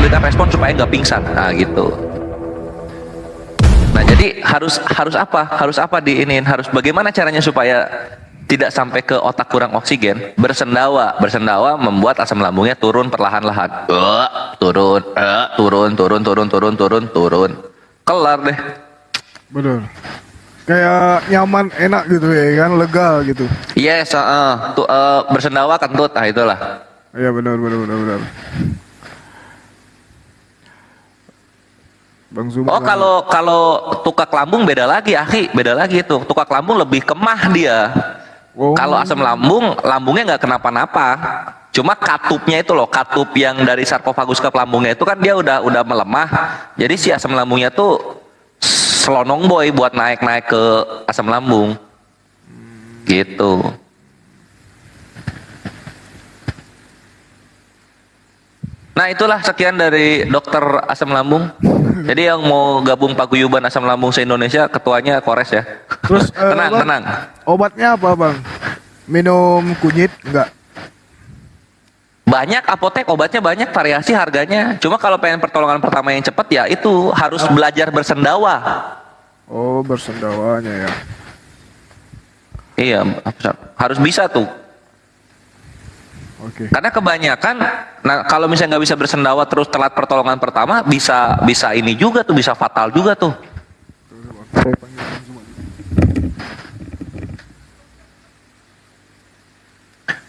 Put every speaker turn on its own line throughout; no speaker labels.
memberikan respon supaya nggak pingsan. Nah gitu. Nah jadi harus apa? Harus apa diinin? Harus bagaimana caranya supaya tidak sampai ke otak kurang oksigen? Bersendawa. Bersendawa membuat asam lambungnya turun perlahan-lahan. Turun, turun. Kelar deh.
Betul. Kayak nyaman, enak gitu ya kan, lega gitu.
Yes, bersendawa kentut, nah itulah.
Iya benar. Bang Zuma.
Oh kalau tukak lambung beda lagi, akhi, beda lagi itu. Tukak lambung lebih kemah dia.
Oh.
Kalau asam lambung, lambungnya nggak kenapa-napa. Cuma katupnya itu loh, katup yang dari sarkofagus ke lambungnya itu kan dia udah melemah. Jadi si asam lambungnya tuh selonong boy buat naik ke asam lambung. Gitu. Nah itulah sekian dari dokter asam lambung. Jadi yang mau gabung paguyuban asam lambung se-Indonesia, ketuanya Kores ya.
Terus
tenang.
Obatnya apa bang? Minum kunyit enggak?
Banyak apotek, obatnya banyak, variasi harganya. Cuma kalau pengen pertolongan pertama yang cepat ya itu harus belajar bersendawa.
Oh bersendawanya ya.
Iya, harus bisa tuh.
Oke.
Karena kebanyakan, nah kalau misalnya nggak bisa bersendawa terus telat pertolongan pertama, bisa ini juga tuh, bisa fatal juga tuh.
Saya panggil Bang Zuma.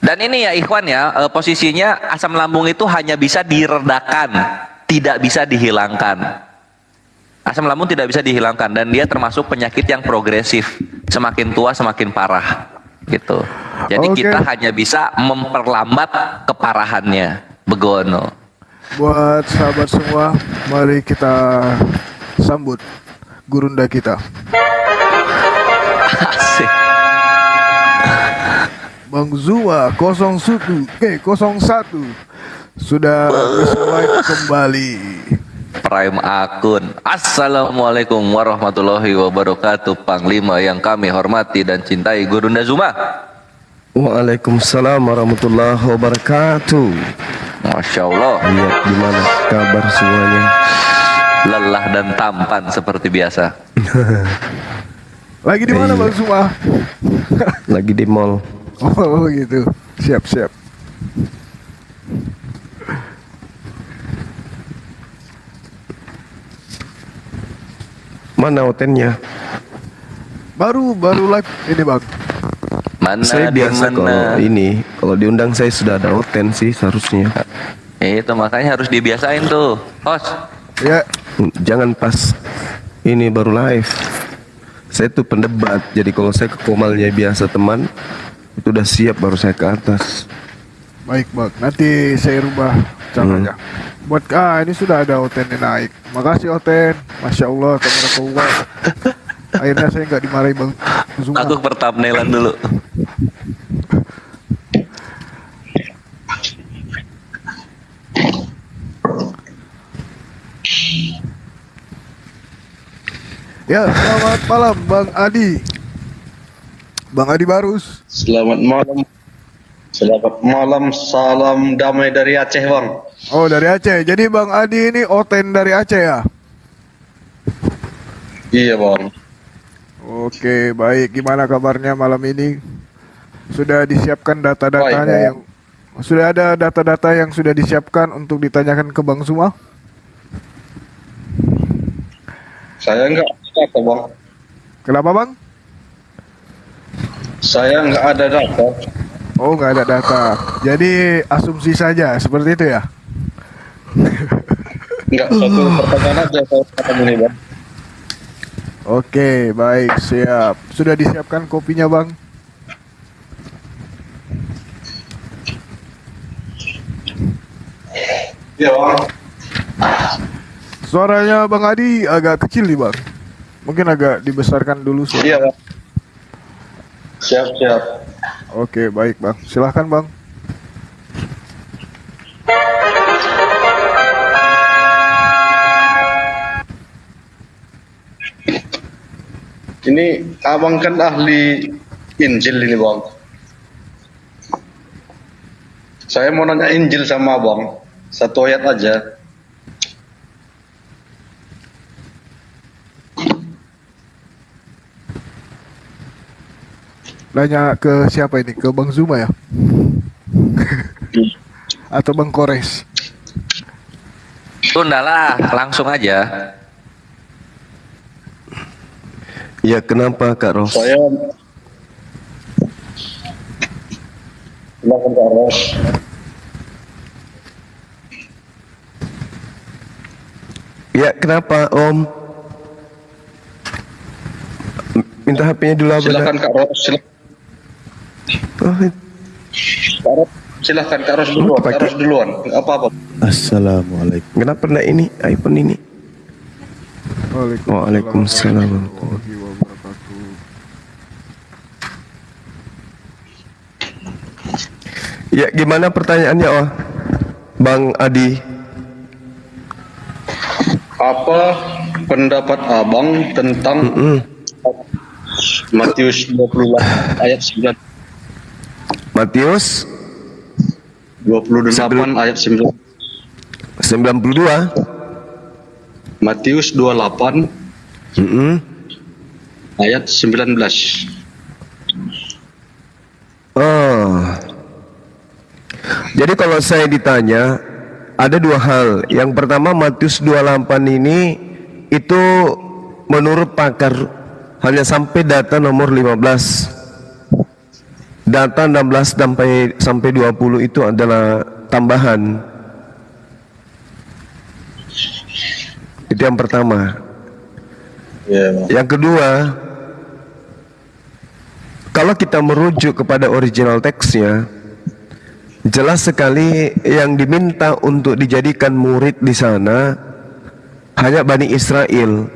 Dan ini ya ikhwan ya, posisinya asam lambung itu hanya bisa diredakan, tidak bisa dihilangkan. Asam lambung tidak bisa dihilangkan dan dia termasuk penyakit yang progresif, semakin tua semakin parah, gitu. Jadi kita hanya bisa memperlambat keparahannya, begono.
Buat sahabat semua, mari kita sambut gurunda kita.
Asik.
Bang Zuma 01 sudah bersesuai kembali.
Prime akun. Assalamualaikum warahmatullahi wabarakatuh. Panglima yang kami hormati dan cintai Gurunda Zuma.
Waalaikumsalam warahmatullahi wabarakatuh.
Masya Allah.
Iya, gimana kabar semuanya?
Lelah dan tampan seperti biasa.
Lagi di mana Bang Zuma?
Lagi di mall.
Oh gitu. Siap.
Mana hotelnya?
Baru live ini Bang.
Mana
Saya
di
biasa
mana?
kalau diundang saya sudah ada hotel sih seharusnya.
Itu makanya harus dibiasain tuh, host.
Ya.
Jangan pas ini baru live. Saya tuh pendebat, jadi kalau saya ke komalnya biasa teman, itu udah siap baru saya ke atas.
Baik Bang, nanti saya rubah caranya. Buat ini sudah ada Oten yang naik. Makasih Oten, Masya Allah, tabarakallah. Akhirnya saya nggak dimarahi Bang Zuma.
Aku pertamnelan dulu.
Ya, selamat malam Bang Adi. Bang Adi Barus.
Selamat malam, salam damai dari Aceh Bang.
Oh dari Aceh, jadi Bang Adi ini Oten dari Aceh ya?
Iya Bang.
Oke baik, gimana kabarnya malam ini? Sudah disiapkan data-datanya
Baik,
yang sudah ada data-data yang sudah disiapkan untuk ditanyakan ke Bang Zuma?
Saya enggak ada data Bang.
Kenapa Bang?
Saya enggak ada data.
Oh nggak ada data, jadi asumsi saja seperti itu ya?
Enggak, satu pertanyaan aja saya katakan ini Bang.
Oke baik, siap. Sudah disiapkan kopinya Bang?
Iya Bang.
Suaranya Bang Adi agak kecil nih Bang. Mungkin agak dibesarkan dulu suara.
Iya Bang. Siap.
Oke baik Bang, silahkan Bang.
Ini abang kan ahli Injil ini Bang. Saya mau nanya Injil sama abang. Satu ayat aja.
Nanya ke siapa ini? Ke Bang Zuma ya? Atau Bang Kores?
Tundalah, langsung aja.
Ya kenapa Kak Ros?
Saya silakan Kak Ros.
Ya kenapa Om? Minta HP-nya dulu Abang.
Silakan Kak Ros.
Oh,
Silakan Kak Ros duluan. Kak Ros duluan. Apa-apa.
Assalamualaikum.
kenapa nak ini iPhone ini? Waalaikumsalam.
warahmatullahi wabarakatuh.
Ya gimana pertanyaannya oh? Bang Adi?
Apa pendapat Abang tentang Matius 28 ayat 9,
Matius
28 ayat 9,
92.
Matius 28 ayat 19.
Oh. Jadi kalau saya ditanya ada dua hal. Yang pertama Matius 28 ini itu menurut pakar hanya sampai data nomor 15. Data 16 sampai 20 itu adalah tambahan. Itu yang pertama. Yang kedua, kalau kita merujuk kepada original teksnya, jelas sekali yang diminta untuk dijadikan murid di sana hanya Bani Israel.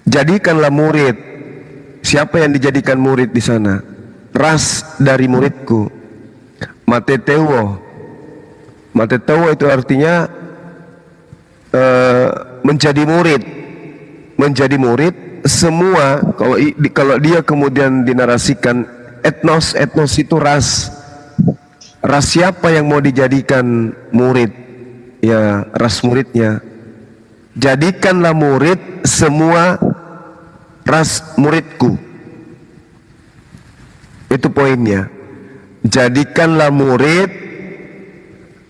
Jadikanlah murid. Siapa yang dijadikan murid di sana? Ras dari muridku. Matetewo. Matetewo itu artinya menjadi murid. Menjadi murid semua. Kalau dia kemudian dinarasikan etnos itu ras. Ras siapa yang mau dijadikan murid? Ya ras muridnya. Jadikanlah murid semua ras muridku. Itu poinnya. Jadikanlah murid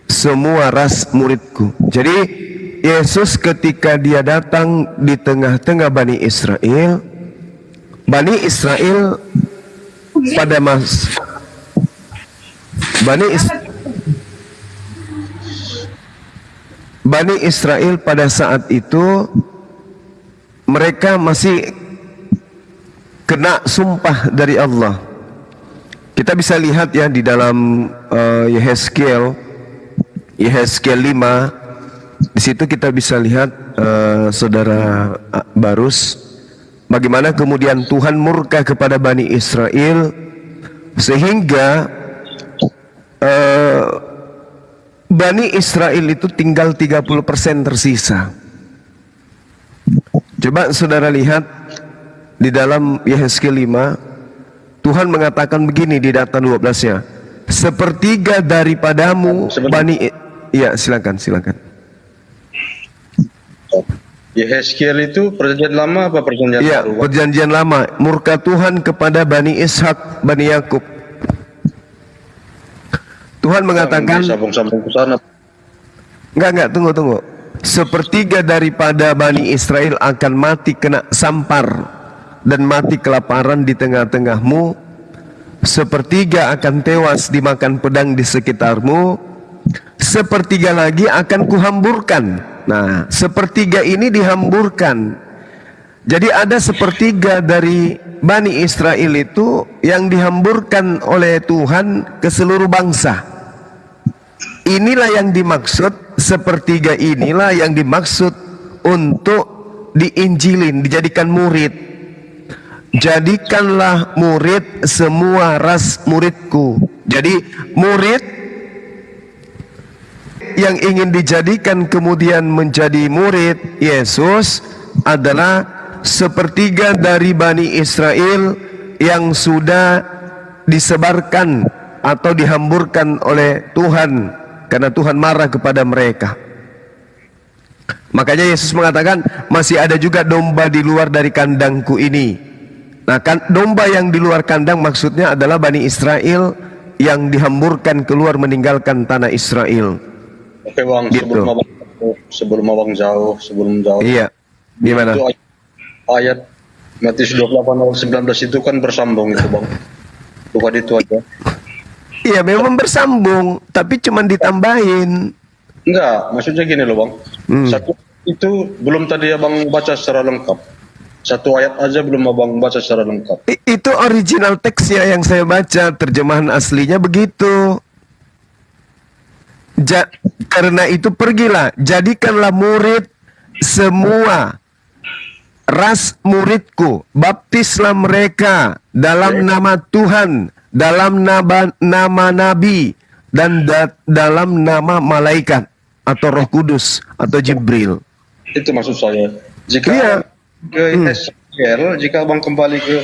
semua ras muridku. Jadi Yesus ketika dia datang di tengah-tengah Bani Israel pada Bani Israel pada saat itu mereka masih kena sumpah dari Allah. Kita bisa lihat ya di dalam Yehezkiel 5. Di situ kita bisa lihat saudara Barus, bagaimana kemudian Tuhan murka kepada Bani Israel sehingga Bani Israel itu tinggal 30% tersisa. Coba saudara lihat di dalam Yehezkiel 5, Tuhan mengatakan begini di data 12-nya. Sepertiga daripadamu ya silakan.
Yehezkiel itu perjanjian lama apa perjanjian baru?
Iya, perjanjian lama. Murka Tuhan kepada Bani Ishak, Bani Yakub. Tuhan mengatakan,
Sambung-sambung ke sana.
enggak, tunggu. Sepertiga daripada Bani Israel akan mati kena sampar dan mati kelaparan di tengah-tengahmu. Sepertiga akan tewas dimakan pedang di sekitarmu. Sepertiga lagi akan kuhamburkan. Nah, sepertiga ini dihamburkan. Jadi ada sepertiga dari Bani Israel itu yang dihamburkan oleh Tuhan ke seluruh bangsa. Inilah yang dimaksud, sepertiga inilah yang dimaksud untuk diinjilin, dijadikan murid. Jadikanlah murid semua ras muridku. Jadi murid yang ingin dijadikan kemudian menjadi murid Yesus adalah sepertiga dari Bani Israel yang sudah disebarkan atau dihamburkan oleh Tuhan karena Tuhan marah kepada mereka. Makanya Yesus mengatakan masih ada juga domba di luar dari kandangku ini. Nah kan domba yang di luar kandang maksudnya adalah Bani Israel yang dihamburkan keluar meninggalkan tanah Israel.
Oke bang,
Gitu.
sebelum abang jauh.
Iya. Gimana?
Itu ayat Matius 28 ayat 19 itu kan bersambung itu bang. Bukan itu aja.
Iya memang bersambung, tapi cuman ditambahin.
Enggak, maksudnya gini loh bang. Satu itu belum tadi abang baca secara lengkap. Satu ayat aja belum abang baca secara lengkap.
Itu original teksnya yang saya baca, terjemahan aslinya begitu. Karena itu pergilah, jadikanlah murid semua ras muridku, baptislah mereka dalam nama Tuhan, dalam nama Nabi, dan dalam nama malaikat atau Roh Kudus atau Jibril.
Itu maksud saya. Jika
Iya.
ke Ezekiel, jika abang kembali ke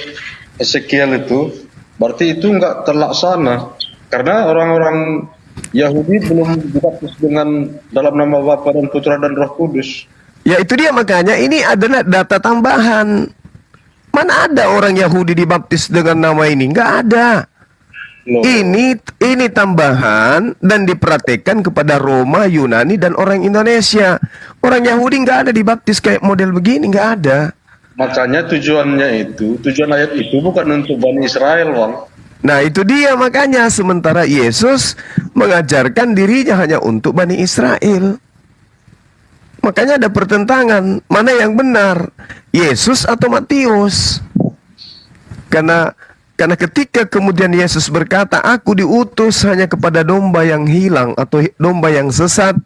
Ezekiel itu, berarti itu enggak terlaksana. Karena orang-orang Yahudi belum dibaptis dengan dalam nama Bapa dan Putra dan Roh Kudus.
Ya itu dia, makanya ini adalah data tambahan. Mana ada orang Yahudi dibaptis dengan nama ini? Nggak ada.
Loh.
Ini tambahan dan diperhatikan kepada Roma, Yunani, dan orang Indonesia. Orang Yahudi nggak ada dibaptis kayak model begini, nggak ada.
Makanya tujuan ayat itu bukan untuk Bani Israel, Bang.
Nah itu dia makanya, sementara Yesus mengajarkan dirinya hanya untuk Bani Israel. Makanya ada pertentangan, mana yang benar, Yesus atau Matius? Karena ketika kemudian Yesus berkata, aku diutus hanya kepada domba yang hilang atau domba yang sesat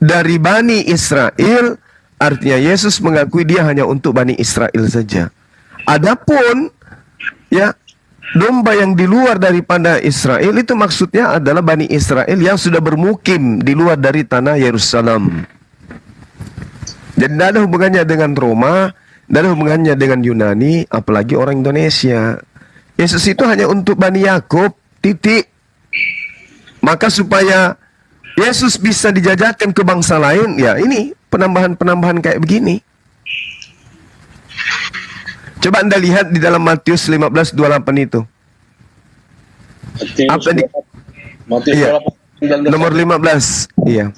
dari Bani Israel, artinya Yesus mengakui dia hanya untuk Bani Israel saja. Adapun ya domba yang di luar daripada Israel itu maksudnya adalah Bani Israel yang sudah bermukim di luar dari tanah Yerusalem. Jadi tidak ada hubungannya dengan Roma, tidak ada hubungannya dengan Yunani, apalagi orang Indonesia. Yesus itu hanya untuk Bani Yakub, titik. Maka supaya Yesus bisa dijajakan ke bangsa lain, ya ini penambahan-penambahan kayak begini. Coba Anda lihat di dalam Matius 15:28 itu. Apa di
Matius
Iya.
28, 19
nomor 15? Iya.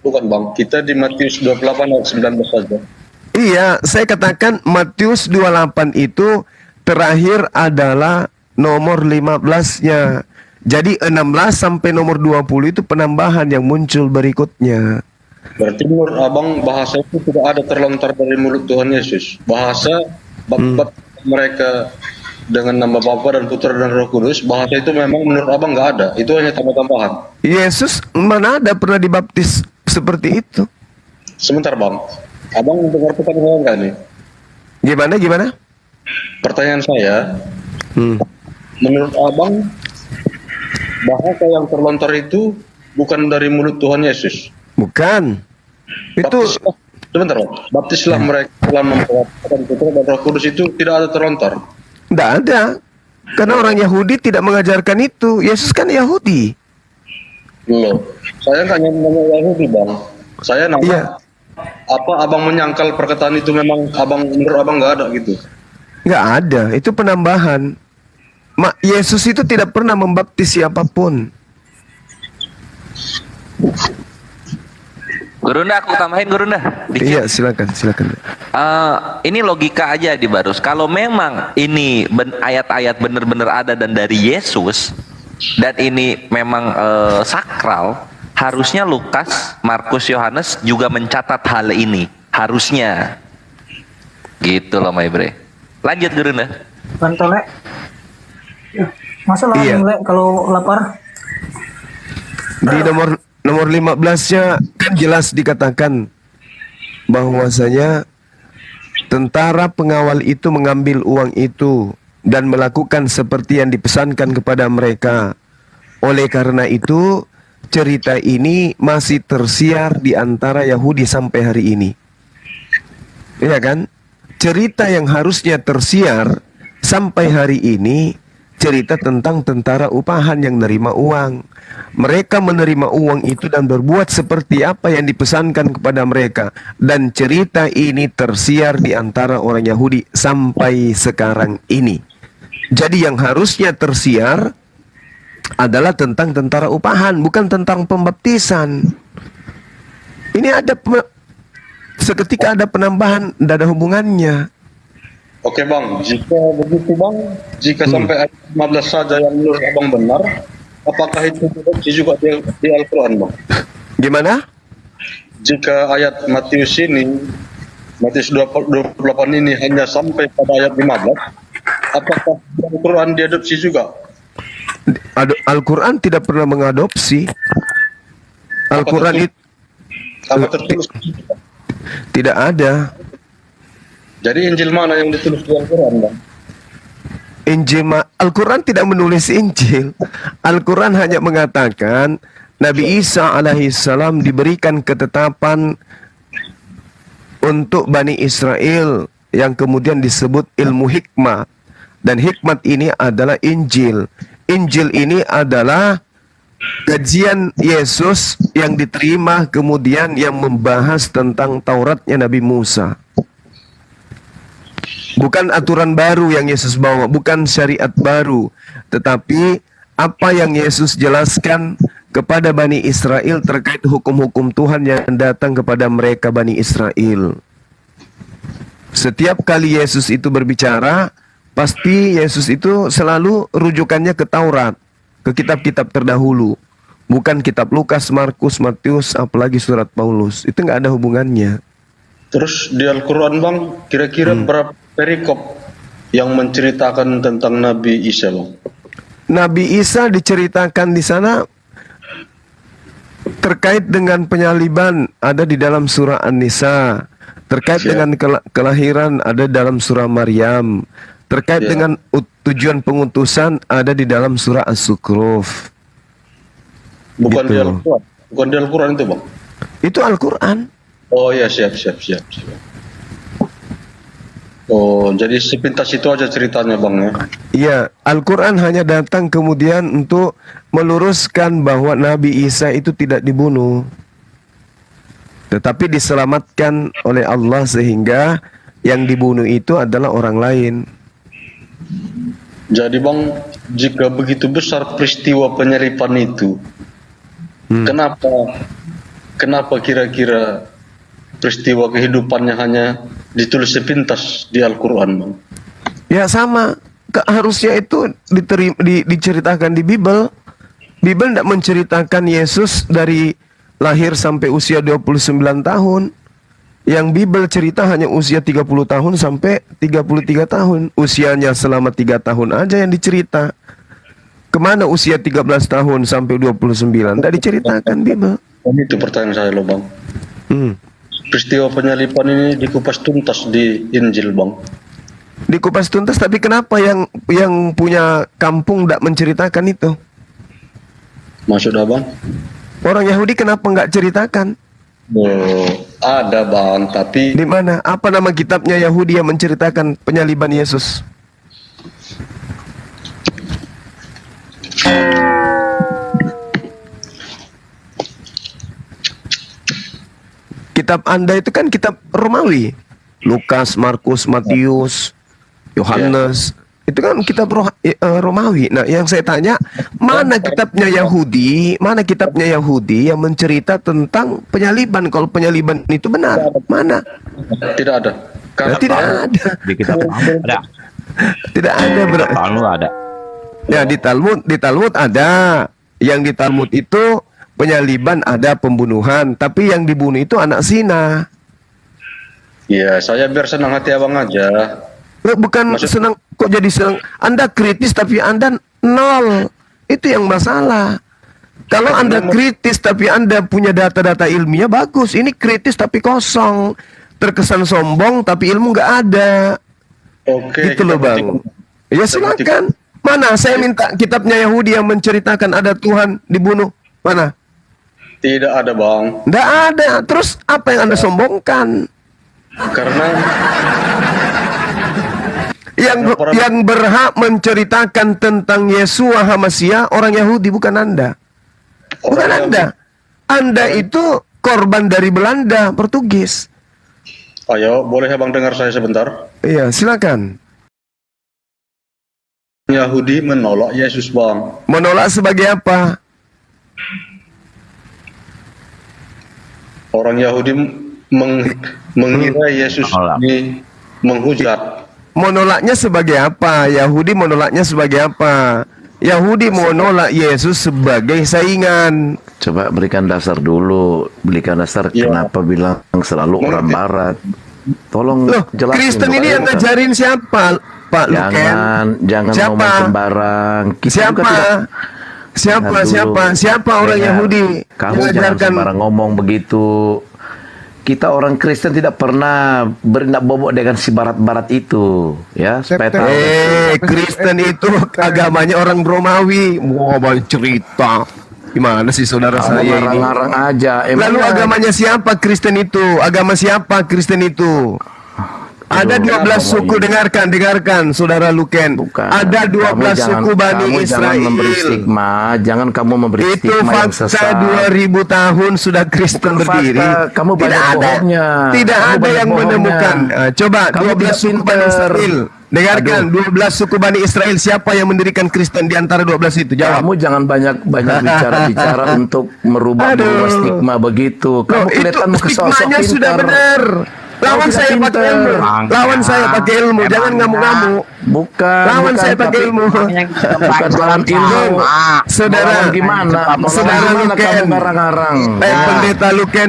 Bukan, Bang. Kita di Matius 28 ayat 19 saja.
Iya, saya katakan Matius 28 itu terakhir adalah nomor 15-nya. Jadi 16 sampai nomor 20 itu penambahan yang muncul berikutnya.
Berarti menurut Abang bahasa itu tidak ada terlontar dari mulut Tuhan Yesus. Bahasa bab mereka dengan nama Bapa dan Putra dan Roh Kudus, bahasa itu memang menurut Abang nggak ada. Itu hanya tambah-tambahan.
Yesus mana ada pernah dibaptis seperti itu?
Sebentar, Bang. Abang dengar pertanyaan nggak nih?
Gimana?
Pertanyaan saya, menurut Abang bahasa yang terlontar itu bukan dari mulut Tuhan Yesus.
Bukan. Itu
Sebentar, Bang. Baptislah mereka dalam nama Bapa dan Putra dan Roh Kudus itu tidak ada terlontar.
tidak ada. Karena orang Yahudi tidak mengajarkan itu. Yesus kan Yahudi.
Loh, saya nggak nanya Yahudi, Bang. Saya nanya,
Iya.
apa Abang menyangkal perkataan itu memang menurut Abang nggak ada gitu?
Nggak ada. Itu penambahan. Yesus itu tidak pernah membaptis siapapun.
Gurunda, aku tambahin Gurunda.
Iya, silakan.
Ini logika aja di Barus. Kalau memang ini ayat-ayat benar-benar ada dan dari Yesus, dan ini memang sakral, harusnya Lukas, Markus, Yohanes juga mencatat hal ini. Harusnya. Gitu loh, Maibre. Lanjut Gurunda.
Bantole. Masa lah
Iya.
kalau lapar?
Di nomor 15-nya kan jelas dikatakan bahwasanya tentara pengawal itu mengambil uang itu dan melakukan seperti yang dipesankan kepada mereka. Oleh karena itu, cerita ini masih tersiar di antara Yahudi sampai hari ini. Iya kan? Cerita yang harusnya tersiar sampai hari ini cerita tentang tentara upahan yang menerima uang. Mereka menerima uang itu dan berbuat seperti apa yang dipesankan kepada mereka. Dan cerita ini tersiar di antara orang Yahudi sampai sekarang ini. Jadi yang harusnya tersiar adalah tentang tentara upahan, bukan tentang pembaptisan. Ini ada seketika ada penambahan, tidak ada hubungannya.
Oke bang, jika begitu bang, jika sampai ayat 15 saja yang menurut abang benar, apakah itu juga di Al-Quran bang?
Gimana?
Jika ayat Matius 28 ini hanya sampai pada ayat 15, apakah di Al-Quran diadopsi juga?
Al-Quran tidak pernah mengadopsi. Al-Quran itu
Apa tertulis?
tidak ada.
Jadi Injil mana yang ditulis di Al-Quran bang?
Al-Quran tidak menulis Injil. Al-Quran hanya mengatakan Nabi Isa alaihissalam diberikan ketetapan untuk Bani Israel yang kemudian disebut ilmu hikmah. Dan hikmat ini adalah Injil. Injil ini adalah kajian Yesus yang diterima kemudian yang membahas tentang Tauratnya Nabi Musa. Bukan aturan baru yang Yesus bawa, bukan syariat baru, tetapi apa yang Yesus jelaskan kepada Bani Israel terkait hukum-hukum Tuhan yang datang kepada mereka Bani Israel. Setiap kali Yesus itu berbicara, pasti Yesus itu selalu rujukannya ke Taurat, ke kitab-kitab terdahulu. Bukan kitab Lukas, Markus, Matius, apalagi surat Paulus. Itu nggak ada hubungannya.
Terus di Al-Quran bang, kira-kira berapa perikop yang menceritakan tentang Nabi Isa bang?
Nabi Isa diceritakan di sana terkait dengan penyaliban ada di dalam surah An-Nisa. Terkait dengan kelahiran ada dalam surah Maryam. Terkait dengan tujuan pengutusan ada di dalam surah As-Sukhruf.
Bukan
gitu.
di Al-Quran, bukan di Al-Quran itu bang?
Itu Al-Quran.
Oh ya, siap. Oh, jadi sepintas itu aja ceritanya bang ya?
Iya, Al-Quran hanya datang kemudian untuk meluruskan bahwa Nabi Isa itu tidak dibunuh, tetapi diselamatkan oleh Allah sehingga yang dibunuh itu adalah orang lain.
Jadi bang, jika begitu besar peristiwa penyalipan itu, kenapa kira-kira peristiwa kehidupannya hanya ditulis sepintas di Al-Quran bang?
Ya sama, harusnya itu diceritakan di Bible. Bible tidak menceritakan Yesus dari lahir sampai usia 29 tahun. Yang Bible cerita hanya usia 30 tahun sampai 33 tahun. Usianya selama 3 tahun aja yang dicerita. Kemana usia 13 tahun sampai 29? Tidak diceritakan Bible.
Itu pertanyaan saya loh bang. Peristiwa penyalipan ini dikupas tuntas di Injil bang.
Dikupas tuntas, tapi kenapa yang punya kampung tidak menceritakan itu?
Maksud abang?
Orang Yahudi kenapa nggak ceritakan?
Oh, ada bang, tapi
Di mana? Apa nama kitabnya Yahudi yang menceritakan penyaliban Yesus? Kitab Anda itu kan kitab Romawi. Lukas, Markus, Matius, Yohanes. Itu kan kitab Romawi. Nah, yang saya tanya, mana kitabnya Yahudi? Mana kitabnya Yahudi yang mencerita tentang penyaliban? Kalau penyaliban itu benar, mana?
tidak ada.
Nah, tidak ada.
Di kitab ada.
Tidak ada.
Lalu ada.
Ya, di Talmud ada. Yang di Talmud itu penyaliban ada, pembunuhan, tapi yang dibunuh itu anak zina.
Iya, saya biar senang hati abang aja.
Bukan senang, kok jadi senang? Anda kritis tapi Anda nol. Itu yang masalah. Kalau Anda kritis tapi Anda punya data-data ilmiah, bagus. Ini kritis tapi kosong. Terkesan sombong tapi ilmu nggak ada.
Oke.
Gitu loh bang. Ya silakan. Mana? Saya minta kitabnya Yahudi yang menceritakan ada Tuhan dibunuh. Mana?
Tidak ada bang.
Nggak ada. Terus apa yang Anda sombongkan?
Karena
Yang berhak menceritakan tentang Yesua HaMasiah orang Yahudi, bukan Anda. Bukan Anda. Anda itu korban dari Belanda, Portugis.
Ayo, boleh Abang dengar saya sebentar?
Iya, silakan.
Yahudi menolak Yesus, Bang.
Menolak sebagai apa?
Orang Yahudi mengira Yesus ini menghujat.
Menolaknya sebagai apa? Yahudi menolaknya sebagai apa? Yahudi menolak Yesus sebagai saingan.
Coba berikan dasar dulu. Berikan dasar
Ya.
kenapa bilang selalu orang Barat. Tolong
Loh,
jelasin.
Kristen
Pak.
ini yang ngajarin siapa, Pak Luken?
Jangan
Siapa?
ngomong sembarang. Kita juga
Siapa?
tidak-
Siapa orang
Dengar.
Yahudi
Kamu
yang
jangan
mengajarkan?
sembarang ngomong begitu. Kita orang Kristen tidak pernah berindak bobok dengan si barat-barat itu, ya. Supaya tahu.
Kristen itu agamanya orang Romawi. Wah, banyak cerita. Gimana sih saudara
Kamu
saya ini?
ngarang-ngarang aja.
Lalu agamanya siapa Kristen itu? Agama siapa Kristen itu? Ada 12 suku, dengarkan saudara Luken.
Bukan.
Ada 12 suku Bani
kamu
Israel.
Jangan memberi stigma, jangan kamu memberi
Itu
stigma yang
fakta
sesat.
2000 tahun sudah Kristen
Bukan
berdiri.
fakta, kamu banyak
Tidak ada,
bohongnya.
tidak
Kamu
ada
banyak
yang
bohongnya.
menemukan. Coba
Kamu
12
tidak
suku Bani
pinter.
Israel. Dengarkan,
Aduh.
12 suku Bani Israel, siapa yang mendirikan Kristen di antara 12 itu? Jawab.
Kamu jangan banyak bicara untuk merubah stigma begitu.
Loh,
Kamu
itu
kelihatan kesosok
stigmanya
pintar.
sudah benar. Lawan
Kamu
saya
tidak
pakai
pintar.
ilmu. Lawan saya pakai ilmu, jangan ngamuk-ngamuk. Lawan saya pakai ilmu.
Bukan lawan ilmu.
Saudara,
Lawan gimana?
Saudara
Gimana
Luken.
kamu ngarang-ngarang?
Pendeta Luken,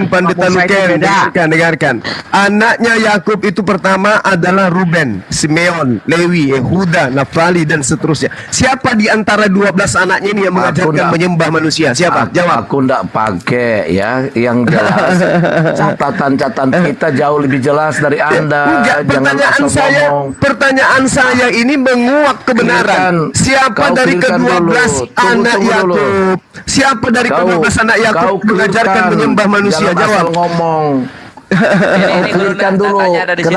dengarkan. Anaknya Yakub itu pertama adalah Ruben, Simeon, Lewi, Yehuda, Naftali dan seterusnya. Siapa di antara 12 anaknya ini yang mengajarkan
nggak-
menyembah manusia? Siapa? Jawab.
Aku ndak pakai ya yang jelas. Catatan kita jauh lebih jelas dari Anda.
Enggak,
Jangan asal ngomong.
pertanyaan saya ini menguak kebenaran.
Clearkan.
Siapa
Kau
dari
clearkan
ke-12
dulu.
anak
Tunggu dulu.
Yakub? Siapa dari ke-12 anak Yakub
kau
mengajarkan
clearkan.
menyembah manusia?
Jangan asal
Jawab.
ngomong.
Ini
Clearkan dulu.
datanya ada di sini,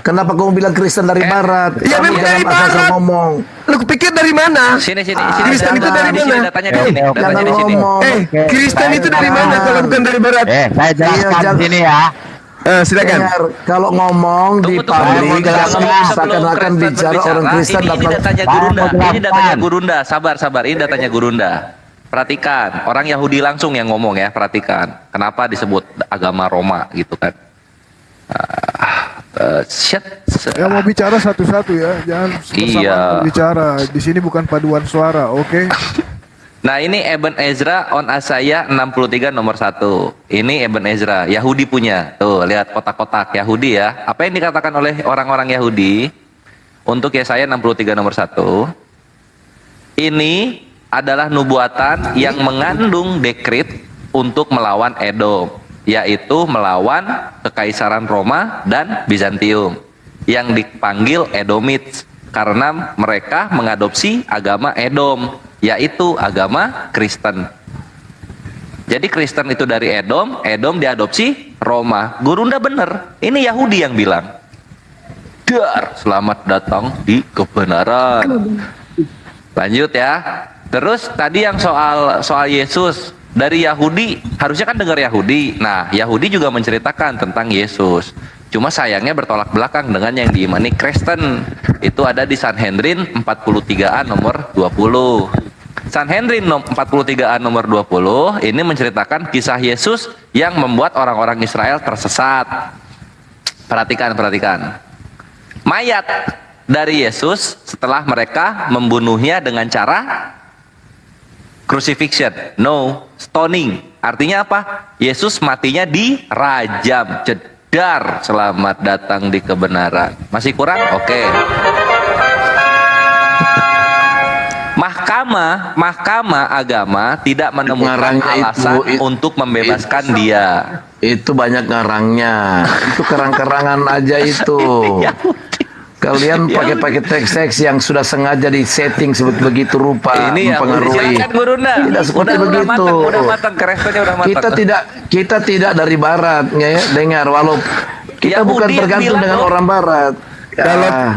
Kenapa kamu bilang Kristen dari Barat?
Ya,
Kamu
memang dari
jangan asal
Barat.
ngomong.
Lu pikir dari mana?
Sini,
Kristen itu dari
di sini,
mana?
datanya di sini,
Jangan
datanya di sini.
ngomong.
Kristen itu dari mana kalau bukan dari Barat?
Saya jelaskan
Iya,
sini ya.
Silakan.
Dengar, kalau ngomong di
Tunggu,
publik
jelaskan.
jangan seakan-akan bicara orang Kristen
ini
datang.
datanya
Saya
Gurunda.
mau
Ini
jelaskan.
datanya Gurunda. Sabar. Ini datanya Gurunda. Perhatikan, orang Yahudi langsung yang ngomong ya. Perhatikan, kenapa disebut agama Roma gitu kan?
Ya mau bicara satu-satu ya, jangan bersamaan
Iya.
berbicara. Di sini bukan paduan suara, oke?
Nah ini Eben Ezra on Asaya 63 nomor 1. Ini Eben Ezra, Yahudi punya. Tuh lihat kotak-kotak Yahudi ya. Apa yang dikatakan oleh orang-orang Yahudi untuk Yesaya 63 nomor 1? Ini adalah nubuatan yang mengandung dekrit untuk melawan Edom, yaitu melawan kekaisaran Roma dan Bizantium yang dipanggil Edomits karena mereka mengadopsi agama Edom, yaitu agama Kristen. Jadi Kristen itu dari Edom, Edom diadopsi Roma. Gurunda bener, ini Yahudi yang bilang. Dar, selamat datang di kebenaran. Lanjut ya. Terus tadi yang soal Yesus dari Yahudi, harusnya kan dengar Yahudi. Nah, Yahudi juga menceritakan tentang Yesus. Cuma sayangnya bertolak belakang dengan yang diimani Kristen. Itu ada di Sanhedrin 43A nomor 20. Sanhedrin 43A nomor 20 ini menceritakan kisah Yesus yang membuat orang-orang Israel tersesat. Perhatikan. Mayat dari Yesus setelah mereka membunuhnya dengan cara crucifixion, stoning. Artinya apa? Yesus matinya dirajam, jedar. Selamat datang di kebenaran. Masih kurang? Oke. Mahkamah agama tidak menemukan
Ngarangnya
alasan untuk membebaskan dia.
Itu banyak ngarangnya. Itu kerang-kerangan aja itu. Kalian pakai teks-teks yang sudah sengaja disetting begitu rupa
Ini ya,
mempengaruhi.
silakan Gurunda.
Tidak seperti
Udah
begitu.
matang, kerestonya udah matang.
Kita tidak dari barat, ya. Dengar, walau kita
Yahudi
bukan
yang
tergantung
bilang
dengan
loh.
orang barat.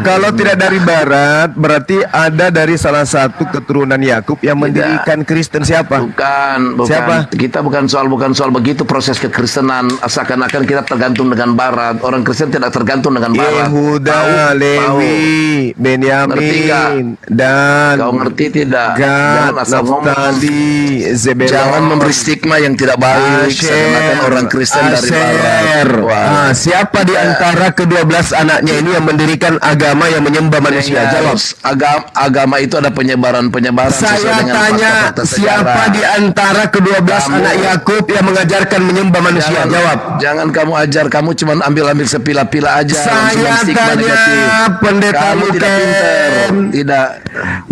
Kalau tidak dari barat, berarti ada dari salah satu keturunan Yakub yang mendirikan Kristen. Siapa?
Bukan.
Siapa?
Kita bukan soal begitu proses kekristenan. Seakan-akan kita tergantung dengan barat. Orang Kristen tidak tergantung dengan barat.
Yehuda, Lewi,
Ngerti nggak?
Benyamin, dan
Kau ngerti tidak?
Gad,
Jangan asal ngomong.
Naftali, Zebelon.
Jangan memberi stigma yang tidak baik. Seakan-akan orang Kristen dari barat. Wah.
Siapa di antara ke-12 anaknya ini yang mendirikan agama yang menyembah manusia? Jawab.
Agama itu ada penyebaran sesuai
Saya
dengan
tanya,
fakta-fakta
siapa
sejarah.
di antara ke-12 anak Yakub yang mengajarkan menyembah manusia? Jawab.
Jangan kamu ajar, kamu cuma ambil sepila-pila aja.
Saya
Cuma stigma
tanya,
negatif.
Pendeta
Kamu tidak
Luken.
pintar. Tidak.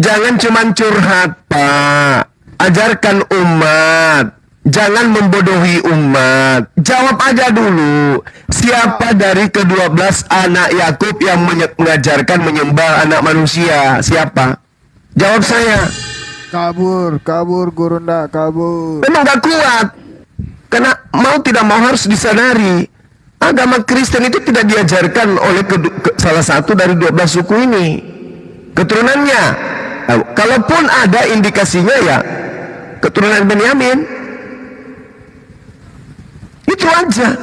Jangan cuman curhat, Pak. Ajarkan umat. Jangan membodohi umat. Jawab aja dulu. Siapa dari ke-12 anak Yakub yang mengajarkan menyembah anak manusia? Siapa? Jawab saya.
Kabur, Gurunda, kabur.
Memang gak kuat. Karena mau tidak mau harus disadari. Agama Kristen itu tidak diajarkan oleh salah satu dari 12 suku ini. Keturunannya. Nah, kalaupun ada indikasinya ya keturunan Benyamin. Itu aja.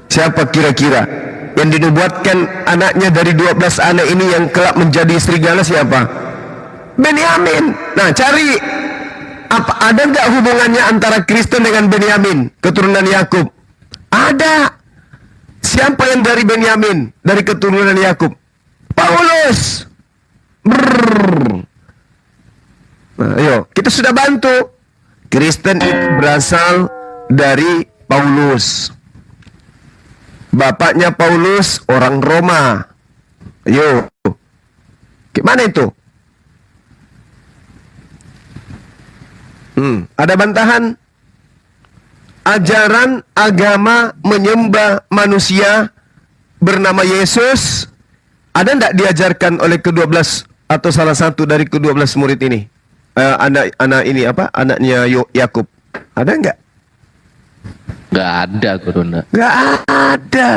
Siapa kira-kira yang dinubuatkan anaknya dari 12 anak ini yang kelak menjadi serigala? Siapa? Benyamin. Nah, cari ada nggak hubungannya antara Kristen dengan Benyamin, keturunan Yakub? Ada. Siapa yang dari Benyamin, dari keturunan Yakub? Paulus. Nah, ayo, kita sudah bantu. Kristen itu berasal dari Paulus. Bapaknya Paulus orang Roma. Ayo. Gimana itu? Ada bantahan? Ajaran agama menyembah manusia bernama Yesus ada enggak diajarkan oleh ke-12 atau salah satu dari ke-12 murid ini? Anak ini apa? Anaknya Yakub. Ada enggak?
Nggak ada, Gurunda.
Enggak ada.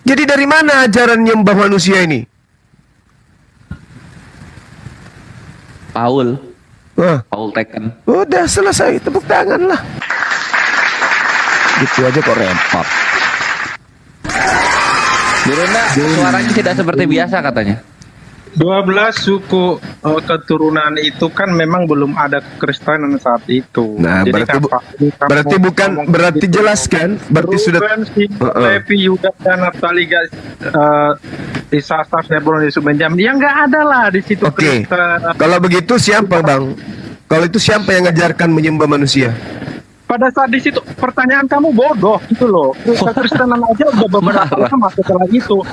Jadi dari mana ajaran menyembah manusia ini?
Paul Teken.
Udah selesai, tepuk tangan lah. Gitu aja kok repot.
Gurunda, suaranya tidak seperti biasa katanya.
12 suku keturunan itu kan memang belum ada kekristenan saat itu.
Nah, berarti jelas kan? Berarti sudah
Levi, Yuda, dan Naftali, Isasar, Zebulon, Yusuf, Benjamin. Ya nggak ada lah di situ.
Oke. Kalau begitu siapa, Bang? Kalau itu siapa yang ngajarkan menyembah manusia?
Pada saat di situ pertanyaan kamu bodoh gitu loh. Kekristenan aja udah beberapa lama setelah itu.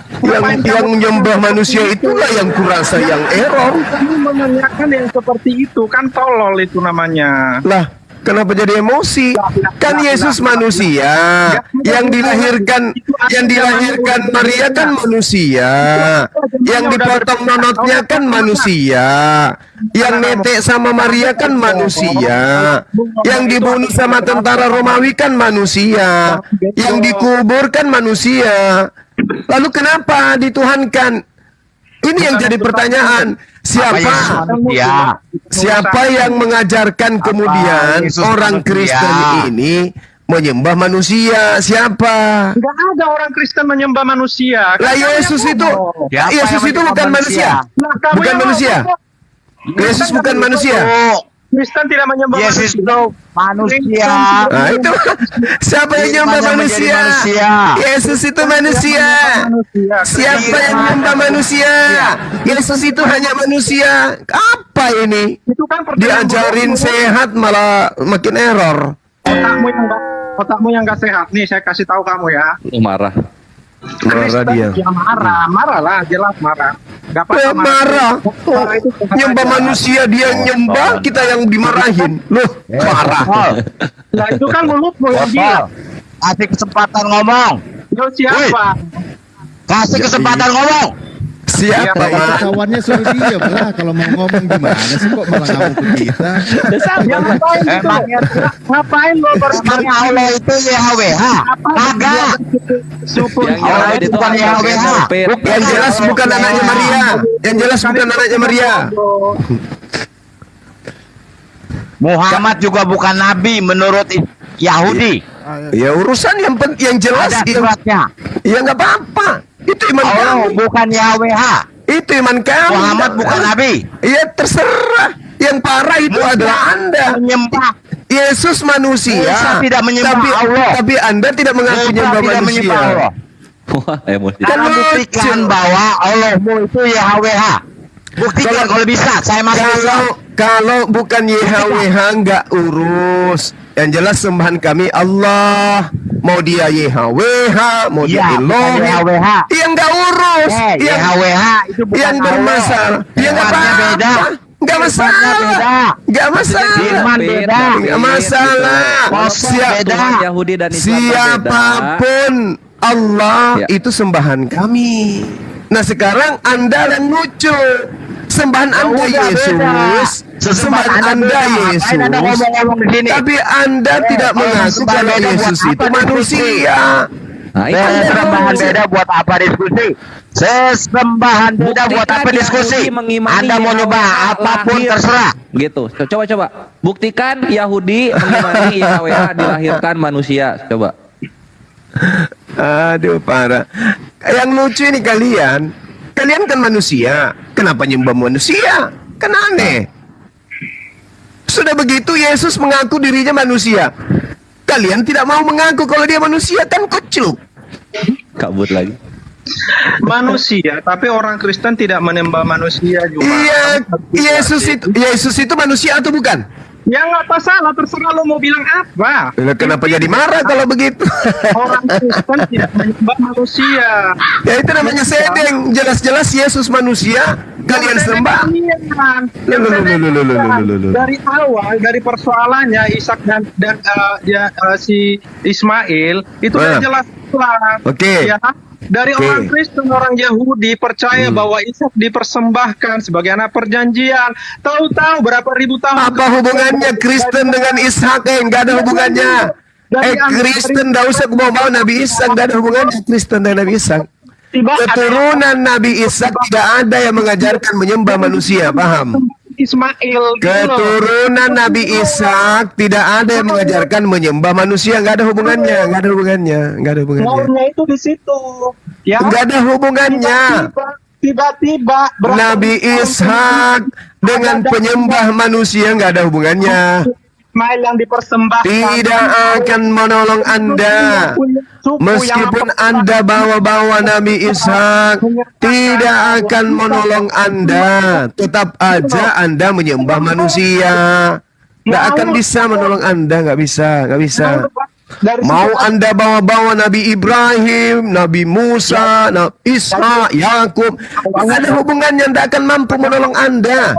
Yang menyembah manusia itulah yang kurasa yang error.
Kamu menanyakan yang seperti itu kan tolol itu namanya.
Lah, kenapa jadi emosi? Kan Yesus manusia. Yang dilahirkan Maria kan manusia. Yang dipotong nonotnya kan manusia. Yang netek sama Maria kan manusia. Yang dibunuh sama tentara Romawi kan manusia. Yang dikubur kan manusia. Lalu kenapa dituhankan? Ini yang jadi pertanyaan. Siapa yang mengajarkan kemudian orang Kristen ini menyembah manusia? Siapa?
Enggak ada orang Kristen menyembah manusia.
Lah Yesus itu bukan manusia. Bukan manusia. Yesus bukan manusia.
Kristen tidak menyembah
Yesus itu manusia.
Nah, itu siapa yang menyembah manusia? Yesus itu manusia. Siapa yang menyembah manusia? Yesus itu hanya manusia. Apa ini?
Itu kan
Diajarin sehat malah makin error.
Otakmu yang nggak sehat nih, saya kasih tahu kamu ya.
Marah.
Marah dia.
Ya marah lah, jelas marah. Gak apa-apa.
Marah. Nyembah manusia dia nyembah, kita yang dimarahin. Loh, marah.
Nah itu kan mulutmu yang dia.
Kasih kesempatan ngomong.
Yo siapa?
Kasih kesempatan ngomong.
Siapa,
Nah, itu
Mak?
kawannya suruh diam lah. Kalau mau ngomong gimana sih kok malah ngabuk ke kita.
Ngapain lo bersemangat? Allah itu YHWH. Kagak.
Yang
Allah itu bukan YHWH.
Yang jelas bukan anaknya Maria. Yang jelas bukan anaknya Maria.
Muhammad juga bukan nabi menurut Yahudi.
Ya urusan yang jelas
Ada suratnya.
ya nggak apa-apa. Itu iman
Allah
kamu.
bukan YHWH.
Itu iman kamu.
Muhammad bukan nabi.
Ya terserah. Yang parah itu adalah Anda.
Menyembah.
Yesus manusia.
Musa tidak menyembah Allah.
Tapi Anda tidak mengaku
Musa
menyembah
tidak
manusia.
menyembah Allah.
Wah, emosi.
Kan
Karena buktikan
lucu.
bahwa Allahmu itu YHWH. Buktikan kalau bisa. Saya masih bisa.
Kalau bukan YHWH nggak urus. Yang jelas sembahan kami Allah. Mau dia YHWH, mau dia
Iya, bukan
Elohim.
YHWH.
Yang nggak urus. Yang
YHWH itu bukan
yang
Allah.
bermasalah. Dia nggak
Firmannya
apa-apa.
beda.
Nggak
Firmannya
masalah.
beda.
Nggak masalah.
Firman beda.
Nggak masalah.
Beda.
Yahudi dan Islam berbeda.
Siapapun Allah
Ya.
itu sembahan kami. Nah sekarang Anda yang lucu. Sembahan Anda
udah,
Yesus.
Sesembahan
Sembahan Anda
beda. Ngapain
Yesus.
Anda ngomong-ngomong di sini?
Tapi Anda tidak
kalau
mengaku
sesembahan
kalau
beda buat
Yesus
apa
itu
diskusi?
manusia.
Nah, itu
Sesembahan beda buat apa diskusi? Sesembahan beda buat apa
Buktikan
diskusi?
Yahudi mengimani
Anda mau nyoba
YHWH
apapun
lahir.
terserah.
Gitu. Coba. Buktikan Yahudi mengimani YHWH dilahirkan manusia. Coba.
Aduh parah. Yang lucu ini kalian kan manusia. Kenapa nyembah manusia? Kan aneh. Sudah begitu Yesus mengaku dirinya manusia. Kalian tidak mau mengaku kalau dia manusia, kan kucuk.
Kabut lagi.
Manusia, tapi orang Kristen tidak menyembah manusia juga.
Iya, Yesus itu manusia atau bukan?
Ya nggak masalah, terserah lo mau bilang apa.
Lah, kenapa jadi marah kalau begitu?
Orang Kristen tidak menyembah manusia.
Ya itu namanya sedeng. Jelas-jelas Yesus manusia, kalian sembah. Loh.
Dari awal, dari persoalannya Ishak dan si Ismail itu udah jelas lah.
Oke.
Ya, dari
Oke.
orang Kristen, orang Yahudi percaya bahwa Ishak dipersembahkan sebagai anak perjanjian. Tahu-tahu berapa ribu tahun.
Apa hubungannya Kristen dengan Ishak? Nggak ada hubungannya. Kristen nggak usah bawa Nabi Ishak, nggak ada hubungannya Kristen dan Nabi Ishak. Keturunan Nabi Ishak tidak ada yang mengajarkan menyembah manusia, paham?
Ismail.
Keturunan Nabi Ishak tidak ada yang mengajarkan menyembah manusia, nggak ada hubungannya, nggak ada hubungannya.
Maunya itu di situ. Ya.
Nggak ada hubungannya.
Tiba-tiba
Nabi Ishak dengan penyembah manusia nggak ada hubungannya.
Ismail yang dipersembahkan
Tidak akan menolong Anda. Meskipun Anda bawa-bawa Nabi Ishak, tidak akan menolong Anda. Tetap aja Anda menyembah manusia. Nggak akan bisa menolong Anda, nggak bisa. Mau Anda bawa-bawa Nabi Ibrahim, Nabi Musa, Nabi Ishak, Yakub, nggak ada hubungannya, nggak akan mampu menolong Anda.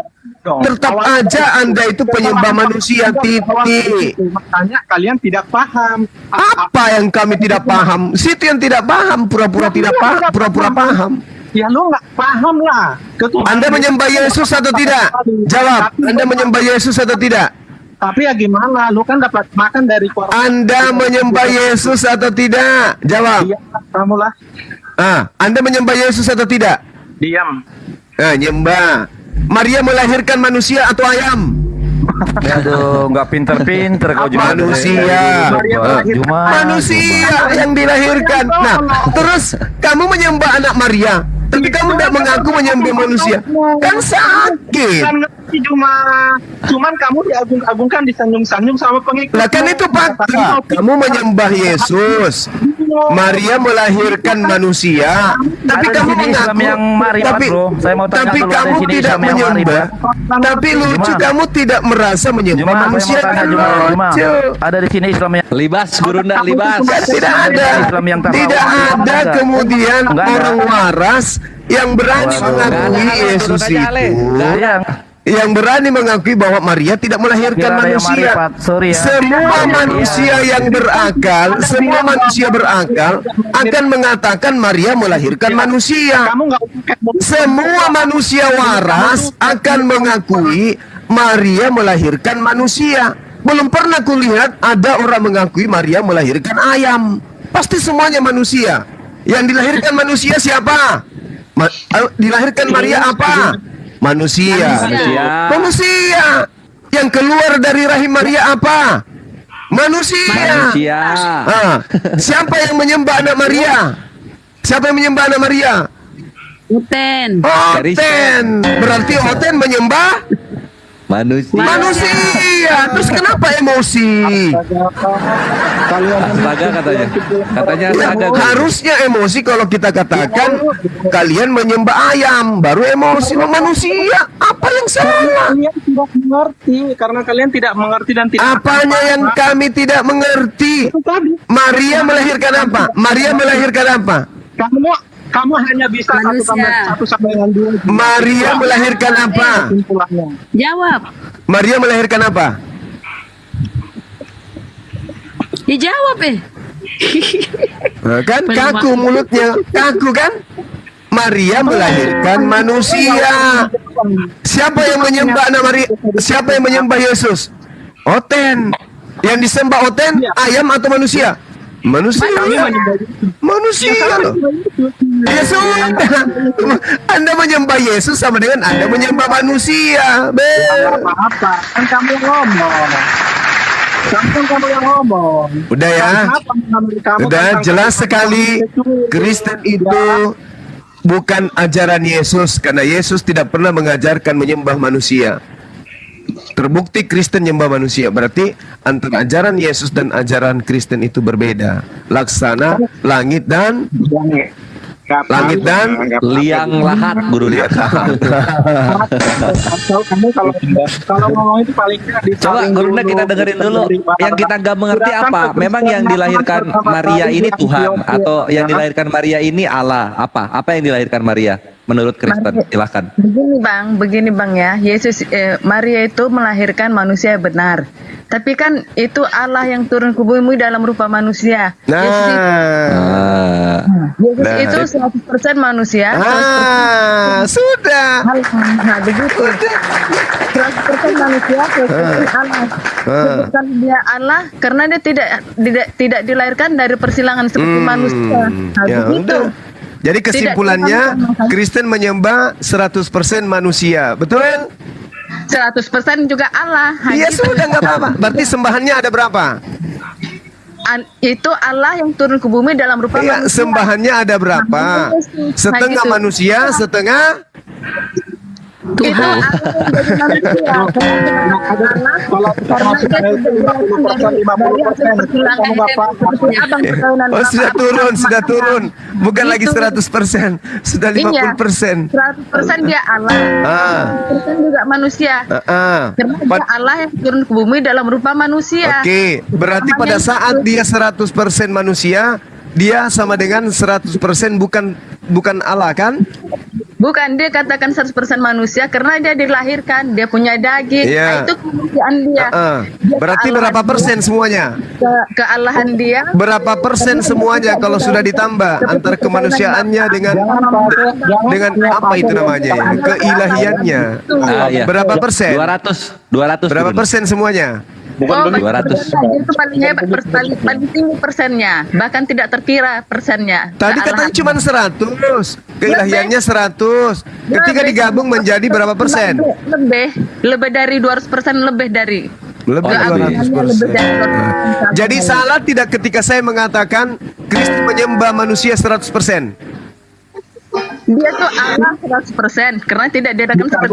Tetap aja Anda itu penyembah manusia, titik.
Makanya kalian tidak paham.
Apa yang kami tidak paham? Situ yang tidak paham, pura-pura tidak paham, pura-pura paham.
Ya lu nggak paham lah.
Anda menyembah Yesus atau tidak? Jawab, Anda menyembah Yesus atau tidak?
Tapi ya gimana? Lu kan dapat makan dari
Anda menyembah Yesus atau tidak? Jawab.
Iya, kamu lah.
Anda menyembah Yesus atau tidak?
Diam.
Nyembah. Maria melahirkan manusia atau ayam?
Aduh, nggak pinter-pinter kau juga.
Manusia.
Manusia
yang dilahirkan. Nah, terus kamu menyembah anak Maria, tapi kamu tidak mengaku menyembah manusia. Kan sakit.
Cuman kamu diagung-agungkan, disanjung-sanjung sama pengikut.
Lah kan itu fakta. Kamu menyembah Yesus. Maria melahirkan manusia, tapi
Ada
kamu
di sini Islam
mengaku,
yang maribat,
tapi,
bro. Saya mau tanya
tapi
dulu, ada
kamu
di sini
tidak
Islam yang
menyembah. Tapi lucu,
Juma.
kamu tidak merasa menyembah
Juma,
manusia.
saya mau tanya
Kan
Juma.
lucu.
Ada di sini Islam yang
Libas, Gurunda, libas.
Tidak ada,
Islam yang
tidak ada kemudian
Nggak ada.
orang waras yang berani
Waduh.
mengakui
Nggak ada,
Yesus
turun aja, Ale.
itu
Nggak ada.
yang berani mengakui bahwa Maria tidak melahirkan
Tidak ada yang
manusia.
marifat, sorry ya.
Semua manusia yang berakal, semua manusia berakal akan mengatakan Maria melahirkan manusia.
Kamu nggak pakai
Semua manusia waras akan mengakui Maria melahirkan manusia. Belum pernah kulihat ada orang mengakui Maria melahirkan ayam. Pasti semuanya manusia. Yang dilahirkan manusia siapa? Dilahirkan Maria apa? Manusia. Manusia. Yang keluar dari rahim Maria apa? Manusia. Siapa yang menyembah anak Maria? Siapa yang menyembah anak Maria?
Oten.
Oten. Berarti Oten menyembah manusia. Terus kenapa emosi?
Astaga katanya astaga.
Harusnya emosi kalau kita katakan kalian menyembah ayam, baru emosi. Manusia, apa yang salah?
Kalian tidak mengerti karena kalian tidak mengerti dan tidak.
Apanya yang kami tidak mengerti? Maria melahirkan apa? Maria melahirkan apa?
Kamu hanya bisa satu sama dengan dua.
Maria melahirkan apa?
Jawab.
Maria melahirkan apa?
Dijawab
Kan kaku mulutnya, kaku kan? Maria melahirkan manusia. Siapa yang menyembah anak Maria? Siapa yang menyembah Yesus? Oten. Yang disembah Oten ayam atau manusia? Manusia. Loh. Ya sudah. Anda menyembah Yesus sama dengan Anda menyembah manusia.
Apa? Kan kamu yang ngomong. Kamu yang ngomong.
Udah ya. Udah jelas sekali. Kristen itu bukan ajaran Yesus, karena Yesus tidak pernah mengajarkan menyembah manusia. Terbukti Kristen menyembah manusia, berarti antara ajaran Yesus dan ajaran Kristen itu berbeda. Laksana langit dan
liang lahat, guru dia.
Kamu kalau ngomong itu paling
Coba gurunya kita dengerin dulu. Yang kita nggak mengerti apa? Memang yang dilahirkan Maria ini Tuhan atau yang dilahirkan Maria ini Allah? Apa yang dilahirkan Maria menurut Kristen? Silakan.
Begini bang ya. Maria itu melahirkan manusia yang benar. Tapi kan itu Allah yang turun ke bumi dalam rupa manusia. Yesus itu 100% manusia.
Sudah.
Nah, begitu. 100% manusia, 100% Allah. Bukan dia Allah karena dia tidak dilahirkan dari persilangan seperti manusia. Nah,
Ya,
begitu.
udah. Jadi kesimpulannya Kristen menyembah 100% manusia, betul?
100% juga Allah.
Iya sudah, nggak apa-apa. Berarti sembahannya ada berapa?
Itu Allah yang turun ke bumi dalam rupa manusia.
Sembahannya ada berapa? Setengah manusia, setengah
Tuhan.
Oh, sudah turun. Bukan lagi 100%, sudah 50%.
100% dia Allah. 100% juga manusia. Karena dia Allah yang turun ke bumi dalam rupa manusia.
Oke, berarti pada saat dia 100% manusia, dia sama dengan 100% bukan Allah kan?
Bukan, dia katakan 100% manusia karena dia dilahirkan, dia punya daging. Nah, itu kemanusiaan dia.
Berarti berapa persen semuanya?
Kealahan dia.
Berapa persen semuanya kalau sudah ditambah antara kemanusiaannya dengan apa itu namanya ya? Keilahiannya. Berapa persen?
200.
Berapa persen semuanya?
Bukan 200. Itu paling hebat, paling tinggi persennya, bahkan tidak terkira persennya.
Tadi katanya cuma 100, keilahiannya 100. Ketika digabung menjadi berapa persen?
Lebih dari 200%, lebih dari.
Lebih 200%. Jadi salah tidak ketika saya mengatakan Kristus menyembah manusia 100%?
Dia tuh Allah 100% karena tidak diadakan seperti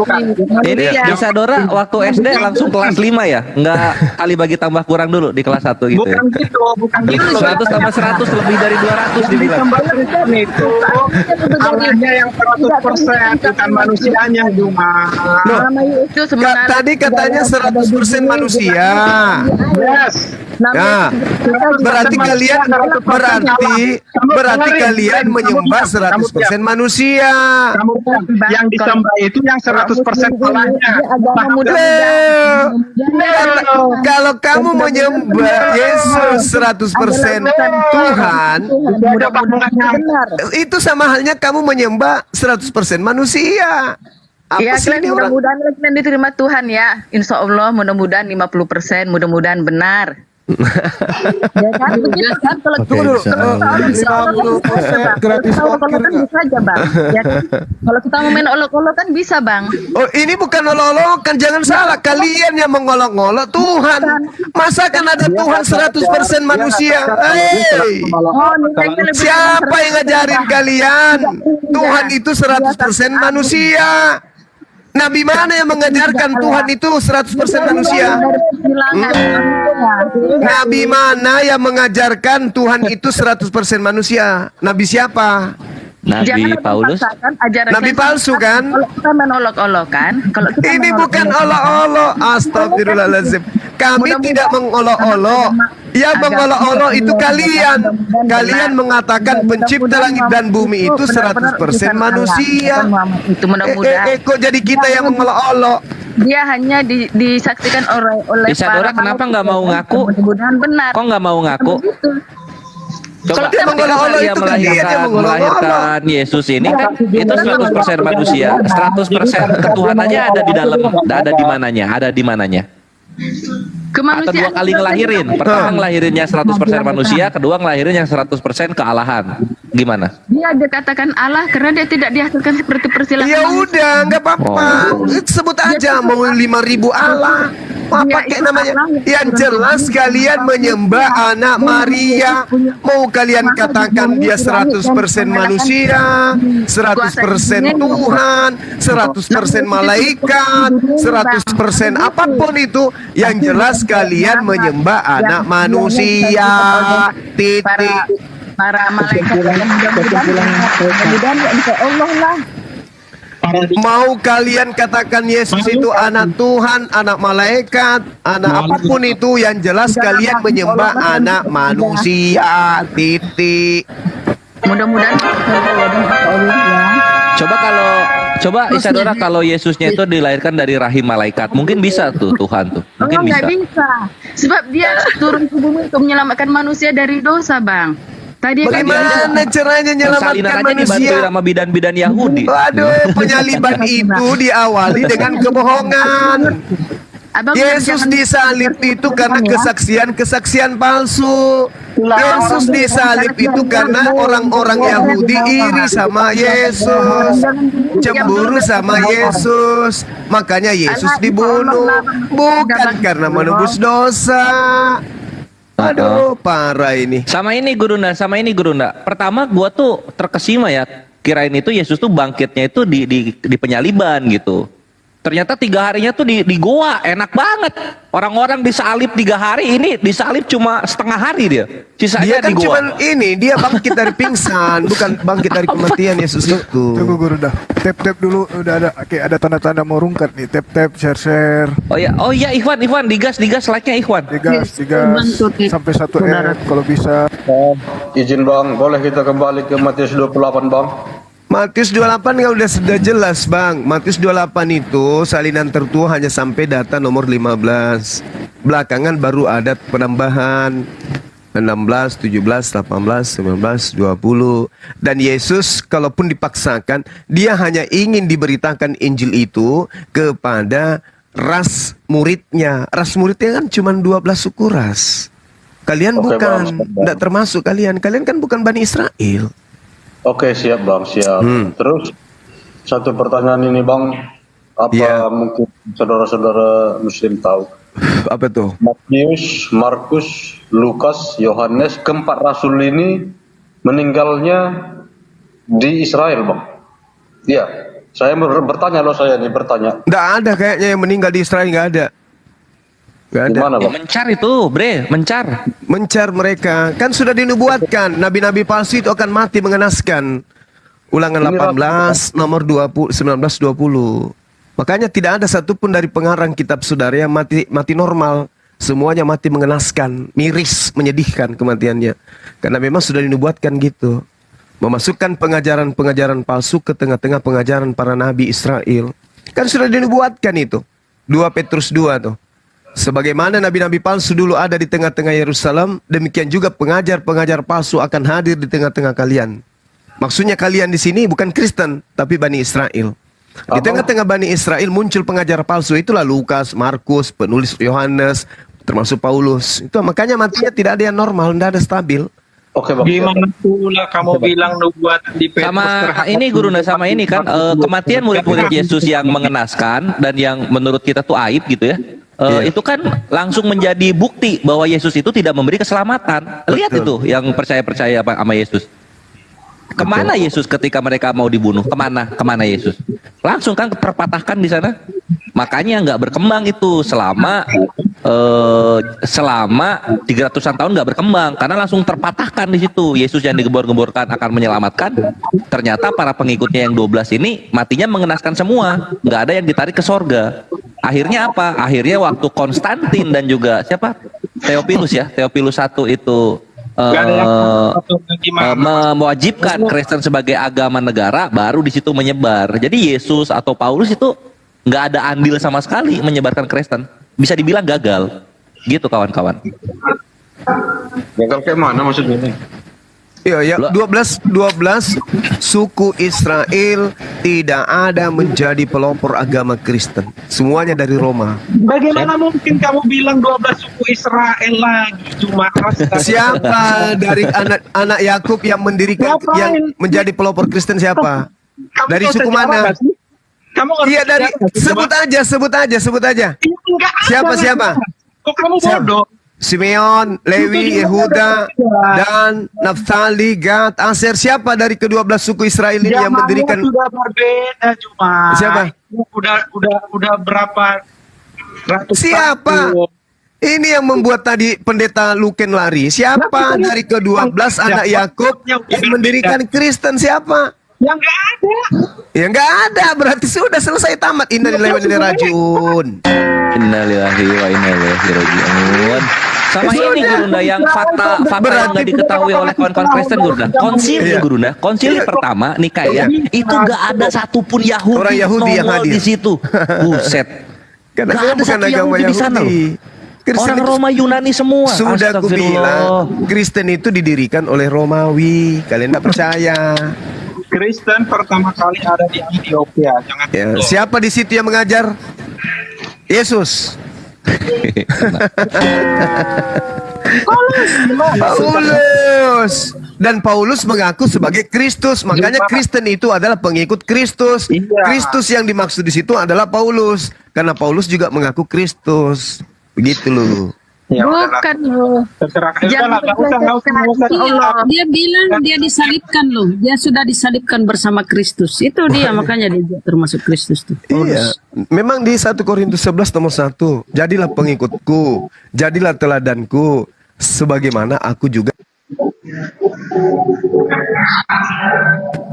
ini Isadora waktu SD langsung kelas 5 ya? Enggak kali bagi tambah kurang dulu di kelas 1 gitu ya?
Bukan gitu.
100 tambah 100 lebih dari 200 dibilang.
Itu Allahnya yang 100%, bukan manusianya cuma.
Tadi katanya 100% manusia.
Yes.
Nah, berarti kalian menyembah 100% manusia. manusia.
Kamu yang disembah itu yang 100% Allahnya.
Kalau kamu menyembah Yesus 100% Tuhan, itu sama halnya kamu menyembah 100% manusia. Apa
Ya,
sih ini orang?
mudah-mudahan kalian diterima Tuhan ya. Insya Allah mudah-mudahan 50%, mudah-mudahan benar. Ya kan? Begitu kan? Kalau dulu,
gratis
kalau
ongkir
kan
nggak?
bisa aja bang. Ya kan? Kalau kita mau main olok-olok kan bisa bang.
Oh, ini bukan olok-olokan, jangan salah. Kalian yang mengolok-olok Tuhan. Masa kan ada Tuhan 100% manusia? Hei, siapa yang ngajarin kalian? Tuhan itu 100% manusia. Nabi mana yang mengajarkan Tuhan itu 100% manusia? Nabi mana yang mengajarkan Tuhan itu 100% manusia? Nabi siapa?
Nabi Paulus.
Nabi palsu kan?
Kalau kita menolok-olokan, kalau kita
Ini bukan olok-olok. Astagfirullahaladzim. Kami tidak mengolok-olok. Yang mengolok-olok itu kalian. Kalian mengatakan pencipta langit dan bumi itu 100% manusia.
Itu mudah-mudahan.
Kok jadi kita yang mengolok-olok?
Dia hanya disaksikan oleh
Isadora kenapa nggak mau ngaku?
Mudah-mudahan benar.
Kok nggak mau ngaku? Coba
Dia mengolok-olok
dia
itu kan dia yang
melahirkan Yesus ini kan itu 100% manusia, 100% ketuhanannya ada di dalam, ada di mananya, ada di mananya. Atau dua kali ngelahirin, pertama ngelahirinnya 100% manusia, kedua ngelahirin yang 100% kealahan. Gimana?
Dia dikatakan Allah karena dia tidak dihasilkan seperti persilangan.
Ya udah, nggak apa-apa. Sebut aja mau 5.000 Allah. Apa pakai namanya? Yang jelas kalian menyembah anak Maria. Mau kalian katakan dia 100% manusia, 100% Tuhan, 100% malaikat, 100% apapun itu. Yang jelas kalian menyembah anak manusia. Titik.
Para malaikat mudah-mudahan ya insya Allah lah.
Mau kalian katakan Yesus itu anak Tuhan, anak malaikat, anak apapun itu, yang jelas kalian menyembah anak manusia. Titik.
Mudah-mudahan
Coba Isadora kalau Yesusnya itu dilahirkan dari rahim malaikat, mungkin bisa tuh Tuhan tuh, mungkin
nggak
bisa.
bisa. Sebab dia turun ke bumi untuk menyelamatkan manusia dari dosa, Bang. Tadi
Bagaimana caranya menyelamatkan
Persalinan aja dibantu
manusia?
sama bidan-bidan Yahudi.
Waduh, penyaliban itu diawali dengan kebohongan. Yesus disalib itu karena kesaksian palsu. Yesus disalib itu karena orang-orang Yahudi iri sama Yesus, cemburu sama Yesus. Makanya Yesus dibunuh, bukan karena menebus dosa. Aduh, parah ini.
Sama ini Gurunda. Pertama gua tuh terkesima ya, kirain itu Yesus tuh bangkitnya itu di penyaliban gitu. Ternyata 3 harinya tuh di goa, enak banget. Orang-orang disalib 3 hari, ini disalib cuma setengah hari dia. Sisanya
Dia kan
di goa.
cuman ini, dia bangkit dari pingsan, bukan bangkit dari kematian Yesus itu.
Tunggu guru dah. Tap dulu, udah ada kayak ada tanda-tanda mau rungkat nih. Tap share.
Oh iya Ikhwan, digas like-nya Ikhwan.
Digas sampai 1 M kalau bisa.
Izin bang, boleh kita kembali ke Matius 28 bang?
Matius 28 kan sudah jelas bang. Matius 28 itu salinan tertua hanya sampai data nomor 15. Belakangan baru ada penambahan 16, 17, 18, 19, 20. Dan Yesus kalaupun dipaksakan, dia hanya ingin diberitakan Injil itu kepada ras muridnya. Ras muridnya kan cuma 12 suku ras. Kalian bukan, tidak termasuk kalian. Kalian kan bukan Bani Israel.
Oke, siap bang, siap. Terus satu pertanyaan ini bang, apa mungkin saudara-saudara Muslim tahu?
Apa tuh?
Matius, Markus, Lukas, Yohanes, keempat rasul ini meninggalnya di Israel bang. Iya, saya bertanya loh, saya nih bertanya.
Nggak ada kayaknya yang meninggal di Israel, nggak ada. Gak ada.
Gimana, Bang?
Mencar itu, bre, mencar.
Mencar mereka. Kan sudah dinubuatkan, nabi-nabi palsu itu akan mati mengenaskan. Ulangan 18 nomor 20 19-20. Makanya tidak ada satupun dari pengarang kitab saudara yang mati normal. Semuanya mati mengenaskan, miris, menyedihkan kematiannya. Karena memang sudah dinubuatkan gitu. memasukkan pengajaran-pengajaran palsu ke tengah-tengah pengajaran para nabi Israel. Kan sudah dinubuatkan itu. 2 Petrus 2 tuh. Sebagaimana nabi-nabi palsu dulu ada di tengah-tengah Yerusalem, demikian juga pengajar-pengajar palsu akan hadir di tengah-tengah kalian. Maksudnya kalian di sini bukan Kristen, tapi Bani Israel. Di tengah-tengah Bani Israel muncul pengajar palsu, itulah Lukas, Markus, penulis Yohanes, termasuk Paulus. Itu makanya matinya tidak ada yang normal, tidak ada stabil.
Oke, Bang.
Gimana pula kamu bilang nubuat di Petrus
Sama
terhadap
ini Gurunda, sama ini kan kematian murid-murid Yesus yang mengenaskan dan yang menurut kita tuh aib gitu ya. Itu kan langsung menjadi bukti bahwa Yesus itu tidak memberi keselamatan. Lihat itu yang percaya-percaya sama Yesus. Kemana Yesus ketika mereka mau dibunuh? Kemana Yesus? Langsung kan terpatahkan di sana. Makanya nggak berkembang itu selama 300-an tahun nggak berkembang karena langsung terpatahkan di situ. Yesus yang digebor-geborkan akan menyelamatkan. Ternyata para pengikutnya yang 12 ini matinya mengenaskan semua. Nggak ada yang ditarik ke sorga. Akhirnya apa? Akhirnya waktu Konstantin dan juga siapa? Theophilus ya. Theophilus I itu mewajibkan Kristen sebagai agama negara, baru di situ menyebar. Jadi Yesus atau Paulus itu nggak ada andil sama sekali menyebarkan Kristen. Bisa dibilang gagal. Gitu kawan-kawan.
Gagal kayak mana maksudnya?
Iya, ya, 12 suku Israel tidak ada menjadi pelopor agama Kristen. Semuanya dari Roma.
Bagaimana mungkin kamu bilang 12 suku Israel lagi cuma
Siapa dari anak Yakub yang mendirikan yang menjadi pelopor Kristen siapa?
Kamu
Dari
nggak
suku
usah
mana?
jawab, sih? Kamu nggak
Iya
usah
dari
jawab,
sebut aja.
Enggak ada,
Siapa?
Kok kamu bodoh?
Simeon, Lewi, Yehuda, dan Naftali, Gad, Aser. Siapa dari ke-12 suku Israel ini yang mendirikan?
Sudah berbeda cuma.
Siapa?
Udah berapa ratus
Siapa?
tahun.
Ini yang membuat tadi pendeta Luken lari. Siapa dari ke-12 anak Yakub yang mendirikan Kristen? Siapa?
Yang nggak ada.
Ya nggak ada, berarti sudah selesai tamat. Innalillahi wa inna ilaihi rajiun.
Innalillahi wa inna ilaihi rajiun. Sama ini Gurunda yang fakta yang nggak diketahui oleh kawan-kawan Kristen Gurunda. Konsili pertama Nikaya itu nggak ada satupun Yahudi,
orang Yahudi yang hadir
di situ. Buset.
Karena
Nggak ada
bukan
satu
agama
Yahudi di sana loh.
Kristen
Orang
itu
Roma Yunani semua.
sudah aku bilang, Kristen itu didirikan oleh Romawi. Kalian tidak percaya?
Kristen pertama kali ada di Antioquia. Jangan
Ya,
bodoh.
siapa di situ yang mengajar? Yesus. Paulus. Dan Paulus mengaku sebagai Kristus. Makanya Kristen itu adalah pengikut Kristus. Kristus yang dimaksud di situ adalah Paulus. Karena Paulus juga mengaku Kristus. Begitu loh.
Ya,
Bukan loh.
terserah.
Jangan
Nggak usah.
Dia bilang dia disalibkan loh. Dia sudah disalibkan bersama Kristus. Itu dia makanya dia termasuk Kristus tuh.
Iya, memang di 1 Korintus 11 nomor 1. Jadilah pengikutku, jadilah teladanku, sebagaimana aku juga.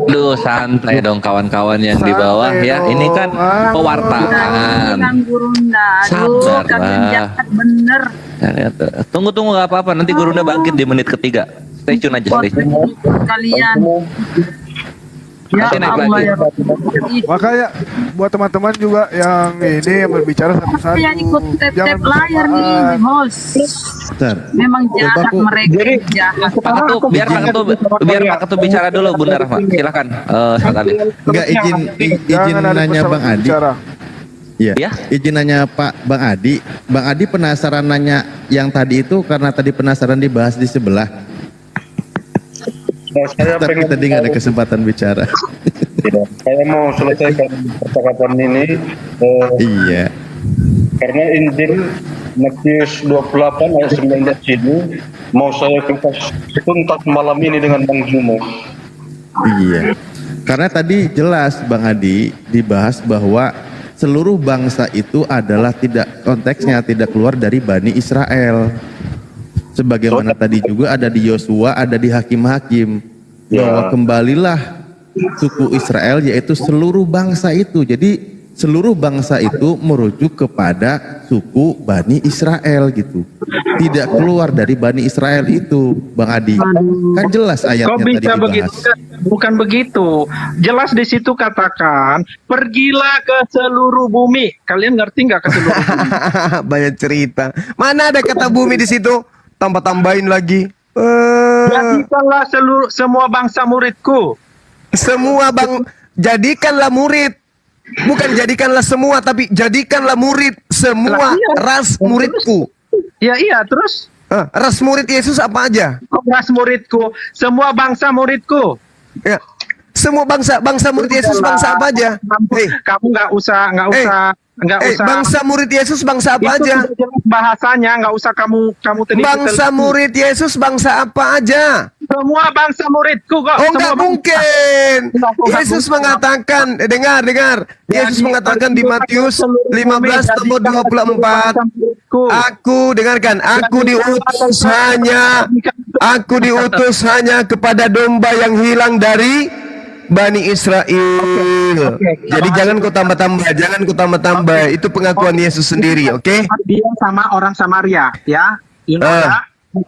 Duh, santai dong kawan-kawan yang di bawah ya. Ini kan pewartaan.
Bilang Gurunda, aduh
Sabar
kalian
lah.
jahat bener.
Tunggu nggak apa-apa. Nanti Gurunda bangkit di menit ketiga. Stay tune aja, stay tune.
Kalian. Ya
Nanti naik
Allah
lagi.
ya.
Makanya buat teman-teman juga yang ini yang berbicara satu-satu.
Saya ikut tap
Jangan
layar nih,
bersamaan.
host.
Bentar.
Memang jahat
Bapak-
mereka, jahat.
Pak Ketum, biar Pak Ketum bicara dulu, Bunda Rahma. Silakan. Sekali.
Enggak izin
Jangan ada
nanya
pesawat
Bang Adi.
bicara.
Iya.
Ya.
Izin nanya Pak Bang Adi. Bang Adi penasaran nanya yang tadi itu karena tadi penasaran dibahas di sebelah.
Saya
Tapi
pengen
tadi nggak ada kesempatan bicara.
Tidak. Saya mau selesaikan percakapan ini
Iya.
karena Injil Matius 28 ayat 19 ini mau saya kupas tuntas malam ini dengan Bang Jumo.
Iya. Karena tadi jelas Bang Adi dibahas bahwa seluruh bangsa itu adalah konteksnya tidak keluar dari Bani Israel. Sebagaimana tadi juga ada di Yosua, ada di Hakim-Hakim, bahwa kembalilah suku Israel, yaitu seluruh bangsa itu. Jadi seluruh bangsa itu merujuk kepada suku Bani Israel gitu. Tidak keluar dari Bani Israel itu, Bang Adi. Kan jelas ayatnya
Kok
tadi
bisa begitu?
dibahas.
Bukan begitu. Jelas di situ katakan, pergilah ke seluruh bumi. Kalian ngerti nggak ke seluruh bumi?
Banyak cerita. Mana ada kata bumi di situ? Tambah-tambahin lagi.
Jadikanlah semua bangsa muridku.
Jadikanlah murid. Bukan jadikanlah semua, tapi jadikanlah murid semua ras muridku.
Iya, terus?
Ras murid Yesus apa aja?
Ras muridku, semua bangsa muridku.
Ya. Semua bangsa murid Yesus bangsa apa aja?
Kamu nggak usah.
Bangsa murid Yesus bangsa apa aja?
Itu jelas bahasanya, nggak usah kamu teliti.
Bangsa murid Yesus bangsa apa aja?
Semua bangsa muridku kok.
Oh, nggak mungkin. Yesus mengatakan, dengar. Yesus mengatakan di Matius 15 ayat 24. Aku diutus hanya kepada domba yang hilang dari Bani Israel. Jadi jangan kau tambah-tambah. Itu pengakuan Yesus sendiri, oke?
Dia sama orang Samaria, ya.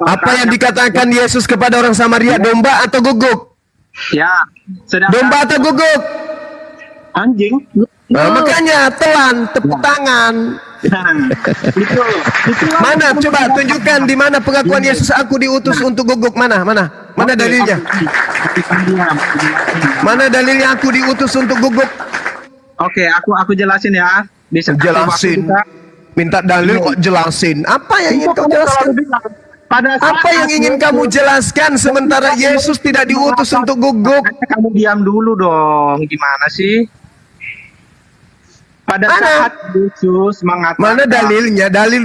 Apa yang dikatakan Yesus kepada orang Samaria, domba atau guguk?
Ya.
Domba atau guguk?
Anjing.
Makanya telan, tepuk tangan. Mana? Coba tunjukkan di mana pengakuan Yesus, aku diutus untuk guguk. Mana dalilnya? Mana dalilnya aku diutus untuk guguk?
Oke, aku jelasin ya.
Jelasin. Minta dalil kok jelasin. Apa yang ingin kau jelaskan? Apa yang ingin kamu jelaskan sementara Yesus tidak diutus untuk guguk?
Kamu diam dulu dong. Gimana sih? Pada saat Yesus mengatakan,
mana dalilnya? Dalil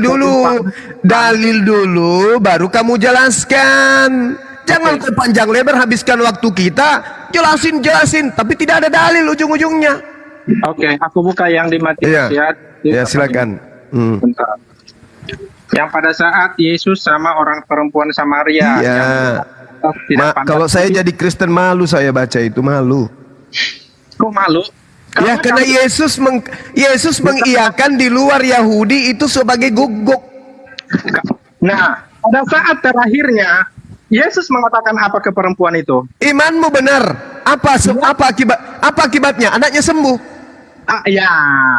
dulu baru kamu jelaskan. Jangan panjang lebar habiskan waktu kita jelasin tapi tidak ada dalil ujung-ujungnya.
Oke, aku buka yang di Matius ya.
Ya, silakan.
Bentar. Yang pada saat Yesus sama orang perempuan Samaria.
Iya. Kalau saya jadi Kristen malu saya baca itu, malu.
Kok malu?
Ya, karena Yesus mengiyakan di luar Yahudi itu sebagai guguk.
Nah, pada saat terakhirnya Yesus mengatakan apa ke perempuan itu?
Imanmu benar. Apa akibatnya? Anaknya sembuh.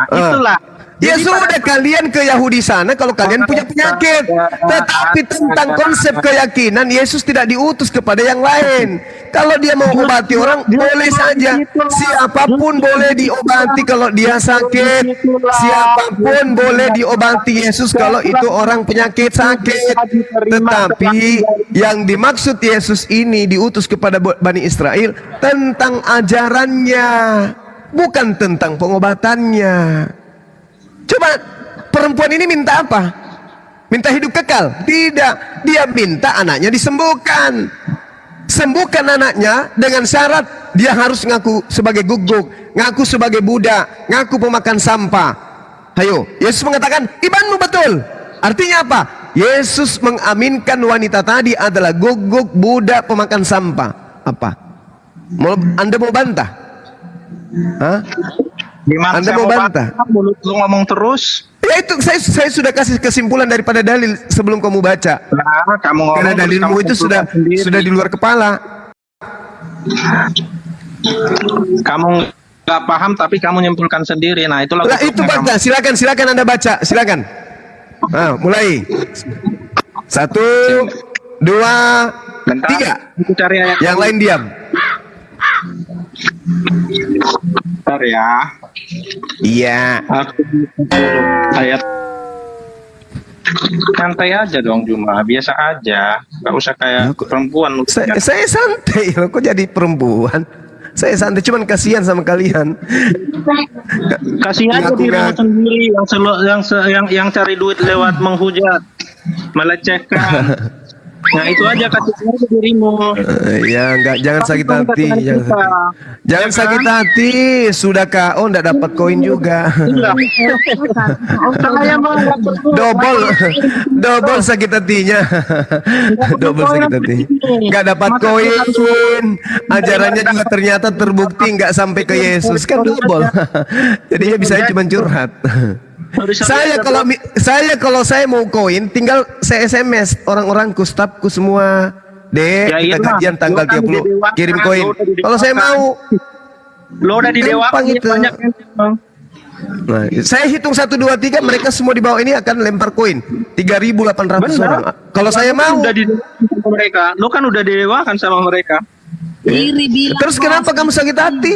Itulah.
Ya sudah, kalian ke Yahudi sana kalau kalian punya penyakit. Tetapi tentang konsep keyakinan, Yesus tidak diutus kepada yang lain. Kalau dia mau obati orang, boleh saja. Siapapun boleh diobati kalau dia sakit. Siapapun boleh diobati Yesus kalau itu orang penyakit sakit. Tetapi yang dimaksud Yesus ini diutus kepada Bani Israel tentang ajarannya, bukan tentang pengobatannya. Coba perempuan ini minta apa? Minta hidup kekal? Tidak. Dia minta anaknya disembuhkan. Sembuhkan anaknya dengan syarat dia harus ngaku sebagai guguk, ngaku sebagai budak, ngaku pemakan sampah. Ayo, Yesus mengatakan imanmu betul. Artinya apa? Yesus mengaminkan wanita tadi adalah guguk, budak, pemakan sampah. Apa? Anda mau bantah? Hah?
Gimana
Anda mau bantah?
Mulut lu ngomong terus.
Ya itu saya sudah kasih kesimpulan daripada dalil sebelum kamu baca.
Nah, kamu ngomong.
Karena dalilmu itu sudah di luar kepala.
Kamu nggak paham tapi kamu nyimpulkan sendiri. Nah itulah.
Lah itu baca. Silakan Anda baca. Silakan. Nah, mulai. 1, 2, 3.
Aku cari ayat.
Yang lain diam.
Bentar ya.
Iya.
Aku ayat. Santai aja dong Juma, biasa aja, nggak usah kayak perempuan.
Saya santai loh, kok jadi perempuan? Saya santai, cuman kasihan sama kalian.
Kasihan aja dirimu sendiri yang cari duit lewat menghujat, melecehkan. Nah itu aja kasih dirimu.
Ya enggak, jangan sakit hati. Jangan sakit hati. Sudah KO enggak dapat koin juga. Double sakit hatinya. Double sakit hati. Enggak dapat koin. Ajarannya juga ternyata terbukti enggak sampai ke Yesus, kan double. Jadinya bisa cuma curhat. Saya kalau saya mau koin tinggal saya SMS orang-orangku, stafku semua, Dek,
Ya
kita
iyalah,
gajian tanggal
lo kan
30,
didewakan,
kirim koin.
lo udah didewakan.
Kalau saya mau,
Lo udah didewakan
gampang itu.
banyak yang Bang.
Nah, saya hitung 1, 2, 3, mereka semua di bawah ini akan lempar koin 3.800 orang. Kalau saya
Lo kan
mau.
udah didewakan sama mereka. Lo kan udah didewakan sama mereka.
Iri bilang.
Terus kenapa kamu sakit hati?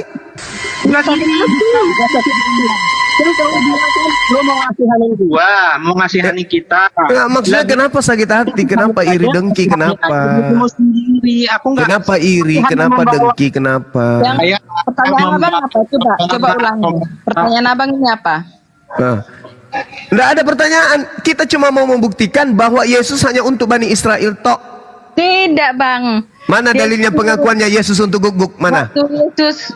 Nggak sakit hati. Nggak sakit hati. Terus kalau bilang kan lo mau ngasihanin gua, mau ngasihanin kita.
Nggak, maksudnya kenapa sakit hati? Kenapa iri dengki? Kenapa?
Aku sendiri, aku nggak.
Kenapa iri? Kenapa dengki? Kenapa?
Yang pertanyaan abang apa? Coba ulangi. Pertanyaan abang ini apa?
Nah, nggak ada pertanyaan. Kita cuma mau membuktikan bahwa Yesus hanya untuk Bani Israel tok.
Tidak, Bang.
Mana dalilnya pengakuannya Yesus untuk guk-guk? Mana?
Waktu Yesus,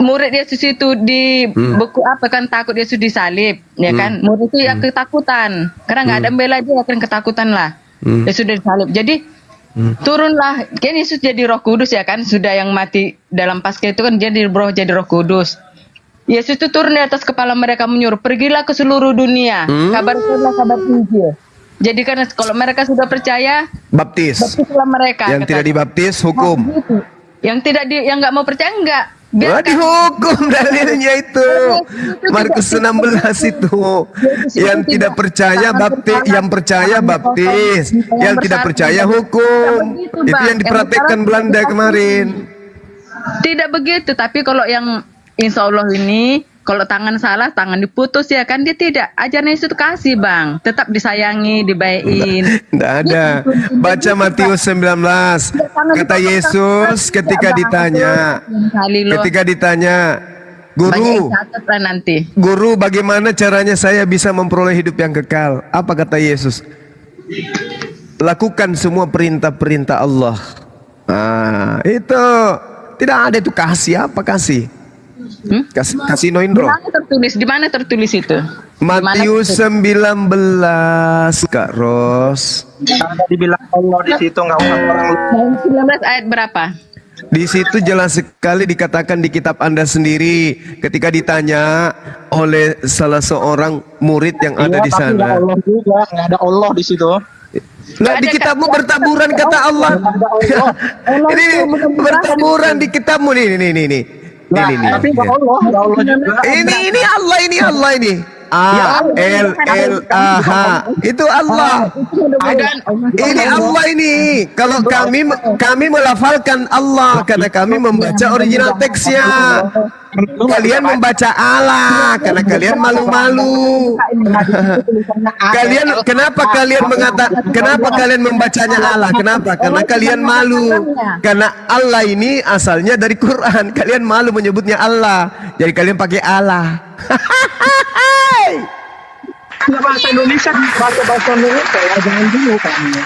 murid Yesus itu di buku apa kan takut Yesus disalib, ya kan? Murid itu ya ketakutan, karena nggak ada bela dia kan ketakutan lah. Yesus sudah disalib. Jadi turunlah, kan Yesus jadi Roh Kudus ya kan? Sudah yang mati dalam Paskah itu kan jadi Roh Kudus. Yesus itu turun di atas kepala mereka menyuruh, pergilah ke seluruh dunia, kabarkanlah kabar Injil. Jadi karena kalau mereka sudah percaya, baptislah mereka.
Yang tidak dibaptis hukum.
Nah, gitu. Yang nggak mau percaya enggak.
Dihukum dalilnya itu. Markus 16 itu. Yang tidak percaya baptis, yang percaya baptis, yang tidak percaya hukum. Itu yang dipraktekkan Belanda kemarin.
Tidak begitu, tapi kalau yang insya Allah ini, kalau tangan salah, tangan diputus ya kan, dia tidak. Ajaran Yesus itu kasih, Bang. Tetap disayangi, dibaikin.
Tidak ada. Baca Matius 19. Kata Yesus ketika ditanya, Guru, bagaimana caranya saya bisa memperoleh hidup yang kekal? Apa kata Yesus? Lakukan semua perintah-perintah Allah. Nah, itu. Tidak ada itu kasih. Apa kasih? Kasih noindro.
Di mana tertulis itu?
Matius 19, Kak Ros.
Ada dibilang Allah di situ, nggak usah orang.
19 ayat berapa?
Di situ jelas sekali dikatakan di kitab Anda sendiri ketika ditanya oleh salah seorang murid yang ada di sana.
Nggak Allah juga, nggak ada Allah di situ.
Nah, di kitabmu bertaburan kata Allah. Ini bertaburan di kitabmu nih. Ini Allah ini. A-L-L-A-H itu Allah. Ini Allah ini. Kalau kami melafalkan Allah karena kami membaca original teksnya. Kalian membaca Allah karena kalian malu-malu. Kenapa kalian membacanya Allah? Kenapa? Karena kalian malu. Karena Allah ini asalnya dari Quran. Kalian malu menyebutnya Allah. Jadi kalian pakai Allah.
Bahasa Indonesia ya, jangan dulu kamu.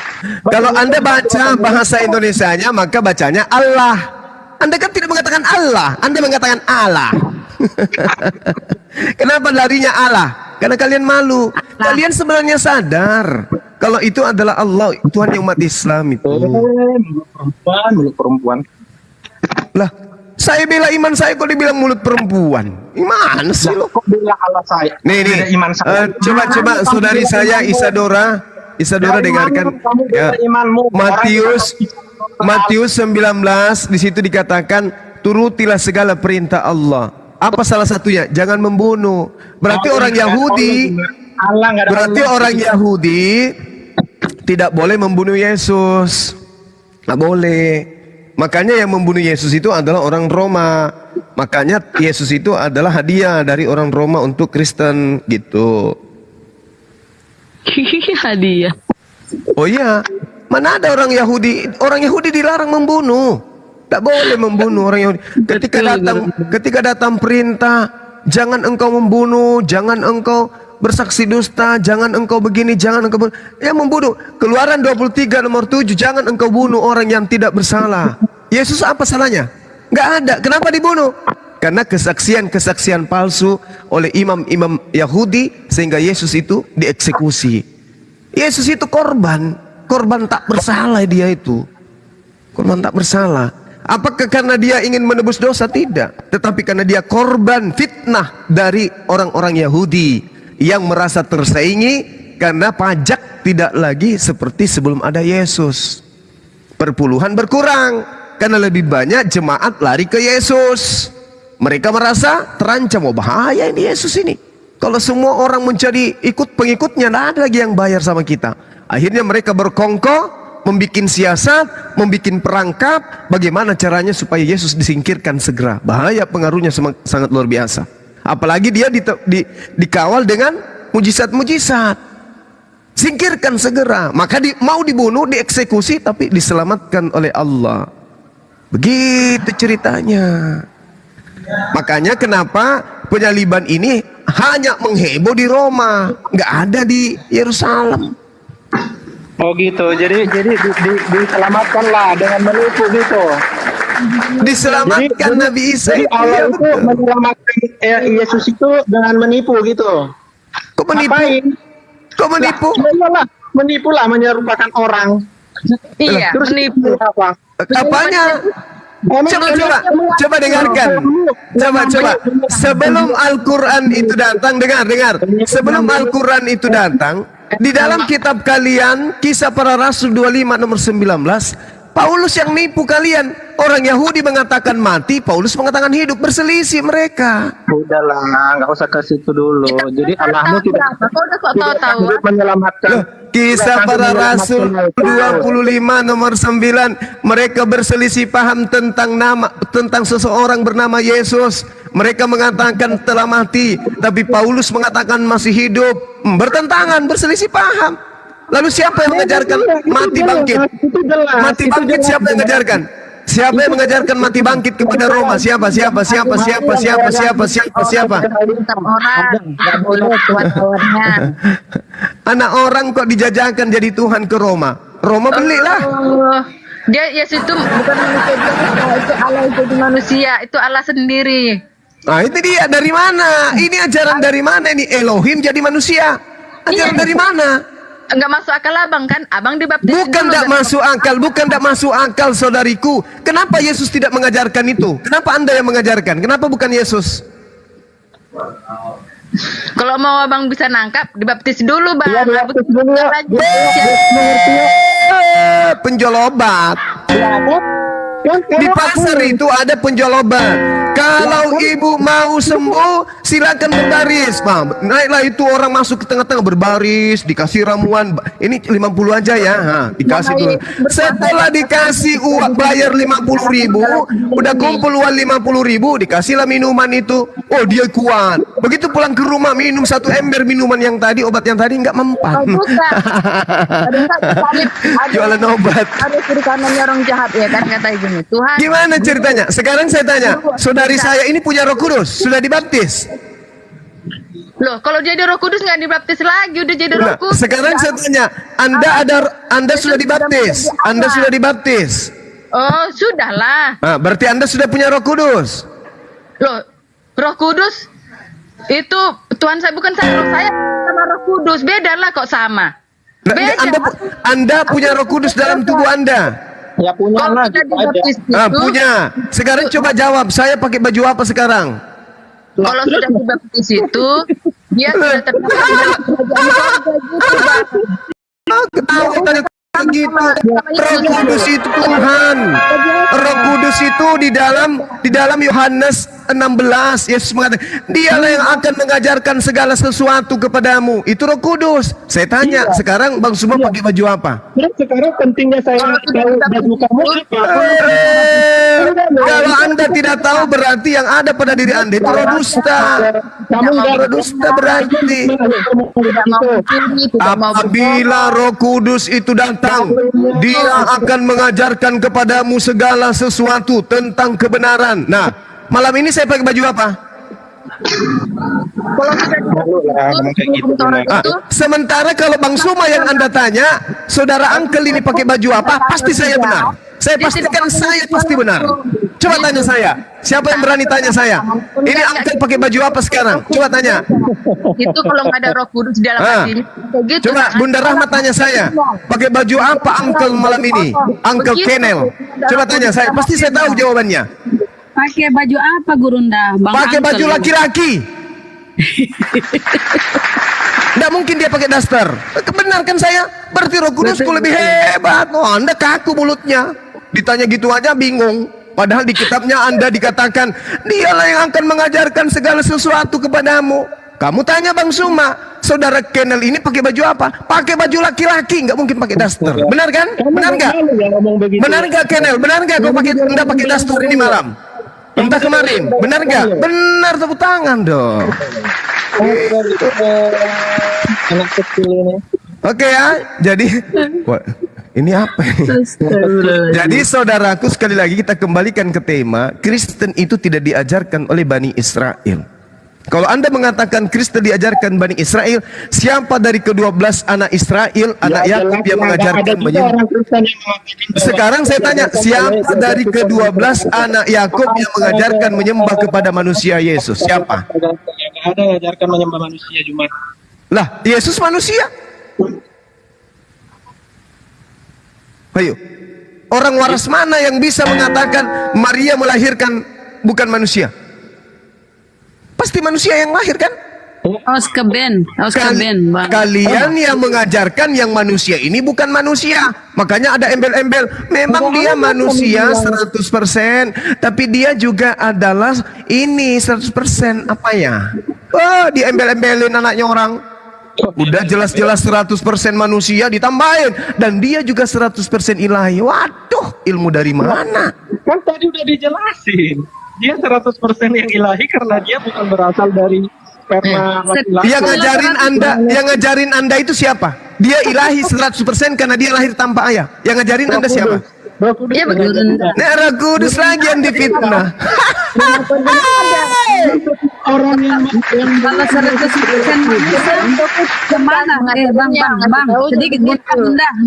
Kalau Anda baca bahasa Indonesianya maka bacanya Allah. Anda kan tidak mengatakan Allah, Anda mengatakan Allah. Kenapa larinya Allah? Karena kalian malu. Kalian sebenarnya sadar kalau itu adalah Allah, Tuhan yang umat Islam itu.
Mulut perempuan.
Lah, saya bela iman saya kok dibilang mulut perempuan. Gimana sih lo?
Kok bela Allah saya?
Nih. Coba saudari saya Isadora dengarkan ya. Matius 19 di situ dikatakan turutilah segala perintah Allah. Apa salah satunya? Jangan membunuh. Berarti orang Yahudi tidak boleh membunuh Yesus. Nggak boleh. Makanya yang membunuh Yesus itu adalah orang Roma. Makanya Yesus itu adalah hadiah dari orang Roma untuk Kristen gitu.
Hadiah.
Oh iya, mana ada orang Yahudi? Orang Yahudi dilarang membunuh. Tak boleh membunuh orang Yahudi. Ketika datang perintah, jangan engkau membunuh, jangan engkau bersaksi dusta, jangan engkau begini, jangan engkau membunuh. Keluaran 23 nomor 7, jangan engkau bunuh orang yang tidak bersalah. Yesus apa salahnya? Nggak ada. Kenapa dibunuh? Karena kesaksian palsu oleh imam-imam Yahudi sehingga Yesus itu dieksekusi. Yesus itu korban tak bersalah dia itu. Korban tak bersalah. Apakah karena dia ingin menebus dosa? Tidak. Tetapi karena dia korban fitnah dari orang-orang Yahudi yang merasa tersaingi karena pajak tidak lagi seperti sebelum ada Yesus. perpuluhan berkurang karena lebih banyak jemaat lari ke Yesus. Mereka merasa terancam, oh bahaya ini Yesus ini. Kalau semua orang menjadi ikut pengikutnya, tidak ada lagi yang bayar sama kita. Akhirnya mereka berkongkol, membikin siasat, membikin perangkap, bagaimana caranya supaya Yesus disingkirkan segera. Bahaya, pengaruhnya sangat luar biasa. Apalagi dia dikawal dengan mujizat-mujizat. Singkirkan segera. Maka mau dibunuh, dieksekusi, tapi diselamatkan oleh Allah. Begitu ceritanya. Makanya kenapa penyaliban ini hanya mengheboh di Roma, nggak ada di Yerusalem.
Oh gitu. Jadi diselamatkanlah dengan menipu gitu.
Diselamatkan Nabi Isa.
Jadi Allah itu menyelamatkan Yesus itu dengan menipu gitu.
Kok menipu? Kok menipu?
Iyalah, menipulah, menyerupakan orang.
Iya,
Terus
menipu.
apa?
Apanya? Coba dengarkan. Coba. Sebelum Al-Quran itu datang, dengar. Sebelum Al-Quran itu datang, di dalam kitab kalian, Kisah Para Rasul 25 nomor 19, Paulus yang nipu kalian. Orang Yahudi mengatakan mati, Paulus mengatakan hidup, berselisih mereka.
Udahlah, nggak usah ke situ dulu. Jadi Allahmu tidak
tahu
menyelamatkan.
Kisah Para Rasul 25 nomor 9, mereka berselisih paham tentang seseorang bernama Yesus. Mereka mengatakan telah mati, tapi Paulus mengatakan masih hidup. Bertentangan, berselisih paham. Lalu siapa yang mengajarkan mati bangkit? Mati bangkit siapa yang mengajarkan? Siapa yang mengajarkan mati bangkit kepada Roma? Siapa? Anak orang kok dijajakan jadi Tuhan ke Roma. Roma belilah.
Dia Yesus itu bukan manusia, itu Allah jadi manusia, itu Allah sendiri.
Nah itu dia, dari mana? Ini ajaran dari mana ini? Elohim jadi manusia. Ajaran dari mana?
Enggak masuk akal abang kan? Abang dibaptis.
Bukan tidak masuk akal saudariku. Kenapa Yesus tidak mengajarkan itu? Kenapa Anda yang mengajarkan? Kenapa bukan Yesus?
Kalau mau abang bisa nangkap, dibaptis dulu bang.
Iya, dibaptis dulu.
Penjual obat. Di pasar itu ada penjual obat. Kalau ibu mau sembuh, silakan berbaris. Naiklah itu orang masuk ke tengah-tengah berbaris, dikasih ramuan. Ini 50 aja ya, dikasih dulu. Setelah dikasih uang bayar 50.000, udah kumpul uang 50.000, dikasihlah minuman itu. Oh dia kuat. Begitu pulang ke rumah minum 1 ember minuman yang tadi, obat yang tadi nggak mempan. Jualan obat.
Ada kiri kanannya orang jahat ya kan kata ibunya. Tuhan.
Gimana ceritanya? Sekarang saya tanya, saudari saya ini punya Roh Kudus, sudah dibaptis?
Loh, kalau jadi Roh Kudus nggak dibaptis lagi, udah jadi Roh Kudus.
Sekarang saya tanya, Anda sudah dibaptis? Anda sudah dibaptis?
Oh, sudahlah.
Nah, berarti Anda sudah punya Roh Kudus?
Loh, Roh Kudus itu Tuhan saya, bukan saya, Roh saya sama Roh Kudus, beda lah kok sama. Beda.
Anda punya Roh Kudus dalam tubuh Anda?
Ya punya lah.
Punya. Sekarang coba jawab, saya pakai baju apa sekarang?
Kalau sudah dibaptis itu, dia sudah terdapat
ketahuan begitu. Roh Kudus itu Tuhan. Roh Kudus itu di dalam Yohanes 16 Yesus mengatakan, dialah yang akan mengajarkan segala sesuatu kepadamu. Itu Roh Kudus. Saya tanya, sekarang Bang Suma pakai baju apa?
Sekarang pentingnya saya tahu baju kamu apa?
Kalau Anda tidak tahu, berarti yang ada pada diri Anda itu roh dusta. Roh dusta berarti apabila Roh Kudus itu datang, dia akan mengajarkan kepadamu segala sesuatu tentang kebenaran. Nah, malam ini saya pakai baju apa? Sementara kalau Bang Suma yang Anda tanya, saudara Angkel ini pakai baju apa? Pasti saya benar. Saya pastikan saya pasti benar. Coba tanya saya. Siapa yang berani tanya saya? Ini Angkel pakai baju apa sekarang? Coba tanya.
Itu kalau nggak ada Roh Kudus di dalam hatinya. Gitu,
coba Bunda Rahmat tanya saya. Pakai baju apa Angkel malam ini? Angkel Kenel. Coba tanya saya. Pasti saya tahu jawabannya.
Pakai baju apa Gurunda?
Pakai baju laki-laki. Tidak mungkin dia pakai daster. Benarkan saya? Berarti Roh Kudusku lebih hebat. Oh, Anda kaku mulutnya. Ditanya gitu aja bingung. Padahal di kitabnya Anda dikatakan, dialah yang akan mengajarkan segala sesuatu kepadamu. Kamu tanya Bang Suma, saudara Kenel ini pakai baju apa? Pakai baju laki-laki, nggak mungkin pakai daster. Benar kan? Benar nggak? Benar nggak Kenel? Benar nggak kau pakai Anda pakai daster ini malam? Entah kemarin, benar nggak? Benar, tepuk tangan dong.
Anak kecil ini.
Oke ya, jadi wah, ini apa ini? Jadi saudaraku, sekali lagi kita kembalikan ke tema, Kristen itu tidak diajarkan oleh Bani Israel. Kalau Anda mengatakan Kristen diajarkan Bani Israel, siapa dari ke-12 anak Israel, anak Yakub yang mengajarkan menyembah? Sekarang saya tanya, siapa dari ke-12 anak Yakub yang mengajarkan menyembah kepada manusia Yesus? Siapa?
Nggak ada yang ajarkan menyembah manusia cuma.
Lah, Yesus manusia. Ayo, orang waras mana yang bisa mengatakan Maria melahirkan bukan manusia? Pasti manusia yang lahir kan?
Awas ke Ben, Bang.
Kalian yang mengajarkan yang manusia ini bukan manusia. Makanya ada embel-embel. Memang dia manusia 100%, tapi dia juga adalah ini 100%. Apa ya? Oh, diembel-embelin anaknya orang. Udah jelas-jelas 100% manusia ditambahin, dan dia juga 100% ilahi. Waduh, ilmu dari mana?
Kan tadi udah dijelasin. Dia 100% yang ilahi karena dia bukan berasal dari sperma laki-laki.
Yang ngajarin Anda itu siapa? Dia ilahi 100% karena dia lahir tanpa ayah. Yang ngajarin Anda siapa?
Iya betul.
Roh Kudus lagi yang difitnah.
Orang yang
Kalau 100% kemana? Bang, sedikit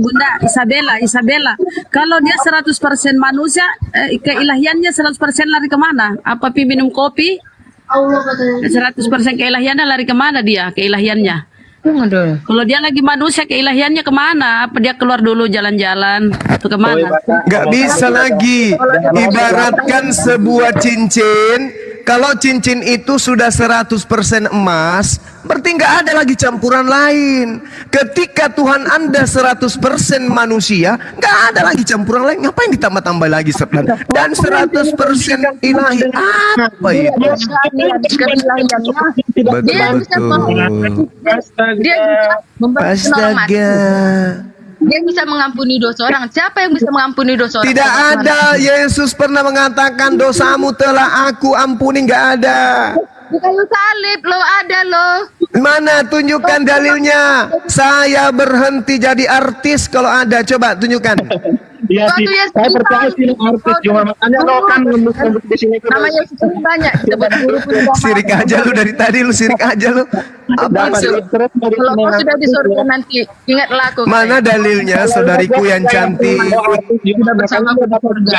Bunda Isabella. Kalau dia 100% manusia, keilahiannya 100% lari kemana? Apa minum kopi? 100% keilahiannya lari kemana dia? Keilahiannya? Kalau dia lagi manusia, keilahiannya kemana? Apa dia keluar dulu jalan-jalan atau kemana?
Nggak bisa lagi. Ibaratkan sebuah cincin, kalau cincin itu sudah 100% emas, berarti nggak ada lagi campuran lain. Ketika Tuhan Anda 100% manusia, nggak ada lagi campuran lain. Ngapain ditambah-tambah lagi? Dan 100% ilahi. Apa itu?
Astaga. Dia bisa mengampuni dosa orang. Siapa yang bisa mengampuni dosa orang?
Tidak ada. Yesus pernah mengatakan dosamu telah aku ampuni. Nggak ada.
Di kayu salib lo ada lo.
Mana tunjukkan dalilnya? Saya berhenti jadi artis kalau ada. Coba tunjukkan.
Iya sih, saya percaya sih artis cuma makanya lo kan lembut di sini.
Namanya banyak.
Sirik aja lu dari tadi, lu sirik aja lu. Apa sih?
Kalau kau sudah di surga nanti ingatlah aku.
Mana dalilnya, saudariku yang cantik?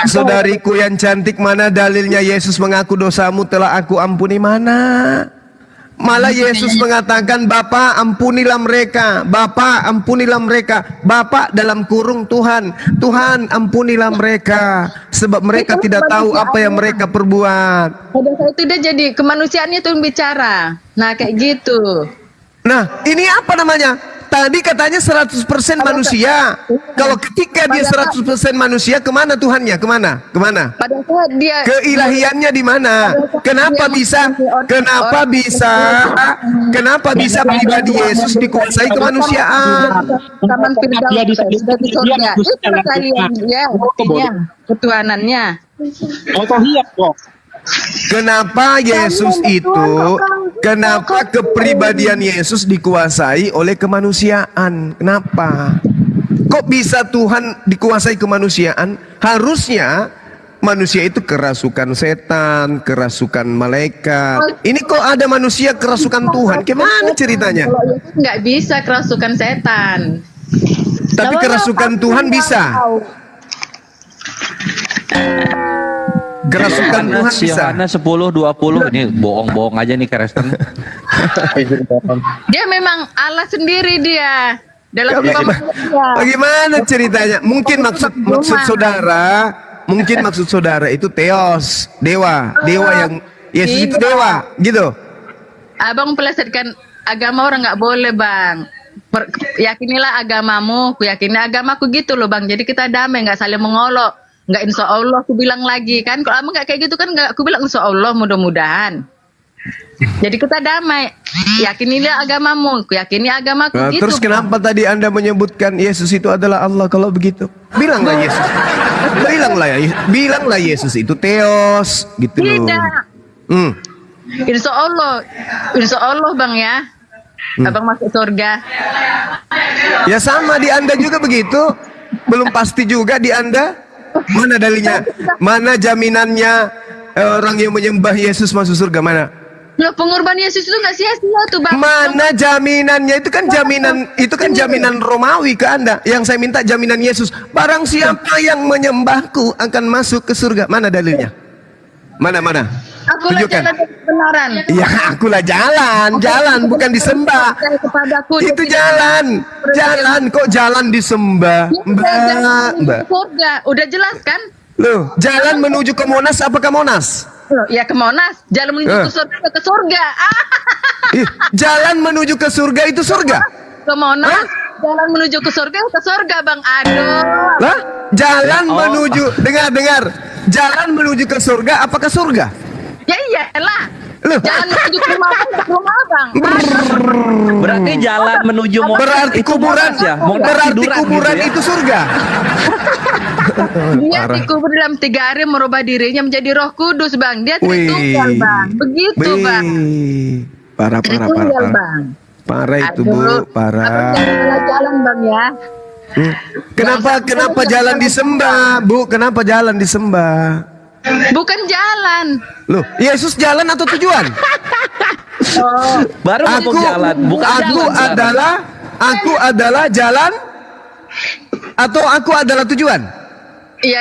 Saudariku yang cantik, mana dalilnya Yesus mengaku dosamu telah aku ampuni? Mana? Malah Yesus mengatakan, Bapa ampunilah mereka, Bapa ampunilah mereka. Bapa dalam kurung Tuhan, Tuhan ampunilah mereka, sebab mereka tidak tahu apa yang mereka perbuat.
Pada saat itu dia jadi kemanusiaannya tuh bicara. Nah kayak gitu.
Nah ini apa namanya? Tadi katanya 100% manusia. Kalau ketika dia 100% manusia, kemana Tuhannya? Kemana? Kemana?
Pada saat dia
keilahiannya di mana? Kenapa bisa pribadi Yesus dikuasai kemanusiaan?
Taman Firdaus sudah di surga. Itu kalian ya, buktinya ketuhanannya.
Kenapa Yesus itu, kenapa kepribadian Yesus dikuasai oleh kemanusiaan? Kenapa? Kok bisa Tuhan dikuasai kemanusiaan? Harusnya manusia itu kerasukan setan, kerasukan malaikat. Ini kok ada manusia kerasukan Tuhan? Gimana ceritanya?
Nggak bisa kerasukan setan.
Tapi kerasukan Tuhan bisa. Kerasukan Tuhan bisa.
Yohanes 10:20 ini bohong-bohong aja nih Kristen.
Dia memang Allah sendiri dia. Dalam
Bagaimana ceritanya? Mungkin maksud saudara itu Theos, dewa yang Yesus itu dewa, gitu.
Abang pelesetkan agama orang nggak boleh bang. Yakinilah agamamu, ku yakini agamaku gitu loh bang. Jadi kita damai, nggak saling mengolok, nggak insya Allah. Aku bilang lagi kan, kalau abang nggak kayak gitu kan nggak, aku bilang insya Allah mudah-mudahan. Jadi kita damai, yakinilah agamamu, ku yakini agamaku
Nah,
gitu.
terus kenapa tadi Anda menyebutkan Yesus itu adalah Allah kalau begitu? Bilanglah Yesus. Bilanglah Yesus itu Theos gitu loh.
Tidak. Insya Allah bang ya. Abang masuk surga.
Ya sama di Anda juga begitu. Belum pasti juga di Anda. Mana dalilnya? Mana jaminannya orang yang menyembah Yesus masuk surga? Mana?
Loh, pengorban Yesus itu nggak sia-sia tuh bang.
Mana jaminannya? Itu kan jaminan Romawi ke Anda. Yang saya minta jaminan Yesus. Barang siapa yang menyembahku akan masuk ke surga. Mana dalilnya? Mana?
Akulah jalan kebenaran.
Ya, akulah jalan bukan disembah. Itu jalan kok jalan disembah. Mbak.
Surga, udah jelas kan?
Loh, jalan menuju ke Monas apa ke Monas?
Loh, ya ke Monas, jalan menuju ke surga.
Jalan menuju ke surga itu surga?
Ke Monas, jalan menuju ke surga bang. Aduh.
Lah, jalan menuju, dengar. Jalan menuju ke surga apa ke surga?
Ya iyalah. Jalan menuju ke rumah bang.
Berarti jalan menuju
berarti kuburan
ya.
Berarti kuburan itu surga.
Dia dikubur dalam 3 hari merubah dirinya menjadi Roh Kudus bang. Dia Tritunggal bang. Begitu bang.
Parah.
Bang.
Parah itu Bu, parah.
Jalan bang ya.
Kenapa jalan disembah, Bu? Kenapa jalan disembah?
Bukan jalan.
Loh, Yesus jalan atau tujuan?
Baru aku jalan, bukan
aku adalah jalan atau aku adalah tujuan?
Iya,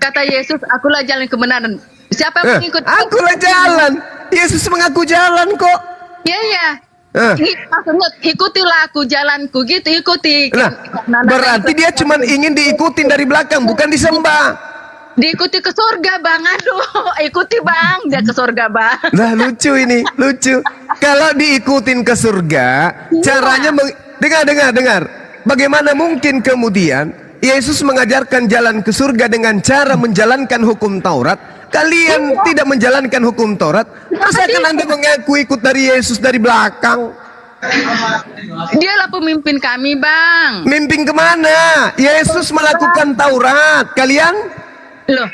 kata Yesus, akulah jalan kebenaran. Siapa yang mengikuti?
Akulah jalan. Yesus mengaku jalan kok.
Iya. Maksudnya ikutilah aku jalanku gitu, ikuti.
Nah, berarti dia cuma ingin diikutin dari belakang, bukan disembah.
Diikuti ke surga bang, aduh, ikuti bang, dia ke surga bang.
Nah lucu ini, lucu. Kalau diikutin ke surga, caranya dengar. Bagaimana mungkin kemudian Yesus mengajarkan jalan ke surga dengan cara menjalankan hukum Taurat? Kalian tidak menjalankan hukum Taurat, masa kan Anda mengaku ikut dari Yesus dari belakang?
Dialah pemimpin kami bang.
Mimpin kemana? Yesus melakukan Taurat, kalian?
Loh,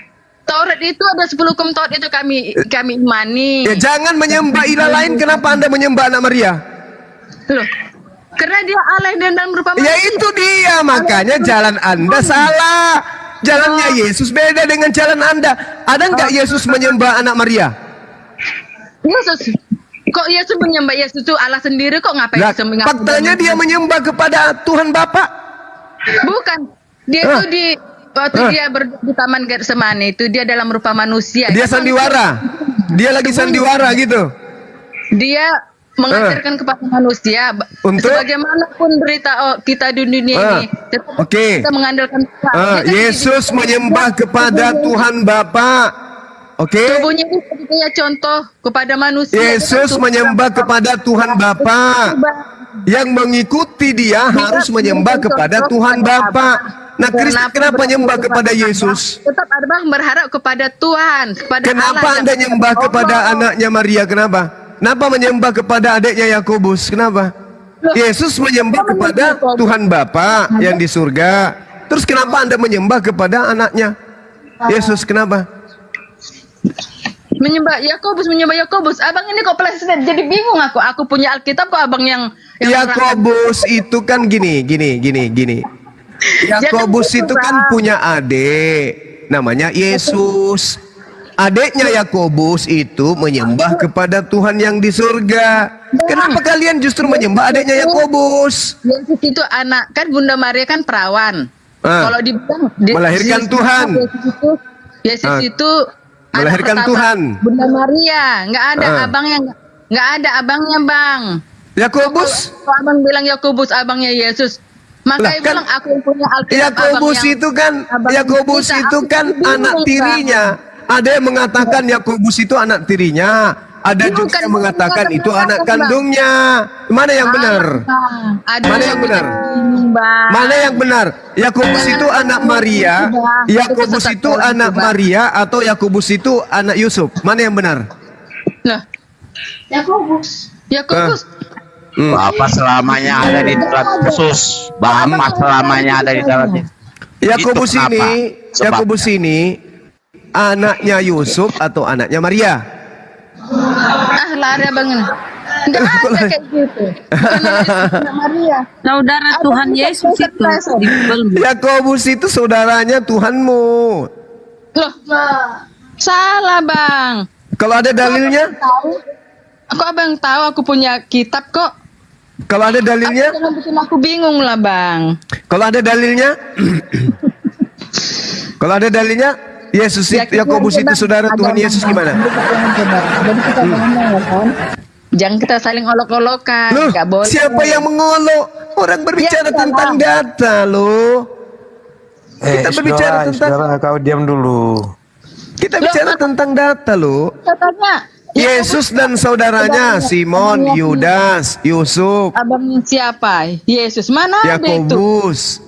Taurat itu ada 10 hukum Taurat itu kami imani.
Ya jangan menyembah ilah lain. Kenapa Anda menyembah anak Maria?
Loh, karena dia Allah dan berupa manusia.
Ya itu dia, makanya jalan Anda salah. Jalannya Yesus beda dengan jalan Anda. Ada nggak Yesus menyembah anak Maria?
Kok Yesus menyembah Yesus itu Allah sendiri kok ngapain?
Faktanya dia menyembah kepada Tuhan Bapa.
Bukan, dia itu waktu dia di Taman Getsemani itu dia dalam rupa manusia.
Dia sandiwara. Dia lagi sandiwara gitu.
Dia mengajarkan kepada manusia untuk bagaimanapun berita kita di dunia ini tetap kita mengandalkan Tuhan.
Yesus menyembah kepada Tuhan Bapa.
Tubuhnya itu kayak contoh kepada manusia.
Yesus menyembah kepada Tuhan Bapa. Yang mengikuti dia harus menyembah kepada Tuhan Bapa. Nah, Kristus kenapa nyembah kepada Yesus?
Tetap abang berharap kepada Tuhan, kepada
kenapa
Allah.
Anda nyembah kepada anaknya Maria? Kenapa? Kenapa menyembah kepada adiknya Yakobus? Kenapa? Yesus menyembah kepada Tuhan Bapa yang di surga. Terus kenapa Anda menyembah kepada anaknya Yesus? Kenapa?
Menyembah Yakobus. Abang ini kok pelajaran jadi bingung aku. Aku punya Alkitab kok abang yang
Yakobus itu kan gini. Yakobus itu kan punya adik namanya Yesus. Adiknya Yakobus itu menyembah kepada Tuhan yang di surga. Kenapa kalian justru menyembah adiknya Yakobus?
Yesus itu anak, kan Bunda Maria kan perawan. Kalau dibilang
melahirkan Tuhan.
Yesus itu
melahirkan Tuhan.
Bunda Maria, nggak ada abangnya bang.
Yakobus?
Kalau abang bilang Yakobus abangnya Yesus. Makanya bilang aku yang punya Alkitab.
Yakobus itu kan anak tirinya. Ada yang mengatakan Yakobus itu anak tirinya. ada juga yang mengatakan itu anak kandungnya. Mana yang benar? Mana yang benar? Mana yang benar? Yakobus itu anak Maria, Yakobus itu anak Maria atau Yakobus itu anak Yusuf? Mana yang benar?
Lah, Yakobus.
Bapak selamanya ada di dalam Yesus. Bapak selamanya ada di dalam Yesus.
Yakobus ini anaknya Yusuf atau anaknya Maria?
Lari abang ini. Enggak ada kayak gitu. Bukan Maria.
Saudara Tuhan Yesus itu.
Yakobus itu saudaranya Tuhanmu.
Loh, salah bang.
Kalau ada dalilnya?
Aku abang tahu, aku punya kitab kok.
Kalau ada dalilnya?
Jangan bikin aku bingung lah bang.
Kalau ada dalilnya? Kalau ada dalilnya? Yesus itu, Yakobus itu saudara Tuhan Yesus gimana?
Jadi kita kan? Jangan kita saling olok-olokan.
Loh,
nggak boleh.
siapa yang mengolok? Orang berbicara tentang data loh. Kita berbicara tentang.
Saudara, kau diam dulu.
Kita bicara tentang data loh.
Katanya
Yesus dan saudaranya Simon, Yudas, Yusuf.
Abangnya siapa? Yesus. Mana ada itu?
Yakobus.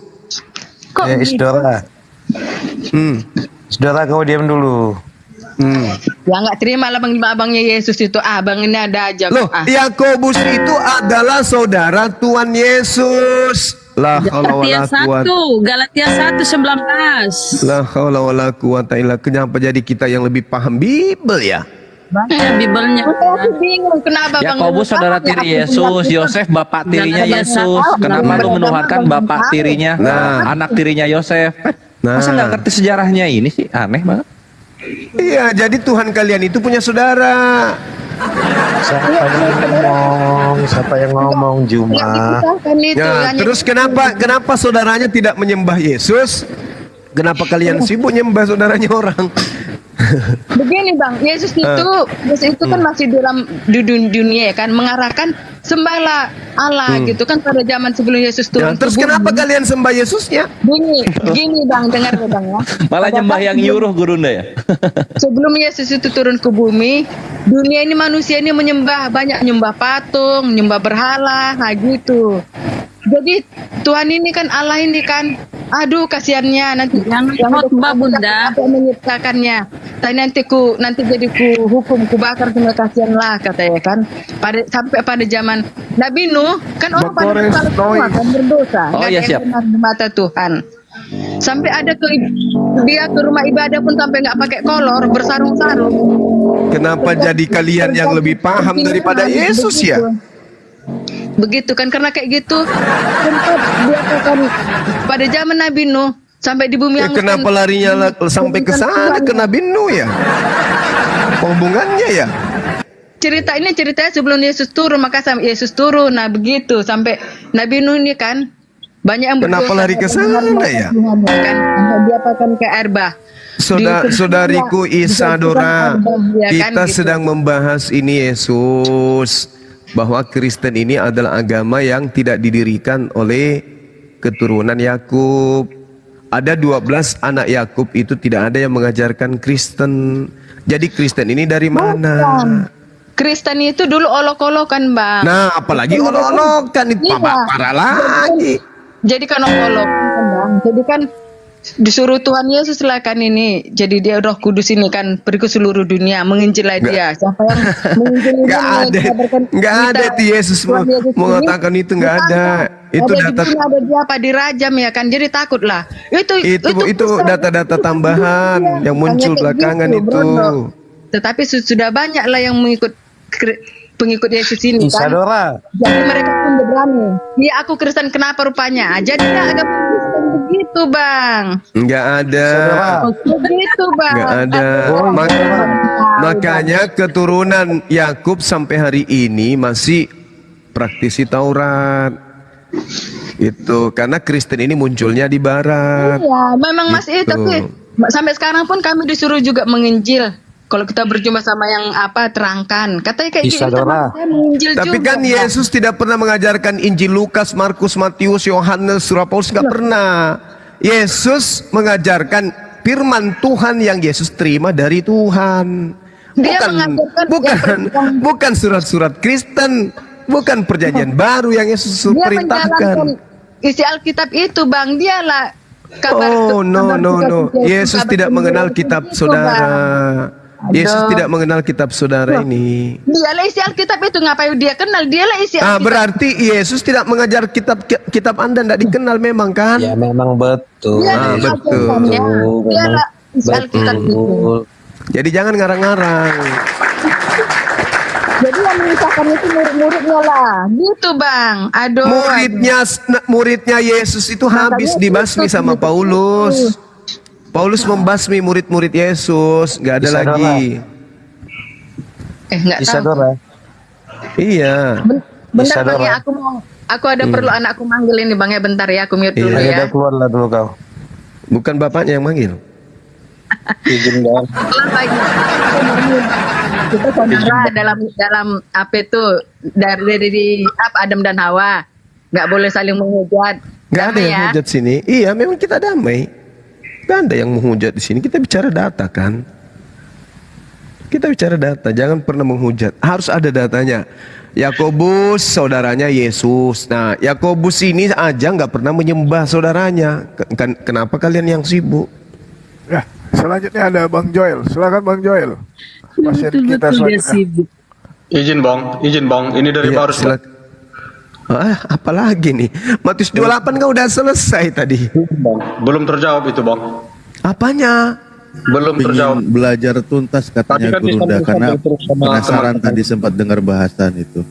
Kok gitu?
Saudara. Saudara, kau diam dulu.
Ya nggak terima lah abangnya Yesus itu. Abang ini ada aja.
Loh, Yakobus itu adalah saudara Tuhan Yesus. La haula wala quwata.
Galatia 1:19.
La haula wala quwata illa. Kenapa jadi kita yang lebih paham Bible ya?
Baca Bibelnya.
Aku bingung kenapa bang.
Yakobus saudara tiri Yesus, Yosef bapak tirinya Yesus. Kenapa lu menuhankan bapak tirinya, anak tirinya Yosef? Masa nggak ngerti sejarahnya ini sih? Aneh banget.
Iya, jadi Tuhan kalian itu punya saudara.
Siapa yang ngomong Juma?
Ya, terus kenapa saudaranya tidak menyembah Yesus? Kenapa kalian sibuk nyembah saudaranya orang?
Begini bang, Yesus itu kan masih dalam dunia ya kan, mengarahkan sembahlah Allah gitu kan pada zaman sebelum Yesus turun.
Terus kenapa kalian sembah Yesusnya?
Begini bang, dengar ya bang ya.
Malah nyembah yang nyuruh gurunda ya.
Sebelum Yesus itu turun ke bumi, dunia ini manusia ini banyak nyembah patung, nyembah berhala, nah gitu. Jadi Tuhan ini kan Allah ini kan, aduh kasihannya nanti yang
khotbah Bunda
apa menyiptakannya. Nanti jadi ku hukum, ku bakar, semua kasihan lah katanya kan. Sampai pada zaman Nabi Nuh kan orang pada salah kan berdosa.
Oh iya siap.
Di mata Tuhan. Sampai ada dia ke rumah ibadah pun sampai nggak pakai kolor, bersarung-sarung.
Kenapa jadi kalian yang lebih paham daripada Yesus ya?
Begitu kan, karena kayak gitu sempat dia akan pada zaman Nabi Nuh sampai di bumi yang
kenapa larinya sampai ke sana ke Nabi Nuh ya? Hubungannya ya?
Ceritanya sebelum Yesus turun, maka sampai Yesus turun. Nah begitu sampai Nabi Nuh ini kan banyak yang berdosa.
Kenapa lari ke sana ya?
Kan dia akan ke Arbah.
Saudariku Isadora, kita sedang membahas ini Yesus, bahwa Kristen ini adalah agama yang tidak didirikan oleh keturunan Yakub. Ada 12 anak Yakub itu tidak ada yang mengajarkan Kristen. Jadi Kristen ini dari mana?
Kristen itu dulu olok-olokan bang.
Nah apalagi olok-olokan itu parah lagi.
Jadi kan olok-olokan bang. Jadi kan disuruh Tuhan Yesus lah kan ini, jadi dia Roh Kudus ini kan pergi ke seluruh dunia menginjilai dia. Siapa yang menginjil?
Nggak ada itu Yesus mengatakan itu, nggak ada. Itu data
ada dia apa dirajam ya kan, jadi takut lah. Itu
data-data tambahan yang muncul belakangan
gitu,
itu.
Tetapi sudah banyak lah yang pengikut Yesus ini kan.
Isadora.
Jadi mereka pun berani. Iya aku Kristen, kenapa rupanya? Jadi agak Kristen begitu bang.
Nggak ada.
Begitu bang.
Nggak ada. Makanya keturunan Yakub sampai hari ini masih praktisi Taurat. Itu karena Kristen ini munculnya di Barat.
Iya, memang masih itu. Tapi sampai sekarang pun kami disuruh juga menginjil. Kalau kita berjumpa sama yang terangkan, katanya kayak gitu.
Tapi kan Yesus tidak pernah mengajarkan Injil Lukas, Markus, Matius, Yohanes, Surah Paulus, nggak pernah. Yesus mengajarkan firman Tuhan yang Yesus terima dari Tuhan.
Dia
Bukan surat-surat Kristen, bukan perjanjian baru yang Yesus
dia
perintahkan.
menjalankan isi Alkitab itu, Bang. Dialah kabar.
Oh, no. Yesus tidak mengenal kitab saudara. Yesus tidak mengenal kitab saudara ini.
Dialah isi Alkitab itu, ngapain dia kenal? Dialah isi Alkitab.
Berarti Yesus tidak mengajar kitab Anda, tidak dikenal memang kan?
Ya memang betul.
Betul.
Dialah isi Alkitab itu.
Jadi jangan ngarang-ngarang.
Jadi yang menyusahkan itu murid-muridnya lah, gitu Bang. Aduh.
Muridnya Yesus itu habis dibasmi sama Paulus. Paulus membasmi murid-murid Yesus, nggak ada lagi.
Nggak tahu.
Iya.
Bentar Bang ya, aku ada perlu anakku manggil ini Bang ya, bentar ya, aku mute dulu ya.
Keluarlah dulu kau.
Bukan bapaknya yang manggil.
Izin Bang. Kita saudara dalam apa itu dari Adam dan Hawa, nggak boleh saling menghujat.
Nggak ada yang menghujat sini. Iya, memang kita damai. Nggak ada yang menghujat di sini. Kita bicara data kan. Kita bicara data. Jangan pernah menghujat. Harus ada datanya. Yakobus saudaranya Yesus. Nah, Yakobus ini aja nggak pernah menyembah saudaranya. Kenapa kalian yang sibuk?
Ya, selanjutnya ada Bang Joel. Silakan Bang Joel. Pasien kita selanjutnya.
Izin Bang. Ini dari Barus.
Apalagi nih? Matius 28 kan udah selesai tadi.
Belum terjawab itu Bang.
Apanya?
Belum terjawab.
Belajar tuntas katanya Gurunda, karena penasaran tadi sempat dengar bahasan itu.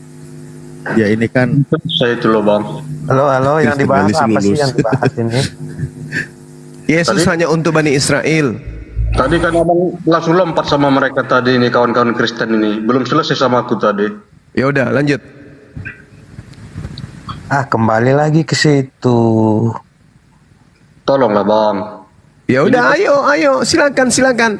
Ya ini kan
saya itu loh Bang.
Halo, yang dibahas apa sih yang dibahas ini?
Yesus hanya untuk Bani Israel.
Tadi kan abang langsung lompat sama mereka tadi ini, kawan-kawan Kristen ini. Belum selesai sama aku tadi.
Ya udah, lanjut.
Kembali lagi ke situ.
Tolonglah Bang.
Ya udah, ayo, silakan.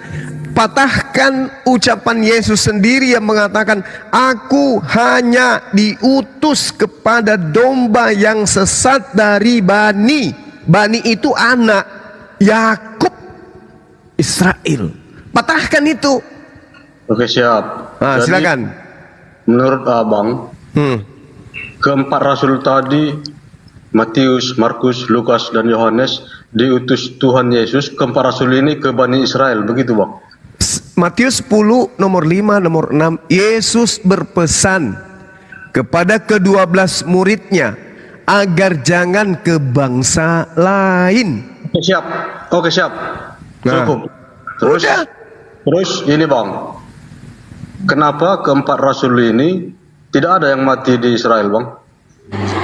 Patahkan ucapan Yesus sendiri yang mengatakan, aku hanya diutus kepada domba yang sesat dari Bani. Bani itu anak Yakub, Israel. Patahkan itu.
Oke, siap.
Jadi, silakan.
Menurut abang, keempat rasul tadi, Matius, Markus, Lukas, dan Yohanes, diutus Tuhan Yesus, keempat rasul ini ke Bani Israel, begitu Bang?
Matius 10 nomor 5 nomor 6, Yesus berpesan kepada ke-12 muridnya agar jangan ke bangsa lain.
Oke siap. Cukup. Terus ini Bang, kenapa keempat rasul ini tidak ada yang mati di Israel Bang?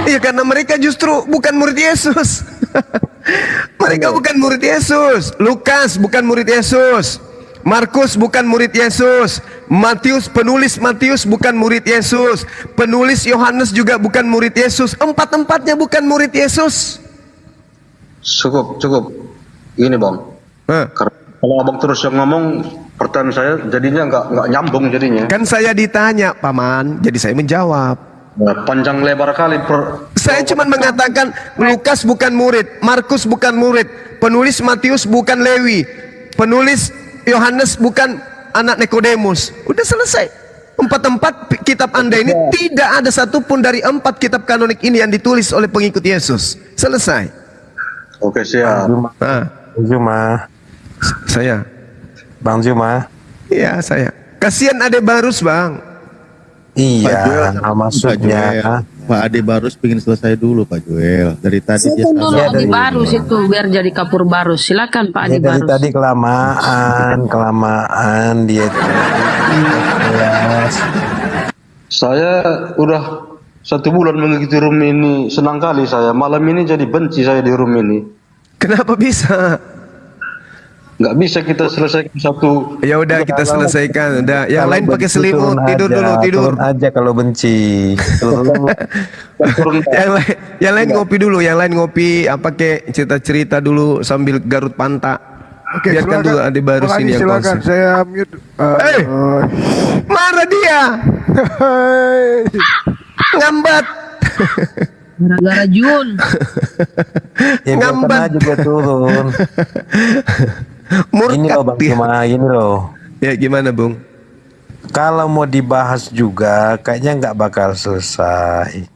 Iya, karena mereka justru bukan murid Yesus. Mereka bukan murid Yesus. Lukas bukan murid Yesus. Markus bukan murid Yesus. Penulis Matius bukan murid Yesus. Penulis Yohanes juga bukan murid Yesus. Empat-empatnya bukan murid Yesus.
Cukup. Gini Bang. Kalau abang terus yang ngomong, pertanyaan saya jadinya nggak nyambung jadinya.
Kan saya ditanya, Paman, jadi saya menjawab.
Panjang lebar kali.
Saya cuma mengatakan Lukas bukan murid, Markus bukan murid, penulis Matius bukan Lewi, penulis Yohanes bukan anak Nikodemus. Udah selesai. Empat kitab Anda ini tidak ada satupun dari 4 kitab kanonik ini yang ditulis oleh pengikut Yesus. Selesai.
Oke, siap.
Juma.
Saya.
Bang Juma.
Iya, saya. Kasihan Ade Barus, Bang.
Iya, maksudnya
Pak Ade Barus pengen selesai dulu Pak Joel. Dari tadi dia
dulu Ade Barus itu biar jadi kapur Barus. Silakan Pak Ade Barus.
Dari tadi kelamaan dia.
Saya udah 1 bulan mengikuti room ini, senang kali saya. Malam ini jadi benci saya di room ini.
Kenapa bisa?
Nggak bisa kita selesaikan satu.
Ya udah, kita selesaikan. Udah, yang lain pakai selimut, tidur dulu, tidur.
Turun aja kalau benci.
yang lain ngopi dulu, yang lain ngopi, pakai cerita-cerita dulu sambil garut pantat.
Oke,
biarkan dulu Ade Barus ini yang
silakan, saya mute.
Marah dia. Ngambat.
Gara-gara Jun.
Ngambat juga turun.
Murka
ini loh Bang Cuma, ini loh.
Ya gimana Bung?
kalau mau dibahas juga kayaknya nggak bakal selesai.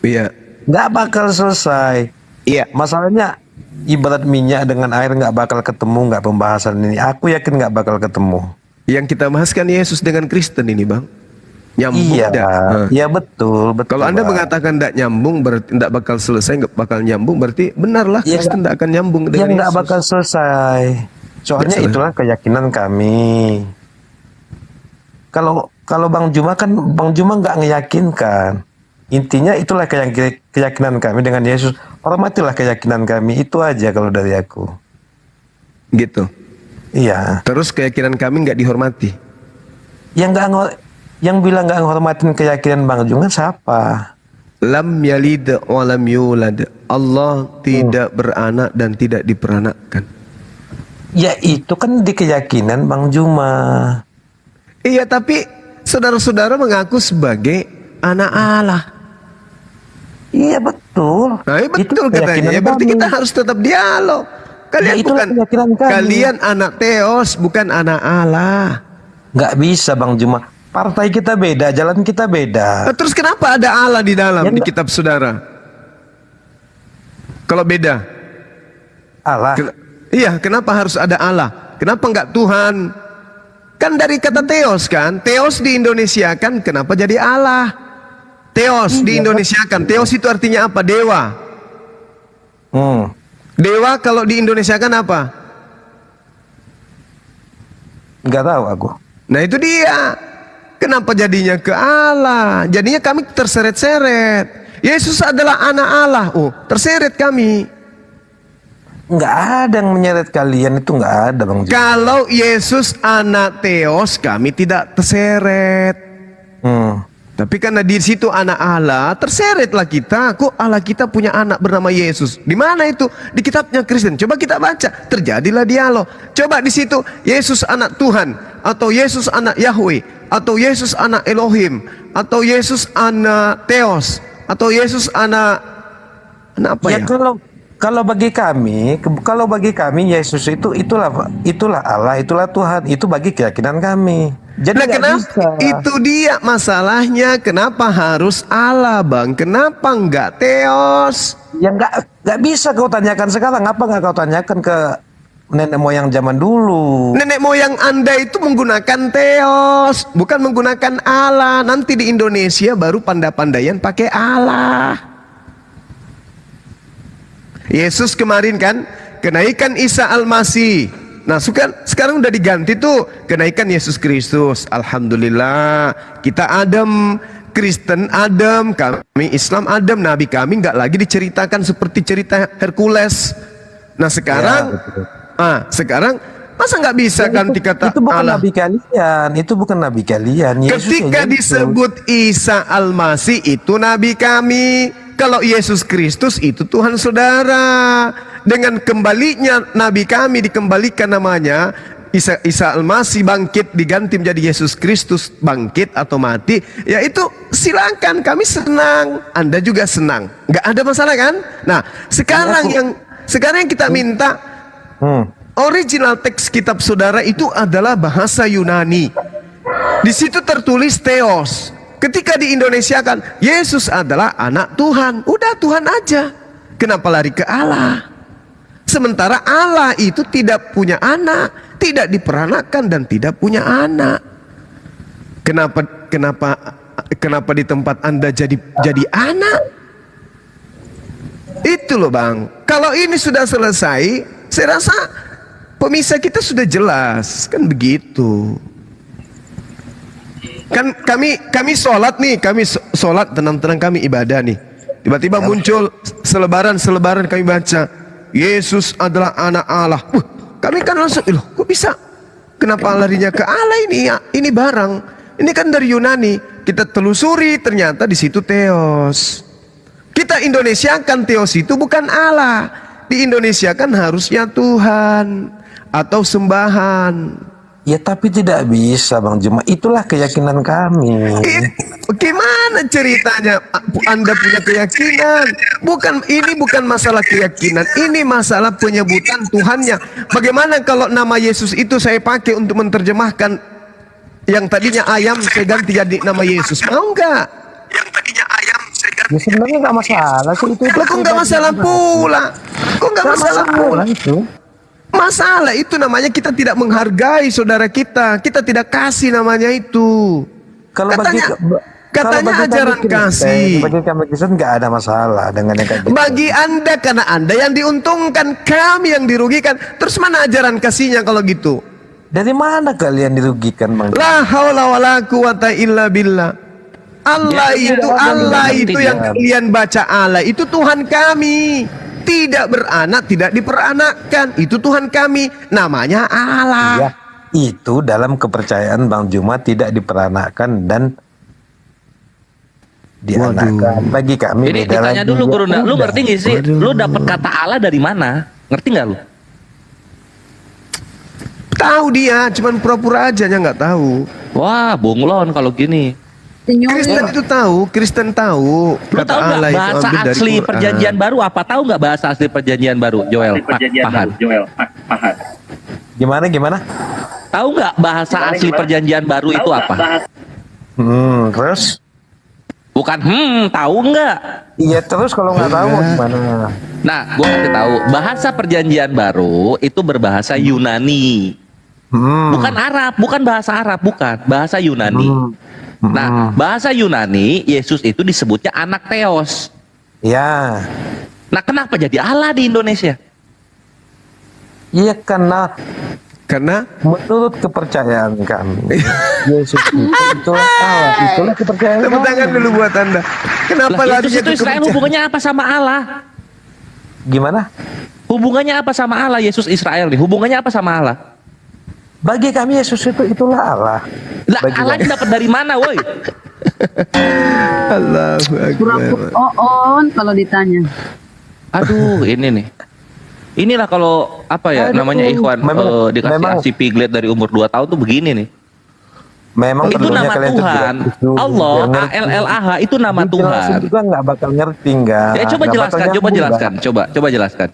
Iya.
Nggak bakal selesai.
Iya.
Masalahnya ibarat minyak dengan air nggak bakal ketemu, nggak pembahasan ini. Aku yakin nggak bakal ketemu.
Yang kita bahas kan Yesus dengan Kristen ini, Bang. Nyambung
Iya,
dah.
iya betul.
Kalau Anda
Bang.
mengatakan tidak nyambung, berarti tidak bakal selesai, nggak bakal nyambung, berarti benarlah
Iya,
Kristen tidak akan nyambung
Ya
dengan
nggak
Yesus.
bakal selesai. Soalnya
Nggak
itulah keyakinan kami. Kalau Bang Juma kan, Bang Juma nggak meyakinkan. Intinya itulah keyakinan kami dengan Yesus. Hormatilah keyakinan kami. Itu aja kalau dari aku.
Gitu.
Iya.
Terus keyakinan kami nggak dihormati.
Yang bilang nggak menghormatin keyakinan Bang Juma siapa?
Lam yalid wa lam yulad. Allah tidak beranak dan tidak diperanakkan.
Ya itu kan di keyakinan Bang Juma.
Iya, tapi saudara-saudara mengaku sebagai anak Allah.
Iya betul.
Nah, iya betul
Itu
katanya.
keyakinan
Ya berarti
kami.
kita harus tetap dialog. Kalian
Ya, itulah
bukan
keyakinan kami.
kalian anak Theos, bukan anak Allah.
Nggak bisa Bang Juma. Partai kita beda, jalan kita beda.
Nah, terus kenapa ada Allah di dalam
Ya,
di kitab saudara? Kalau beda.
Allah.
Iya, kenapa harus ada Allah? Kenapa enggak Tuhan? Kan dari kata Theos kan? Theos di Indonesia kan kenapa jadi Allah? Theos di Indonesia kan. Theos itu artinya apa? Dewa. Dewa kalau di Indonesia kan apa?
Nggak tahu aku.
Nah itu dia. Kenapa jadinya ke Allah? Jadinya kami terseret-seret. Yesus adalah anak Allah. Oh, terseret kami.
Nggak ada yang menyeret kalian, itu nggak ada Bang Juma.
Kalau Yesus anak Theos, kami tidak terseret. Tapi karena di situ anak Allah, terseretlah kita. Kok Allah kita punya anak bernama Yesus? Di mana itu? Di kitabnya Kristen. Coba kita baca. Terjadilah dialog. Coba di situ Yesus anak Tuhan, atau Yesus anak Yahweh, atau Yesus anak Elohim, atau Yesus anak Theos, atau Yesus anak apa ya?
Kalau bagi kami Yesus itulah Allah, itulah Tuhan, itu bagi keyakinan kami. Jadi
Nah, kenapa itu dia masalahnya? Kenapa harus Allah, Bang? Kenapa enggak Theos?
Ya nggak bisa kau tanyakan sekarang. Apa nggak kau tanyakan ke nenek moyang zaman dulu?
Nenek moyang Anda itu menggunakan Theos, bukan menggunakan Allah. Nanti di Indonesia baru pandai-pandaian pakai Allah. Yesus kemarin kan kenaikan Isa Al-Masih. Nah sekarang udah diganti tuh kenaikan Yesus Kristus. Alhamdulillah. Kita Adam, Kristen Adam, kami Islam Adam. Nabi kami nggak lagi diceritakan seperti cerita Hercules. Nah sekarang, sekarang masa nggak bisa ganti kata
itu bukan
Allah?
Nabi kalian, itu bukan Nabi kalian. Yesus
Ketika disebut Isa Al-Masih itu Nabi kami. Kalau Yesus Kristus itu Tuhan saudara. Dengan kembalinya Nabi kami dikembalikan namanya Isa Al-Masih bangkit diganti menjadi Yesus Kristus bangkit atau mati. Ya itu silakan, kami senang, Anda juga senang, nggak ada masalah kan? Nah sekarang yang kita minta original teks kitab saudara itu adalah bahasa Yunani. Di situ tertulis Theos. Ketika di Indonesia kan Yesus adalah anak Tuhan. Udah Tuhan aja. Kenapa lari ke Allah? Sementara Allah itu tidak punya anak, tidak diperanakkan dan tidak punya anak. Kenapa di tempat Anda jadi anak? Itu loh Bang. Kalau ini sudah selesai, saya rasa pemisah kita sudah jelas, kan begitu. Kan kami sholat nih, kami sholat tenang-tenang kami ibadah nih. Tiba-tiba muncul selebaran kami baca Yesus adalah anak Allah. Kami kan langsung, loh kok bisa? Kenapa larinya ke Allah ini? Ya, ini barang. Ini kan dari Yunani. Kita telusuri ternyata di situ Theos. Kita Indonesia kan Theos itu bukan Allah. Di Indonesia kan harusnya Tuhan atau sembahan.
Ya tapi tidak bisa Bang Juma. Itulah keyakinan kami.
Gimana ceritanya Anda punya keyakinan? Ini bukan masalah keyakinan. Ini masalah penyebutan Tuhannya. Bagaimana kalau nama Yesus itu saya pakai untuk menerjemahkan yang tadinya ayam saya ganti jadi nama Yesus. Mau nggak?
Ya sebenarnya nggak masalah sih itu.
Lah kok nggak masalah pula? Kok nggak masalah pula?
Itu.
Masalah itu namanya kita tidak menghargai saudara kita. Kita tidak kasih namanya itu.
Kalau
Katanya ajaran kasih.
Bagi kami Kristen nggak ada masalah dengan yang kayak gitu.
Bagi Anda karena Anda yang diuntungkan, kami yang dirugikan. Terus mana ajaran kasihnya kalau gitu?
Dari mana kalian dirugikan, Bang?
La haula wala quwata illa billah. Allah itu yang kalian baca Allah itu Tuhan kami. Tidak beranak, tidak diperanakkan. Itu Tuhan kami. Namanya Allah.
Ya, itu dalam kepercayaan Bang Juma tidak diperanakkan dan dianakkan. Bagi kami
Ini
beda
ditanya
lagi.
dulu Guru,
Ya
lu
udah.
ngerti gak sih? Lu dapet kata Allah dari mana? Ngerti nggak lu?
Tahu dia, cuman pura-pura aja nggak tahu.
Wah, bunglon kalau gini.
Kristen itu tahu, Kristen tahu.
Lu tahu nggak bahasa asli perjanjian baru apa? Tahu nggak bahasa asli perjanjian baru, Joel? Pahan.
Gimana?
Tahu nggak bahasa asli perjanjian baru itu apa?
Terus?
Bukan tahu nggak?
Iya terus kalau nggak tahu gimana?
Nah, gua kasih tahu bahasa perjanjian baru itu berbahasa Yunani. Bukan Arab, bukan bahasa Arab, bukan bahasa Yunani. Nah, bahasa Yunani Yesus itu disebutnya anak Theos.
Ya.
Nah, kenapa jadi Allah di Indonesia?
Iya karena menurut kepercayaan kami Yesus itulah Allah, itulah kepercayaan.
Tepuk tangan dulu buat Anda. Kenapa
Lah,
larinya
Yesus itu
ke
Israel
kepercayaan?
hubungannya apa sama Allah?
Gimana?
Hubungannya apa sama Allah Yesus Israel nih? Hubungannya apa sama Allah?
Bagi kami Yesus itulah Allah.
Lah Allah dapat dari mana, woi?
Allahu Akbar.
On kalau ditanya.
Aduh, ini nih. Inilah kalau apa ya namanya Ikhwan dikasih asi piglet dari umur 2 tahun tuh begini nih.
Memang
itu nama Tuhan. Allah, ALLAH itu nama Tuhan.
Juga nggak bakal ngerti nggak.
Ya coba jelaskan, coba jelaskan.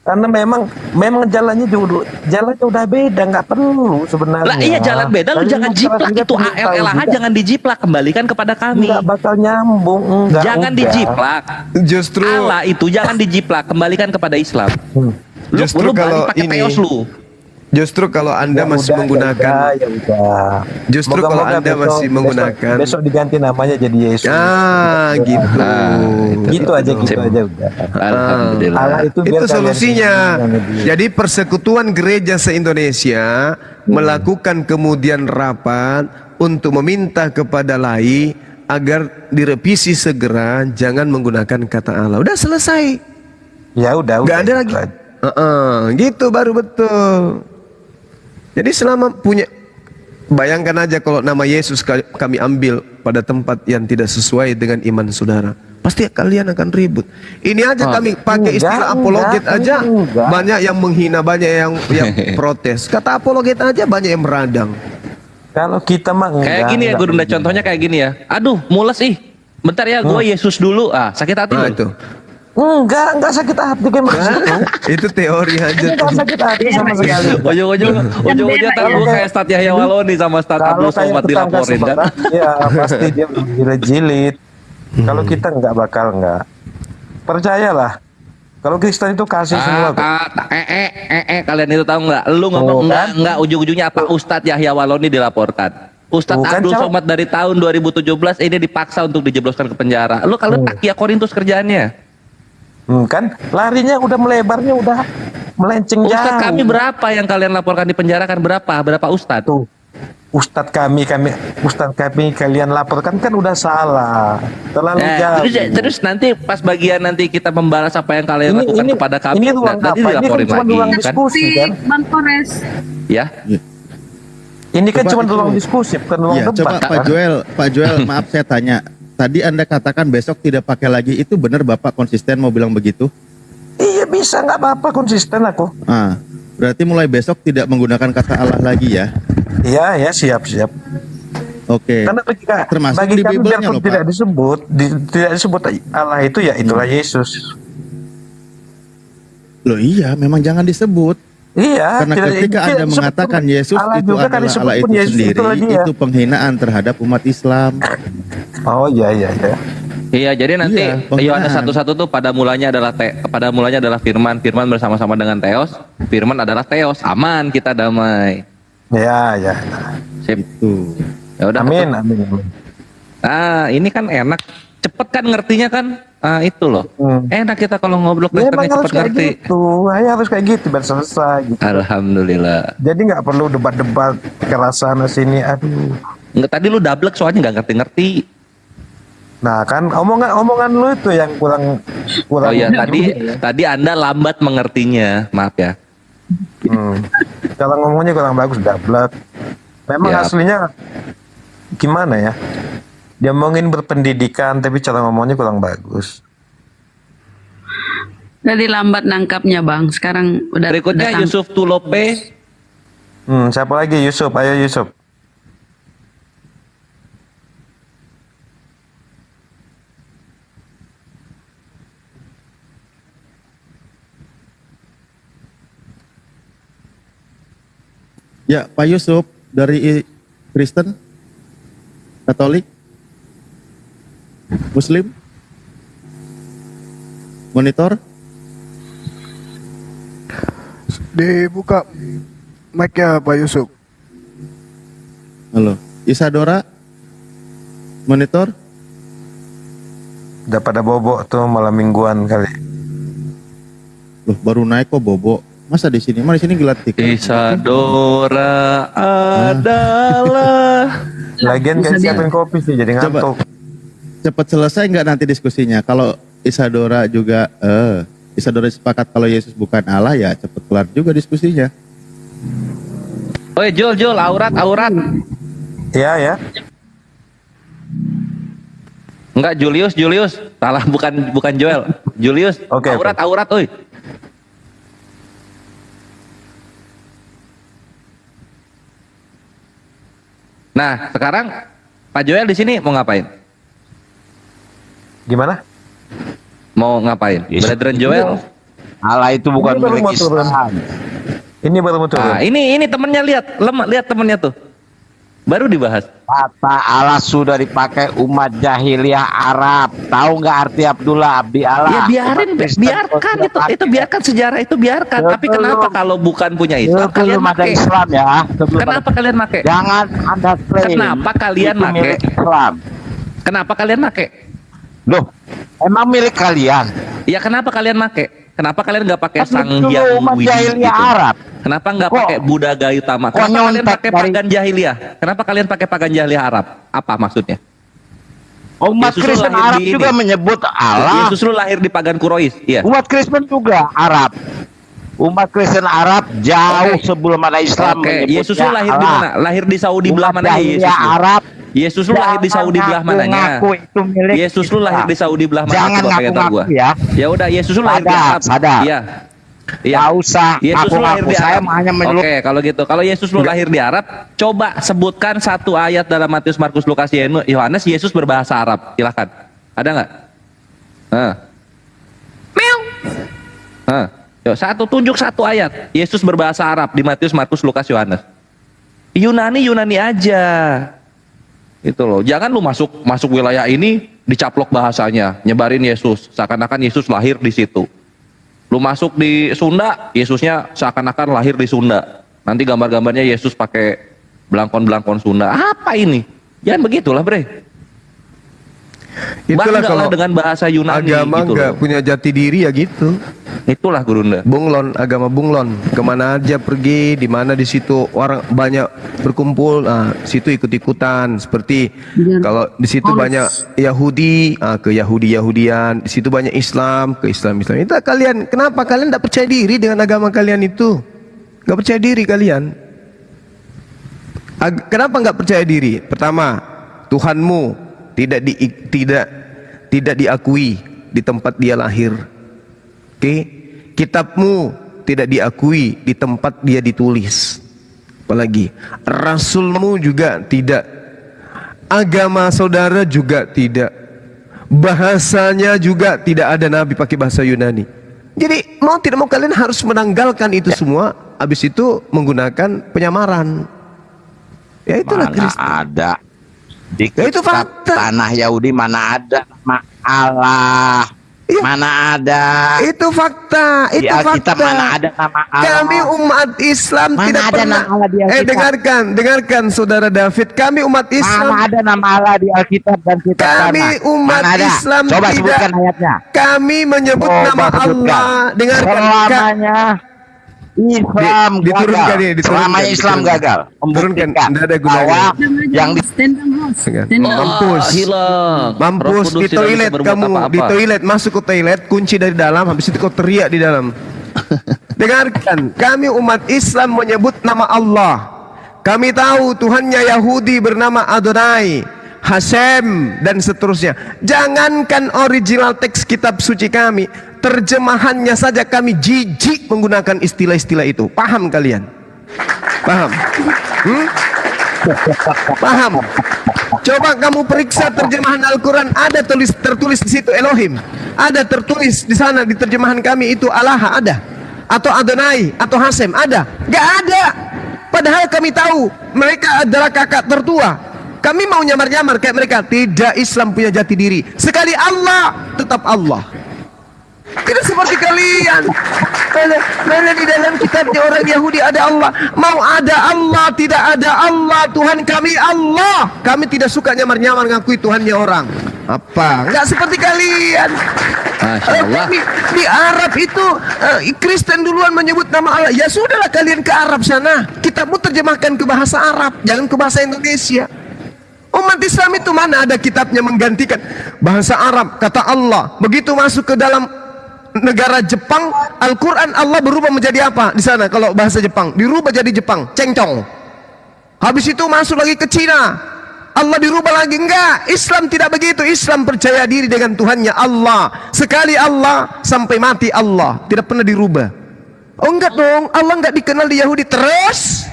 Karena memang jalannya udah beda, nggak perlu sebenarnya.
Lah iya jalan beda, lu jangan jiplak itu ALLAH, jangan dijiplak, kembalikan kepada kami.
Nggak bakal nyambung,
jangan dijiplak.
Justru
Allah itu jangan dijiplak, kembalikan kepada Islam.
Justru kalau ini justru kalau Anda masih menggunakan justru kalau Anda masih menggunakan
besok diganti namanya jadi Yesus.
Gitu.
Gitu aja udah.
Alhamdulillah.
Allah itu
solusinya. Jadi persekutuan gereja se-Indonesia melakukan kemudian rapat untuk meminta kepada lai agar direvisi segera, jangan menggunakan kata Allah. Udah selesai.
Ya udah.
Gak ada lagi. Gitu baru betul. Jadi selama punya, bayangkan aja kalau nama Yesus kami ambil pada tempat yang tidak sesuai dengan iman saudara, pasti kalian akan ribut. Ini aja kami pakai istilah apologet aja, banyak yang menghina, banyak yang protes. Kata apologet aja banyak yang meradang.
Kalau kita mah
kayak gini ya Guru, contohnya kayak gini ya. Aduh, mules bentar ya, gue Yesus dulu. Sakit hati
itu.
Enggak sakit hati kayak maksudnya.
Itu teori aja.
Enggak sakit hati sama sekali.
Ujung-ujungnya ntar gue kayak Ustadz Yahya Waloni sama Ustadz Abdul Somad dilaporin kan.
Ya pasti dia jilid. Kalau kita enggak bakal enggak. Percayalah. Kalau Kristen itu kasih semua.
Kalian itu tahu nggak? Lu ngomong enggak ujung-ujungnya apa? Ustadz Yahya Waloni dilaporkan. Ustadz Abdul Somad dari tahun 2017 ini dipaksa untuk dijebloskan ke penjara. Lu kalau takia Korintus kerjaannya.
Kan larinya udah melebarnya udah melenceng jauh.
Ustadz kami berapa yang kalian laporkan di penjara kan berapa Ustadz?
Ustadz kami kalian laporkan kan udah salah, terlalu jauh.
Terus nanti pas bagian nanti kita membalas apa yang kalian lakukan kepada kami, nanti dilaporin lagi
ruang diskusi kan?
Bang Polres.
Ya.
Ini kan cuma ruang diskusi, bukan ruang debat.
Coba Pak Joel, maaf saya tanya. Tadi Anda katakan besok tidak pakai lagi, itu benar Bapak konsisten mau bilang begitu?
Iya bisa, nggak apa-apa, konsisten aku.
Berarti mulai besok tidak menggunakan kata Allah lagi ya?
Iya ya, siap.
Oke.
Karena
termasuk
bagi
di
kami
Bibelnya
biarpun
loh,
tidak
Pak.
tidak disebut Allah itu ya itulah Yesus.
Loh iya, memang jangan disebut.
Iya.
Karena
tidak-
ketika Anda
itu-
mengatakan Yesus
Allah
itu
juga kan
adalah
disebut
Allah
pun
itu
Yesus
sendiri,
itulah dia.
itu penghinaan terhadap umat Islam.
Oh iya iya iya.
Iya, jadi nanti
Iya, penghinaan.
Yohanes 1:1 tuh pada mulanya adalah firman, firman bersama-sama dengan Theos, firman adalah Theos, aman kita damai.
Ya ya.
Sip.
Tuh.
Ya udah.
Amin amin. amin.
Ah, ini kan enak, cepet kan ngertinya kan? Ah, itu loh. Enak kita kalau ngobrol
Ya,
Kristen
emang harus
cepet
kayak
ngerti.
gitu. Ya, harus kayak gitu biar selesai gitu.
Alhamdulillah.
Jadi nggak perlu debat-debat kerasan sini. Aduh.
Nggak, tadi lu double soalnya nggak ngerti-ngerti.
Nah kan omongan lu itu yang kurang.
Oh iya, tadi Anda lambat mengertinya, maaf ya.
Kalau ngomongnya kurang bagus, dablat. Memang
Ya.
aslinya gimana ya? Dia ngomongin berpendidikan tapi cara ngomongnya kurang bagus.
Jadi lambat nangkapnya bang. Sekarang udah.
Berikutnya
udah
Yusuf Tulope.
Siapa lagi? Yusuf, ayo Yusuf.
Ya, Pak Yusuf dari Kristen, Katolik, Muslim, monitor.
Dibuka mic-nya Pak Yusuf.
Halo, Isadora, monitor.
Udah pada bobok tuh malam mingguan kali.
Loh, baru naik kok bobo. Masa di sini? Masa di sini gelat tikar.
Isadora adalah.
Lagian kayak siapin kopi sih jadi ngantuk.
Cepat selesai nggak nanti diskusinya? Kalau Isadora juga, Isadora sepakat kalau Yesus bukan Allah, ya cepat kelar juga diskusinya.
Oi, Jul, aurat.
Ya ya.
Enggak, Julius. Salah, bukan Joel. Julius.
Oke,
aurat, oi. Nah, sekarang Pak Joel di sini mau ngapain?
Gimana?
Mau ngapain? Brethren Joel?
Allah itu bukan
Ini baru
milik
mau turun.
Islam.
Ini baru mau turun.
Nah, ini temennya lihat temennya tuh. Baru dibahas.
Kata Allah sudah dipakai umat jahiliyah Arab. Tahu nggak arti Abdullah abdi Allah?
Ya biarkan itu biarkan sejarah itu biarkan. Tapi kenapa kalau bukan punya Islam kalian
Sebelum ada
pakai?
Islam ya.
Kenapa kalian pakai?
Jangan Anda klaim.
Kenapa kalian
itu
pakai?
milik Islam.
Kenapa kalian pakai?
Loh, emang milik kalian?
Ya kenapa kalian pakai? Kenapa kalian nggak pakai
Kan
sang
itu
Hyang
umat
Widi
jahiliyah
gitu?
Arab.
Kenapa nggak
Kok-
pakai Buddha Gayutama?
kok
Kenapa kalian
nyontek
pakai
dari-
pagan jahiliyah? Kenapa kalian pakai pagan jahiliyah Arab? Apa maksudnya?
Umat
Yesus lu
Kristen
lahir
Arab
di
juga
ini.
menyebut Allah.
Yesus lu lahir di pagan Quraisy, iya.
Umat Kristen juga Arab. Umat Kristen Arab jauh sebelum ada Islam
Oke,
menyebutnya
Yesus lu lahir di
Allah.
mana? Lahir di Saudi belah
Umat
mananya Yesus?
jahiliyah
lu?
Arab.
Yesus lu lahir di Saudi belah mananya?
Ngaku itu milik
Yesus lu lahir di Saudi belah mana?
Jangan
Coba pengen tahu gua.
ngaku-ngaku ya.
Ya udah, Yesus lu lahir di
Sadar,
Arab.
sadar.
Iya.
Nggak usah
Yesus lu lahir
ngaku-ngaku.
di
Saya
Arab.
hanya menyuruh.
Oke, kalau gitu. Kalau Yesus lu lahir di Arab, coba sebutkan satu ayat dalam Matius, Markus, Lukas, Yohanes Yesus berbahasa Arab. Silakan. Ada nggak? Tunjuk satu ayat. Yesus berbahasa Arab di Matius, Markus, Lukas, Yohanes. Yunani aja. Itu loh. Jangan lu masuk wilayah ini dicaplok bahasanya, nyebarin Yesus, seakan-akan Yesus lahir di situ. Lu masuk di Sunda, Yesusnya seakan-akan lahir di Sunda. Nanti gambar-gambarnya Yesus pakai belangkon-belangkon Sunda. Apa ini? Jangan begitulah, Bre.
Itulah
Banggalah
kalau
dengan bahasa Yunani
agama
gitu
nggak
loh.
punya jati diri ya gitu.
Itulah Gurunda.
Bunglon, agama bunglon. Kemana aja pergi, di mana di situ orang banyak berkumpul, situ ikut-ikutan. Seperti kalau di situ banyak Yahudi, ke Yahudian. Di situ banyak Islam, ke Islam. Itu kalian, kenapa kalian tidak percaya diri dengan agama kalian itu? Nggak percaya diri kalian. Kenapa nggak percaya diri? Pertama, Tuhanmu tidak diakui di tempat dia lahir. Oke, kitabmu tidak diakui di tempat dia ditulis. Apalagi rasulmu juga tidak, agama saudara juga tidak, bahasanya juga tidak ada nabi pakai bahasa Yunani. Jadi mau tidak mau kalian harus menanggalkan itu semua habis itu menggunakan penyamaran. Ya itulah
Mana
Kristen.
ada di
Ya, itu
kitab
fakta.
tanah Yahudi, mana ada nama Allah?
Iya.
Mana ada?
Itu fakta,
Di
itu
Alkitab
fakta.
mana ada nama Allah?
Kami umat Islam
Mana
tidak
ada
pernah.
nama Allah di Alkitab?
Dengarkan saudara David. Kami umat Islam.
Mana ada nama Allah di Alkitab dan kitab
Kami
tanah?
umat
Mana ada?
Islam
Coba
tidak.
sebutkan ayatnya.
Kami menyebut
Coba
nama
sebutkan.
Allah. Dengarkan.
Selamanya Islam
Diturunkan
gagal.
ya, diturunkan,
Selamanya Islam
diturunkan.
gagal.
Turunkan.
Membuktikan
Tidak ada gunanya.
bahwa yang di
Mampus.
hilang. Roh
Mampus
Kudus
di
tidak bisa
toilet
berbuat
kamu,
apa-apa.
di toilet masuk ke toilet, kunci dari dalam, habis itu kau teriak di dalam. Dengarkan, kami umat Islam menyebut nama Allah. Kami tahu Tuhannya Yahudi bernama Adonai, Hashem dan seterusnya. Jangankan original teks kitab suci kami, terjemahannya saja kami jijik menggunakan istilah-istilah itu. Paham kalian? Paham? Paham? Coba kamu periksa terjemahan Al-Quran, ada tertulis di situ Elohim, ada tertulis di sana di terjemahan kami itu Allah ada, atau Adonai atau Hasem ada? Gak ada. Padahal kami tahu mereka adalah kakak tertua. Kami mau nyamar-nyamar kayak mereka. Tidak, Islam punya jati diri. Sekali Allah, tetap Allah. Tidak seperti kalian. Mana di dalam kitabnya orang Yahudi ada Allah. Mau ada Allah, tidak ada Allah. Tuhan kami Allah. Kami tidak suka nyamar-nyamar ngakui Tuhannya orang. Apa? Enggak seperti kalian.
Masya Allah.
Di Arab itu Kristen duluan menyebut nama Allah. Ya sudahlah kalian ke Arab sana. Kitabmu terjemahkan ke bahasa Arab, jangan ke bahasa Indonesia. Umat Islam itu mana ada kitabnya menggantikan bahasa Arab, kata Allah. Begitu masuk ke dalam negara Jepang, Al-Quran Allah berubah menjadi apa di sana? Kalau bahasa Jepang dirubah jadi Jepang, cengcong. Habis itu masuk lagi ke Cina, Allah dirubah lagi. Enggak, Islam tidak begitu. Islam percaya diri dengan Tuhannya Allah. Sekali Allah sampai mati Allah, tidak pernah dirubah. Oh enggak dong, Allah enggak dikenal di Yahudi. Terus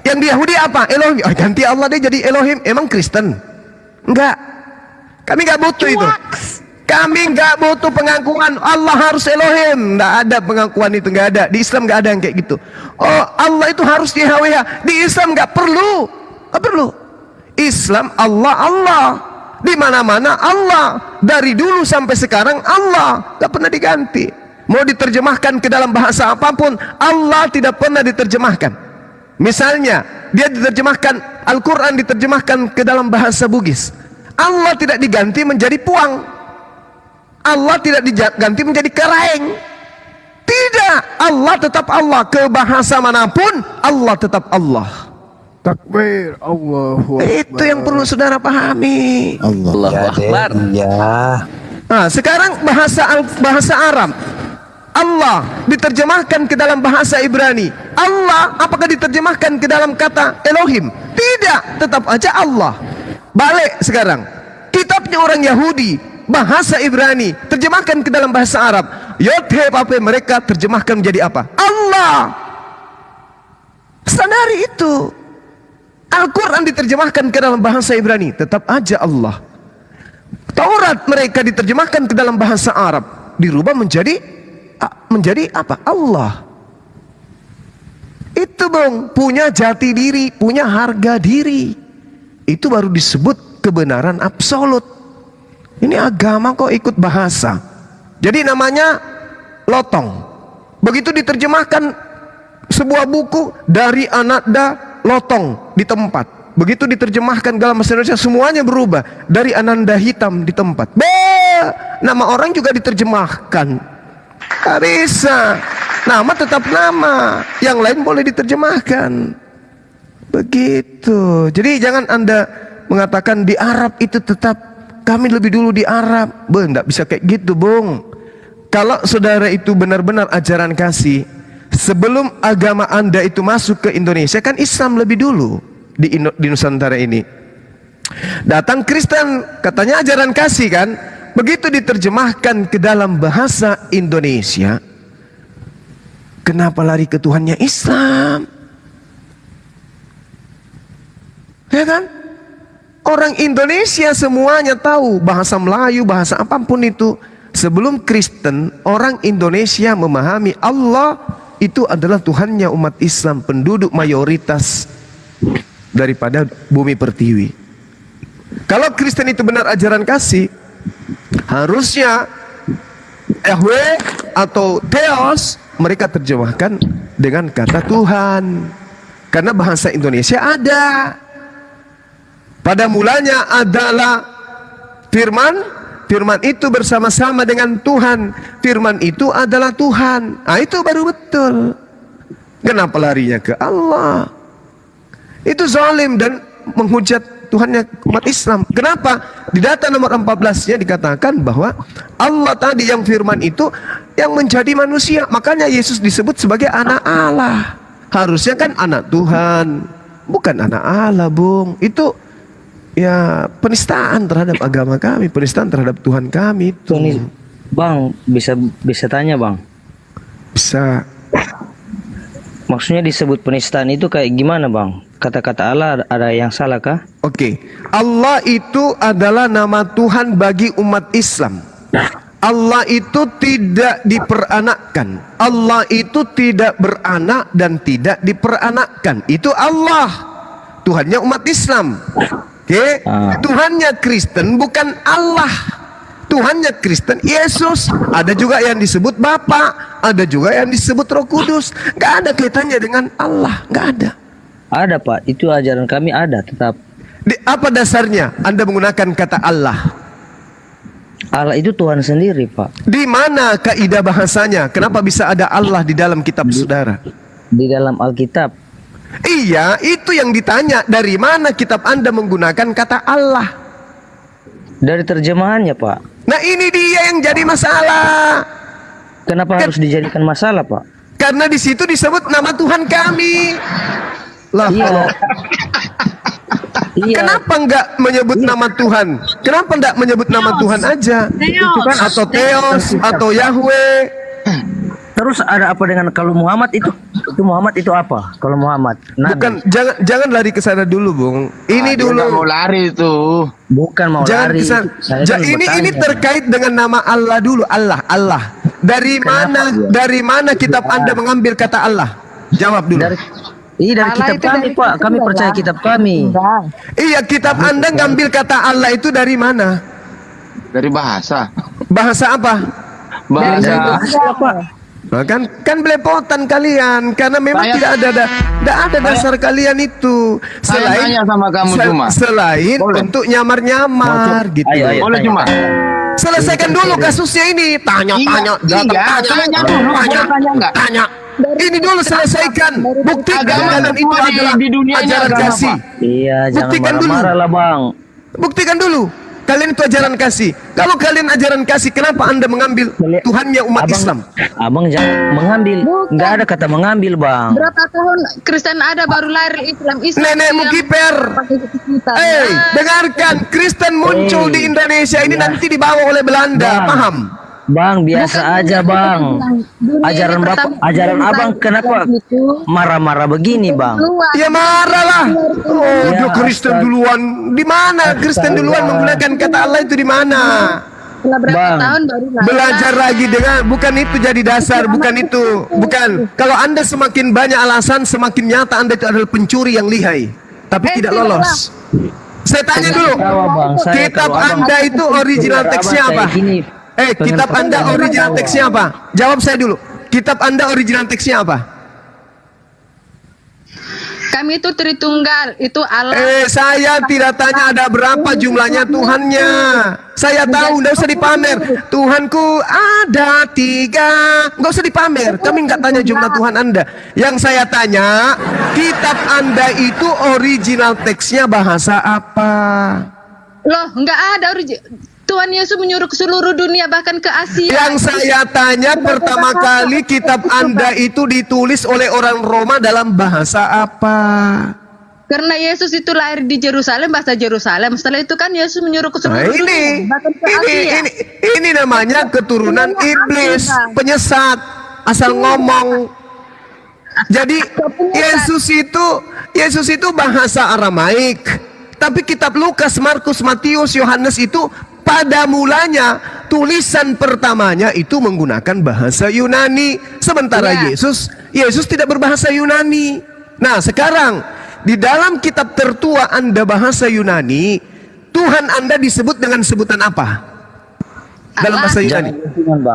yang di Yahudi apa? Elohim. Ganti Allah deh jadi Elohim. Emang Kristen? Enggak. Kami enggak butuh itu. Kami enggak butuh pengakuan Allah harus Elohim. Enggak ada pengakuan itu, enggak ada. Di Islam enggak ada yang kayak gitu. Oh, Allah itu harus YHWH. Di Islam enggak perlu. Enggak perlu. Islam Allah Allah. Di mana-mana Allah. Dari dulu sampai sekarang Allah. Enggak pernah diganti. Mau diterjemahkan ke dalam bahasa apapun, Allah tidak pernah diterjemahkan. Misalnya, dia diterjemahkan, Al-Quran diterjemahkan ke dalam bahasa Bugis. Allah tidak diganti menjadi puang. Allah tidak diganti menjadi keraeng. Tidak, Allah tetap Allah. Ke bahasa manapun, Allah tetap Allah.
Takbir, Allahu Akbar.
Itu yang perlu saudara pahami.
Allahu Akbar.
Nah, sekarang bahasa Arab. Allah diterjemahkan ke dalam bahasa Ibrani. Allah apakah diterjemahkan ke dalam kata Elohim? Tidak, tetap aja Allah. Balik sekarang. Kitabnya orang Yahudi, bahasa Ibrani, terjemahkan ke dalam bahasa Arab. Yod-He-Vav mereka terjemahkan menjadi apa? Allah. Sadari itu. Al-Quran diterjemahkan ke dalam bahasa Ibrani, tetap aja Allah. Taurat mereka diterjemahkan ke dalam bahasa Arab, dirubah menjadi apa? Allah. Itu bang, punya jati diri, punya harga diri. Itu baru disebut kebenaran absolut. Ini agama kok ikut bahasa. Jadi namanya lotong. Begitu diterjemahkan sebuah buku dari Ananda lotong di tempat. Begitu diterjemahkan dalam bahasa Indonesia semuanya berubah. Dari Ananda hitam di tempat. Nama orang juga diterjemahkan. Gak bisa. Nama tetap nama. Yang lain boleh diterjemahkan. Begitu. Jadi jangan Anda mengatakan di Arab itu tetap kami lebih dulu di Arab. Nggak bisa kayak gitu, Bung. Kalau saudara itu benar-benar ajaran kasih, sebelum agama Anda itu masuk ke Indonesia, kan Islam lebih dulu di Nusantara ini. Datang Kristen, katanya ajaran kasih kan. Begitu diterjemahkan ke dalam bahasa Indonesia, kenapa lari ke Tuhannya Islam? Ya kan? Orang Indonesia semuanya tahu bahasa Melayu, bahasa apapun itu. Sebelum Kristen, orang Indonesia memahami Allah itu adalah Tuhannya umat Islam, penduduk mayoritas daripada bumi pertiwi. Kalau Kristen itu benar ajaran kasih, harusnya Yahweh atau Theos mereka terjemahkan dengan kata Tuhan. Karena bahasa Indonesia ada. Pada mulanya adalah firman, firman itu bersama-sama dengan Tuhan, firman itu adalah Tuhan. Nah, itu baru betul. Kenapa larinya ke Allah? Itu zalim dan menghujat Tuhannya umat Islam. Kenapa? Di data nomor 14-nya dikatakan bahwa Allah tadi yang firman itu yang menjadi manusia. Makanya Yesus disebut sebagai anak Allah. Harusnya kan anak Tuhan, bukan anak Allah, Bung. Itu ya penistaan terhadap agama kami, penistaan terhadap Tuhan kami itu.
Bang, bisa tanya, Bang?
Bisa.
Maksudnya disebut penistaan itu kayak gimana, Bang? Kata-kata Allah ada yang salah kah?
Oke. Allah itu adalah nama Tuhan bagi umat Islam. Allah itu tidak diperanakkan. Allah itu tidak beranak dan tidak diperanakkan. Itu Allah. Tuhannya umat Islam. Oke. Tuhannya Kristen bukan Allah. Tuhannya Kristen Yesus. Ada juga yang disebut Bapa, ada juga yang disebut Roh Kudus. Gak ada kaitannya dengan Allah, gak ada.
Ada, Pak, itu ajaran kami ada tetap.
Apa dasarnya Anda menggunakan kata Allah?
Allah itu Tuhan sendiri, Pak.
Di mana kaidah bahasanya? Kenapa bisa ada Allah di dalam kitab saudara?
Di dalam Alkitab.
Iya, itu yang ditanya. Dari mana kitab Anda menggunakan kata Allah?
Dari terjemahannya, Pak.
Nah, ini dia yang jadi masalah.
Kenapa harus dijadikan masalah, Pak?
Karena di situ disebut nama Tuhan kami. Lah,
iya.
Iya. Kenapa enggak menyebut nama Tuhan? Kenapa enggak menyebut nama Tuhan aja? Itu kan atau Theos atau Yahweh.
Terus ada apa dengan kalau Muhammad itu? Itu Muhammad itu apa? Kalau Muhammad Nabi.
Bukan, jangan lari ke sana dulu, Bung. Ini dulu.
Mau lari itu.
Bukan mau
jangan
lari.
Ini terkait dengan nama Allah dulu. Allah. Dari mana kitab Anda mengambil kata Allah? Jawab dulu.
Dari kitab kami, Pak. Kami percaya kitab kami.
Iya, kitab Anda ngambil kata Allah itu dari mana?
Dari bahasa.
Bahasa apa?
Bahasa
apa?
Nah, kan belepotan kalian karena memang tidak ada dasar kalian itu selain
sama kamu cuma
selain untuk nyamar-nyamar gitu.
Boleh cuma
selesaikan dulu kasusnya ini. Tanya ini dulu selesaikan. Buktikan kalian itu adalah ajaran kasih.
Iya,
buktikan
jangan marah-marah lah, Bang.
Buktikan dulu kalian itu ajaran kasih. Kalau kalian ajaran kasih, kenapa Anda mengambil Tuhannya umat Islam?
Abang jangan mengambil. Enggak ada kata mengambil, Bang.
Berapa tahun Kristen ada baru lari Islam?
Nenekmu kiper. Dengarkan, Kristen muncul di Indonesia ini nanti dibawa oleh Belanda, paham?
Bang, biasa aja, Bang. Ajaran Abang kenapa marah-marah begini, Bang?
Ya marahlah. Oh, dia Kristen duluan. Di mana Kristen duluan menggunakan kata Allah itu di mana?
Bang,
belajar lagi dengan bukan itu jadi dasar, bukan itu. Bukan. Kalau Anda semakin banyak alasan, semakin nyata Anda itu adalah pencuri yang lihai, tapi tidak lolos. Saya tanya dulu. Kitab Anda itu original teksnya apa? Kitab Anda original teksnya apa? Jawab saya dulu. Kitab Anda original teksnya apa?
Kami itu Tritunggal, itu Allah.
Saya tidak tanya ada berapa jumlahnya Tuhannya. Saya tahu, nggak usah dipamer. Tuhanku ada 3. Nggak usah dipamer. Kami nggak tanya jumlah Tuhan Anda. Yang saya tanya, kitab Anda itu original teksnya bahasa apa?
Loh, nggak ada Tuhan Yesus menyuruh ke seluruh dunia, bahkan ke Asia.
Yang saya tanya pertama kali kitab Anda itu ditulis oleh orang Roma dalam bahasa apa?
Karena Yesus itu lahir di Yerusalem, bahasa Yerusalem. Setelah itu kan Yesus menyuruh ke seluruh dunia, bahkan ke Asia.
Ini namanya keturunan iblis, penyesat, asal ngomong. Jadi Yesus itu bahasa Aramaik. Tapi kitab Lukas, Markus, Matius, Yohanes itu pada mulanya tulisan pertamanya itu menggunakan bahasa Yunani, sementara Yesus tidak berbahasa Yunani. Nah, sekarang di dalam kitab tertua Anda bahasa Yunani, Tuhan Anda disebut dengan sebutan apa? Dalam bahasa Yunani.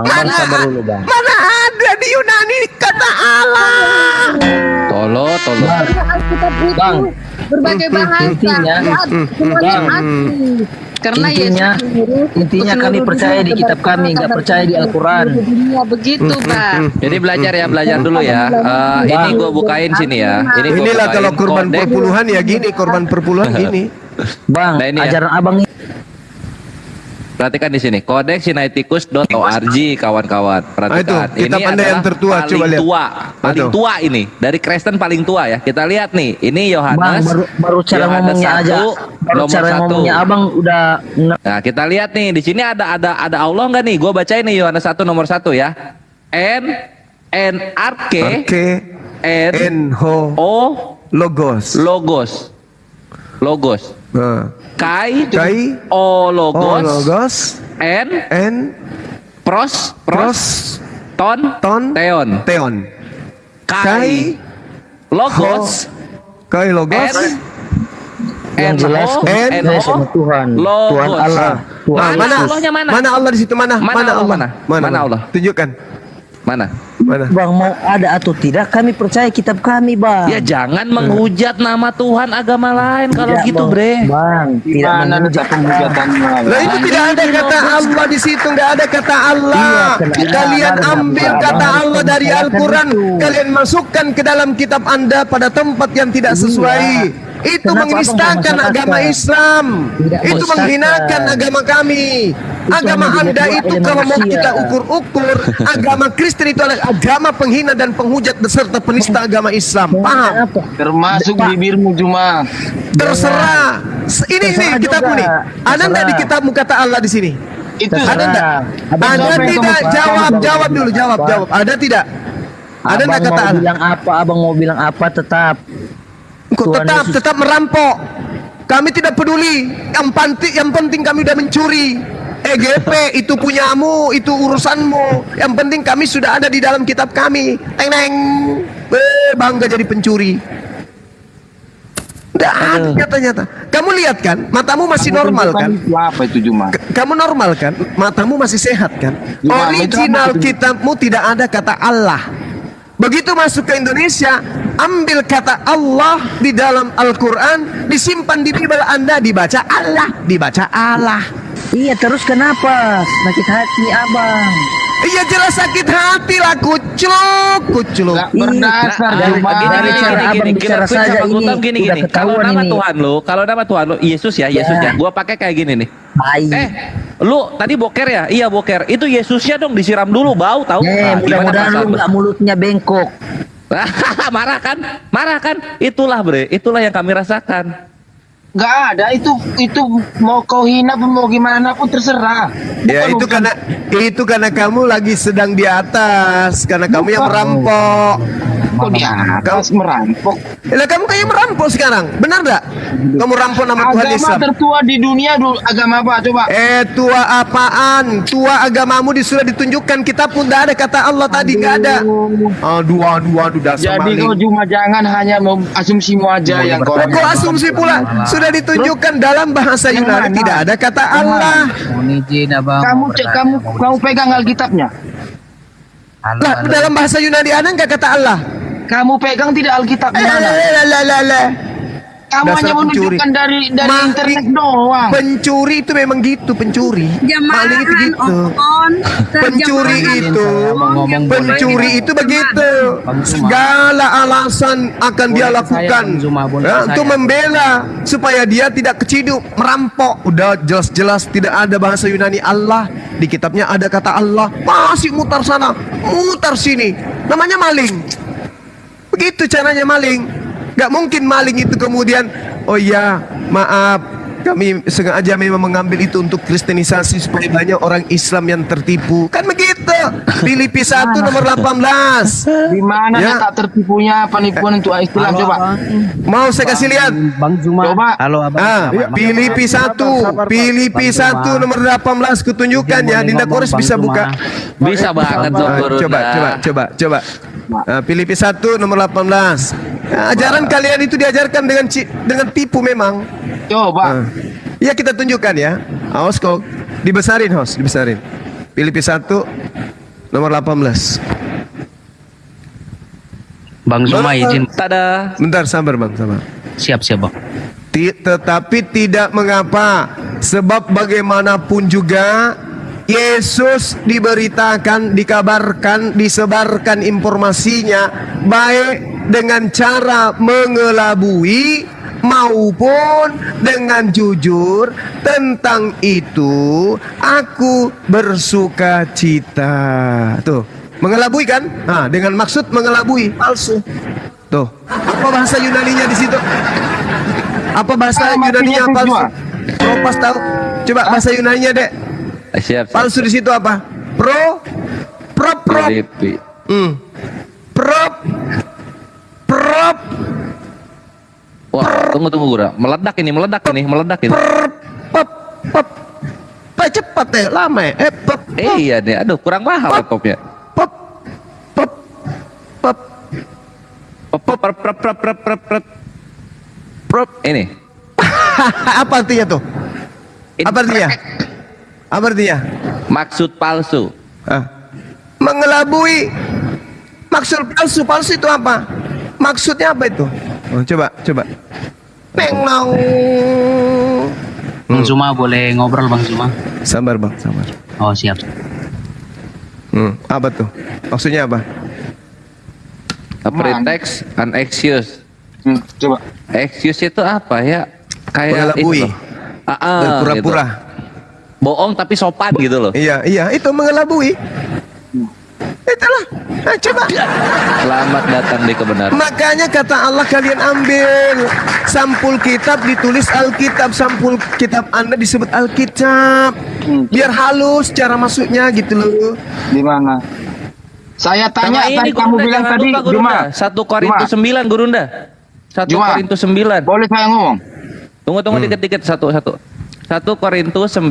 Mana ada di Yunani kata Allah?
Tolo.
Bang, berbagai bahasa. Karena
intinya kami percaya di kitab kami, nggak percaya di Al-Quran.
Begitu, Pak.
Jadi belajar dulu ya. Ini gue bukain sini ya.
Inilah kalau korban perpuluhan ya gini, korban perpuluhan gini.
Bang,
Nah, ini
ajaran abang ini.
Perhatikan di sini, kodexsinaiticus.org kawan-kawan. Perhatikan.
Itu kitab Anda yang tertua,
paling
coba lihat.
Paling tua ini, dari Kristen paling tua ya. Kita lihat nih, ini Yohanes.
Bang, baru cara ngomongnya aja. Baru cara ngomongnya abang udah.
Nah, kita lihat nih, di sini ada Allah nggak nih? Gue bacain nih Yohanes 1 nomor 1 ya. Logos. Kai o logos, n pros ton teon. Kai logos,
yang jelas Tuhan Allah.
Mana Allah di situ? Mana Allah? Tunjukkan.
Mana?
Bang, mau ada atau tidak, kami percaya kitab kami, Bang.
Ya jangan menghujat nama Tuhan agama lain kalau
tidak,
gitu, Bre.
Bang, tidak menghujat penhujatannya.
Lah itu tidak ada kata Allah di situ, nggak ada kata Allah. Kalian ambil kata Allah dari Al-Quran, kalian masukkan ke dalam kitab Anda pada tempat yang tidak sesuai. Itu menistakan agama Islam. Itu menghinakan agama kami. Agama Anda itu kalau mau kita ukur-ukur, agama Kristen itu adalah agama penghina dan penghujat beserta penista agama Islam. Paham?
Termasuk bibirmu cuma.
Terserah. Ini kitabmu nih. Ada nggak di kitabmu kata Allah di sini?
Itu
ada nggak? Ada tidak? Jawab dulu. Jawab. Ada tidak? Ada nggak kata Allah?
Bilang apa? Abang mau bilang apa?
Tetap merampok. Kami tidak peduli. Yang penting kami udah mencuri. EGP itu punyamu, itu urusanmu. Yang penting kami sudah ada di dalam kitab kami. Teng. Bangga jadi pencuri. Nggak ada nyata-nyata. Kamu lihat kan, matamu masih normal kan?
Apa itu Juma?
Kamu normal kan? Matamu masih sehat kan? Original kitabmu tidak ada kata Allah. Begitu masuk ke Indonesia, ambil kata Allah di dalam Al-Quran, disimpan di Bible Anda, dibaca Allah.
Iya, terus kenapa? Sakit hati abang.
Iya jelas sakit hati lah, kucluk.
Berdasar
dari cara abang bicara saja ini udah ketahuan ini.
Kalau nama Tuhan lo Yesus ya. Gua pakai kayak gini nih. Lu tadi boker ya? Iya boker. Itu Yesusnya dong disiram dulu, bau tahu?
Mudah-mudahan lu nggak mulutnya bengkok.
Marah kan? Itulah Bre, itulah yang kami rasakan.
Nggak ada itu mau kau hina pun mau gimana pun terserah.
Ya itu karena kamu lagi sedang di atas, karena kamu yang merampok.
Kok di atas merampok?
Lah kamu kayak merampok sekarang, benar nggak? Kamu rampok nama Tuhan Islam.
Agama tertua di dunia agama apa coba?
Tua apaan? Tua agamamu sudah ditunjukkan kitab pun tidak ada kata Allah tadi, nggak ada. Aduh dasar
maling. Jadi kau cuma jangan hanya asumsimu aja yang kau.
Kok asumsi pula? Sudah ditunjukkan dalam bahasa Yunani tidak ada kata Allah.
Kamu pegang Alkitabnya.
Lah dalam bahasa Yunani ada nggak kata Allah?
Kamu pegang tidak Alkitab di mana? Kamu hanya menunjukkan dari internet doang.
Pencuri itu memang gitu, pencuri. Maling itu gitu. Pencuri itu begitu. Segala alasan akan dia lakukan untuk membela supaya dia tidak keciduk, merampok. Udah jelas-jelas tidak ada bahasa Yunani Allah. Di kitabnya ada kata Allah. Masih mutar sana, mutar sini. Namanya maling. Begitu caranya maling. Gak mungkin maling itu kemudian, oh ya maaf, kami sengaja memang mengambil itu untuk kristenisasi supaya banyak orang Islam yang tertipu. Kan begitu. Filipi 1 nomor 18.
Di mana
Ya.
tak tertipunya penipuan untuk Islam coba?
Mau saya kasih lihat.
Bang Zuma.
Coba.
Halo abang.
Filipi 1 nomor 18 kutunjukkan ya. Dinda Kores bisa buka.
Bisa banget tuh Guru.
Coba. Filipi 1 nomor 18. Ajaran kalian itu diajarkan dengan tipu memang.
Coba.
Ya kita tunjukkan ya. Awas kok dibesarin dibesarin. Filipi 1 nomor 18.
Bang Zuma izin.
Tada.
Bentar sabar Bang, sabar.
Siap Bang.
Tetapi tidak mengapa, sebab bagaimanapun juga Yesus diberitakan, dikabarkan, disebarkan informasinya baik dengan cara mengelabui maupun dengan jujur. Tentang itu aku bersuka cita. Tuh, mengelabui kan? Dengan maksud mengelabui, palsu. Tuh, apa bahasa Yunaninya di situ? Apa bahasa Yunaninya palsu? Propas tahu? Coba bahasa Yunaninya, Dek.
Siap.
Palsu di situ apa? Prop.
Filipi.
Prop.
Wah, tunggu Guru. Meledak ini.
Cepat deh, lama ya.
Iya nih, aduh kurang mahal laptopnya. Ini.
Apa artinya tuh? Apa artinya?
Maksud palsu.
Mengelabui. Maksud palsu itu apa? Maksudnya apa itu? Coba. Mengang.
Bang Zuma boleh ngobrol Bang Zuma?
Sabar Bang, sabar.
Oh siap.
Apa tuh? Maksudnya apa?
A pretext, an excuse.
Coba.
Excuse itu apa ya? Kayak
mengelabui. Berpura-pura.
Gitu. Bohong tapi sopan gitu loh.
Iya, itu mengelabui. Itulah. Coba.
Selamat datang di kebenaran.
Makanya kata Allah, kalian ambil sampul kitab, ditulis Alkitab, sampul kitab Anda disebut Alkitab. Biar halus cara masuknya gitu loh.
Di mana? Saya tanya
Sama
tadi
ini,
kamu
Gurunda,
bilang
jangan
tadi
lupa, Gurunda.
Juma.
1 Korintus 9 Gurunda. 1 Korintus 9.
Boleh saya ngomong?
Tunggu dikit satu. 1 Korintus 9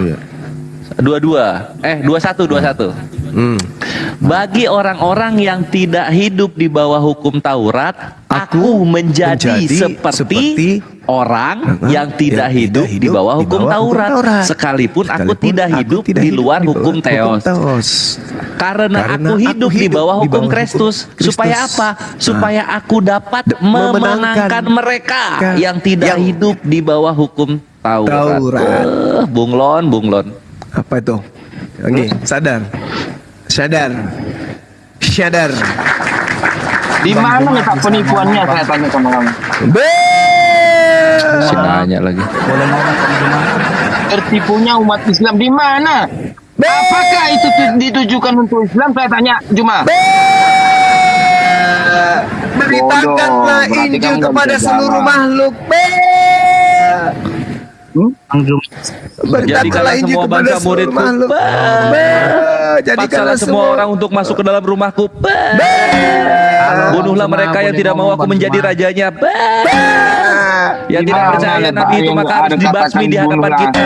ya.
21. Bagi orang-orang yang tidak hidup di bawah hukum Taurat, aku menjadi seperti orang yang tidak hidup di bawah hukum Taurat, sekalipun aku tidak hidup di luar hukum Theos. Karena aku hidup di bawah hukum Kristus, supaya apa? Supaya aku dapat memenangkan mereka yang tidak hidup di bawah hukum Taurat. Bunglon.
Apa itu? Oke, sadar.
Di mana letak penipuannya, saya tanya sama kamu?
Nanya lagi.
Tertipunya umat Islam di mana? Apakah itu ditujukan untuk Islam? Saya tanya, Juma.
Beritakanlah Injil kepada seluruh makhluk.
Jadikanlah semua bangsa muridku.
Jadikanlah
semua orang untuk masuk ke dalam rumahku. Bunuhlah mereka yang tidak mau aku menjadi rajanya. Yang tidak percaya Nabi itu maka harus dibasmi di hadapan kita.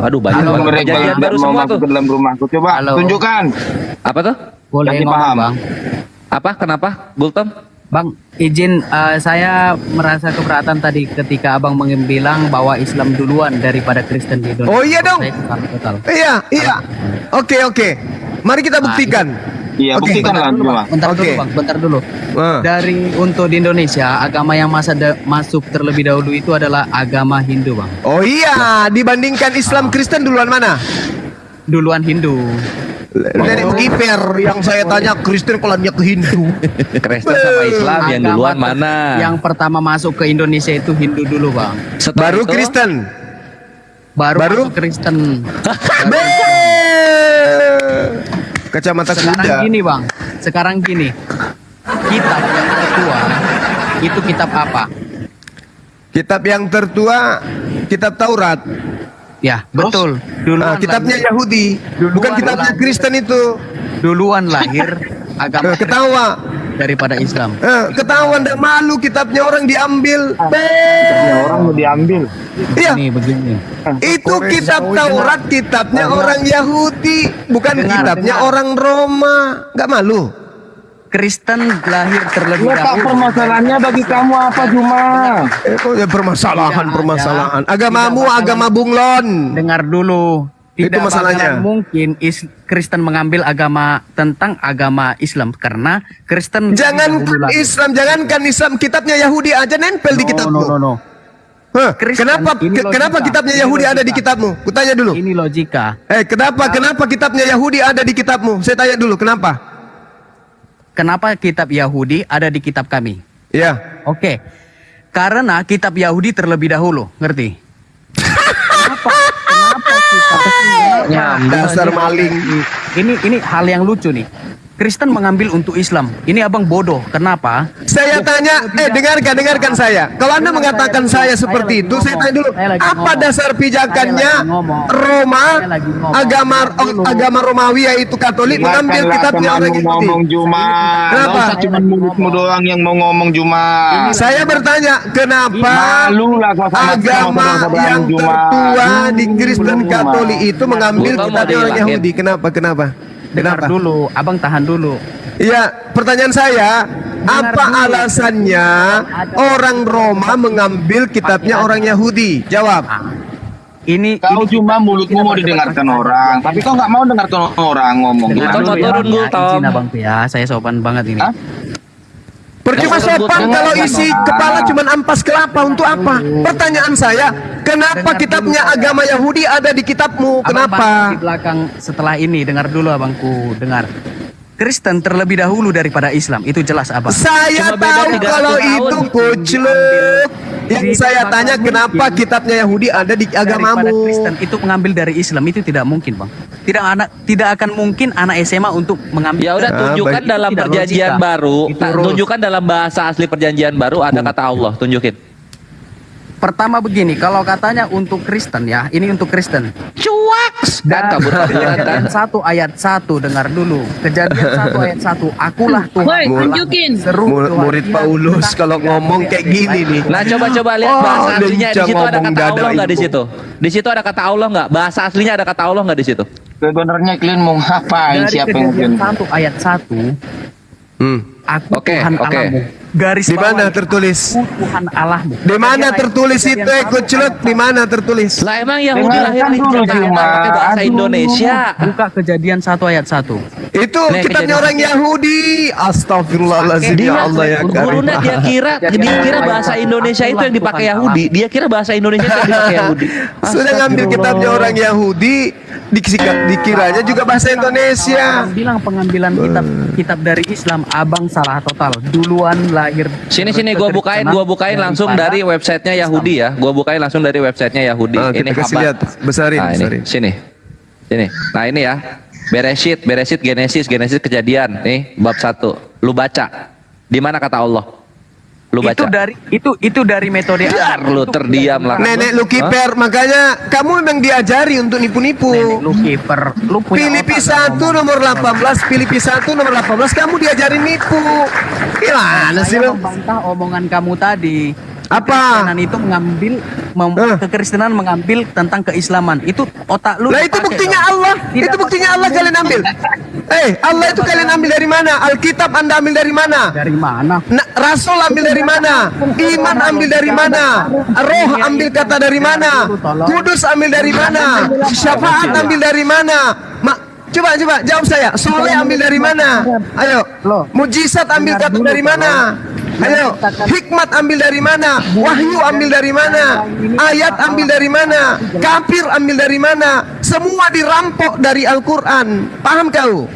Aduh, banyak banget perjanjian baru semua tuh.
Ke dalam rumahku, coba tunjukkan.
Apa tuh?
Boleh ngomong Bang.
Apa? Kenapa? Gultom?
Bang, izin saya merasa keberatan tadi ketika Abang bilang bahwa Islam duluan daripada Kristen di Indonesia.
Oh iya dong.
Total.
Iya. Oke. Mari kita buktikan.
Iya, buktikan lah.
Bentar dulu. Dari untuk di Indonesia, agama yang masuk terlebih dahulu itu adalah agama Hindu, Bang.
Oh iya, dibandingkan Islam Kristen duluan mana?
Duluan Hindu.
Dari Giper yang saya tanya Kristen kalau dia ke Hindu.
Kristen sama Islam yang duluan mana?
Yang pertama masuk ke Indonesia itu Hindu dulu, Bang.
Baru Kristen.
Baru Kristen.
Kacamata
kuda. Sekarang gini. Kitab yang tertua itu kitab apa?
Kitab yang tertua, kitab Taurat.
Ya, betul.
Kitabnya Yahudi, bukan kitabnya Kristen itu.
Duluan lahir agama
ketawa
daripada Islam.
Ketahuan dan malu kitabnya orang diambil.
Orang mau diambil.
Iya.
Ini begini.
Itu kitab Taurat, kitabnya orang Yahudi, bukan kitabnya orang Roma. Gak malu?
Kristen lahir terlebih
Pak,
dahulu.
permasalahannya bagi kamu apa Juma?
Ya permasalahan. Agamamu agama bunglon.
Dengar dulu.
Itu
Tidak
masalahnya.
bakalan mungkin Kristen mengambil agama tentang agama Islam karena Kristen
Jangankan Islam, kitabnya Yahudi aja nempel di kitabmu.
No.
Kenapa kitabnya Yahudi ada di kitabmu? Kutanya dulu.
Ini logika.
Kenapa kitabnya Yahudi ada di kitabmu? Saya tanya dulu, kenapa?
Kenapa kitab Yahudi ada di kitab kami?
Ya.
Oke. Karena kitab Yahudi terlebih dahulu, ngerti? Kenapa kitab
dasar maling.
Ini hal yang lucu nih. Kristen mengambil untuk Islam. Ini abang bodoh. Kenapa?
Saya tanya, dengarkan saya. Kalau Anda mengatakan saya seperti itu, saya tanya dulu, apa dasar pijakannya Roma, agama Romawi yaitu Katolik mengambil kitabnya orang Yahudi? Kenapa?
Cuma mulutmu doang yang mau ngomong Juma.
Saya bertanya, kenapa agama yang tertua di Kristen Katolik itu mengambil kitabnya orang Yahudi? Kenapa?
Dengar dulu, abang tahan dulu.
Iya, pertanyaan saya, apa alasannya orang Roma mengambil kitabnya orang Yahudi? Jawab.
Ini
kau cuma mulutmu mau didengarkan orang, tapi kau nggak mau dengarkan orang ngomong.
Izin abang ya, saya sopan banget ini.
Percuma sopan kalau isi kepala cuma ampas kelapa, untuk apa? Pertanyaan saya, kenapa kitabnya agama Yahudi ada di kitabmu? Kenapa?
Di belakang setelah ini, dengar dulu abangku, dengar. Kristen terlebih dahulu daripada Islam, itu jelas abang.
Saya tahu kalau itu kucluk. Yang saya tanya kenapa kitabnya Yahudi ada di agamamu?
Kristen itu mengambil dari Islam, itu tidak mungkin bang. Tidak akan mungkin anak SMA untuk mengambil.
Ya udah, tunjukkan dalam perjanjian baru, tunjukkan dalam bahasa asli perjanjian baru ada kata Allah, tunjukin.
Pertama begini, kalau katanya untuk Kristen ya, ini untuk Kristen.
Cuaks dan kabur
Kejadian 1 ayat 1, dengar dulu. Kejadian 1 ayat 1, akulah Tuhan.
Tunjukin.
Murid Paulus kalau ngomong kayak gini nih.
Nah, coba lihat bahasa aslinya di situ ada kata Allah nggak di situ? Di situ ada kata Allah nggak? Bahasa aslinya ada kata Allah nggak di situ?
Sebenarnya kalian mau ngapain? Siapa yang
Kejadian 1 ayat 1. Aku Tuhan Allahmu.
Garis di mana tertulis?
Tuhan Allahmu.
Di mana tertulis itu? Kucluk, di mana tertulis?
Lah emang Yahudi lahir di Jakarta pakai bahasa Indonesia.
Buka Kejadian 1 ayat 1.
Itu kitabnya orang Yahudi. Astagfirullahaladzim, ya Allah ya Karim.
Dia kira bahasa Indonesia itu yang dipakai Yahudi. Dia kira bahasa Indonesia itu yang dipakai Yahudi.
Sudah ngambil kitabnya orang Yahudi, dikiranya juga bahasa Indonesia.
Bilang pengambilan kitab dari Islam, abang salah total. Duluan lahir.
Sini gua bukain langsung dari websitenya Yahudi ya. Gua bukain langsung dari websitenya Yahudi. Ini
kasih lihat, besarin.
Sini. Nah ini ya. Bereshit, Genesis Kejadian. Nih bab 1. Lu baca. Di mana kata Allah? Lu baca.
Itu dari metode
Biar lu terdiam lah.
Nenek lu kiper, makanya kamu memang diajari untuk nipu-nipu.
Nenek lu kiper, lu punya
Filipi 1 nomor 18, Filipi 1 nomor 18 kamu diajarin nipu. Gimana sih lu?
Membantah omongan kamu tadi.
Apa?
Kekristenan itu kekristenan mengambil tentang keislaman. Itu otak lu.
Lah itu buktinya Allah. Itu buktinya Allah kalian ambil. Allah itu kalian ambil dari mana? Alkitab Anda ambil dari mana?
Dari mana?
Rasul ambil dari mana? Iman ambil dari mana? Roh ambil kata dari mana? Kudus ambil dari mana? Syafaat ambil dari mana? Coba jawab saya. Soleh ambil dari mana? Ayo. Mujizat ambil kata dari mana? Ayo, hikmat ambil dari mana? Wahyu ambil dari mana? Ayat ambil dari mana? Kafir ambil dari mana? Semua dirampok dari Al-Quran. Paham kau?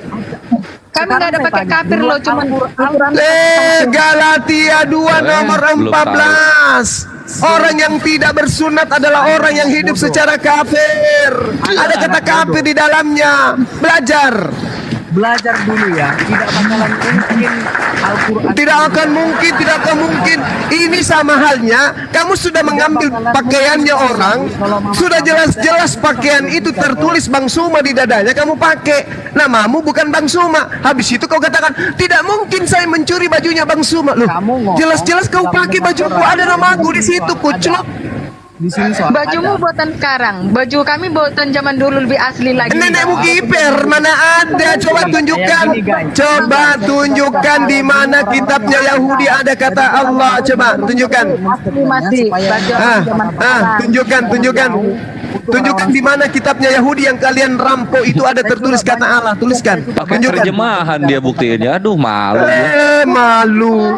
Kami nggak ada pakai kafir loh, cuma
Galatia 2 nomor 14. Orang yang tidak bersunat adalah orang yang hidup secara kafir. Ada kata kafir di dalamnya. Belajar.
belajar dulu ya. Tidak bakalan mungkin Al-Quran.
Tidak akan mungkin. Ini sama halnya, kamu sudah mengambil pakaiannya orang, sudah jelas-jelas pakaian itu tertulis Bang Suma di dadanya, kamu pakai. Namamu bukan Bang Suma. Habis itu kau katakan, tidak mungkin saya mencuri bajunya Bang Suma. Loh, jelas-jelas kau pakai bajuku, ada namaku di situ, kuclok.
Bajumu buatan sekarang, baju kami buatan zaman dulu lebih asli lagi.
Nenekmu kiper, mana ada? Coba tunjukkan di mana kitabnya Yahudi ada kata Allah. Coba tunjukkan.
Masih
Tunjukkan di mana kitabnya Yahudi yang kalian rampok itu ada tertulis kata Allah. Tuliskan.
Pakai terjemahan dia buktiinnya. Aduh, malu.
Malu.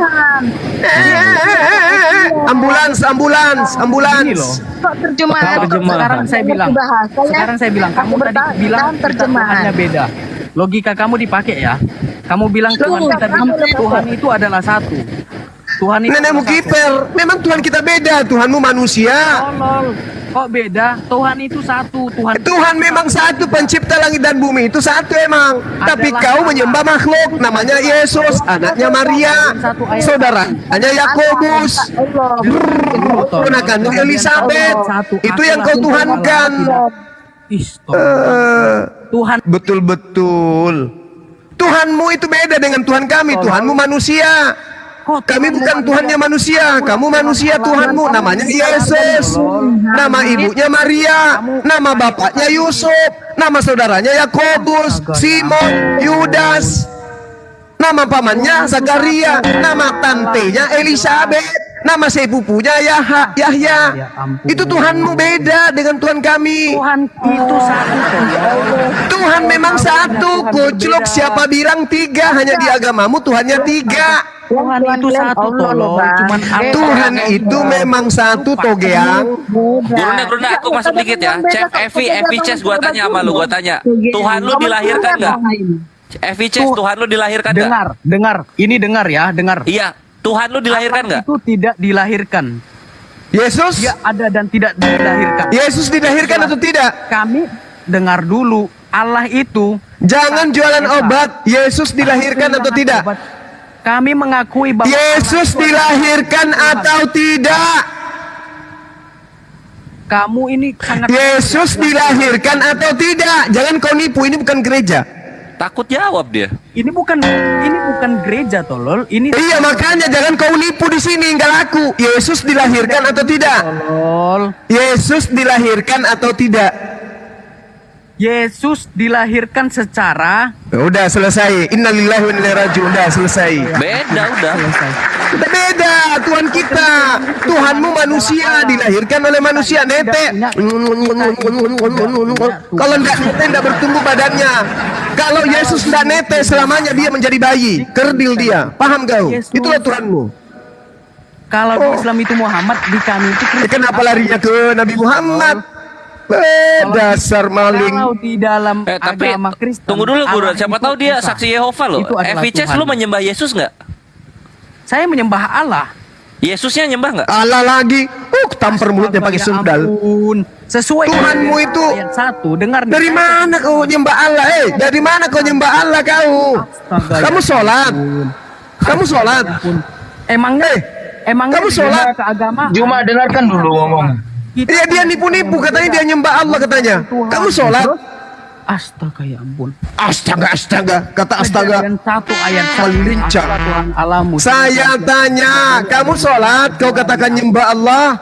Ambulans.
Kok terjemahan?
Sekarang saya bilang kamu tadi bilang terjemahannya beda. Logika kamu dipakai ya. Kamu bilang Tuhan itu adalah satu. Tuhan itu
nenekmu kiper. Memang Tuhan kita beda. Tuhanmu manusia.
Kok beda? Tuhan itu satu.
Tuhan memang satu, pencipta langit dan bumi itu satu emang. Tapi kau menyembah makhluk, namanya Yesus, anaknya Maria, saudaranya Yakobus, ponakannya Elizabeth. Itu yang kau tuhankan.
Tuhan
betul. Tuhanmu itu beda dengan Tuhan kami. Tuhanmu manusia. Kami bukan Tuhannya manusia. Kamu manusia, Tuhanmu namanya Yesus. Nama ibunya Maria. Nama bapaknya Yusuf. Nama saudaranya Yakobus, Simon, Yudas. Nama pamannya Zakaria. Nama tantenya Elizabeth. Nama sepupunya Yahya. Itu Tuhanmu beda dengan Tuhan kami.
Tuhan itu satu.
Tuhan memang satu. Kuclok, siapa bilang tiga? Hanya di agamamu Tuhannya tiga.
Tuhan itu satu, tolong.
Tuhan itu memang satu, Togeang.
Gurunda, aku masuk dikit ya. Chef Evi Chess, gua tanya sama lu, gua tanya. Tuhan lu dilahirkan nggak? Evi Chess, Tuhan lu dilahirkan nggak?
Dengar. Ini dengar ya, dengar.
Iya, Tuhan lu dilahirkan nggak?
Itu tidak dilahirkan.
Yesus?
Dia ada dan tidak dilahirkan.
Yesus dilahirkan atau tidak?
Kami dengar dulu. Allah itu.
Jangan jualan obat. Yesus dilahirkan atau tidak?
Kami mengakui bahwa
Yesus dilahirkan atau tidak?
Kamu ini sangat.
Yesus dilahirkan atau tidak? Jangan kau nipu, ini bukan gereja.
Takut jawab dia.
Ini bukan gereja, tolol. Ini.
Iya, makanya jangan kau nipu di sini, enggak laku. Yesus dilahirkan atau tidak?
Tolol.
Yesus dilahirkan atau tidak?
Yesus dilahirkan secara.
Udah selesai. Innalillahi wa inna ilaihi raji'un. Udah selesai.
Udah.
Udah beda Tuhan kita. Tuhanmu manusia, dilahirkan oleh manusia. Nete. Kalau enggak nete enggak bertumbuh badannya. Kalau Yesus enggak nete, selamanya dia menjadi bayi. Kerdil dia. Paham kau? Itulah Tuhanmu.
Kalau di Islam itu Muhammad, di kami itu Kristen.
Kenapa larinya ke Nabi Muhammad? Dasar maling.
Kalau di dalam
tapi
agama Kristen,
tunggu dulu, Guru. Siapa tahu dia saksi Yehova loh. Evi Chess, lu menyembah Yesus nggak?
Saya menyembah Allah.
Yesusnya nyembah nggak?
Allah lagi. Tampar mulutnya pakai sendal.
Sesuai
Tuhanmu itu
ayat 1. Dengar
dari mana kau nyembah Allah? Dari mana kau nyembah Allah kau? Kamu sholat. Kamu sholat.
Emangnya
kamu sholat
ke agama?
Cuma dengarkan dulu ngomong.
Iya, dia nipu-nipu, katanya dia nyembah Allah katanya. Kamu sholat?
Astaga, ya ampun.
Astaga, kata astaga.
Satu ayat
lincah.
Alamu.
Saya tanya, kamu sholat? Kau katakan nyembah Allah?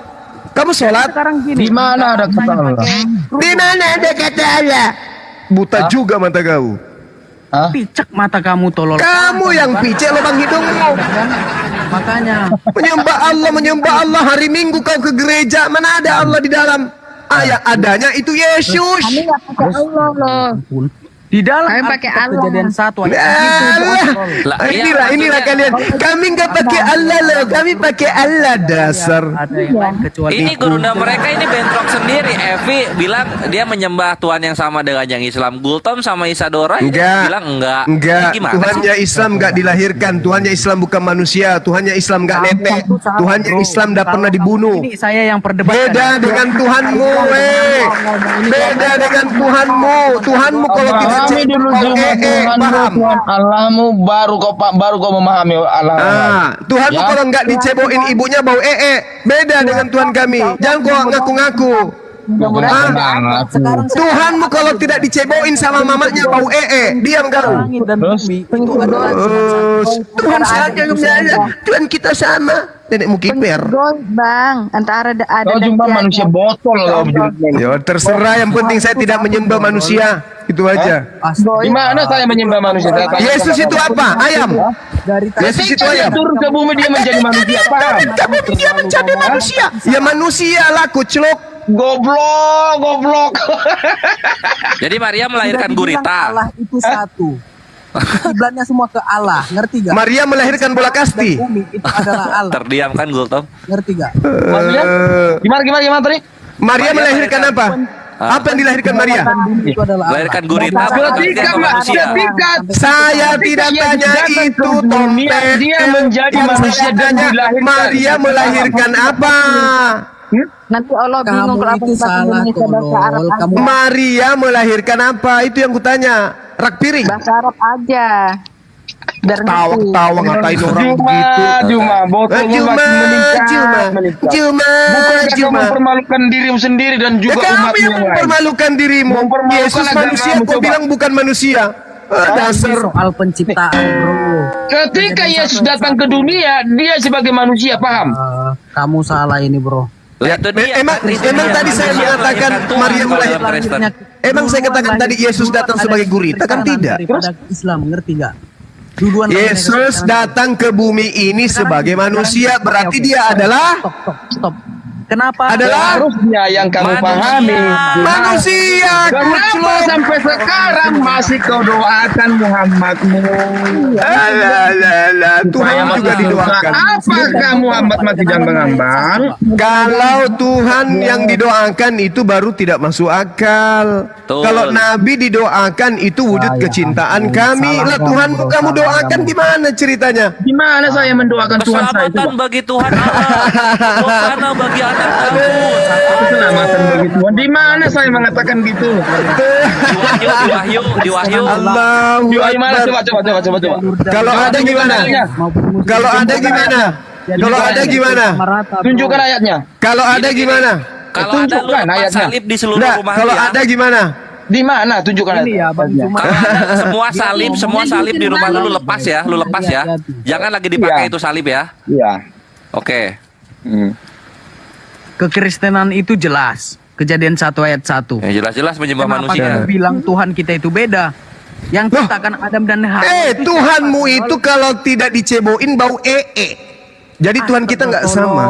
Kamu sholat?
Di mana ada kata Allah?
Di mana ada kata Allah? Buta juga mata kau.
Picek mata kamu, tolol.
Kamu yang picek lubang hidungmu.
Makanya
menyembah Allah hari Minggu kau ke gereja, mana ada Allah di dalam? Adanya itu Yesus.
Kami nggak pakai Allah loh.
Di dalam
kami pakai Allah.
Kejadian 1
inilah kalian. Kami nggak pakai Allah loh, kami pakai Allah dasar.
Ini Gurunda mereka ini bentrok sendiri. Evi bilang dia menyembah Tuhan yang sama dengan yang Islam. Gultom sama Isadora bilang enggak.
Tuhannya Islam nggak dilahirkan. Tuhannya Islam bukan manusia. Tuhannya Islam nggak netek. Tuhannya Islam nggak pernah dibunuh.
Ini saya yang perdebatkan.
Beda dengan Tuhanmu, Beda dengan Tuhanmu. Tuhanmu kalau tidak baca
Pahami dulu
bau
Tuhan Tuhan Allahmu, baru kau memahami Allah.
Tuhanmu
Ya.
kalau nggak diceboin ibunya bau beda dengan Tuhan kami. Jangan kau ngaku-ngaku. Tuhanmu kalau tidak diceboin sama mamanya bau diam kau. Tuhan saja Tuhan kita sama. Nenekmu kiper.
Bang, antara ada
Kau jumpa manusia botol kau.
Ya terserah, yang penting saya tidak menyembah manusia. Itu aja.
Di mana saya menyembah manusia?
Yesus itu apa? Ayam. Yesus itu
Ketika dia
ayam.
turun ke bumi dia menjadi manusia. Paham?
Ke bumi dia menjadi manusia. Ya manusia lah, kucluk.
Goblok.
Jadi Maria melahirkan gurita.
Allah itu satu. Kiblatnya semua ke Allah, ngerti gak?
Maria melahirkan bola kasti.
Bumi itu adalah Allah,
Terdiam kan Gultom?
ngerti gak?
Maria? Gimana tadi?
Maria melahirkan apa? Apa yang dilahirkan Maria?
Itu adalah Allah.
Melahirkan gurita.
Ketika
manusia.
Saya tidak tanya itu, tompet.
Dia menjadi manusia dan dilahirkan.
Maria melahirkan apa?
Nanti Allah bingung
Kamu
kalau
itu
aku
salah,
bahasa Arab
tolol.
aja.
Kamu
Maria melahirkan apa? Itu yang kutanya. Rak piring.
Bahasa Arab aja. Biar ngerti.
Tawa ngatain orang begitu.
Juma, botol
Juma,
Bukankah kau
Juma.
mempermalukan dirimu sendiri dan juga
Kamu
umat
yang
yang lain?
mempermalukan dirimu.
Mempermalukan
Yesus
agamamu,
manusia, kau
coba.
bilang bukan manusia. Dasar.
soal penciptaan, bro.
Ketika Yesus datang ke dunia, dia sebagai manusia, paham?
Kamu salah ini, bro.
Lah, itu dia.
Emang tadi saya mengatakan Maria melahirkan. Emang saya katakan tadi Yesus datang sebagai gurita, kan tidak?
Daripada Islam, ngerti gak? Duluan
Yesus datang ke bumi ini sebagai manusia, berarti dia adalah
Stop. Kenapa?
adalah
Harusnya yang kamu pahami.
manusia.
Kenapa
Kucluk.
sampai sekarang masih kau doakan Muhammadmu?
Tuhan juga didoakan.
Apakah Muhammad masih jambang-jambang?
Kalau Tuhan yang didoakan itu baru tidak masuk akal.
Betul.
Kalau Nabi didoakan itu wujud kecintaan kami. Lah Tuhanmu kamu doakan gimana ceritanya?
Di mana saya mendoakan Tuhan saya?
Keselamatan bagi Tuhan Allah. Doa bagi anak kamu.
Keselamatan bagi Tuhan. Di mana saya mengatakan gitu?
Di Wahyu.
Allahu
Di mana?
Akbar.
Coba.
Kalau ada gimana? Kalau ada gimana? Kalau ada gimana?
Tunjukkan ayatnya.
Kalau ada gimana?
Kalau ada lu
Tunjukkan
lepas
ayatnya.
salib di seluruh
Nah,
rumah
kalau
dia.
ada gimana?
Di mana? Tunjukkan
Ini ya, Bang
ayatnya.
Juma.
Kalau ada semua salib di rumah lu lepas ya, lu lepas ya. Jangan lagi dipakai
Iya.
itu salib ya.
Iya.
Oke.
Kekristenan itu jelas. Kejadian 1 ayat 1.
Ya jelas-jelas menyembah
Kenapa
manusia.
kamu bilang Tuhan kita itu beda? Yang ciptakan Adam dan Hawa.
Tuhanmu itu kalau tidak diceboin bau Jadi Tuhan kita nggak sama.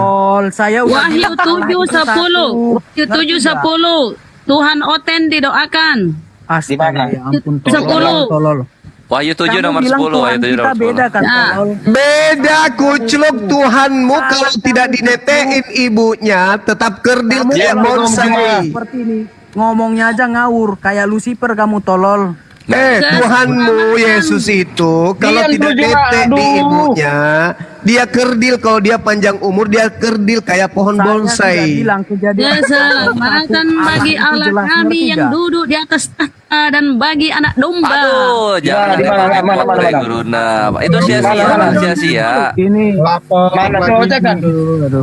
Saya udah
Wahyu
bilang Allah itu
7:10. Wahyu
Ngerti
7:10. Tuhan Oten didoakan.
Astaga, ya ampun,
10.
tolol.
Wahyu 7
Kamu
nomor
bilang
10,
Tuhan
Wahyu 7
kita
nomor 10.
beda kan,
Nah.
tolol.
Beda kucluk Tuhanmu kalau tidak dinetein ibunya tetap kerdil kayak bonsai.
Seperti ini. Ngomongnya aja ngawur, kayak Lucifer kamu tolol.
Tuhanmu Yesus itu kalau
Diam
tidak
dulu,
netek di
aduh.
ibunya, dia kerdil. Kalau dia panjang umur, dia kerdil kayak pohon
Saya tidak
bonsai.
bilang kejadian.
Keselamatan bagi
itu
Allah
jelas,
kami
ngerti
yang
gak?
duduk di atas tahta dan bagi anak domba.
Aduh, jangan
di mana,
dipakai
mana,
potret,
mana.
Guruna. Itu sia-sia, sia-sia.
Ini
Mana coba bacakan?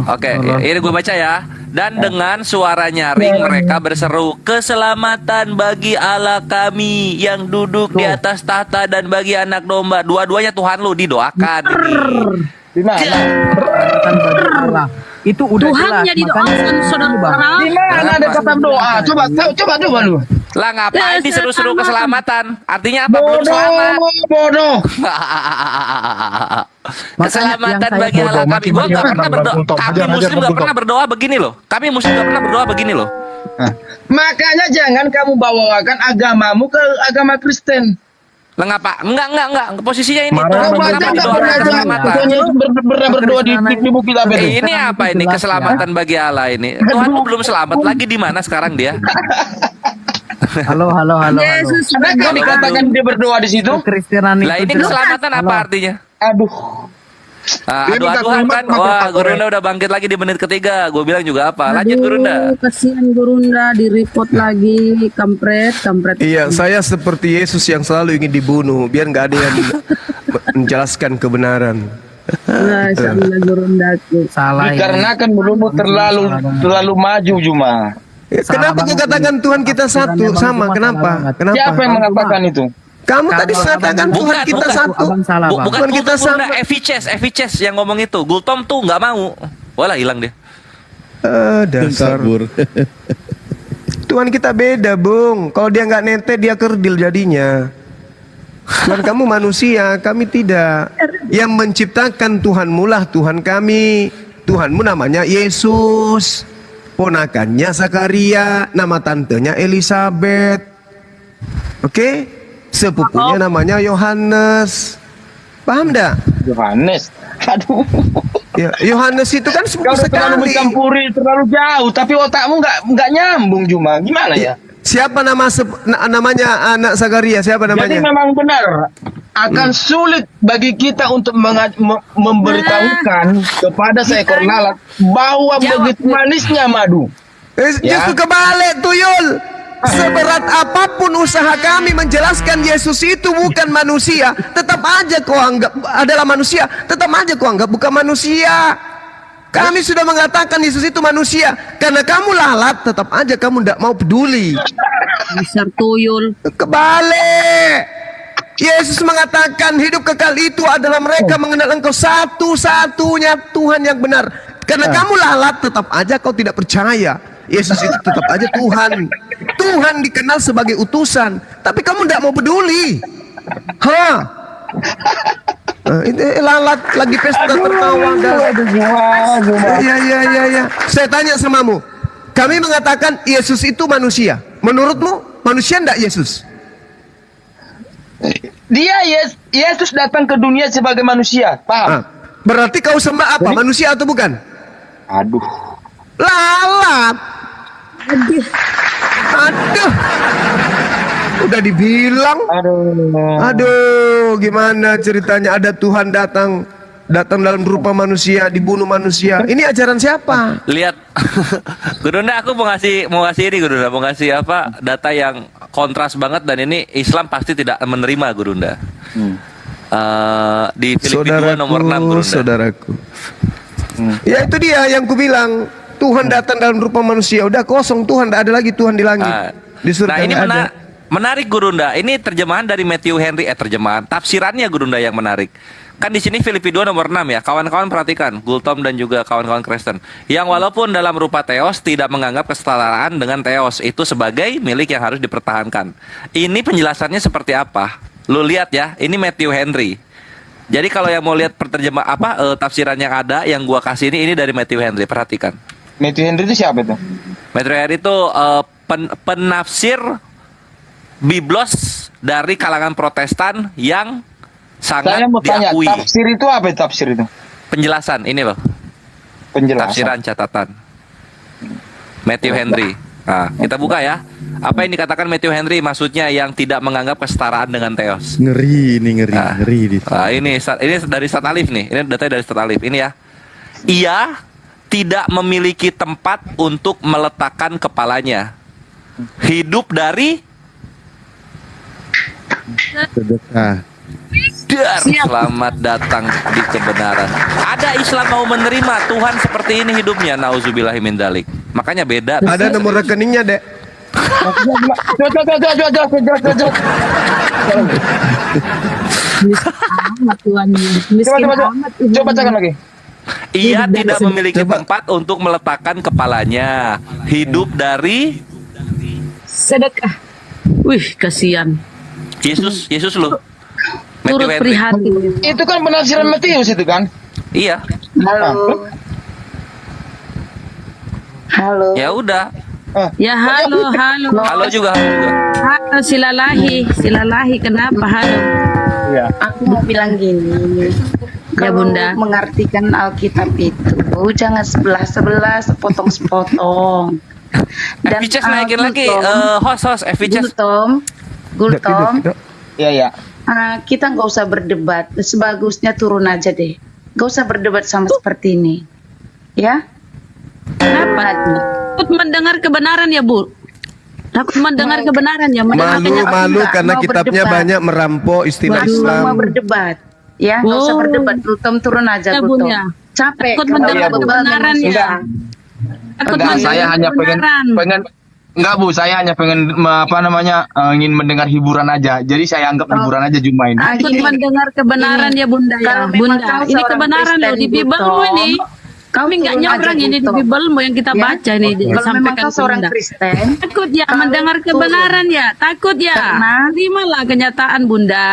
Oke, ini gue baca ya. Dan dengan suara nyaring mereka berseru, keselamatan bagi Allah kami yang duduk di atas tahta dan bagi anak domba. Dua-duanya Tuhan lu didoakan.
Di mana?
Keselamatan bagi Allah. Itu udah
Tuhannya
jelas.
didoakan saudara.
Di mana ada kata doa? Coba lu.
Lah ngapain disuruh-suruh keselamatan? Artinya apa? Belum
Bodoh,
selamat.
bodoh.
Keselamatan
yang
bagi
saya
Allah kami. Gua nggak pernah berdoa.
Bang Gultom.
Kami
Hajar,
Muslim
Bang
nggak
Gultom.
pernah berdoa begini loh. Kami Muslim nggak pernah berdoa begini loh.
Makanya jangan kamu bawakan agamamu ke agama Kristen.
Lah ngapa? Enggak. Posisinya ini
Marah,
Tuhan
Kau baca
kenapa
nggak
didoakan
pernah
keselamatan?
Tuhan Yesus pernah berdoa di buku kitab itu.
Ini apa ini keselamatan bagi Allah ini? Tuhan tuh belum selamat lagi di mana sekarang dia?
Halo.
Yesus
Adakah dikatakan dia berdoa di situ?
Kekristenan itu
Lah ini
jelas.
keselamatan apa artinya?
Aduh.
Adu-aduan kan. Wah, Gurunda udah bangkit lagi di menit ketiga. Gue bilang juga apa? Lanjut Gurunda.
Kasihan Gurunda di report lagi, kampret.
Iya, saya seperti Yesus yang selalu ingin dibunuh biar nggak ada yang menjelaskan kebenaran.
Nah, salah Gurunda tuh.
Salah.
Dikarenakan mulutmu terlalu maju Juma.
Kenapa kau katakan Tuhan kita satu sama? Kenapa?
Siapa yang mengatakan itu?
Kamu tadi mengatakan Tuhan kita satu.
Bukan
Tuhan kita sama.
Eviches yang ngomong itu. Gultom tuh nggak mau. Walah hilang dia.
Dasar. Tuhan kita beda, Bung. Kalau dia nggak nete, dia kerdil jadinya. Tuhan kamu manusia, kami tidak. Yang menciptakan Tuhanmu lah Tuhan kami. Tuhanmu namanya Yesus. Ponakannya Zakaria, nama tantenya Elizabeth. Oke? Sepupunya namanya Yohanes. Paham dah?
Yohanes. Aduh.
Ya, Yohanes itu kan sepupu sekali.
Terlalu mencampuri, terlalu jauh, tapi otakmu nggak nyambung Juma. Gimana ya?
Siapa namanya anak Zakaria? Siapa namanya?
Jadi memang benar akan sulit bagi kita untuk memberitahukan kepada seekor lalat bahwa begitu manisnya madu.
Justru kebalik, Tuyul. Seberat apapun usaha kami menjelaskan Yesus itu bukan manusia, tetap aja kau anggap adalah manusia, tetap aja kau anggap bukan manusia. Kami sudah mengatakan Yesus itu manusia. Karena kamu lalat, tetap aja kamu tidak mau peduli.
Besar Tuyul.
Kebalik. Yesus mengatakan hidup kekal itu adalah mereka mengenal Engkau satu-satunya Tuhan yang benar. Karena kamu lalat, tetap aja kau tidak percaya. Yesus itu tetap aja Tuhan. Tuhan dikenal sebagai utusan, tapi kamu tidak mau peduli. Ini lalat lagi pesta tertawa. Ya. Saya tanya samamu. Kami mengatakan Yesus itu manusia. Menurutmu manusia enggak Yesus?
Yesus datang ke dunia sebagai manusia. Paham?
Berarti kau sembah apa? Manusia atau bukan?
Aduh.
Lalat. Aduh. Udah dibilang. Aduh, gimana ceritanya ada Tuhan datang dalam rupa manusia, dibunuh manusia. Ini ajaran siapa?
Lihat. Gurunda, aku mau ngasih ini Gurunda, mau ngasih apa? Data yang kontras banget dan ini Islam pasti tidak menerima Gurunda. Di Filipi 2 nomor 6 Gurunda.
Saudaraku. Ya itu dia yang ku bilang. Tuhan datang dalam rupa manusia, udah kosong Tuhan, tidak ada lagi Tuhan di langit. Di surga
ini
ada.
menarik Gurunda. Ini terjemahan dari Matthew Henry, tafsirannya Gurunda yang menarik. Kan di sini Filipi 2 nomor 6 ya. Kawan-kawan perhatikan, Gultom dan juga kawan-kawan Kristen. Yang walaupun dalam rupa Theos tidak menganggap kesetaraan dengan Theos itu sebagai milik yang harus dipertahankan. Ini penjelasannya seperti apa? Lu lihat ya, ini Matthew Henry. Jadi kalau yang mau lihat tafsiran yang ada yang gua kasih ini dari Matthew Henry, perhatikan.
Matthew Henry itu siapa itu?
Matthew Henry itu penafsir Biblos dari kalangan Protestan yang sangat diakui.
Tafsir itu apa tafsir itu?
Penjelasan ini loh.
Penjelasan.
Tafsiran catatan. Matthew Henry. Nah, kita buka ya. Apa yang dikatakan Matthew Henry maksudnya yang tidak menganggap kesetaraan dengan Theos.
Ngeri.
Ini dari Stat Alif nih. Ini datanya dari Stat Alif. Ini ya. Ia tidak memiliki tempat untuk meletakkan kepalanya. Hidup dari
sedekah.
Selamat datang di kebenaran. Ada Islam mau menerima Tuhan seperti ini hidupnya. Nauzubillahi min dzalik. Makanya beda.
Ada nomor rekeningnya, Dek.
Coba cakap lagi.
Ia tidak memiliki tempat untuk meletakkan kepalanya. Hidup dari
sedekah. Wih, kasihan.
Yesus loh.
Turut prihatin.
Itu kan penafsiran Matius itu kan?
Iya.
Halo.
Ya udah.
Ya halo.
Halo juga.
Halo silalahi kenapa halo?
Ya. Aku mau bilang gini. Ya Bunda, mengartikan Alkitab itu jangan sebelah sepotong-sepotong. Dan
Eviches naikin lagi, host Eviches.
Gultom.
Ya.
Kita nggak usah berdebat, sebagusnya turun aja deh. Gak usah berdebat sama seperti ini. Ya?
Kenapa? Takut mendengar kebenaran ya, Bu? Takut mendengar kebenaran ya?
Malu karena
mau
kitabnya
berdebat.
banyak merampok istilah
Mau
Islam.
berdebat. Ya, nggak usah berdebat. Gultom turun aja,
Ya, Bun,
Gultom.
ya.
Capek
Takut
kalau
mendengar
bebal
kebenaran ya.
manusia.
Takut
Enggak,
mendengar
saya hanya
kebenaran.
pengen enggak Bu, saya hanya pengen ingin mendengar hiburan aja. Jadi saya anggap hiburan aja cuma ini.
Takut mendengar kebenaran ya, Bunda ya.
Kalau memang
Bunda,
kau
ini
seorang
kebenaran loh
Kristen,
di Bibelmu
Gultom,
ini. Kami nggak
turun
nyebrang
aja,
ini di
Gultom.
Bibelmu yang kita
Ya.
baca ini
Kalau memang
disampaikan
kau
ke
seorang
Bunda.
Kristen,
Takut ya mendengar kebenaran ya, takut ya. Terimalah kenyataan Bunda.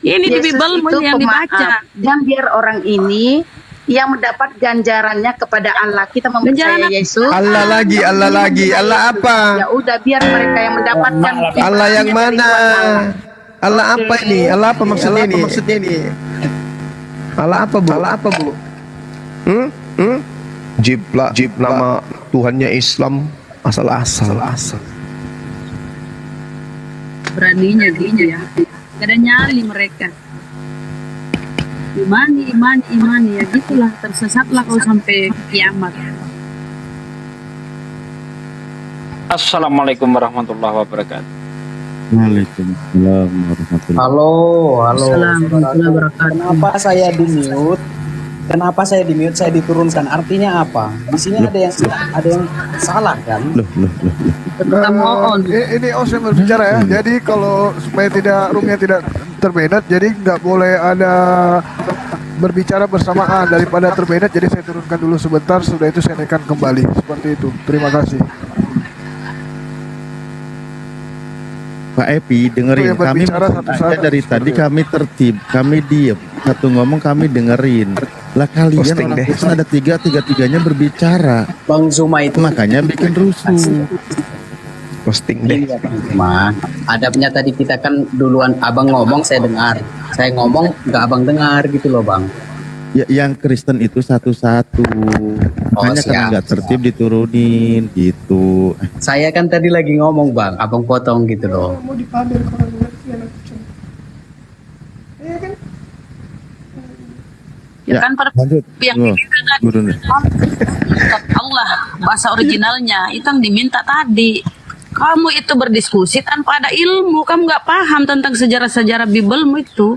Ini di
Yesus
Bibelmu
itu
yang
pemaaf.
dibaca.
Dan biar orang ini yang mendapat ganjarannya kepada Allah. Kita mempercayai Yesus.
Allah lagi, Allah lagi. Allah apa?
Ya udah biar mereka yang mendapatkan.
Allah yang mana? Allah apa ini? Allah apa maksudnya ini? Allah apa, Bu? Allah apa, Bu? Jip nama Tuhannya Islam asal-asal.
Beraninya ya. Gak ada nyali mereka. Imani ya gitulah, tersesatlah kau sampai kiamat.
Assalamualaikum warahmatullahi wabarakatuh.
Waalaikumsalam warahmatullahi
Halo.
Assalamualaikum wabarakatuh.
Kenapa saya di-mute? Kenapa saya di-mute? Saya diturunkan. Artinya apa? Di sini ada yang salah kan?
Ini Os yang berbicara ya. Jadi kalau supaya roomnya tidak terbenet, jadi nggak boleh ada berbicara bersamaan. Daripada terbenet, jadi saya turunkan dulu sebentar. Sudah itu saya naikkan kembali. Seperti itu. Terima kasih.
Pak Epi, dengerin
Itu yang
kami
berbicara satu-satu.
dari tadi kami tertib, kami diem, satu ngomong kami dengerin. Lah kalian
Posting
orang
deh.
Kristen ada tiganya berbicara.
Bang Zuma itu
Makanya bikin rusuh.
Posting deh.
Iya, Bang Zuma. Adabnya tadi kita kan duluan abang ngomong saya dengar, saya ngomong nggak abang dengar gitu loh bang.
Ya, yang Kristen itu satu-satu. Makanya karena
siap.
nggak tertib diturunin gitu.
Saya kan tadi lagi ngomong bang, abang potong gitu loh.
Mau dipamer ke orang ngerti anak kecil. Iya kan?
Ya kan
lanjut.
yang
Oh,
diminta
guru nih.
Allah bahasa originalnya itu yang diminta tadi. Kamu itu berdiskusi tanpa ada ilmu, kamu nggak paham tentang sejarah-sejarah Bibelmu itu.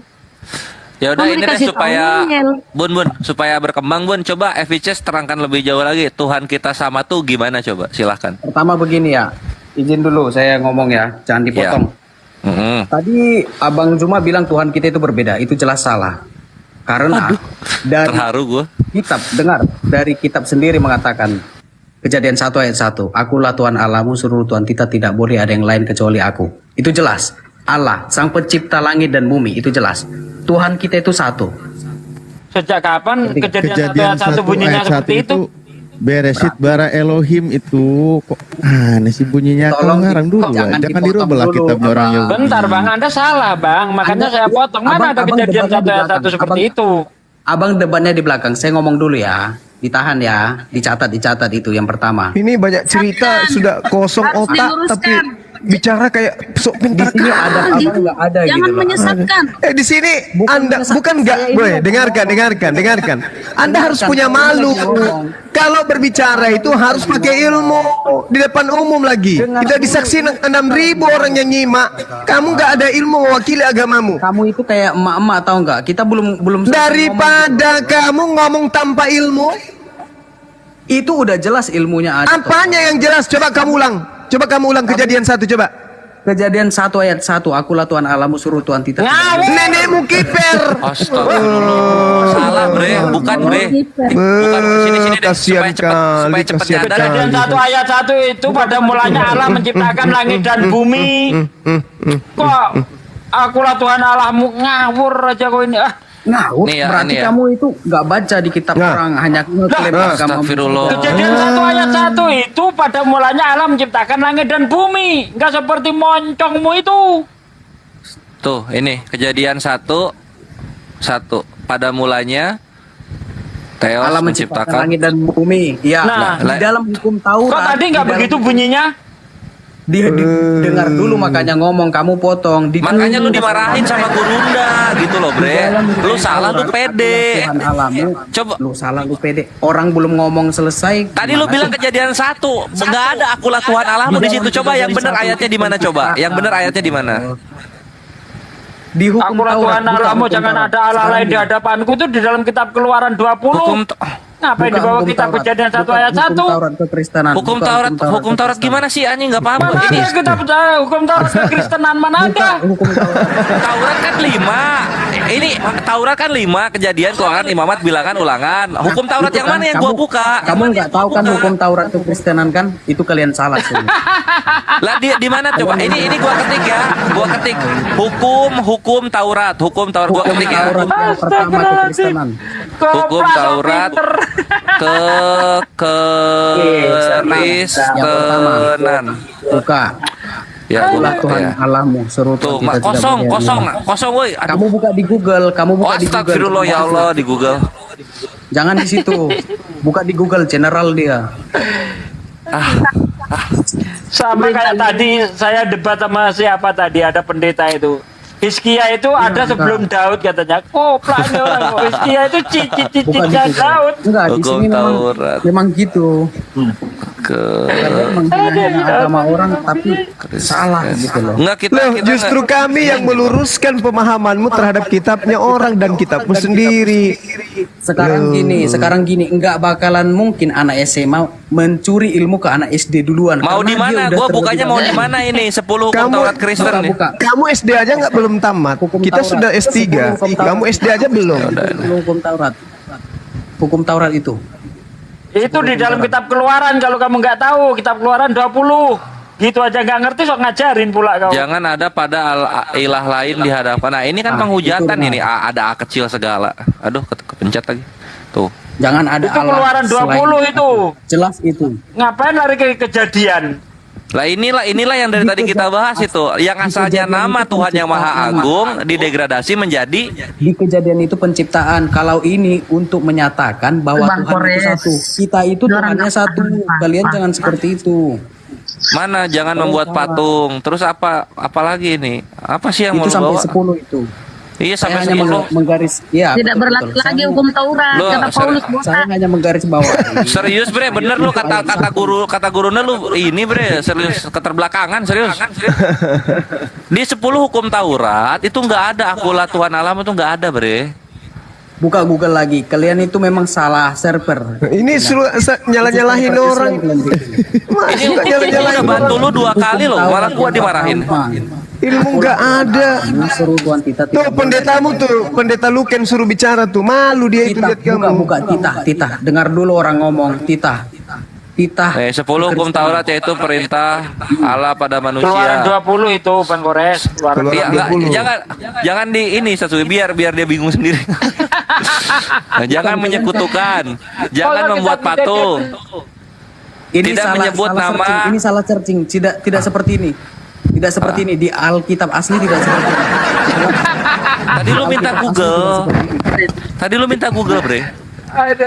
Ya udah
Kamu
ini deh
dikasih
supaya
tahu,
Bun supaya berkembang Bun, coba FICS terangkan lebih jauh lagi Tuhan kita sama tuh gimana coba, silahkan.
Pertama begini ya, izin dulu saya ngomong ya, jangan dipotong. Tadi abang Zuma bilang Tuhan kita itu berbeda, itu jelas salah. Karena dari
Terharu gue.
kitab, dengar, dari kitab sendiri mengatakan Kejadian 1 ayat 1, akulah Tuhan Allahmu, seluruh Tuhan kita tidak boleh ada yang lain kecuali aku. Itu jelas. Allah, sang pencipta langit dan bumi, itu jelas. Tuhan kita itu satu.
Sejak kapan kejadian 1 ayat 1
1
bunyinya
ayat 1
seperti itu?
Beresit bara Elohim itu kok aneh sih bunyinya. Kalau ngarang dulu
jangan
jangan
dipotong
dirubah
dulu,
kitabnya orang Yahudi.
Bentar bang, Anda salah bang, makanya saya potong. Mana ada kejadian 1 ayat 1 seperti itu?
Abang debatnya di belakang, saya ngomong dulu ya. Ditahan ya, dicatat itu yang pertama.
Ini banyak cerita sudah kosong
Harus
otak
diluruskan.
tapi bicara kayak sok pintar.
Di sini ada abang nggak ada
Jangan
gitu loh.
menyesatkan.
Di sini Anda bukan nggak boleh dengarkan. Anda harus punya malu. Kalau berbicara itu harus pakai ilmu di depan umum lagi. Kita disaksikan 6.000 orang yang nyimak. Kamu nggak ada ilmu mewakili agamamu.
Kamu itu kayak emak-emak tahu nggak? Kita belum
Daripada kamu ngomong tanpa ilmu,
itu udah jelas ilmunya ada.
apanya yang jelas? Coba kamu ulang kejadian 1 coba.
Kejadian 1 ayat 1, akulah Tuhan Allahmu, suruh Tuhan kita.
Nenekmu kiper.
Astagfirullah. Salah bre, bukan bre. Bukan sini deh
Kasihan
supaya cepat
kasihan
nyadar.
Kejadian 1 ayat 1 itu pada mulanya Allah menciptakan langit dan bumi. Kok akulah Tuhan Allahmu, ngawur aja kau ini.
Ngawur,
Nih ya,
berarti
ini ya.
kamu itu nggak baca di kitab orang, hanya ngeklaim agama.
Astagfirullah.
Kejadian 1 ayat 1 itu pada mulanya Allah menciptakan langit dan bumi. Nggak seperti moncongmu itu.
Tuh, ini kejadian 1 pada mulanya Theos
Allah menciptakan
menciptakan
langit dan bumi. Iya.
Nah,
di dalam hukum Taurat.
Kok tadi nggak
di dalam
begitu bunyinya?
Dia dengar dulu makanya ngomong, kamu potong.
Makanya lu dimarahin sama Gurunda gitu loh, Bre. Lu salah, lu pede.
Coba lu salah, lu pede. Orang belum ngomong selesai.
Tadi lu bilang kejadian 1, nggak ada akulah Tuhan Allahmu di situ. Coba yang benar ayatnya di mana coba? Yang benar ayatnya di mana?
Di hukum
Akulah Tuhan Allahmu, jangan ada Allah lain di hadapanku, itu di dalam kitab Keluaran 20. Ngapain dibawa kitab Kejadian 1 ayat 1?
Hukum Taurat gimana sih anjing, nggak paham.
Mana ada kitab hukum Taurat kekristenan, mana ada?
Taurat kan 5. Ini Taurat kan 5, Kejadian, Keluaran, Imamat, Bilangan, Ulangan. Hukum Taurat yang mana yang gua buka?
Kamu nggak tahu kan hukum Taurat kekristenan kan? Itu kalian salah semua.
Lah di mana coba? Ini gua ketik ya. Gua ketik hukum Taurat. Hukum Taurat gua ketik ya.
Pertama kekristenan.
Hukum Taurat kekristenan.
Buka.
Ya,
Akulah Tuhan Allahmu, seru
tuh, kosong, woi.
Kamu buka di Google,
Astagfirullah ya Allah, di Google.
Jangan di situ. Buka di Google, general dia.
Sama kayak tadi saya debat sama siapa tadi, ada pendeta itu. Hizkia itu ada sebelum Daud katanya. Koplak ini orang. Hizkia itu cicit-cicitnya Daud.
Enggak, di sini memang gitu. Agama orang tapi salah gitu loh.
Justru kami yang meluruskan pemahamanmu terhadap kitabnya orang dan kitabmu sendiri.
Sekarang gini, enggak bakalan mungkin anak SMA mencuri ilmu ke anak SD duluan.
Mau di mana? Gua bukanya mau di mana ini? 10 hukum Taurat Kristen nih.
Kamu SD aja nggak belum tamat. Kita sudah S3. Kamu SD aja belum.
Hukum Taurat itu.
Itu di dalam kitab Keluaran, kalau kamu nggak tahu, kitab Keluaran 20. Gitu aja nggak ngerti, sok ngajarin pula kau.
Jangan ada pada ilah lain di hadapan. Nah, ini kan penghujatan ini, ada A kecil segala. Aduh, kepencet lagi. Tuh.
Jangan ada
itu Keluaran 20 itu.
Jelas itu.
Ngapain lari ke Kejadian?
Lah inilah yang dari tadi kita bahas itu, yang asalnya nama Tuhan yang Maha Agung didegradasi menjadi
di Kejadian itu penciptaan. Kalau ini untuk menyatakan bahwa Tuhan itu satu, kita itu Tuhannya satu. Kalian jangan seperti itu.
Mana jangan membuat patung. Terus apalagi ini? Apa sih yang
itu
mau
sampai
bawa?
10 itu.
Iya, sampai
saya hanya menggaris. Ya,
tidak berlaku lagi hukum Taurat. Kata Paulus,
saya hanya menggaris bawah.
Serius bre, bener lu kata gurunya lu ini bre, serius keterbelakangan serius. Di 10 hukum Taurat itu nggak ada akulah Tuhan Allah itu nggak ada bre.
Buka Google lagi, kalian itu memang salah server.
Ini nyala-nyalahin orang.
Ini udah bantu lu 2 kali loh, malah gua dimarahin.
Ilmu nggak ada. Tuh pendetamu tuh, pendeta Luken suruh bicara tuh, malu dia itu lihat kamu.
Buka titah. Dengar dulu orang ngomong titah.
10 hukum Taurat yaitu perintah Allah pada manusia.
Keluaran 20 itu Bang Gores.
Jangan di ini biar dia bingung sendiri. Jangan menyekutukan, jangan membuat patung.
Ini
tidak
salah,
menyebut
salah
nama.
Searching. Ini salah searching. Tidak seperti ini. Tidak seperti ini di Alkitab asli tidak seperti ini.
Tadi lu minta Google, Bre.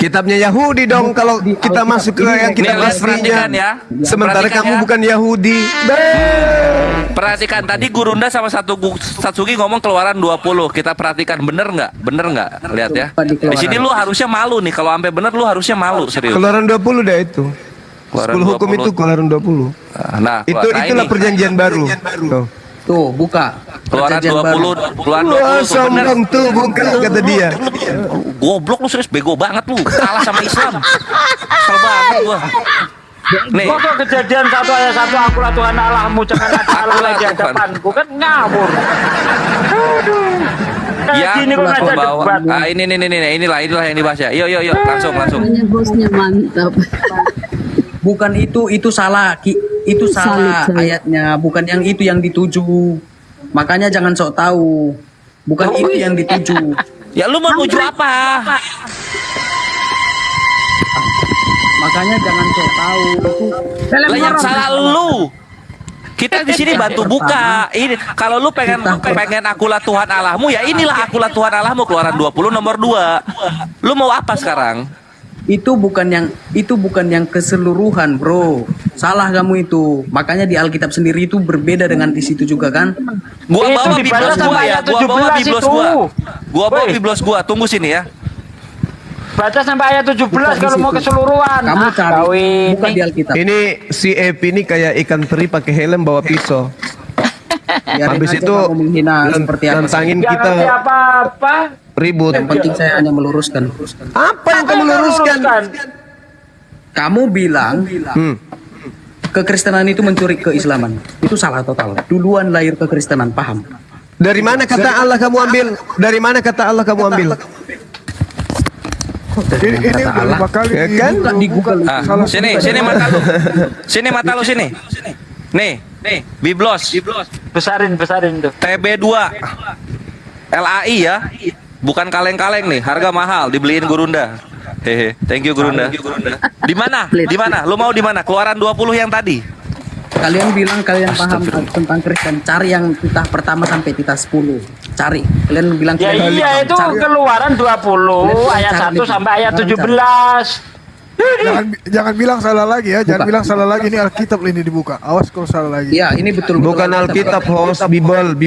Kitabnya Yahudi dong kalau kita masuk ke yang kitab aslinya.
Ya.
Sementara kamu bukan Yahudi.
Perhatikan tadi Gurunda sama Satsugi ngomong Keluaran 20. Kita perhatikan bener nggak? Lihat ya. Di sini lu harusnya malu nih. Kalau sampai bener lu harusnya malu serius.
Keluaran 20 dah itu. 10 hukum itu Keluaran 20.
Nah,
itulah perjanjian baru.
Tuh, buka.
Keluaran 20.
Wah, sombong tuh, buka kata dia.
Goblok lu serius, bego banget lu. Kalah sama Islam. Kesel banget gua.
Nih. Kok Kejadian 1 ayat 1 akulah Tuhan Allahmu, jangan ada Allah lagi di hadapanku, kan ngawur. Aduh.
Ya,
gini kok ngajak debat.
Inilah yang dibahas ya. Yuk, langsung.
Bosnya mantap.
Bukan itu salah. Itu salah ayatnya, bukan yang itu yang dituju. Makanya jangan sok tahu. Bukan itu yang dituju.
Ya lu mau nuju apa?
Makanya jangan sok tahu.
Lah yang salah lu. Kita di sini bantu buka. Ini kalau lu pengen akulah Tuhan Allahmu, ya inilah akulah Tuhan Allahmu Keluaran 20 nomor 2. Lu mau apa sekarang?
Itu bukan yang keseluruhan, bro. Salah kamu itu. Makanya di Alkitab sendiri itu berbeda dengan di situ juga kan.
Gua
Itu
bawa
dibaca
biblos
sama
gua ya.
ayat
Gua bawa
17
biblos
itu.
gua. Gua bawa
Woi.
biblos gua. Tunggu sini ya.
Baca sampai ayat 17
Bukan di
kalau mau
situ.
keseluruhan.
Kamu cari,
kau ini.
bukan di Alkitab.
Ini si Epi ini kayak ikan teri pakai helm bawa pisau.
Biarin
Habis
aja
itu
kamu menghina seperti apa.
nantangin
Jangan
kita
ngerti apa-apa.
ribut.
Yang penting saya hanya meluruskan.
Apa yang kamu luruskan?
Kamu bilang kekristenan itu mencuri keislaman. Itu salah total. Duluan lahir kekristenan, paham?
Dari mana kata Allah kamu ambil? Dari mana kata Allah kamu ambil?
Ini udah 5 kali
Ya kan?
Di Google.
Ah, sini mata lu. Sini mata lu sini. Nih, biblos.
Besarin tuh.
TB2. LAI ya. Bukan kaleng-kaleng nih, harga mahal, dibeliin Gurunda. Hehe, thank you Gurunda. Di mana? Di mana? Lu mau di mana? Keluaran 20 yang tadi.
Kalian bilang kalian paham tentang Kristen. Cari yang titah pertama sampai titah 10. Cari. Kalian bilang
Ya
kalian
iya itu
cari.
keluaran 20 ayat 1 sampai ayat 17.
Jangan bilang salah lagi ya, jangan bilang salah lagi, ini Alkitab ini dibuka. Awas kalau salah lagi.
Ya, ini betul.
Bukan Alkitab, host, Bible.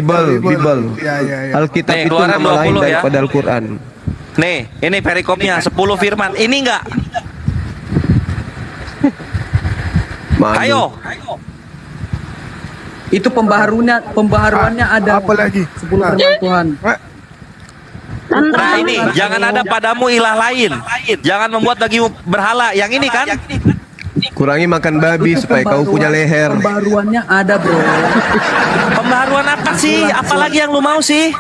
Ya.
Alkitab
Nih,
itu
Keluaran
nama lain
20 ya.
daripada Al-Quran.
Nih, ini perikopnya 10 firman. Ini enggak? Ayo.
Itu pembaharuannya ada.
Apa lagi?
10 firman Tuhan.
Nah ini, jangan ada padamu ilah lain. Jangan membuat bagimu berhala. Yang ini kan?
Kurangi makan babi supaya kau punya leher.
Pembaharuannya ada, bro.
Pembaharuan apa sih? Apalagi yang lu mau sih?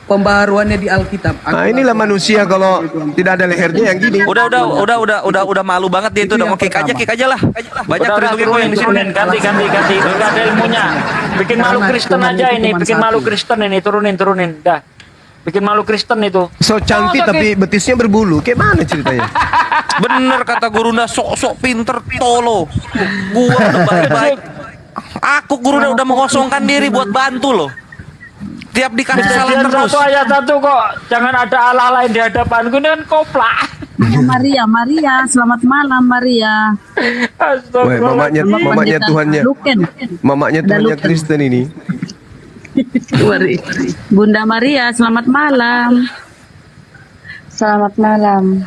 Pembaharuannya di Alkitab.
Nah inilah manusia kalau tidak ada lehernya yang gini.
Udah malu banget dia itu. Udah mau kick aja lah. Banyak turis-turis yang di sini.
Ganti. Enggak ada ilmunya. Bikin malu Kristen aja ini. Bikin malu Kristen ini. Turunin. Dah. Bikin malu Kristen itu.
So cantik tapi betisnya berbulu. Kayak mana ceritanya?
Bener kata Gurunda, sok-sok pinter tolo. Gua udah baik-baik. Aku Gurunda udah mengosongkan diri buat bantu loh. Tiap dikasih salah
Kejadian
terus.
1 ayat 1 kok. Jangan ada Allah lain di hadapanku. Ini kan koplak.
Maria, selamat malam Maria.
Woi, mamanya Tuhannya. Mamanya Tuhannya Kristen ini.
Bunda Maria, selamat malam.
Selamat malam.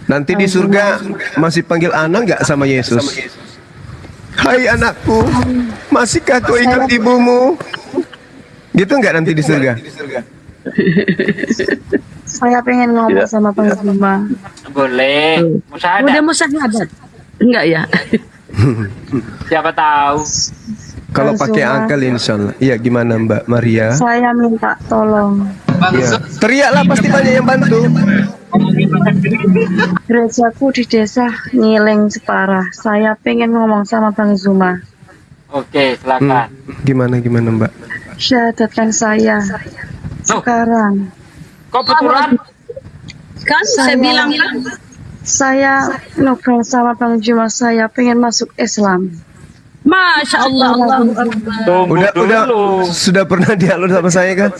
Nanti di surga masih panggil anak nggak sama Yesus? Hai anakku, masihkah kau ingat ibumu? Gitu nggak nanti di surga?
Saya pengen ngomong sama pengguna.
Boleh.
Udah mau syahadat? Enggak ya?
Siapa tahu.
Kalau pakai akal insya Allah. Iya gimana Mbak Maria?
Saya minta tolong.
Ya. Teriaklah pasti banyak yang bantu.
Gerejaku di desa Nyileng Separah. Saya pengen ngomong sama Bang Zuma.
Oke, silakan.
Gimana Mbak?
Syahadatkan saya sekarang.
Kok betulan?
Kan saya bilang
saya ngobrol sama Bang Zuma. Saya pengen masuk Islam.
Masya Allah.
Udah sudah pernah dialog sama saya kan?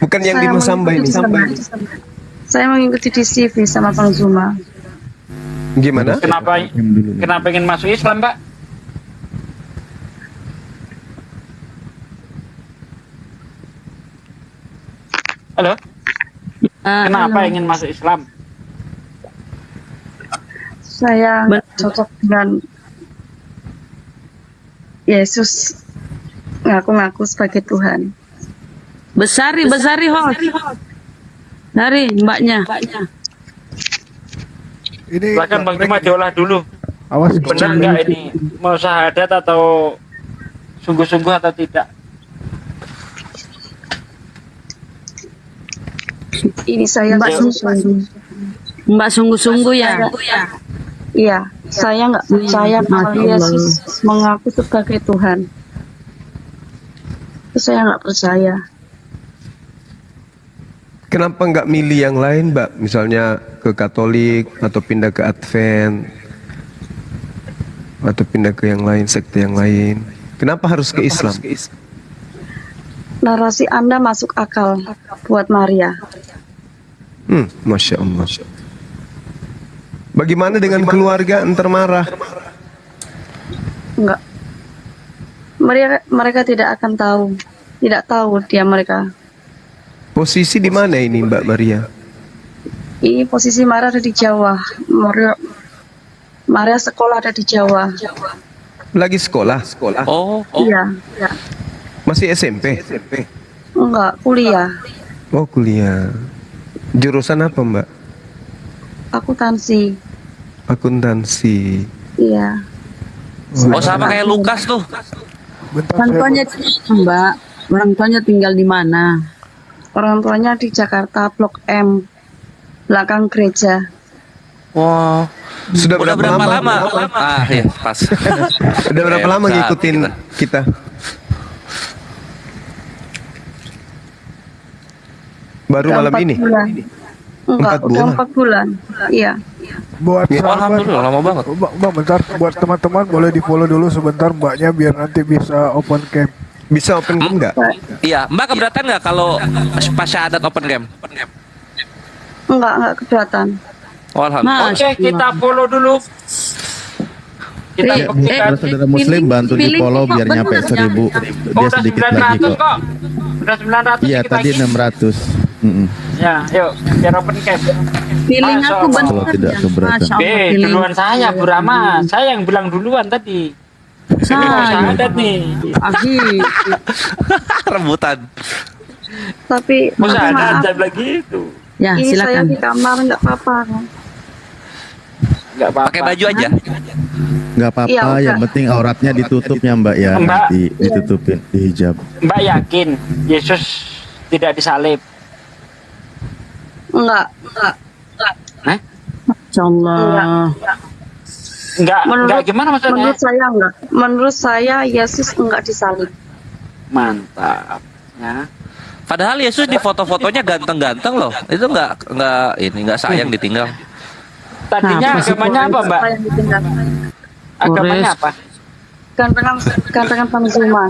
Bukan yang di Masamba ini.
Saya mengikuti di CV sama Bang Zuma.
Gimana?
Kenapa ingin masuk Islam, Mbak? Halo? Kenapa ingin masuk Islam?
Saya cocok dengan Yesus, ngaku-ngaku sebagai Tuhan.
Besari host. Dari mbaknya.
Ini
Silakan Bang Juma diolah dulu.
Awas
benar nggak ini mau syahadat atau sungguh-sungguh atau tidak?
Ini saya
Mbak sungguh-sungguh ya.
Iya, saya nggak percaya kalau Yesus mengaku sebagai Tuhan. Itu saya nggak percaya.
Kenapa nggak milih yang lain, Mbak? Misalnya ke Katolik atau pindah ke Advent atau pindah ke yang lain, sekte yang lain. Kenapa harus ke Islam?
Narasi Anda masuk akal buat Maria.
Masya Allah. Bagaimana dengan keluarga entar marah?
Enggak. Mereka tidak akan tahu. Tidak tahu dia mereka.
Posisi di mana ini Mbak Maria?
Ini posisi Maria ada di Jawa. Maria sekolah ada di Jawa.
Lagi sekolah?
Oh.
Iya.
Masih SMP?
Enggak, kuliah.
Oh, kuliah. Jurusan apa Mbak?
Akuntansi.
Akuntansi.
Iya.
Oh, sama kayak Lukas tuh.
Orang tuanya Mbak, orang tuanya tinggal di mana?
Orang tuanya di Jakarta, Blok M, belakang gereja.
Wow.
Sudah
Udah berapa lama? Ah, iya, pas.
Udah berapa lama ngikutin kita? Baru malam ini?
Enggak, udah 4 bulan. Iya.
Buat
alhamdulillah lama banget.
Bang, bentar, buat teman-teman boleh di follow dulu sebentar mbaknya biar nanti bisa open cam.
Bisa open cam nggak?
Iya, Mbak keberatan nggak kalau pas syahadat open cam?
Enggak keberatan.
Oh, alhamdulillah.
Oke, kita follow dulu. Kita
Saudara saudara Muslim bantu di follow biar nyampe 1000. Dia sedikit lagi kok.
Udah 900.
Iya, tadi 600.
Ya, yuk, biar open cam.
Feeling aku benar.
Kalau tidak keberatan.
Duluan saya, Bu Rama. Saya yang bilang duluan tadi.
Saya
ada nih.
Rebutan.
Tapi
Masa
maaf.
ada lagi itu.
Ya,
Ini saya
silakan.
di kamar nggak apa-apa.
Nggak apa-apa.
Pakai baju aja.
Nggak apa-apa,
Iya, udah.
yang penting auratnya ditutupnya Mbak ya,
Mbak.
nanti ditutupin di hijab.
Mbak yakin Yesus tidak disalib?
Enggak.
Masya Allah.
Enggak gimana maksudnya?
Menurut saya enggak. Menurut saya Yesus enggak disalib.
Mantap. Ya.
Padahal Yesus di foto-fotonya ganteng-ganteng loh. Itu nggak sayang ditinggal.
Tadinya agamanya apa, Mbak?
Saya yang ditinggal.
Agamanya apa?
Gantengan Pamzuma.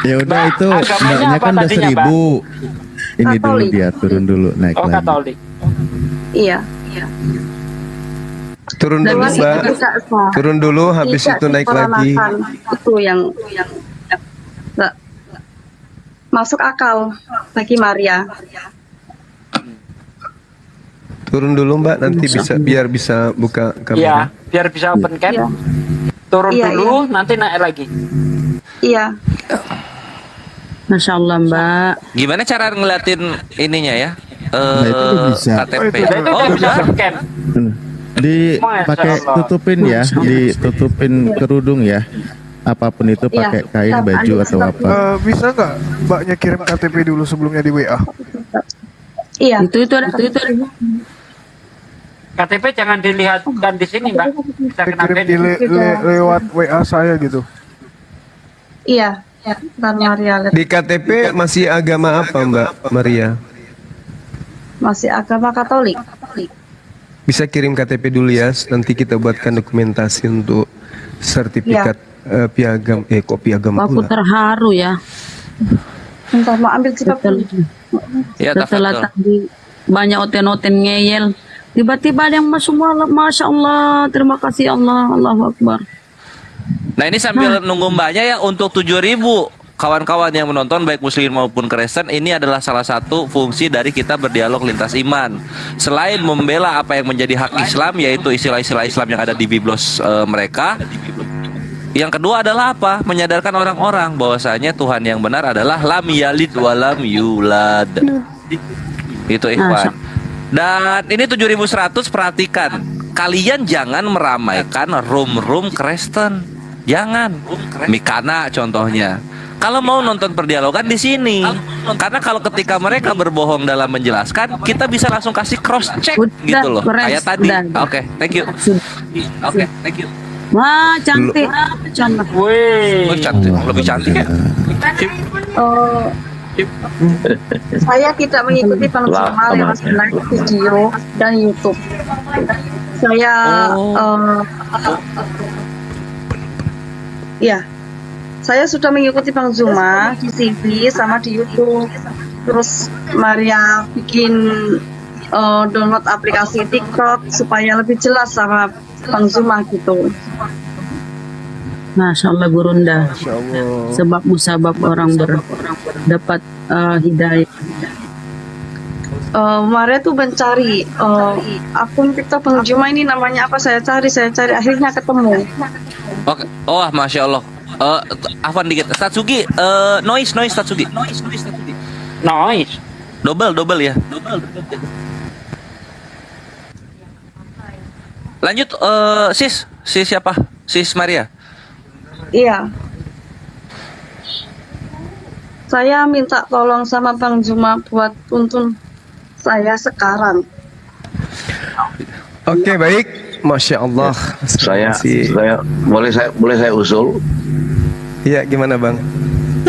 Ya udah itu
agamanya
mbaknya
apa
kan udah
tadinya,
1000. Ini dulu
Katolik.
dia turun dulu naik
Oh,
lagi.
Katolik.
Iya.
Turun dulu
Dan
Mbak.
tidak sah.
Turun dulu habis
Tidak
itu naik lagi.
diperanakan. Itu yang enggak masuk akal bagi Maria.
Turun dulu Mbak, nanti biar bisa buka
Iya,
kamera.
biar bisa open cam.
Iya.
Turun
Iya,
dulu, nanti naik lagi.
Iya.
Masya Allah Mbak.
Gimana cara ngeliatin ininya ya?
Nah, itu bisa.
KTP.
Itu
Oh,
udah bisa
bisa.
open cam.
Dipakai
Masya Allah.
tutupin ya, ditutupin kerudung ya. Apapun itu pakai kain, baju atau apa.
Bisa nggak mbaknya kirim KTP dulu sebelumnya di WA?
Iya.
Itu ada.
KTP jangan dilihat dan di sini, Mbak. Bisa kena
Kirim
ban.
lewat WA saya gitu.
Iya. Dan Maria
Di KTP masih agama apa Mbak Maria?
masih agama Katolik.
Bisa kirim KTP dulu ya, nanti kita buatkan dokumentasi untuk sertifikat piagam, kok piagam
Aku
pula.
terharu ya.
Bentar, mau ambil sikap dulu.
Ya,
Setelah
tafadhol.
tadi banyak oten-oten ngeyel, tiba-tiba ada yang masuk malam. Masya Allah, terima kasih Allah, Allahu Akbar.
Nah, ini sambil nunggu mbaknya ya, untuk 7.000 kawan-kawan yang menonton baik muslim maupun Kristen, ini adalah salah satu fungsi dari kita berdialog lintas iman. Selain membela apa yang menjadi hak Islam, yaitu istilah-istilah Islam yang ada di biblos mereka. Yang kedua adalah apa? Menyadarkan orang-orang bahwasanya Tuhan yang benar adalah lam yalid walam yulad. Itu ikhwan. Dan ini 7.100, perhatikan. Kalian jangan meramaikan room-room Kristen. Jangan. Mikana contohnya. Kalau mau nonton perdialogan di sini, karena kalau ketika mereka berbohong dalam menjelaskan, kita bisa langsung kasih cross check gitu loh, kayak tadi. Oke, thank you. Oke, thank you.
Wah, cantik. Cantik.
Wih.
Oh, cantik, lebih cantik ya.
Saya tidak mengikuti Pamzuma yang live video dan YouTube. Saya ya, saya sudah mengikuti Pamzuma di TV sama di YouTube. terus Maria bikin download aplikasi TikTok supaya lebih jelas sama Bang Zuma gitu.
Masya Allah Gurunda. Sebab musabab orang dapat hidayah.
Maria tuh mencari akun TikTok Bang Zuma ini namanya apa, saya cari akhirnya ketemu.
Oke. Oh, Masya Allah. Afwan dikit. Satsugi, noise Satsugi.
Noise.
Double ya. Lanjut, sis siapa? Sis Maria.
Iya. Saya minta tolong sama Bang Zuma buat tuntun saya sekarang.
Oke, baik. Masya Allah.
Saya boleh saya usul.
Iya, gimana Bang?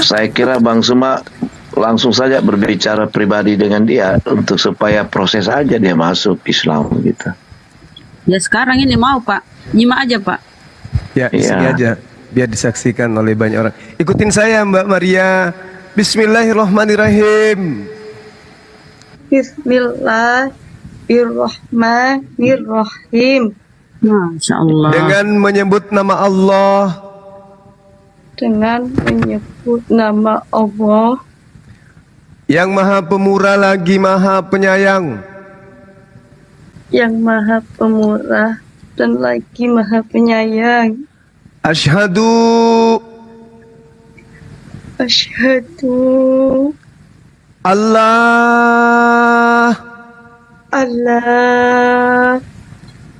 Saya kira Bang Zuma langsung saja berbicara pribadi dengan dia untuk supaya proses aja dia masuk Islam gitu.
Ya sekarang ini mau Pak, nyimak aja Pak.
Ya, sini aja biar disaksikan oleh banyak orang. Ikutin saya Mbak Maria. Bismillahirrahmanirrahim.
Bismillahirrahmanirrahim.
Masya Allah.
Dengan menyebut nama Allah.
Dengan menyebut nama Allah.
Yang Maha Pemurah lagi Maha Penyayang.
Yang Maha Pemurah dan lagi Maha Penyayang.
Asyhadu Allah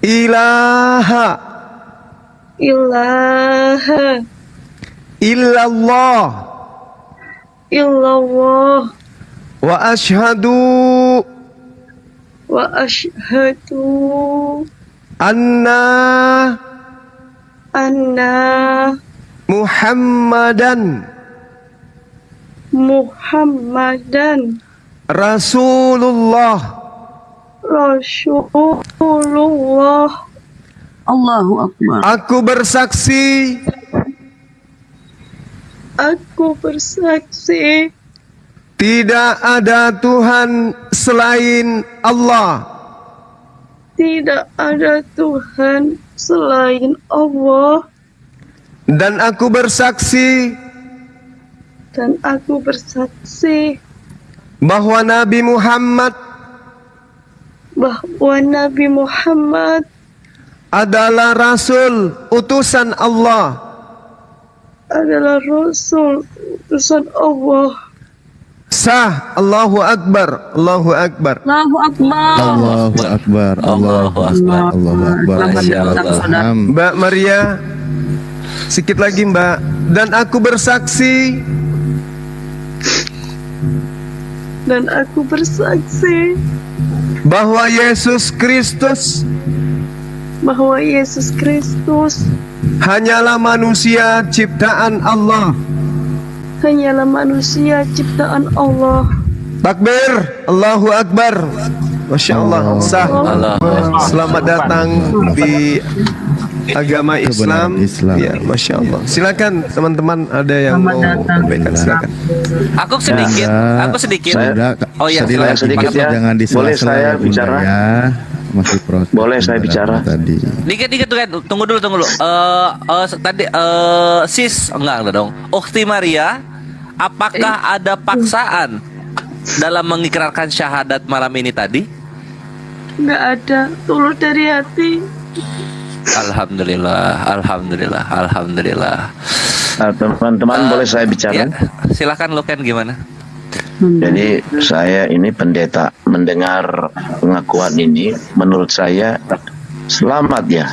ilaha illallah wa asyhadu anna Muhammadan Rasulullah.
Allahu Akbar.
Aku bersaksi tidak ada Tuhan selain Allah.
Tidak ada Tuhan selain Allah.
Dan aku bersaksi bahwa Nabi Muhammad adalah Rasul utusan Allah. Sah. Allahu Akbar. Allahu Akbar.
Allahu Akbar.
Allahu Akbar. Allahu Akbar. Allahu Akbar.
Mbak Maria, sikit lagi Mbak. Dan aku bersaksi bahwa Yesus Kristus hanyalah manusia ciptaan Allah. Takbir. Allahu Akbar. Masya Allah. Sah. Selamat datang di agama Islam. Ya, Masya Allah. Silakan teman-teman, ada yang mau sampaikan, silakan.
Aku sedikit. Oh ya,
saya
sedikit ya.
Jangan
Boleh saya bicara?
Ya. Masih proses.
Boleh saya bicara
tadi.
Dikit tuh kan. Tunggu dulu. Tadi sis enggak dong. Ukhti Maria, apakah ada paksaan dalam mengikrarkan syahadat malam ini tadi?
Enggak ada, tulus dari hati.
Alhamdulillah.
Teman-teman, boleh saya bicara?
Ya, silakan Luken, gimana?
Jadi saya ini pendeta, mendengar pengakuan ini, menurut saya selamat ya.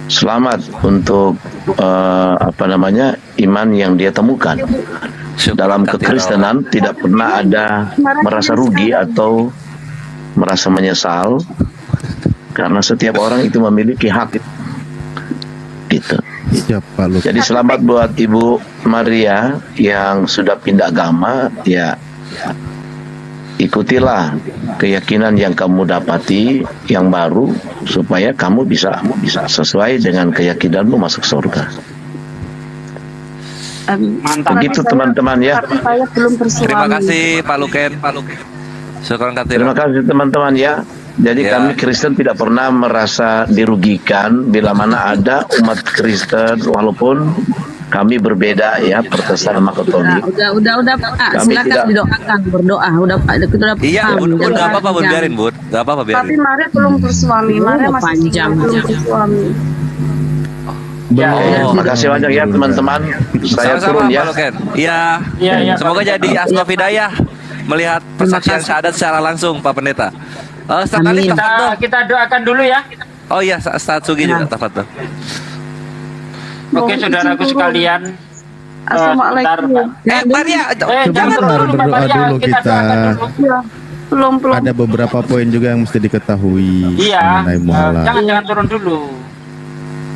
Selamat untuk iman yang dia temukan. Dalam kekristenan tidak pernah ada merasa rugi atau merasa menyesal, karena setiap orang itu memiliki hak gitu. Jadi selamat buat Ibu Maria yang sudah pindah agama, ya ikutilah keyakinan yang kamu dapati yang baru supaya kamu bisa sesuai dengan keyakinanmu masuk surga.
Mantap.
Begitu teman-teman ya.
Tapi saya belum bersuami.
Terima kasih Pak Luken. Syukran
Terima kasih teman-teman ya. Jadi kami Kristen tidak pernah merasa dirugikan bila mana ada umat Kristen walaupun kami berbeda ya Protestan sama Katolik.
Udah Pak,
Kami
silakan
tidak-
didoakan, berdoa. Udah Pak, kita udah
Iya,
paham.
udah
Jangan
apa-apa Bud,
panjang.
biarin Bud. Gak apa-apa
Tapi
biarin.
Maria belum bersuami. Maria masih
panjang.
single, belum bersuami.
Makasih banyak ya teman-teman. Saya
Sama-sama
turun ya.
Pak Luken. Iya.
Iya,
Semoga
Pak.
jadi asbab hidayah melihat persaksian syahadat secara langsung Pak Pendeta. Sekali
Kita doakan dulu ya.
Oh iya, Ustaz Sugi juga tafadhol.
Oke, saudaraku sekalian.
Assalamualaikum.
Maria,
jangan
Sebentar,
dulu, Mbak
berdoa
Maria.
dulu
Kita
kita.
doakan dulu.
Ya, belum.
Ada beberapa poin juga yang mesti diketahui
Iya,
mengenai mualah.
jangan turun dulu.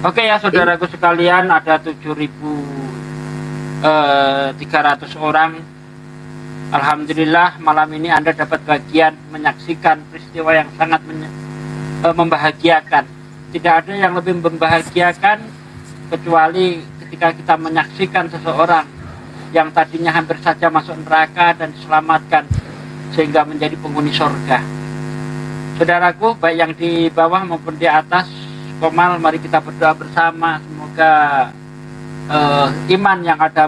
Oke ya saudaraku sekalian, ada 7.300 orang. Alhamdulillah malam ini Anda dapat bagian menyaksikan peristiwa yang sangat membahagiakan. Tidak ada yang lebih membahagiakan kecuali ketika kita menyaksikan seseorang yang tadinya hampir saja masuk neraka dan diselamatkan sehingga menjadi penghuni surga. Saudaraku, baik yang di bawah maupun di atas, Komal, mari kita berdoa bersama. Semoga iman yang ada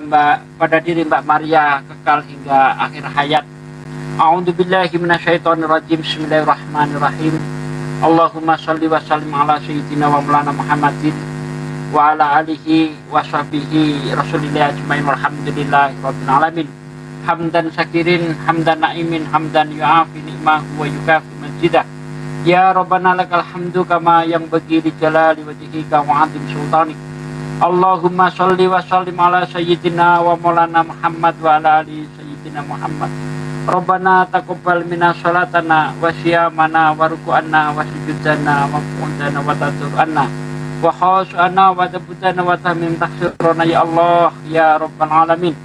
pada diri Mbak Maria kekal hingga akhir hayat. A'udzubillahi minasyaitonirrajim. Bismillahirrahmanirrahim. Allahumma shalli wa sallim ala sayyidina wa maulana Muhammadin wa ala alihi wa sahbihi rasulillah ajmain walhamdulillahi rabbil alamin. Hamdan syakirin, hamdan na'imin, hamdan yu'afi ni'mahu wa yukafi majidah. Ya Rabbana lakal hamdu kama yang bagi di jalali wajhika wa 'azim sultanik. Allahumma sholli wa sallim ala sayyidina wa maulana Muhammad wa ala ali sayyidina Muhammad. Rabbana taqabbal minna sholatana wa siyamana wa ruku'ana wa sujudana wa qudana wa taturana wa khasana wa tabutana wa tamim taksirana ya Allah ya Rabbal alamin.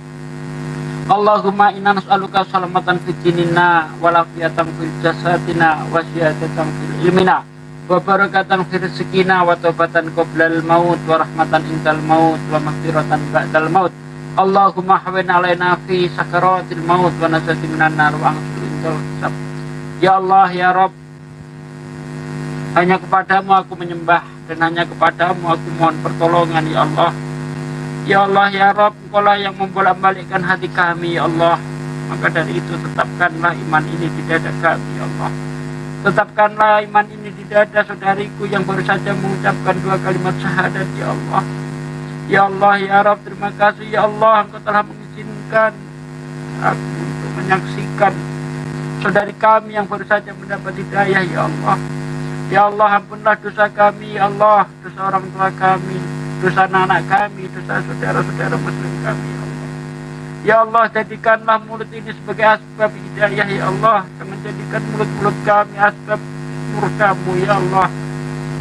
Allahumma inna nas'aluka salamatan fi dinina wa lafiyatan fil jasadina wa siyadatan fil ilmina wa barakatan fi rizqina wa taubatan qoblal maut wa rahmatan indal maut wa maghfiratan ba'dal maut. Allahumma hawin alaina fi sakaratil maut wa nasati minan nar wa angsul indal hisab. Ya Allah ya Rabb, hanya kepadamu aku menyembah dan hanya kepadamu aku mohon pertolongan ya Allah. Ya Allah ya Rabb, Engkaulah yang membolak-balikkan hati kami ya Allah. Maka dari itu tetapkanlah iman ini di dada kami ya Allah. Tetapkanlah iman ini di dada saudariku yang baru saja mengucapkan 2 kalimat syahadat ya Allah. Ya Allah ya Rabb, terima kasih ya Allah, Engkau telah mengizinkan aku untuk menyaksikan saudari kami yang baru saja mendapat hidayah ya Allah. Ya Allah, ampunlah dosa kami ya Allah, dosa orang tua kami, dosa anak-anak kami, dosa saudara-saudara muslim kami ya Allah. Ya Allah, jadikanlah mulut ini sebagai asbab hidayah ya Allah. Jangan jadikan mulut-mulut kami asbab murkamu ya Allah.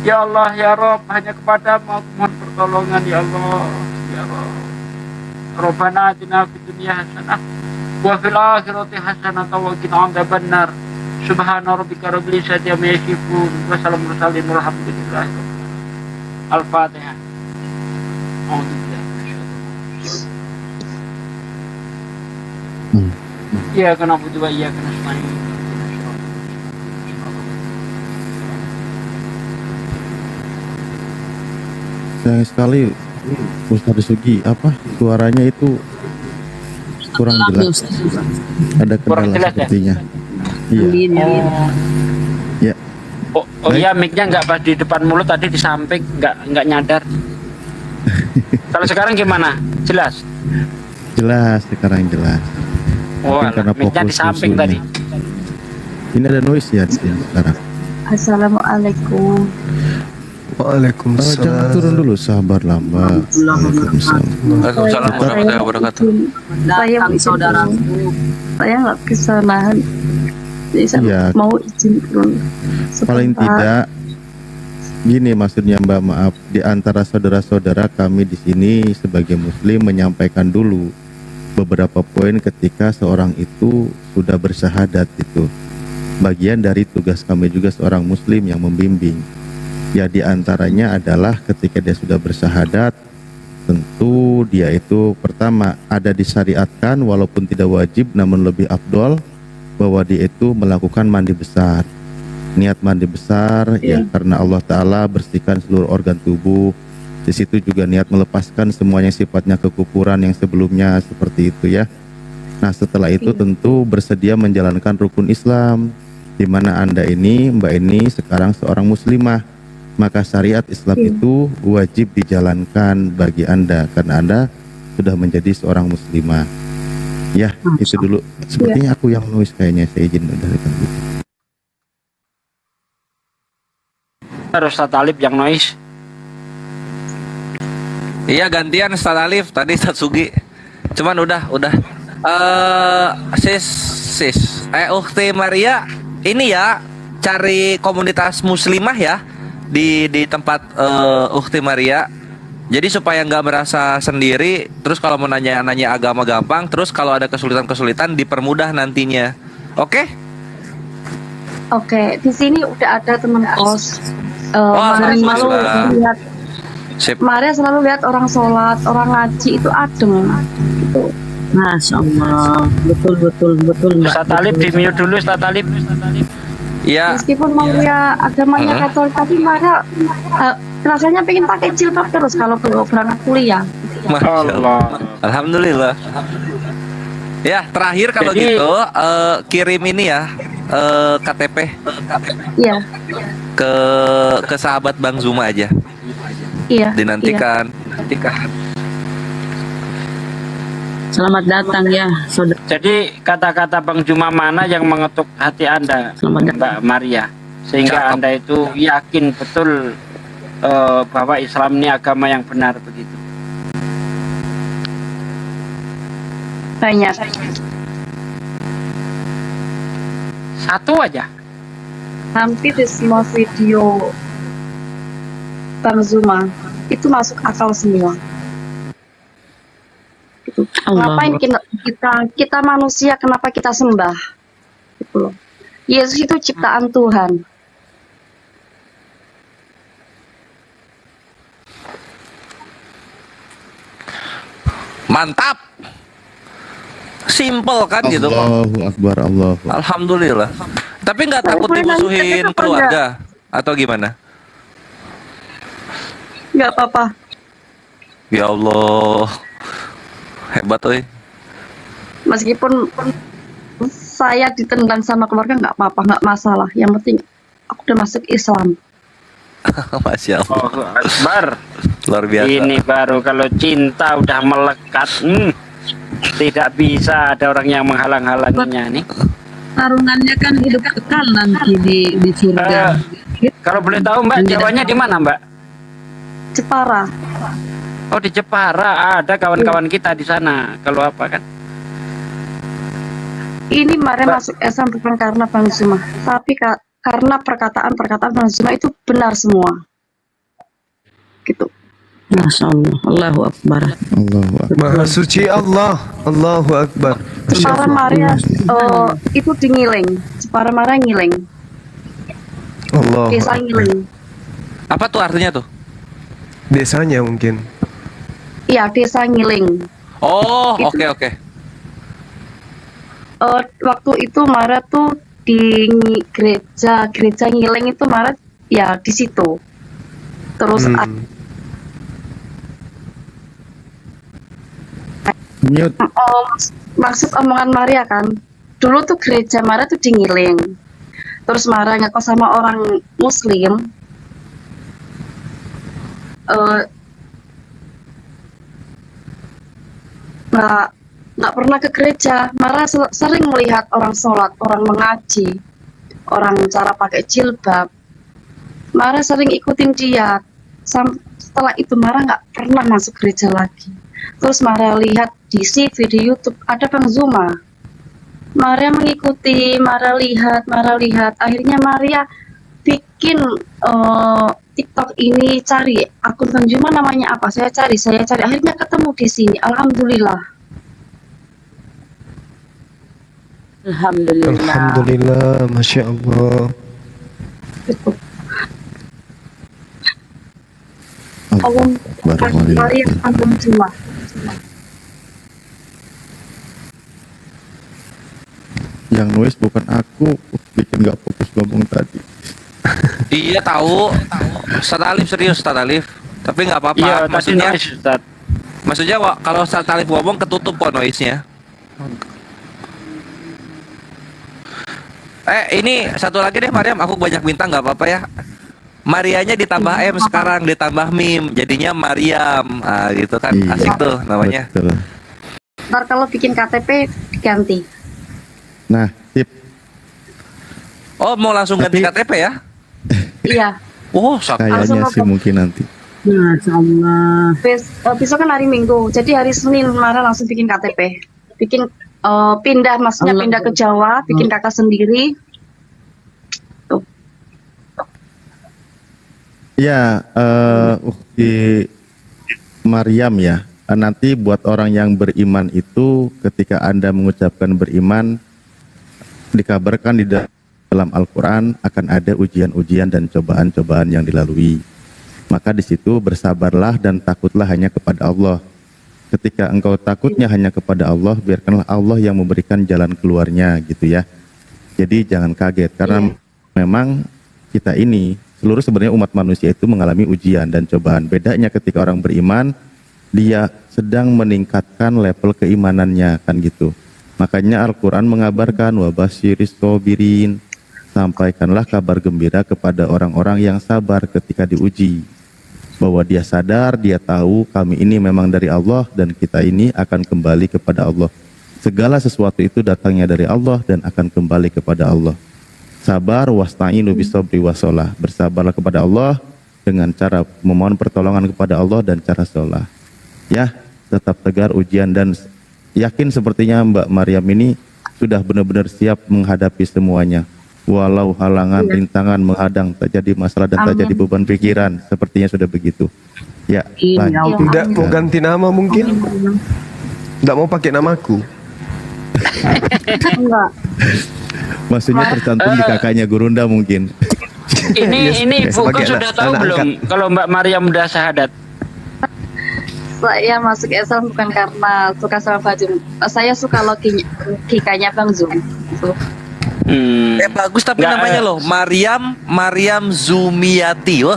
Ya Allah ya Rabb, hanya kepadamu aku mohon pertolongan ya Allah ya Rabb. Rabbana atina fid dunya hasanah wa fil akhirati hasanah wa qina adzabannar. Subhana rabbika rabbil izzati amma yasifun wa salamun mursalin walhamdulillahi rabbil alamin. Al-Fatihah. Iyyaka na'budu wa iyyaka nasta'in.
Sayang sekali Ustaz Sugi, apa suaranya itu kurang jelas. Ada
Kurang
kendala
jelas ya?
sepertinya. Iya. Ya.
Oh iya, mic-nya nggak pas di depan mulut, tadi di samping, nggak nyadar. Kalau sekarang gimana? Jelas?
Jelas, sekarang jelas.
Oh,
Mungkin karena
mic-nya di
fokus
samping
musuhnya.
tadi.
Ini ada noise ya sekarang.
Assalamualaikum.
Waalaikumsalam.
Jangan turun dulu, sabar lah Mbak. Waalaikumsalam.
Waalaikumsalam warahmatullahi wabarakatuh.
Saya
saudaraku.
Saya nggak bisa nahan. Jadi saya
Iya.
mau izin turun.
Paling tidak gini maksudnya Mbak, maaf, di antara saudara-saudara kami di sini sebagai muslim menyampaikan dulu beberapa poin ketika seorang itu sudah bersyahadat itu. Bagian dari tugas kami juga seorang muslim yang membimbing. Ya di antaranya adalah ketika dia sudah bersyahadat, tentu dia itu pertama ada disyariatkan walaupun tidak wajib namun lebih afdol bahwa dia itu melakukan mandi besar. Niat mandi besar ya karena Allah Ta'ala bersihkan seluruh organ tubuh. Di situ juga niat melepaskan semuanya sifatnya kekufuran yang sebelumnya seperti itu ya. Nah setelah itu tentu bersedia menjalankan rukun Islam, di mana Anda ini, Mbak ini sekarang seorang muslimah, maka syariat Islam itu wajib dijalankan bagi Anda karena Anda sudah menjadi seorang muslimah. Ya itu dulu. Sepertinya aku yang nulis kayaknya, saya izin dari dulu.
Ustaz Alif yang noise.
Iya gantian Ustaz Alif, tadi Ustaz Sugi. Cuman udah. Ukhti Maria, ini ya cari komunitas muslimah ya di tempat Ukhti Maria. Jadi supaya nggak merasa sendiri. Terus kalau mau nanya agama gampang. Terus kalau ada kesulitan dipermudah nantinya. Oke?
Oke, di sini udah ada teman kos. Maria selalu lihat orang sholat, orang ngaji itu adem. Gitu.
Masya Allah, betul Mbak.
Ustaz Alif di mute dulu, Ustaz Alif.
Ya.
Meskipun Maria agamanya Katolik, tapi Maria rasanya pengen pakai jilbab terus kalau berangkat kuliah.
Masya Allah. Alhamdulillah. Ya terakhir kalau gitu kirim ini ya KTP.
Iya.
Ke sahabat Bang Zuma aja.
Iya.
Dinantikan.
Selamat datang ya, saudara.
Jadi kata-kata Bang Juma mana yang mengetuk hati Anda, Mbak Maria, sehingga Anda itu yakin betul bahwa Islam ini agama yang benar begitu?
Banyak.
Satu aja.
Hampir di semua video Bang Zuma itu masuk akal semua. Gitu. Ngapain kita manusia, kenapa kita sembah? Gitu loh. Yesus itu ciptaan Tuhan.
Mantap. Simple kan gitu.
Allahu Akbar, Allahu Akbar.
Alhamdulillah. Tapi nggak takut dimusuhin keluarga atau gimana?
Nggak apa-apa.
Ya Allah, hebat oi.
Meskipun saya ditendang sama keluarga nggak apa-apa, nggak masalah. Yang penting aku udah masuk Islam.
Masya Allah.
Oh, Akbar.
Luar biasa.
Ini baru kalau cinta udah melekat, tidak bisa ada orang yang menghalang-halanginya nih.
Tarungannya kan hidup kekal nanti di surga.
Kalau boleh tahu Mbak, Jawanya di mana Mbak?
Jepara.
Oh di Jepara, ada kawan-kawan kita di sana. Kalau apa kan?
Ini Maria masuk Islam bukan karena Bang Zuma, tapi karena perkataan Bang Zuma itu benar semua. Gitu.
Masya Allah, Allahu Akbar.
Allahu Akbar. Maha suci Allah, Allahu Akbar.
Jepara Maria itu di Ngiling. Jepara Maria Ngiling.
Allah.
Desa Ngiling.
Apa tuh artinya tuh?
Desanya mungkin.
Iya, desa Ngiling.
Oh, oke.
Waktu itu Maria tuh di gereja Ngiling itu Maria ya di situ. Terus maksud omongan Maria kan, dulu tuh gereja Maria tuh di Ngiling. Terus Maria ngekos sama orang Muslim. Nggak pernah ke gereja. Maria sering melihat orang sholat, orang mengaji, orang cara pakai jilbab. Maria sering ikutin dia. Setelah itu Maria nggak pernah masuk gereja lagi. Terus Maria lihat di CV di YouTube ada Bang Zuma. Maria mengikuti, Maria lihat. Akhirnya Maria bikin TikTok ini, cari akun Bang Zuma namanya apa. Saya cari. Akhirnya ketemu di sini. Alhamdulillah.
Alhamdulillah, Masya Allah.
Maria Album Juma.
Yang nulis bukan aku, bikin nggak fokus ngomong tadi.
Iya tahu. Ustaz Alif serius, Ustaz Alif. Tapi nggak apa-apa.
Iya,
Maksudnya,
tadi noise, Ustaz.
maksudnya kalau Ustaz Alif ngomong ketutup kok noise-nya. Ini satu lagi deh Mariam, aku banyak bintang nggak apa-apa ya. Marianya ditambah M sekarang, ditambah mim, jadinya Mariam. Ah, gitu kan, asik tuh namanya.
Betul.
Ntar kalau bikin KTP ganti.
Nah, tip.
Oh, mau langsung ganti KTP ya?
Iya.
Oh,
Kayaknya sih mungkin nanti.
Masya Allah.
Besok kan hari Minggu, jadi hari Senin Mara langsung bikin KTP. Bikin pindah, maksudnya pindah ke Jawa, bikin kakak sendiri. Tuh.
Ya, Ukti Maryam ya. Nanti buat orang yang beriman itu ketika Anda mengucapkan beriman, dikabarkan di dalam Al-Quran akan ada ujian-ujian dan cobaan-cobaan yang dilalui. Maka di situ bersabarlah dan takutlah hanya kepada Allah. Ketika engkau takutnya hanya kepada Allah, biarkanlah Allah yang memberikan jalan keluarnya gitu ya. Jadi jangan kaget karena memang kita ini seluruh sebenarnya umat manusia itu mengalami ujian dan cobaan. Bedanya ketika orang beriman, dia sedang meningkatkan level keimanannya kan gitu. Makanya Al-Quran mengabarkan wabasyiris sobirin, sampaikanlah kabar gembira kepada orang-orang yang sabar ketika diuji. Bahwa dia sadar, dia tahu kami ini memang dari Allah dan kita ini akan kembali kepada Allah. Segala sesuatu itu datangnya dari Allah dan akan kembali kepada Allah. Sabar wasta'inu bisabri wasolah. Bersabarlah kepada Allah dengan cara memohon pertolongan kepada Allah dan cara sholat. Ya, tetap tegar ujian dan yakin sepertinya Mbak Maryam ini sudah benar-benar siap menghadapi semuanya. Walau halangan, rintangan menghadang, tak jadi masalah dan tak jadi beban pikiran, sepertinya sudah begitu. Ya, lanjut.
Tidak mau ganti nama mungkin? Tidak mau pakai namaku?
Enggak.
Maksudnya tercantum di kakaknya Gurunda mungkin.
Ini Ibu kok sudah tahu belum kalau Mbak Maryam udah syahadat?
Saya masuk Islam bukan karena suka sama Fajr. Saya suka logikanya Bang Zum.
Bagus tapi namanya loh Maryam Zumiati. Wah.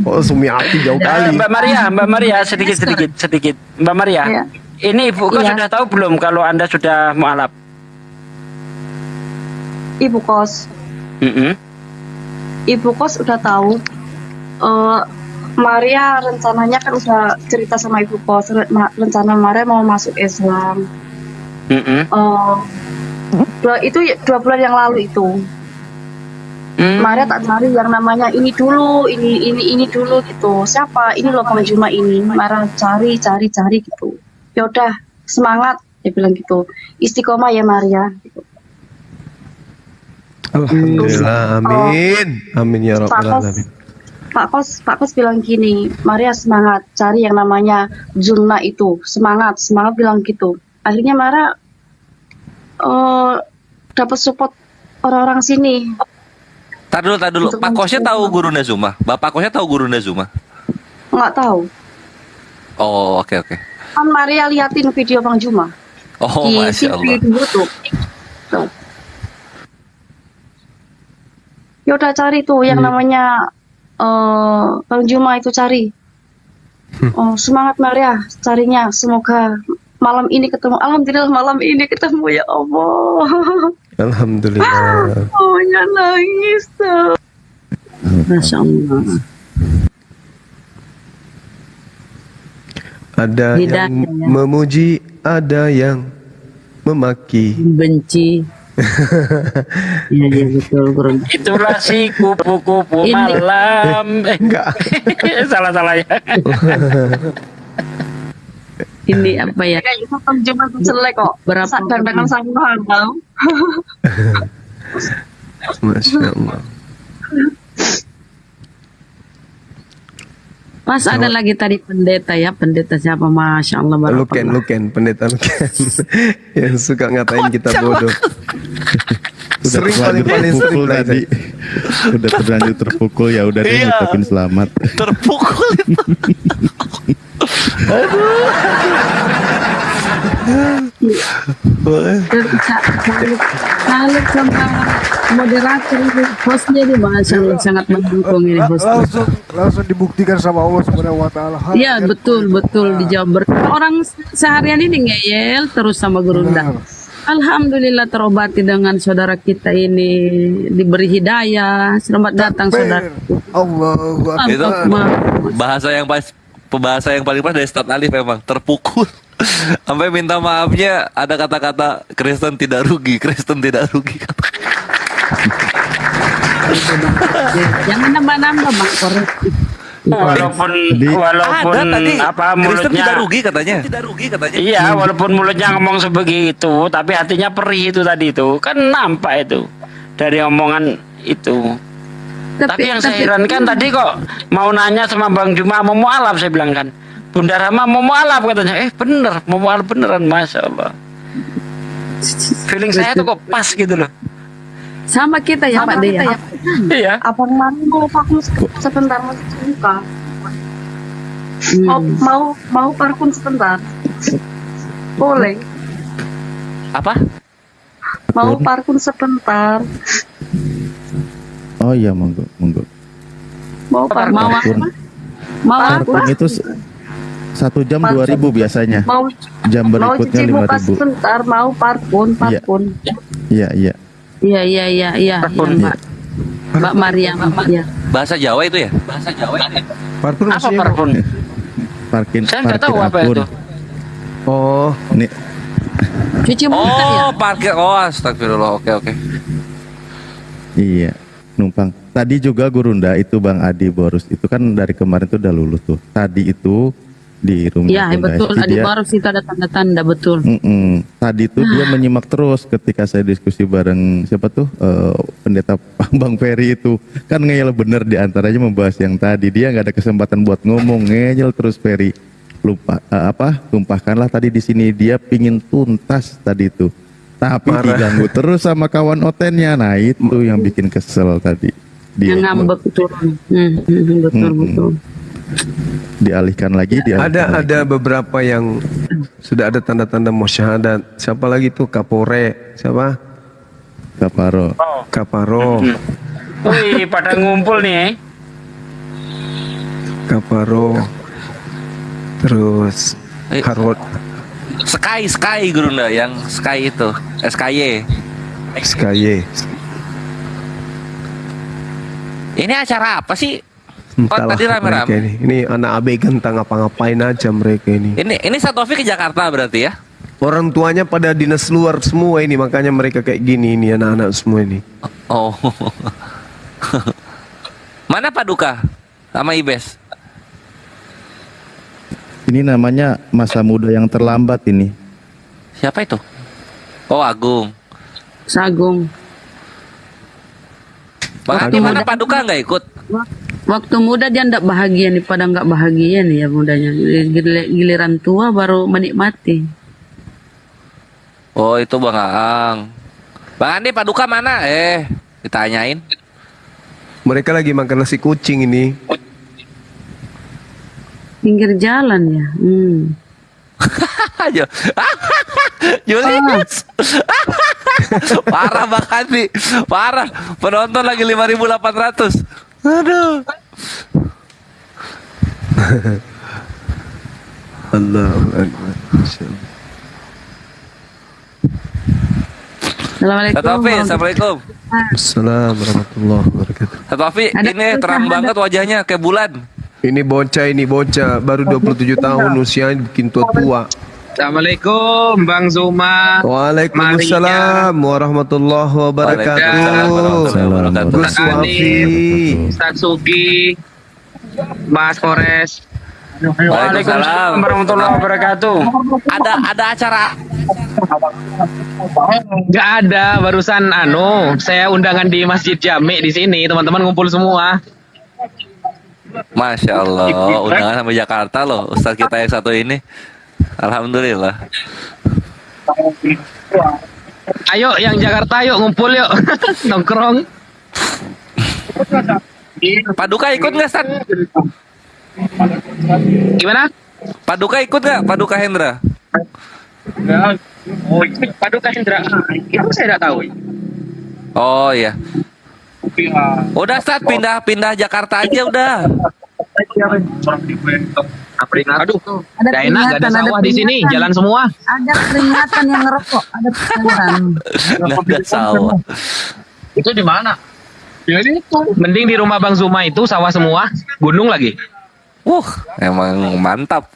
Oh, Sumiati jauh kali.
Mbak Maria sedikit. Mbak Maria, ini Ibu kos sudah tahu belum kalau Anda sudah mualaf?
Ibu kos. Ibu kos udah tahu. Maria rencananya kan udah cerita sama Ibu kos. Rencana Maria mau masuk Islam. Itu 2 bulan yang lalu itu. Maria tak cari yang namanya ini dulu, ini dulu gitu. Siapa? Ini loh Bang Juma ini. Maria cari gitu. Ya udah, semangat dia bilang gitu. Istiqomah ya Maria. Gitu.
Alhamdulillah, amin. Amin ya rabbal alamin.
Pak Kos bilang gini, Maria semangat cari yang namanya Jumna itu. Semangat bilang gitu. Akhirnya Maria dapat support orang-orang sini.
Tar dulu. Pak Kosnya tahu Guru Nazuma? Bapak Kosnya tahu Guru Nazuma?
Nggak tahu.
Oh, oke.
Kan Maria liatin video Bang Juma.
Oh,
di
Masya Allah.
di YouTube. Tuh. Ya udah cari tuh yang namanya Bang Juma itu cari. Semangat Maria carinya, semoga malam ini ketemu. Alhamdulillah malam ini ketemu ya Allah.
Alhamdulillah.
Maunya nangis tuh.
Masya Allah.
Ada yang memuji, ada yang memaki,
benci. Iya betul, Guru.
Itulah si kupu-kupu malam.
Enggak.
Salah ya.
Ini apa ya?
Kayak itu Bang Juma tuh jelek kok.
Berapa
dengan sangguhan tau.
Masya Allah.
Mas ada lagi tadi pendeta ya, pendeta siapa? Masya Allah.
Luken, pendeta Luken yang suka ngatain kita bodoh. sering paling
terpukul
sering
tadi. Udah terlanjur terpukul, ya udah deh,
Iya.
ngucapin selamat.
Terpukul itu.
Kalau sama moderator itu hostnya ini Masya Allah sangat mendukung ini hostnya.
Langsung dibuktikan sama Allah Subhanahu wa taala.
Iya betul dijawab. Orang seharian ini ngeyel terus sama Gurunda. Alhamdulillah terobati dengan saudara kita ini, diberi hidayah. Selamat datang saudara.
Allahu
Itu
Akbar.
bahasa yang paling pas dari Ustaz Alif memang terpukul. Sampai minta maafnya ada kata-kata Kristen tidak rugi, Kristen tidak rugi.
Jangan nambah-nambah Bang koreksi.
Walaupun
Ada tadi,
apa
Kristen
mulutnya
tidak rugi katanya.
Iya, walaupun mulutnya ngomong sebegitu, tapi hatinya perih itu tadi itu. Kan nampak itu dari omongan itu. Tapi yang saya herankan tadi kok mau nanya sama Bang Juma mau mualaf, saya bilang kan. Bunda Rama mau mualaf katanya. Bener, mau mualaf beneran, Masya Allah. Feeling saya tuh kok pas gitu loh.
Sama kita ya Pak Dea.
Iya.
Abang Mari mau vakum sebentar mau cuci muka. Mau parfum sebentar. Boleh.
Apa?
Mau parfum sebentar.
Oh iya, monggo.
Mau parfum. Mau
Parfum itu 1 jam 2.000 biasanya.
Mau
Jam
mau
berikutnya
cuci muka
5.000.
sebentar, mau parfum.
Iya.
Iya Mbak. Mbak Maria.
Bahasa Jawa itu ya? Bahasa Jawa itu.
Parfum
Apa parfum?
Saya nggak tahu apa
akun.
itu.
Oh,
Nih,
Cuci muka ya.
Oh, parkir. Oh, astagfirullah. Oke.
iya, numpang. Tadi juga Gurunda itu Bang Adi Borus itu kan dari kemarin tuh udah lulus tuh. Tadi itu di rumah
Iya
Bunda
betul.
Esti,
Adi
dia
baru sih ada tanda-tanda betul.
Tadi tuh dia menyimak terus ketika saya diskusi bareng siapa tuh pendeta Bang Ferry itu kan ngeyel bener diantaranya membahas yang tadi dia nggak ada kesempatan buat ngomong ngeyel terus Ferry tumpahkanlah tadi di sini dia pingin tuntas tadi itu tapi diganggu terus sama kawan otennya, nah itu yang bikin kesel tadi dia
Yang ngambek betul. Betul.
dialihkan lagi. Ada beberapa yang sudah ada tanda-tanda mau syahadat. Siapa lagi tuh? Kapore, siapa? Kaparo.
Wih, pada ngumpul nih.
Kaparo. Terus Harvard.
Sky Gurunda yang Sky itu. SKY. Ini acara apa sih?
Entahlah
tadi rame-rame.
mereka ini anak abe gentang ngapa-ngapain aja mereka ini.
Ini Satofi ke Jakarta berarti ya?
Orang tuanya pada dinas luar semua ini, makanya mereka kayak gini ini anak-anak semua ini.
Oh. Mana Paduka sama Ibes?
Ini namanya masa muda yang terlambat ini.
Siapa itu? Oh, Agung.
Sagung.
Bang Adi mana Paduka nggak ikut?
Waktu muda dia ndak bahagia nih, pada nggak bahagia nih ya mudanya. Giliran tua baru menikmati.
Oh, itu Bang Aang. Bang Andi Paduka mana? Ditanyain.
Mereka lagi makan nasi kucing ini.
Pinggir jalan ya.
Julius. Parah Bang Andi. Parah. Penonton lagi 5.800. Aduh.
Allahu Akbar.
Assalamualaikum.
Assalamualaikum warahmatullahi wabarakatuh.
Tapi ini terang banget wajahnya kayak bulan.
Ini bocah baru 27 tahun usianya bikin tua-tua.
Assalamualaikum Bang Zuma.
Waalaikumsalam warahmatullahi wabarakatuh. Gus Wafi,
Ustaz Suki, Mas Polres.
Waalaikumsalam
warahmatullahi wabarakatuh.
Ada acara?
Nggak ada, barusan saya undangan di Masjid Jami di sini, teman-teman ngumpul semua.
Masya Allah, undangan sampai Jakarta loh, Ustaz kita yang satu ini. Alhamdulillah.
Ayo yang Jakarta yuk ngumpul yuk. Nongkrong.
Paduka ikut nggak, Stan?
Gimana?
Paduka ikut nggak? Paduka Hendra?
Oh, Paduka Hendra. Itu saya tidak tahu.
Oh iya. Udah, Stan, pindah Jakarta aja udah.
Aduh,
Ada
gak enak, gak ada
peringatan,
sawah di sini,
peringatan.
jalan semua.
Ada peringatan yang ngerokok, ada peringatan.
Nggak ada sawah.
Itu di mana? Ya itu. Mending di rumah Bang Zuma itu sawah semua, gunung lagi.
Emang mantap.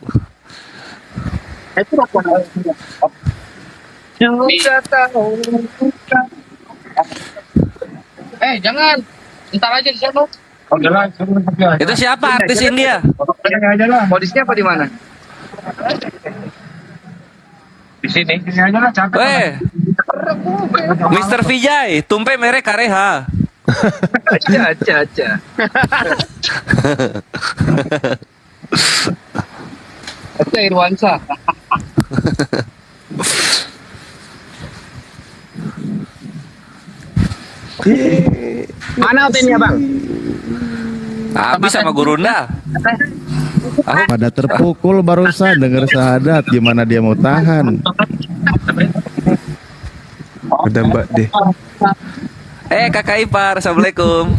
Jangan. Ntar aja di sana.
Itu siapa artis India?
Modisnya apa di mana? Di sini.
Weh, Mr. Vijay, tumpe mere kareha.
Aja. Aja Irwansa. Mana hotelnya Bang?
Habis sama Gurunda.
Pada terpukul barusan dengar syahadat, gimana dia mau tahan?
Udah Mbak deh.
Kakak Ipar, Assalamualaikum.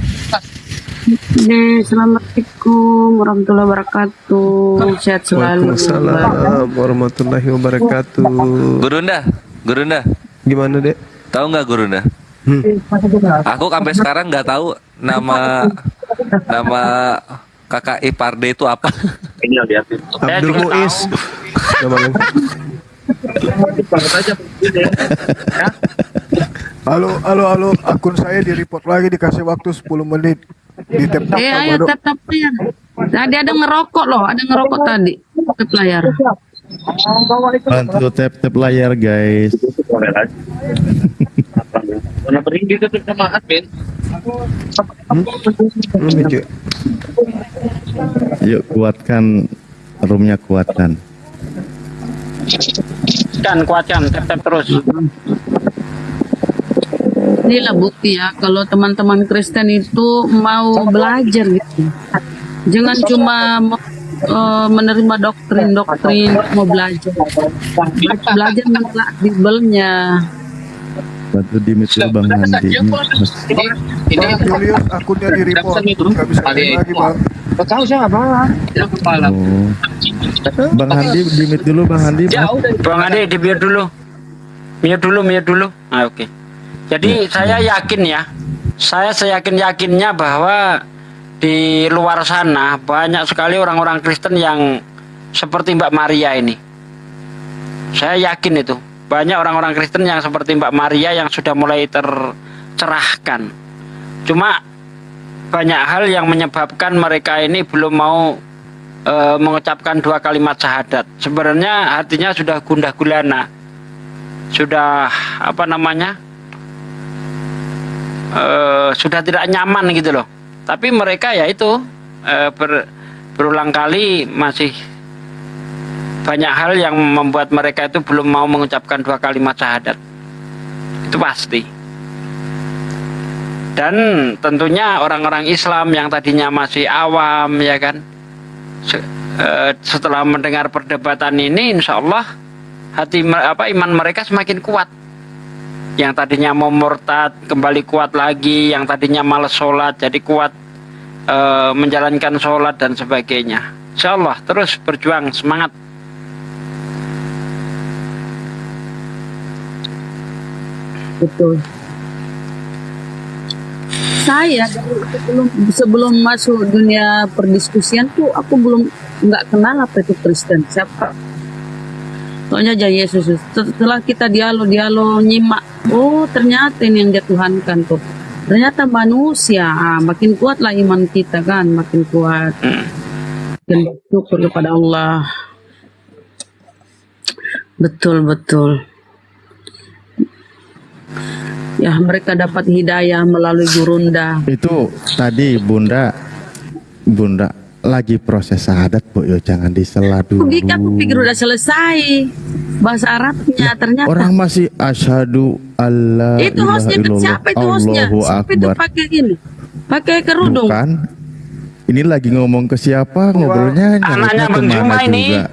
Assalamualaikum warahmatullahi wabarakatuh. Sehat selalu.
Waalaikumsalam warahmatullahi wabarakatuh.
Gurunda.
Gimana, Dek?
Tahu nggak Gurunda? Aku sampai sekarang nggak tahu nama kakak Iparde itu apa.
Abdul Muiz. Namanya.
Halo, akun saya di report lagi, dikasih waktu 10 menit. Di tap
Ayo tap layar. Tadi ada ngerokok loh, ada ngerokok tadi. Tap layar.
Bantu tap layar guys. Yuk kuatkan roomnya, kuatkan.
Kuatkan, tap terus.
Inilah bukti ya kalau teman-teman Kristen itu mau belajar gitu. Jangan cuma menerima doktrin, mau belajar. Belajar menelaah Bible-nya.
Bantu dimit dulu Bang Handi.
Ini Julius akunnya di report, nggak bisa lagi Bang.
Tahu siapa Bang?
Bang Handi dimit dulu Bang Handi.
Bang Handi di mute dulu. Mute dulu. Oke. Jadi saya yakin ya, saya seyakin-yakinnya bahwa di luar sana banyak sekali orang-orang Kristen yang seperti Mbak Maria ini. Saya yakin itu. Banyak orang-orang Kristen yang seperti Mbak Maria yang sudah mulai tercerahkan. Cuma banyak hal yang menyebabkan mereka ini belum mau mengucapkan 2 kalimat syahadat. Sebenarnya hatinya sudah gundah gulana. Sudah sudah tidak nyaman gitu loh. Tapi mereka ya itu berulang kali masih banyak hal yang membuat mereka itu belum mau mengucapkan 2 kalimat syahadat. Itu pasti. Dan tentunya orang-orang Islam yang tadinya masih awam ya kan, setelah mendengar perdebatan ini, insya Allah iman mereka semakin kuat. Yang tadinya mau murtad kembali kuat lagi, yang tadinya malas sholat jadi kuat menjalankan sholat dan sebagainya. Insya Allah terus berjuang, semangat.
Betul. Saya sebelum masuk dunia perdiskusian tuh aku nggak kenal apa itu Kristen, siapa. Soalnya aja Yesus. Setelah kita dialog nyimak, oh ternyata ini yang dia Tuhankan tuh. Ternyata manusia, makin kuatlah iman kita kan, makin kuat. Dan bersyukur kepada Allah. Betul. Ya mereka dapat hidayah melalui Gurunda.
Itu tadi Bunda lagi proses syahadat Bu, yo jangan disela dulu.
Aku pikir udah selesai. bahasa Arabnya ternyata.
Orang masih asyhadu alla
Itu
ilaha
hostnya
illallah
siapa itu hostnya?
Allahu
Siapa itu
akbar.
pakai gini? Pakai kerudung.
Bukan. Ini lagi ngomong ke siapa? Ngobrolnya
Anaknya
nyarutnya
Bang Juma
kemana
ini.
juga.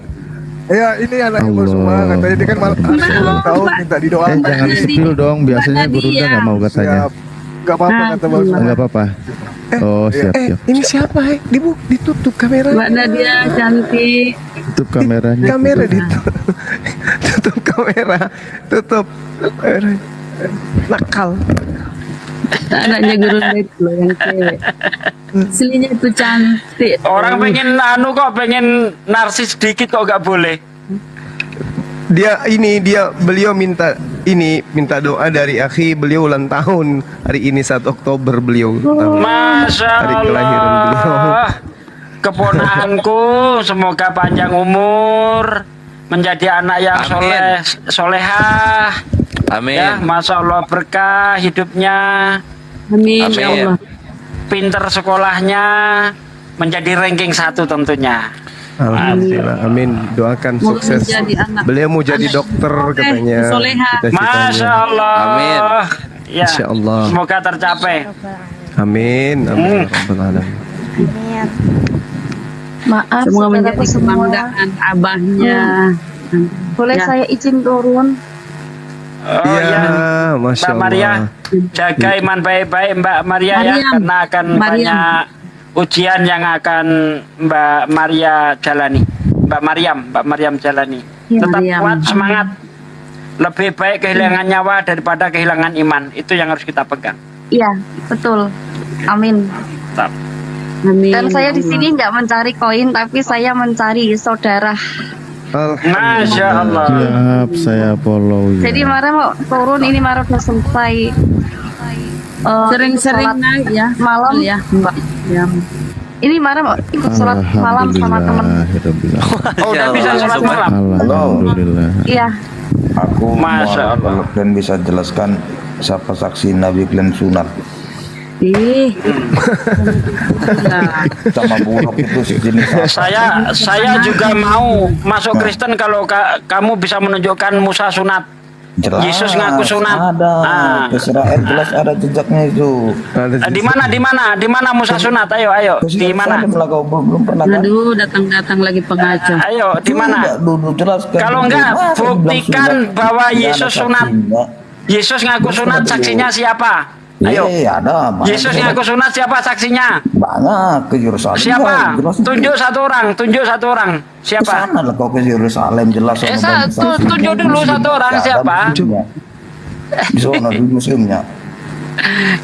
Ya ini anaknya Bang Zuma, katanya dia kan malam ulang tahun minta didoakan.
Jangan di-spill dong. Biasanya Burunda nggak mau katanya.
Gak apa-apa kata Bang Zuma.
Nggak apa-apa. Oh siap.
Ini siapa? Ditutup kamera.
Mbak Nadia cantik.
Tutup kameranya.
Kamera
tutup.
ditutup. Tutup kamera. Tutup. Nakal.
Anaknya guru itu loh yang cewek. Aslinya itu cantik.
Orang pengen pengen narsis sedikit kok gak boleh.
Beliau minta doa dari akhi, beliau ulang tahun hari ini 1 Oktober beliau.
Masya
Hari kelahiran beliau.
Allah. Keponakanku semoga panjang umur, menjadi anak yang solehah.
Amin.
Ya, Masya Allah berkah hidupnya.
Amin. Ya Allah.
Pinter sekolahnya, menjadi ranking 1 tentunya.
Alhamdulillah, amin. Doakan
Mau
sukses.
menjadi anak-
Beliau mau jadi dokter katanya.
soleha.
Cita-citanya.
Masya Allah.
Amin.
Ya,
Insya Allah.
semoga tercapai.
Amin. Amin. Ya Rabbal Alamin.
Maaf,
Semua menjadi
saudaraku semua.
kebanggaan abahnya.
Boleh
Ya.
saya izin turun?
Oh
Iya,
ya,
Masya
Mbak Maria,
Allah.
jaga iman baik-baik Mbak Maria ya,
Mariam.
karena akan
Mariam.
banyak ujian yang akan Mbak Maria jalani. Mbak Mariam jalani.
Ya,
Tetap
Mariam.
kuat, semangat. Lebih baik kehilangan nyawa daripada kehilangan iman. Itu yang harus kita pegang.
Iya, betul. Amin.
Tetap.
Amin.
Dan saya di sini nggak mencari koin, tapi saya mencari saudara.
Masya Allah.
Siap, saya follow ya.
Jadi Mara mau turun, ini Mara udah selesai.
Sering-sering
sholat
naik ya
malam.
ya Mbak. Ya.
Ini Mara mau ikut sholat malam sama teman.
Alhamdulillah.
Oh, udah bisa sholat malam.
Alhamdulillah.
Iya.
Aku
Masya Allah.
kalau kalian bisa jelaskan siapa saksi Nabi kalian sunat
Ih.
sama buruk itu sejenis apa?
Saya juga mau masuk Kristen kalau kamu bisa menunjukkan Musa sunat.
Jelas,
Yesus ngaku sunat.
ada Israel jelas ada jejaknya itu.
Di mana Musa sunat? Ayo. Di mana?
Belum pernah kan?
Aduh, datang-datang lagi pengaca.
Ayo, di mana?
Dulu jelaskan.
Kalau enggak,
Masa dibilang
buktikan
sunat?
bahwa
Nggak ada
Yesus sunat.
saksinya.
Yesus ngaku sunat, saksinya siapa? Ayo.
Ada. banyak.
Yesus ngaku sunat, siapa saksinya?
Banyak ke Yerusalem.
Siapa?
Ya, jelas.
Tunjuk satu orang. Siapa?
Kesana lah kau ke Yerusalem jelas. sama banyak saksi.
Tunjuk dulu satu orang,
Nggak ada
siapa?
museumnya. Di sana di museumnya.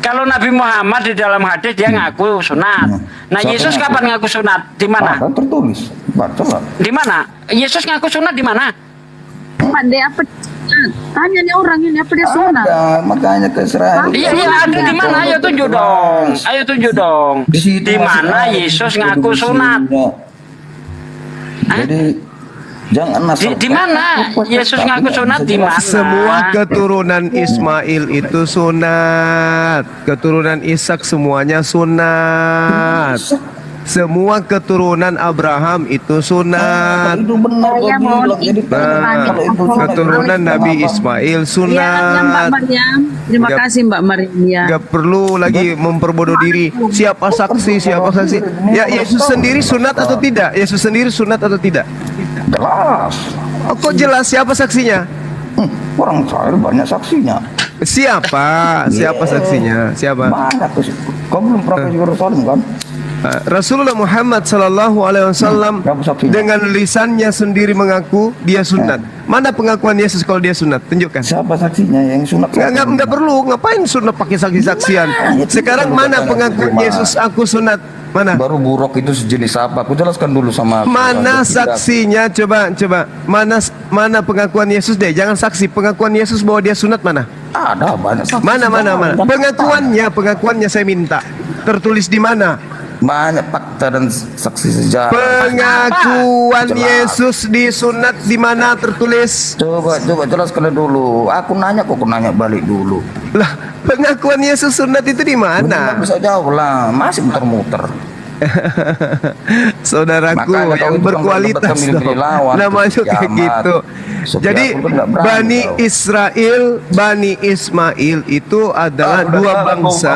Kalau Nabi Muhammad di dalam hadis dia ngaku sunat. Nah,
Siapa
Yesus
ngaku?
kapan ngaku sunat? Di mana?
Ada tertulis. Baca lah.
Di mana? Yesus ngaku sunat di mana?
Pak, dia apa? Tanya nih orang ini apa dia sunat?
Ada, makanya ke Israel.
Iya, ada di mana? Ayo tunjuk dong. Di mana Yesus ngaku sunat?
Jadi jangan asal.
Di mana Yesus ngaku sunat di mana?
Semua keturunan Ismail itu sunat. Keturunan Ishak semuanya sunat. Semua keturunan Abraham itu sunat.
Itu benar.
Saya mohon izin.
Keturunan Nabi Ismail
Iya, ya, Mbak
sunat.
Mariam. Terima
Nggak-
kasih Mbak Mariam ya.
Gak perlu lagi memperbodoh diri. Siapa saksi? Ya Yesus sendiri sunat atau tidak? Yesus sendiri sunat atau tidak?
Jelas.
Oh, kok jelas siapa saksinya?
Orang Israel banyak saksinya.
Siapa saksinya? Siapa?
Banyak tuh. Kau belum pernah ke Yerusalem kan?
Rasulullah Muhammad Sallallahu Alaihi Wasallam dengan lisannya sendiri mengaku dia sunat. Mana pengakuan Yesus kalau dia sunat? Tunjukkan.
Siapa saksinya yang sunat?
Nggak perlu. Ngapain sunat pakai saksi-saksian? Sekarang mana pengakuan Yesus aku sunat? Mana?
Baru buruk itu sejenis apa? Aku jelaskan dulu sama.
Mana saksinya? Coba. Mana pengakuan Yesus deh? Jangan saksi. Pengakuan Yesus bahwa dia sunat mana?
Ada banyak saksi.
Mana? Pengakuannya saya minta. Tertulis di mana?
Banyak fakta dan saksi sejarah.
Pengakuan Yesus disunat di mana tertulis?
Coba jelaskan dulu. Aku nanya balik dulu.
Lah, pengakuan Yesus sunat itu di mana?
Bisa jauh lah, masih muter-muter.
Saudaraku
Makanya
yang
kau
berkualitas
itu
dong.
lawan,
Namanya
terus
kayak
kiamat.
gitu.
Sophia
Jadi
pun nggak berani
Bani
kau.
Israel, Bani Ismail itu adalah dua bangsa.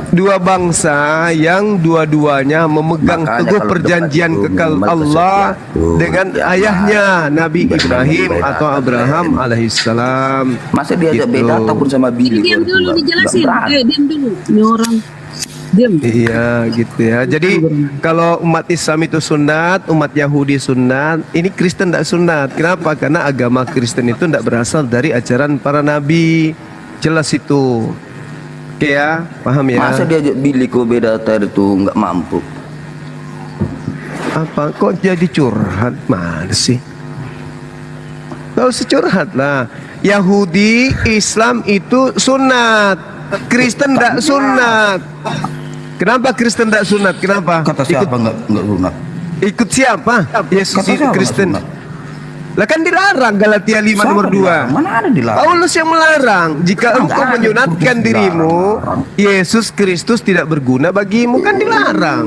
Dua bangsa yang dua-duanya memegang
Makanya
teguh
kalau
perjanjian
debat itu
kekal
memang
Allah
sesuatu
dengan
yang
ayahnya Nabi Ibrahim
beda
atau Abraham alaihissalam.
Masa diajak
Gitu.
beda ataupun sama bini?
Diam dulu dijelasin. Diam dulu. Ini orang diam.
Iya gitu ya. Jadi kalau umat Islam itu sunat, umat Yahudi sunat, ini Kristen tidak sunat. Kenapa? Karena agama Kristen itu tidak berasal dari ajaran para nabi. Jelas itu. Oke ya, paham ya?
Masa diajak bini kok beda tadi itu nggak mampu?
Apa? Kok jadi curhat? Mana sih? Gak usah curhat lah. Yahudi, Islam itu sunat. Kristen tidak sunat. Kenapa Kristen tidak sunat? Kenapa?
Kata siapa nggak sunat?
Ikut siapa? Yesus
Kata
itu
siapa
Kristen.
sunat?
Lah kan dilarang Galatia 5
Siapa
nomor 2.
dilarang? Mana ada dilarang?
Paulus yang melarang. Jika
Enggak
engkau
ada
menyunatkan
dilarang.
dirimu, Yesus Kristus tidak berguna bagimu, kan dilarang.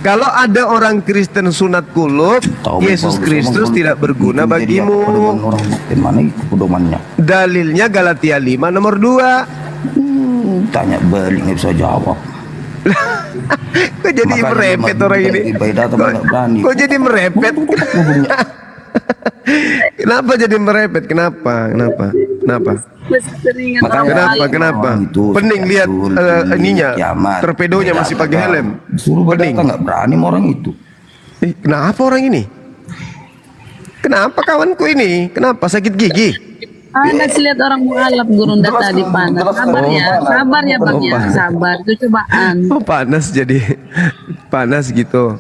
Kalau ada orang Kristen sunat kulub, Yesus Kristus tidak berguna bagimu.
Mana itu pedomannya?
Dalilnya Galatia 5 nomor 2.
Tanya balik nggak bisa jawab.
Kok jadi
Makanya
merepet orang ini? Kok jadi merepet? Kenapa jadi merepet? Kenapa? Kenapa? Pening lihat ininya, torpedonya masih pakai helm.
Pening. Nggak berani orang itu.
Kenapa orang ini? Kenapa kawanku ini? Kenapa sakit gigi?
Anda lihat orang mualaf gurunda tadi panas. Sabar ya bang ya, sabar. Itu cobaan.
Oh panas jadi panas gitu.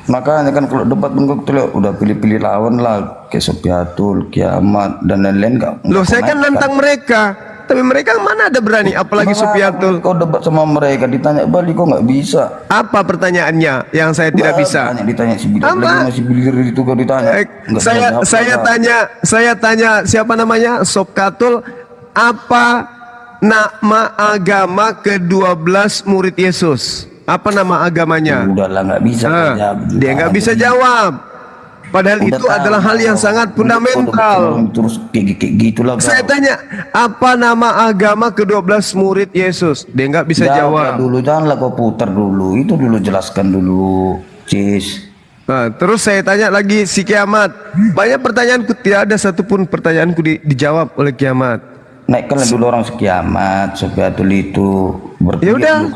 Makanya kan kalau debat udah pilih-pilih lawan lah, kayak Sopiatul, Kiamat dan lain-lain nggak.
Loh saya kan nantang mereka, tapi mereka mana ada berani, apalagi Sopiatul.
Kau debat sama mereka, ditanya balik kok nggak bisa.
Apa pertanyaannya yang saya tidak bisa?
Ditanya si Bilir, masih Bilir itu kau ditanya.
Saya tanya siapa namanya Sopiatul, apa nama agama ke-12 murid Yesus? Apa nama agamanya?
Udahlah nggak bisa.
Dia nggak bisa jawab. Padahal itu adalah hal yang sangat fundamental.
Terus kayak gitulah.
Saya tanya, apa nama agama ke-12 murid Yesus? Dia nggak bisa jawab.
Dulu janganlah kau putar dulu. Itu dulu jelaskan dulu, Cis.
Nah, terus saya tanya lagi si Kiamat. Banyak pertanyaanku, tidak ada satupun pertanyaanku dijawab oleh Kiamat.
Naikkanlah dulu orang sekiamat, Sopiatul itu
Ya udah,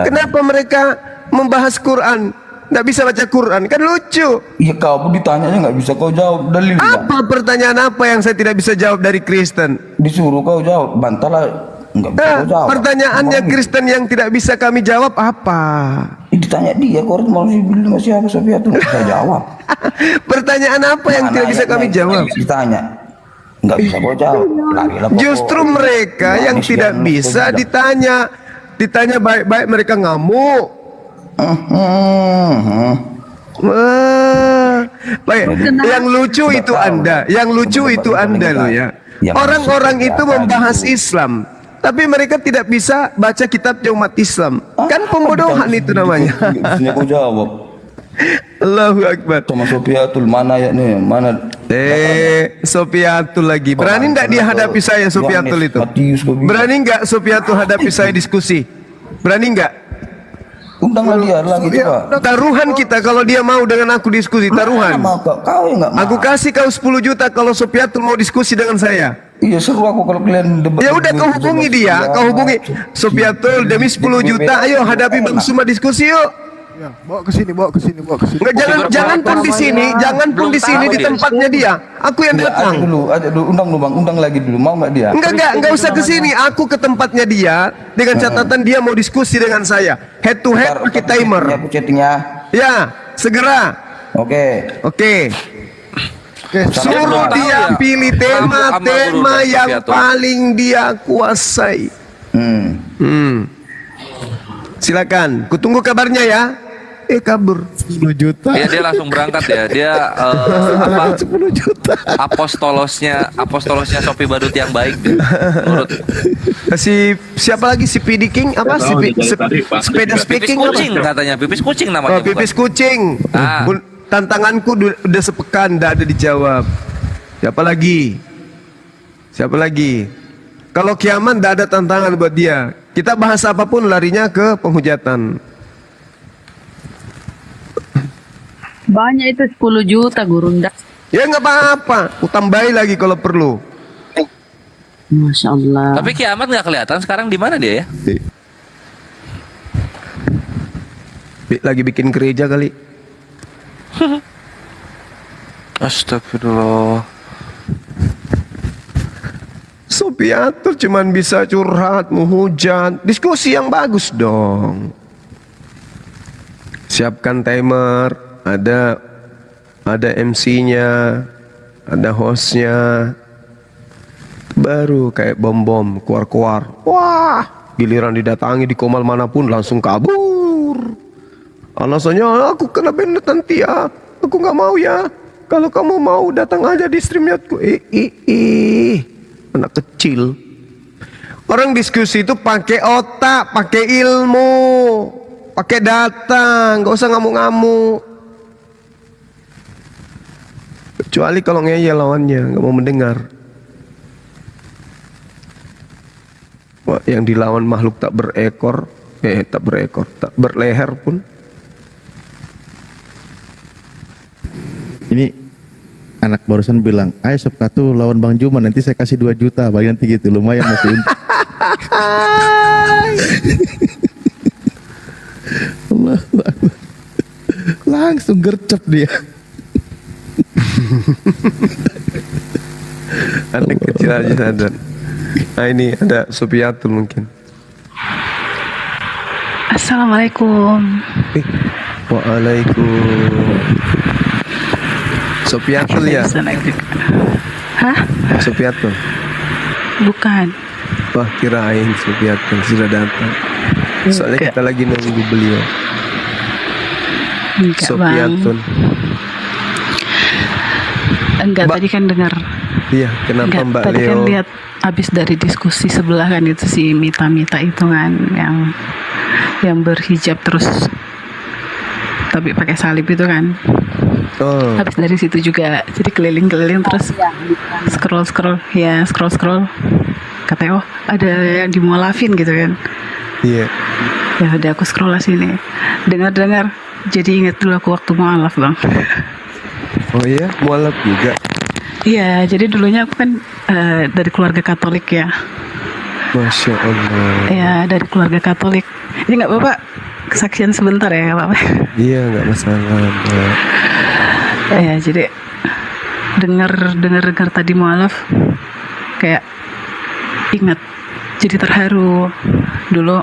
kenapa mereka membahas Quran? Nggak bisa baca Quran, kan lucu.
Iya kau pun ditanyanya nggak bisa kau jawab. Dalil
apa pertanyaan apa yang saya tidak bisa jawab dari Kristen?
Disuruh kau jawab, bantahlah nggak bisa kau jawab.
Pertanyaannya Kristen yang tidak bisa kami jawab apa?
Ditanya dia, kau mau bilang siapa Sopiatul nggak bisa jawab.
Pertanyaan apa yang tidak bisa kami jawab?
Ditanya. Nggak bisa kau jawab.
Justru mereka yang tidak bisa ditanya baik-baik mereka ngamuk. Baik, yang lucu itu Anda, loh ya. Orang-orang itu membahas Islam, tapi mereka tidak bisa baca kitab umat Islam. Kan pembodohan itu namanya.
Bisa kau jawab.
Allahu Akbar.
Sama Sopiatul mana ya nih? Mana?
Sopiatul lagi. Berani nggak dia hadapi saya Sopiatul itu? Berani nggak Sopiatul hadapi saya diskusi? Berani nggak?
Undanglah dia lagi coba.
Taruhan kita kalau dia mau dengan aku diskusi, taruhan.
Kau yang nggak mau.
Aku kasih kau 10 juta kalau Sopiatul mau diskusi dengan saya.
Iya seru aku kalau kalian debat.
Ya udah kau hubungi dia, kau hubungi Sopiatul demi 10 juta, ayo hadapi Bang Suma diskusi yuk.
Ya, bawa ke sini.
Enggak, jangan pun di sini di tempatnya dia. Aku yang datang.
Ada dulu, undang Bang, undang lagi dulu. Mau nggak dia?
Enggak usah ke sini. Aku ke tempatnya dia dengan catatan dia mau diskusi dengan saya. Head to head pakai timer.
Aku chattingnya.
Ya, segera.
Oke.
Suruh dia pilih tema yang paling dia kuasai. Silakan, kutunggu kabarnya ya. kabur.
10 juta.
Iya, dia langsung berangkat ya. Dia
10 juta.
apostolosnya Sophie Badut yang baik dia. Menurut
Siapa lagi si PD King apa sepeda speaking
pipis kucing katanya, pipis kucing namanya.
Pipis kucing. Tantanganku udah sepekan nggak ada dijawab. Siapa lagi? Kalau kiamat nggak ada tantangan buat dia. Kita bahas apapun larinya ke penghujatan.
Banyak itu 10 juta Gurunda.
Ya nggak apa-apa, ku tambahin lagi kalau perlu.
Masya Allah.
Tapi kiamat nggak kelihatan sekarang di mana dia ya?
Lagi bikin gereja kali.
Astagfirullah.
Sopiatur cuman bisa curhat, menghujat. Diskusi yang bagus dong. Siapkan timer. Ada MC-nya, ada hostnya, baru kayak bom keluar. Wah, giliran didatangi di komal manapun langsung kabur. Alasannya aku kena banned nanti ya, aku nggak mau ya. Kalau kamu mau datang aja di streamnya-ku. Anak kecil. Orang diskusi itu pakai otak, pakai ilmu, pakai data, nggak usah ngamuk-ngamuk. Kecuali kalau ngeyel lawannya, nggak mau mendengar. Wah, yang dilawan makhluk tak berleher pun.
Ini anak barusan bilang, ayo Sob Katu lawan Bang Juma, nanti saya kasih 2 juta, bagi nanti gitu, lumayan masih. Allah, langsung gercep dia.
Anak kecil aja sadar. Nah ini ada Sopiatul mungkin.
Assalamualaikum.
Waalaikum. Sopiatul ya?
Hah?
Sopiatul?
Bukan.
Wah, kirain Sopiatul sudah datang. Soalnya kita lagi nunggu beliau. Sopiatul.
Enggak, tadi kan dengar.
Iya, kenapa Mbak
tadi
Leo?
Kan lihat habis dari diskusi sebelah kan itu si Mita itu kan yang berhijab terus tapi pakai salib itu kan.
Oh.
Habis dari situ juga jadi keliling-keliling terus scroll. Katanya ada yang dimualafin gitu kan.
Iya.
Ya udah aku scroll sini. Dengar jadi ingat dulu aku waktu mualaf, Bang.
Oh iya, mualaf juga.
Iya, jadi dulunya aku kan dari keluarga Katolik ya.
Masya Allah.
Ya, dari keluarga Katolik. Ini nggak Bapak kesaksian sebentar ya, Bapak?
Iya, nggak masalah. Mbak.
Ya, jadi dengar tadi mualaf kayak ingat, jadi terharu dulu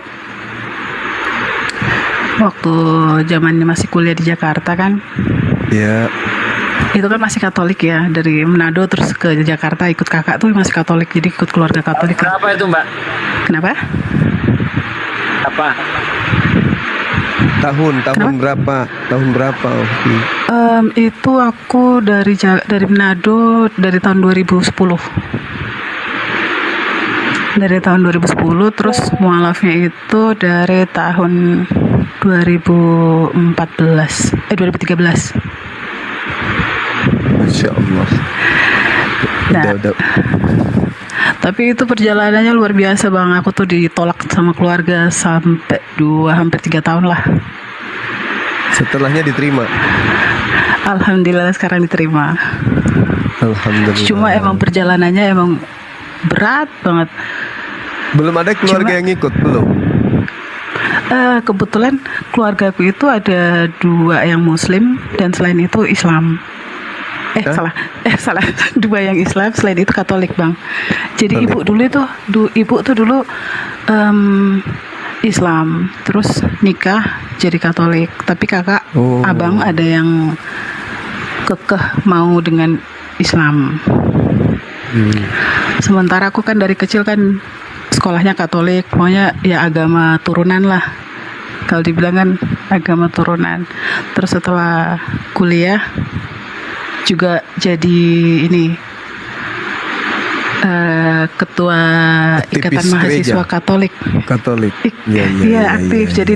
waktu zamannya masih kuliah di Jakarta kan.
Iya.
Itu kan masih Katolik ya, dari Manado terus ke Jakarta ikut kakak tuh masih Katolik, jadi ikut keluarga Katolik.
Kenapa itu Mbak?
Kenapa?
Apa?
Tahun berapa? Tahun berapa?
Itu aku dari Manado dari tahun 2010. Dari tahun 2010, terus mualafnya itu dari tahun 2013.
Masya Allah. Udah.
Tapi itu perjalanannya luar biasa Bang. Aku tuh ditolak sama keluarga sampai 3 tahun lah.
Setelahnya diterima?
Alhamdulillah sekarang diterima.
Alhamdulillah.
Cuma emang perjalanannya emang berat banget.
Belum ada keluarga yang ikut, belum?
Kebetulan keluargaku itu ada 2 yang Muslim dan selain itu Islam. Salah. 2 yang Islam, selain itu Katolik Bang. Jadi ibu tuh dulu Islam, terus nikah jadi Katolik. Tapi kakak, abang ada yang kekeh mau dengan Islam. Sementara aku kan dari kecil kan sekolahnya Katolik, pokoknya ya agama turunan lah. Kalau dibilang kan agama turunan. Terus setelah kuliah juga jadi ini ketua
Aktivis
Ikatan Mahasiswa
gereja.
Katolik.
Iya,
Iya, aktif. Jadi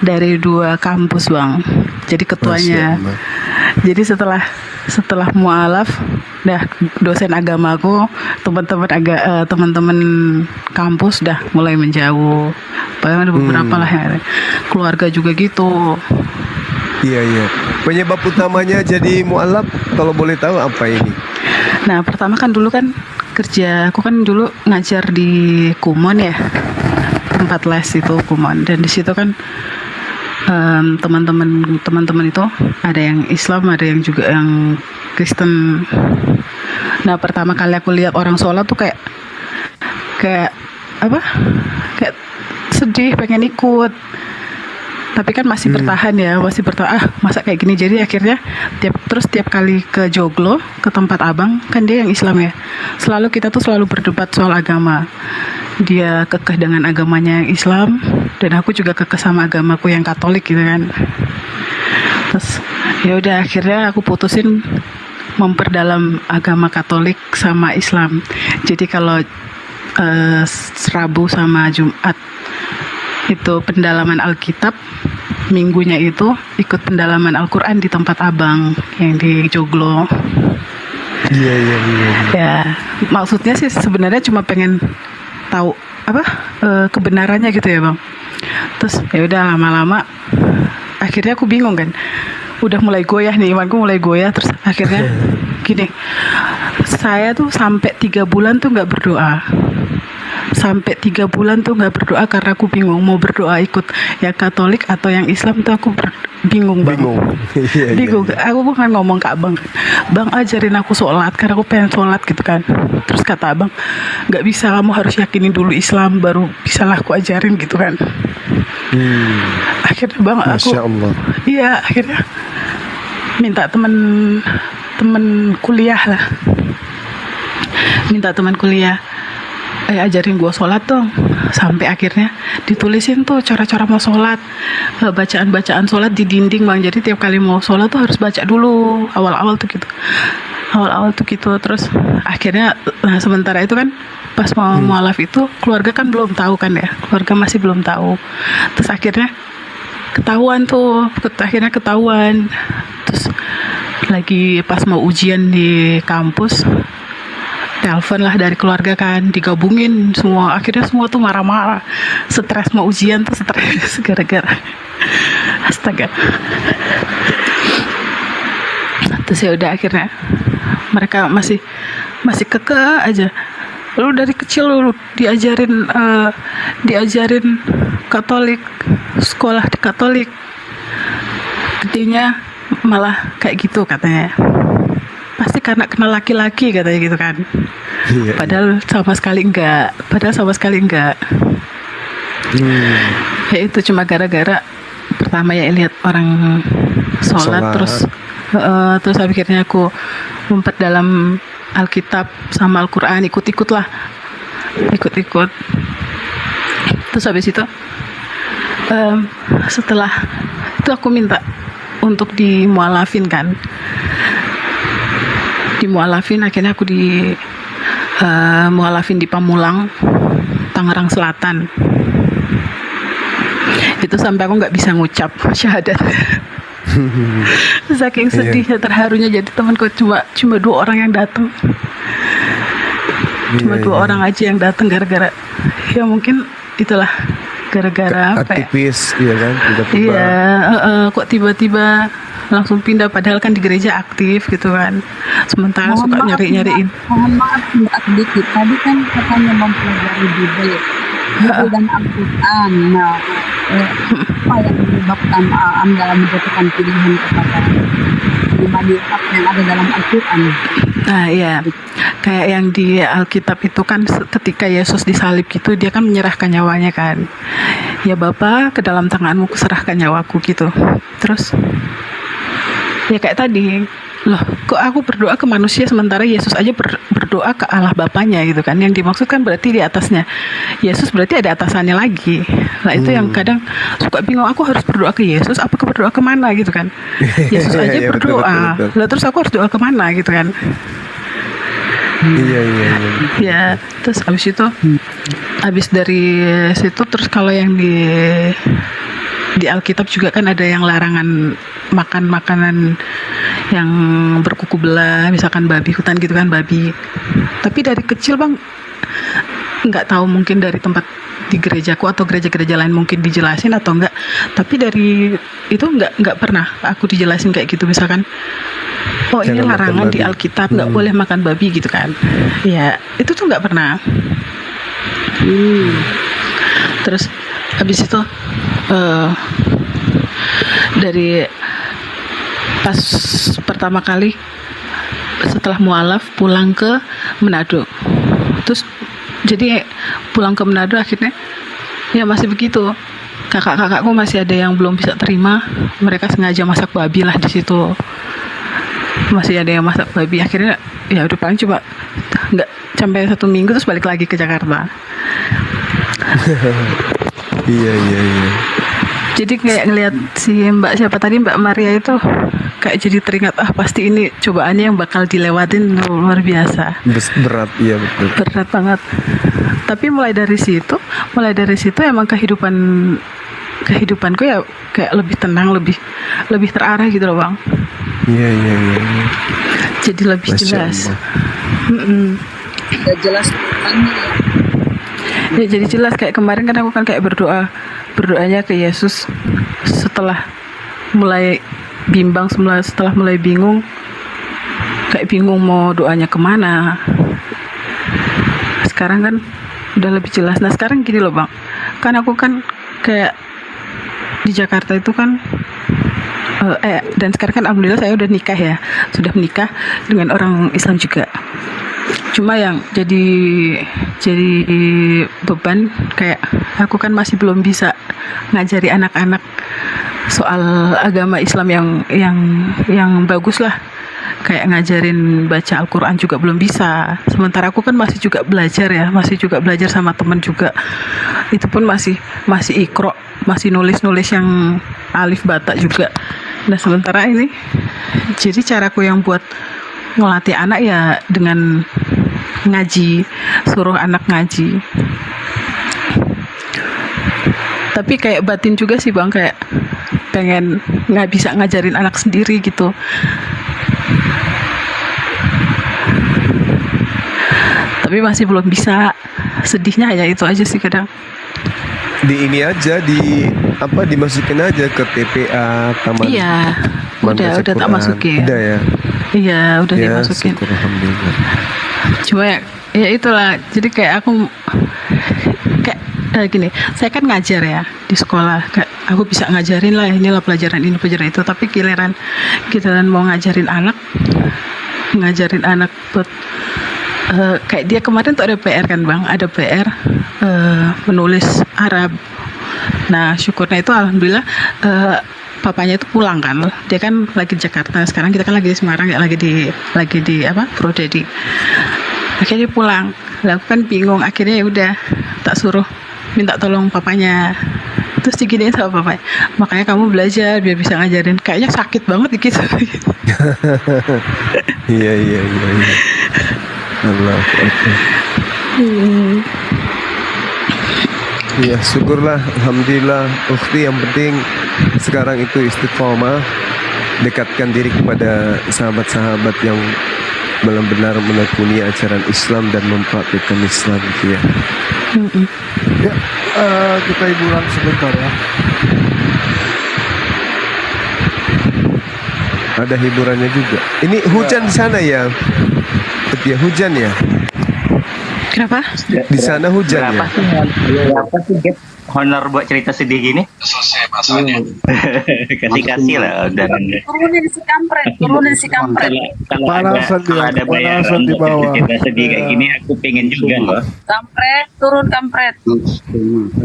dari dua kampus, Bang. Jadi ketuanya.
Masya Allah.
Jadi setelah mualaf, dah dosen agamaku, teman-teman kampus dah mulai menjauh. Bahkan ada beberapa lah yang keluarga juga gitu.
Iya. Penyebab utamanya jadi mualaf kalau boleh tahu apa ini?
Nah, pertama kan dulu kan aku kan dulu ngajar di Kumon ya, tempat les itu Kumon, dan di situ kan teman-teman itu ada yang Islam, ada yang juga yang Kristen. Nah, pertama kali aku lihat orang sholat tuh kayak apa? Kayak sedih, pengen ikut. Tapi kan masih bertahan ya, masa kayak gini. Jadi akhirnya tiap kali ke Joglo, ke tempat abang, kan dia yang Islam ya, kita tuh selalu berdebat soal agama. Dia kekeh dengan agamanya yang Islam, dan aku juga kekeh sama agamaku yang Katolik gitu kan. Terus ya udah, akhirnya aku putusin memperdalam agama Katolik sama Islam. Jadi kalau Rabu sama Jumat itu pendalaman Alkitab, minggunya itu ikut pendalaman Al-Quran di tempat abang yang di Joglo.
Iya.
Ya, maksudnya sih sebenarnya cuma pengen tahu kebenarannya gitu ya, Bang. Terus ya udah, lama-lama akhirnya aku bingung kan, udah mulai goyah nih, imanku mulai goyah. Terus akhirnya gini, saya tuh sampai 3 bulan tuh nggak berdoa. Sampai 3 bulan tuh nggak berdoa karena aku bingung mau berdoa ikut yang Katolik atau yang Islam tuh aku bingung, Bang. Bingung. Aku bukan ngomong ke abang, Bang ajarin aku sholat karena aku pengen sholat gitu kan. Terus kata abang, nggak bisa, kamu harus yakinin dulu Islam baru bisalah aku ajarin gitu kan. Akhirnya Bang,
Masya Allah.
Iya, akhirnya minta temen kuliah lah, ajarin gue sholat dong. Sampai akhirnya ditulisin tuh cara-cara mau sholat, bacaan-bacaan sholat di dinding, Bang. Jadi tiap kali mau sholat tuh harus baca dulu, awal-awal tuh gitu. Terus akhirnya, nah sementara itu kan pas mau mualaf itu keluarga kan belum tahu kan ya, keluarga masih belum tahu. Terus akhirnya ketahuan. Terus lagi pas mau ujian di kampus, telepon lah dari keluarga kan, digabungin semua. Akhirnya semua tuh marah-marah, stres mau ujian tuh, stres gara-gara astaga. Terus ya udah, akhirnya mereka masih kekeh aja. Lu dari kecil lu diajarin Katolik, sekolah di Katolik, gedenya malah kayak gitu katanya. Pasti karena kenal laki-laki katanya gitu kan. Padahal sama sekali enggak. Ya itu cuma gara-gara pertama ya lihat orang sholat. Terus akhirnya aku memperdalam Alkitab sama Al-Quran, ikut. Terus habis itu setelah itu aku minta untuk dimualafin kan. Akhirnya aku mualafin di Pamulang, Tangerang Selatan. Itu sampai aku nggak bisa ngucap syahadat. Saking sedihnya, terharunya. Jadi temanku cuma 2 orang yang datang. Cuma 2 orang aja yang datang, gara-gara ya mungkin itulah, gara-gara apa ya?
Aktivis, iya kan? Tiba-tiba.
Iya, kok tiba-tiba langsung pindah, padahal kan di gereja aktif gitu kan. Sementara suka nyari-nyariin.
Mohon maaf sedikit. Tadi kan katanya mempelajari Bible dan Al-Quran. Nah, apa yang menyebabkan Anda menjatuhkan pilihan kepada 5 kitab yang ada dalam Al-Quran?
Nah iya, kayak yang di Alkitab itu kan ketika Yesus disalib gitu, dia kan menyerahkan nyawanya kan. Ya Bapa, ke dalam tanganmu kuserahkan nyawaku gitu. Terus ya kayak tadi, loh kok aku berdoa ke manusia sementara Yesus aja berdoa ke Allah Bapanya gitu kan. Yang dimaksudkan berarti di atasnya Yesus berarti ada atasannya lagi. Nah itu yang kadang suka bingung, aku harus berdoa ke Yesus apa berdoa kemana gitu kan. Yesus aja
Iya,
berdoa,
betul.
lah terus aku harus doa kemana gitu kan.
Iya.
Ya terus habis dari situ terus kalau yang di Alkitab juga kan ada yang larangan makan makanan yang berkuku belah, misalkan babi hutan gitu kan, babi. Tapi dari kecil Bang nggak tahu, mungkin dari tempat di gerejaku atau gereja-gereja lain mungkin dijelasin atau enggak, tapi dari itu nggak pernah aku dijelasin kayak gitu, misalkan oh ini
Jangan
larangan
makan
di
babi.
Alkitab nggak boleh makan babi gitu kan. Ya itu tuh nggak pernah. Terus habis itu dari pas pertama kali setelah mualaf pulang ke Manado, terus jadi pulang ke Manado akhirnya ya masih begitu, kakak-kakakku masih ada yang belum bisa terima, mereka sengaja masak babi lah di situ, masih ada yang masak babi. Akhirnya ya udah paling coba nggak sampai 1 minggu terus balik lagi ke Jakarta.
Iya.
Jadi kayak ngelihat si Mbak siapa tadi, Mbak Maria itu kayak jadi teringat, pasti ini cobaannya yang bakal dilewatin luar biasa.
Berat, iya betul.
Berat banget. Tapi mulai dari situ emang kehidupanku ya kayak lebih tenang, lebih terarah gitu loh Bang.
Iya.
Jadi lebih
Masya
jelas.
Allah.
Udah jelas Tuhannya ya.
Ya jadi jelas, kayak kemarin kan aku kan kayak berdoanya ke Yesus setelah mulai bimbang, setelah mulai bingung, kayak bingung mau doanya kemana. Sekarang kan udah lebih jelas. Nah sekarang gini loh Bang, kan aku kan kayak di Jakarta itu kan dan sekarang kan alhamdulillah saya udah nikah ya, sudah menikah dengan orang Islam juga. Cuma yang jadi beban kayak aku kan masih belum bisa ngajari anak-anak soal agama Islam yang bagus lah, kayak ngajarin baca Al-Quran juga belum bisa. Sementara aku kan masih juga belajar sama teman juga, itu pun masih ikro, masih nulis yang alif bata juga. Nah sementara ini jadi caraku yang buat ngelatih anak ya dengan ngaji, suruh anak ngaji. Tapi kayak batin juga sih Bang, kayak pengen nggak bisa ngajarin anak sendiri gitu. Tapi masih belum bisa, sedihnya ya itu aja sih kadang.
Di ini aja dimasukin aja ke TPA Taman.
Iya, udah tak masukin.
Udah ya.
Iya, udah dimasukin.
Syukur, alhamdulillah.
Cuma ya itulah, jadi kayak aku kayak gini, saya kan ngajar ya di sekolah, kayak aku bisa ngajarin lah, inilah pelajaran ini pelajaran itu, tapi giliran mau ngajarin anak buat kayak dia kemarin tuh ada PR kan Bang, ada PR menulis Arab. Nah syukurnya itu alhamdulillah papanya itu pulang kan, dia kan lagi di Jakarta, sekarang kita kan lagi di Semarang ya, lagi di Prodedi. Akhirnya dia pulang, lah aku kan bingung, akhirnya ya udah tak suruh minta tolong papanya, terus diginiin sama papanya, makanya kamu belajar biar bisa ngajarin. Kayaknya sakit banget gitu.
Iya. Allah. Ya syukurlah, alhamdulillah ukhti, yang penting sekarang itu istiqomah, dekatkan diri kepada sahabat-sahabat yang benar-benar menekuni ajaran Islam dan mempraktikkan Islam gitu ya.
Ya, kita hiburan sebentar ya.
Ada hiburannya juga. Ini hujan di sana ya? Ya hujan ya?
Kenapa?
Di sana hujan ya?
Berapa sih Gap honor buat cerita sedih gini?
Selesai masanya.
Kasih lah udah.
Turunin si kampret.
Kalau ada bayaran
di bawah.
cerita sedih kayak gini, aku pengen juga loh.
Kampret, turun kampret.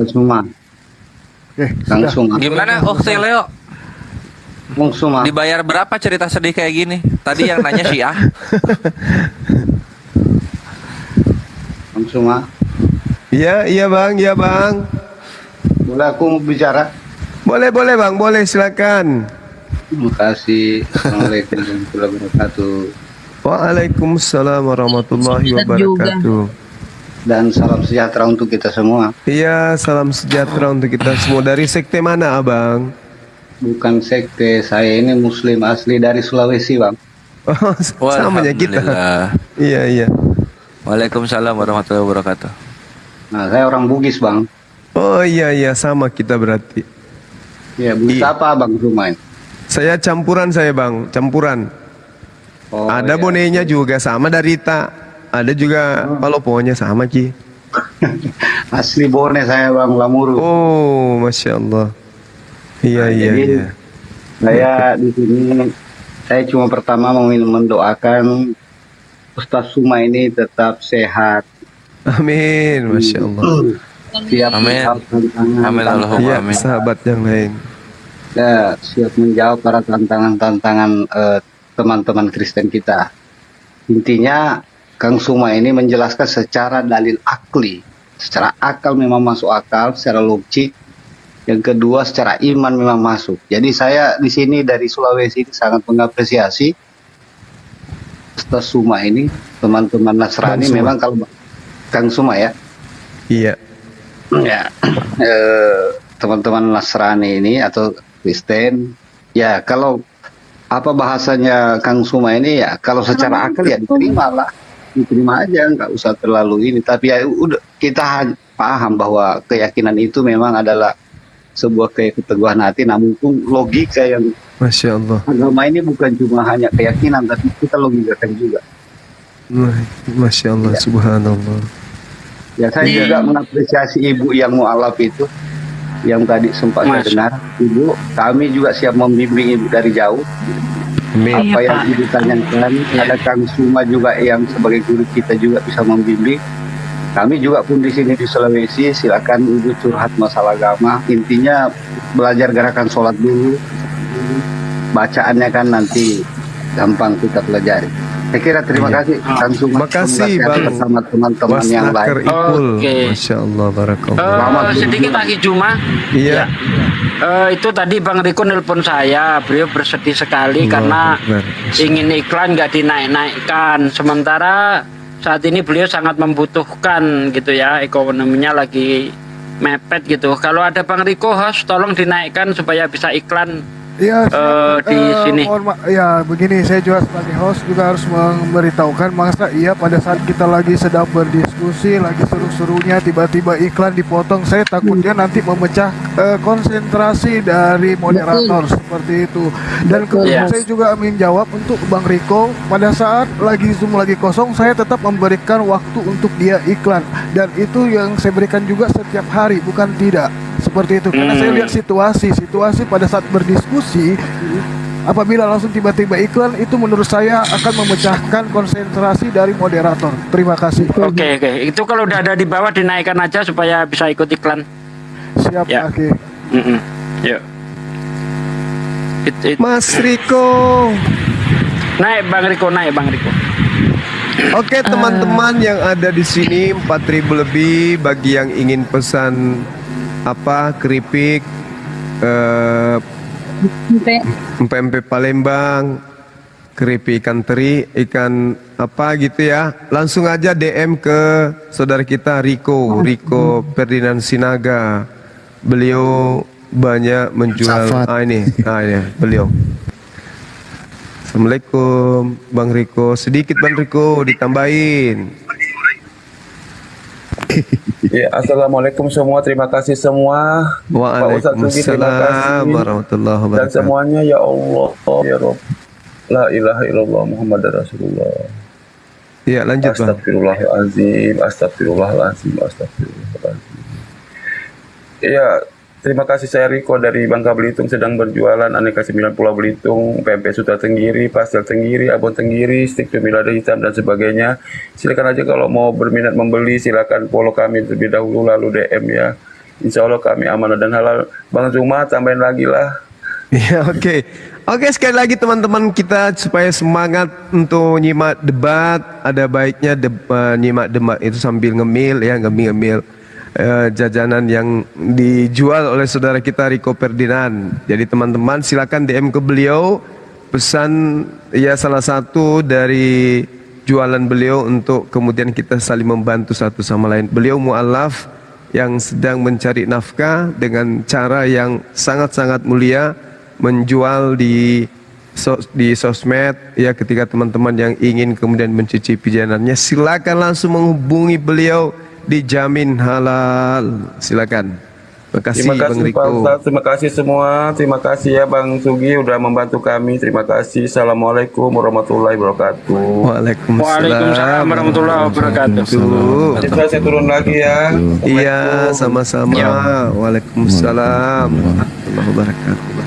Semua.
Oke,
langsung.
Gimana Leo?
Bung Suma.
Dibayar berapa cerita sedih kayak gini? Tadi yang nanya Syiah.
Bung Suma.
Iya bang, iya bang.
Boleh aku mau bicara?
Boleh bang, boleh silakan.
Terima kasih. Assalamualaikum warahmatullahi wabarakatuh.
Waalaikumsalam warahmatullahi wabarakatuh.
Dan salam sejahtera untuk kita semua.
Iya, salam sejahtera untuk kita semua. Dari sekte mana abang?
Bukan sekte, saya ini muslim asli dari Sulawesi bang.
Oh, sama ya kita. Iya.
Waalaikumsalam warahmatullahi wabarakatuh.
Nah, saya orang Bugis bang.
Oh iya, sama kita berarti.
Ya, Bugis apa bang Sumain?
Saya campuran bang, campuran.
Oh,
ada
iya.
bonenya juga sama dari Ta. Ada juga paloponya sama Ki.
Asli Bone saya bang, Lamuru.
Oh, masya Allah. Iya.
Saya di sini, saya cuma pertama mau mendoakan Ustaz Suma ini tetap sehat.
Amin, masya Allah.
Siap menjawab tantangan.
Iya, sahabat yang lain.
Ya, siap menjawab para tantangan-tantangan teman-teman Kristen kita. Intinya Kang Suma ini menjelaskan secara dalil akli, secara akal memang masuk akal, secara logik. Yang kedua secara iman memang masuk. Jadi saya di sini dari Sulawesi ini sangat mengapresiasi Ustaz Suma ini, teman-teman Nasrani memang kalau Kang Suma ya.
Iya.
Ya, teman-teman Nasrani ini atau Kristen, ya kalau apa bahasanya Kang Suma ini ya kalau secara akal ya diterima lah. Diterima aja, nggak usah terlalu ini. Tapi ya udah kita paham bahwa keyakinan itu memang adalah sebuah keteguhan hati, namun pun logika yang
masya Allah.
Agama ini bukan cuma hanya keyakinan, tapi kita logikakan juga.
Masya Allah, subhanallah.
Ya saya juga mengapresiasi ibu yang mu'alaf itu, yang tadi sempat saya dengar. Ibu, kami juga siap membimbing ibu dari jauh. Apa yang ibu tanyakan, ada Kang Suma juga yang sebagai guru kita juga bisa membimbing. Kami juga pun di sini di Sulawesi, silakan ibu curhat masalah agama. Intinya belajar gerakan sholat dulu. Bacaannya kan nanti gampang kita pelajari. Saya kira terima kasih Kang Suma.
Makasih Bang
bersama teman-teman yang lain.
Oke.
Masya Allah, barakallah.
Sedikit lagi Juma.
Iya.
Itu tadi Bang Riko nelpon saya, beliau bersedih sekali karena ingin iklan nggak dinaik-naikkan. Sementara saat ini beliau sangat membutuhkan gitu ya, ekonominya lagi mepet gitu. Kalau ada Bang Riko host, tolong dinaikkan supaya bisa iklan.
Ya,
di sini.
Ya, begini, saya juga sebagai host juga harus memberitahukan, masa iya pada saat kita lagi sedang berdiskusi, lagi seru-serunya tiba-tiba iklan dipotong, saya takutnya nanti memecah konsentrasi dari moderator seperti itu. Dan kemudian saya juga ingin jawab untuk Bang Riko, pada saat lagi Zoom lagi kosong, saya tetap memberikan waktu untuk dia iklan, dan itu yang saya berikan juga setiap hari, bukan tidak. Seperti itu, karena saya lihat situasi pada saat berdiskusi, apabila langsung tiba-tiba iklan, itu menurut saya akan memecahkan konsentrasi dari moderator. Terima kasih.
Oke. Itu kalau udah ada di bawah dinaikkan aja supaya bisa ikut iklan.
Siap,
ya.
Oke.
Yuk.
Mas Riko.
Naik Bang Riko.
Oke, teman-teman yang ada di sini 4.000 lebih. Bagi yang ingin pesan keripik, empek Palembang, keripik ikan teri, ikan apa gitu ya, langsung aja DM ke saudara kita Riko Ferdinand Sinaga. Beliau banyak menjual beliau. Assalamualaikum Bang Riko. Sedikit Bang Riko ditambahin.
Ya, assalamualaikum semua, terima kasih semua.
Waalaikumsalam warahmatullahi wabarakatuh.
Dan semuanya ya Allah, ya Rabb, la ilaha illallah Muhammad Rasulullah.
Ya, lanjut Bang.
Astagfirullahaladzim. Ya, terima kasih, saya Riko dari Bangka Belitung, sedang berjualan aneka 9 Pulau Belitung, pempek Sutra Tenggiri, pastel Tenggiri, abon Tenggiri, stik cemilada hitam dan sebagainya. Silakan aja kalau mau berminat membeli, silakan follow kami terlebih dahulu lalu DM ya. Insya Allah kami amanah dan halal. Bang Zuma tambahin lagi lah.
Ya, oke. Oke, sekali lagi teman-teman kita supaya semangat untuk nyimak debat, ada baiknya nyimak debat itu sambil ngemil ya, ngemil jajanan yang dijual oleh saudara kita Riko Ferdinand. Jadi teman-teman silakan DM ke beliau, pesan ya salah satu dari jualan beliau untuk kemudian kita saling membantu satu sama lain. Beliau mu'alaf yang sedang mencari nafkah dengan cara yang sangat-sangat mulia, menjual di sosmed ya. Ketika teman-teman yang ingin kemudian mencicipi jajanannya, silakan langsung menghubungi beliau, dijamin halal. Silakan. Terima kasih Bang Riko.
Pak Ustadz, terima kasih semua. Terima kasih ya Bang Sugi udah membantu kami. Terima kasih. Assalamualaikum warahmatullahi wabarakatuh.
Waalaikumsalam warahmatullahi wabarakatuh.
Bisa saya turun lagi ya.
Iya, sama-sama. Waalaikumsalam warahmatullahi wabarakatuh.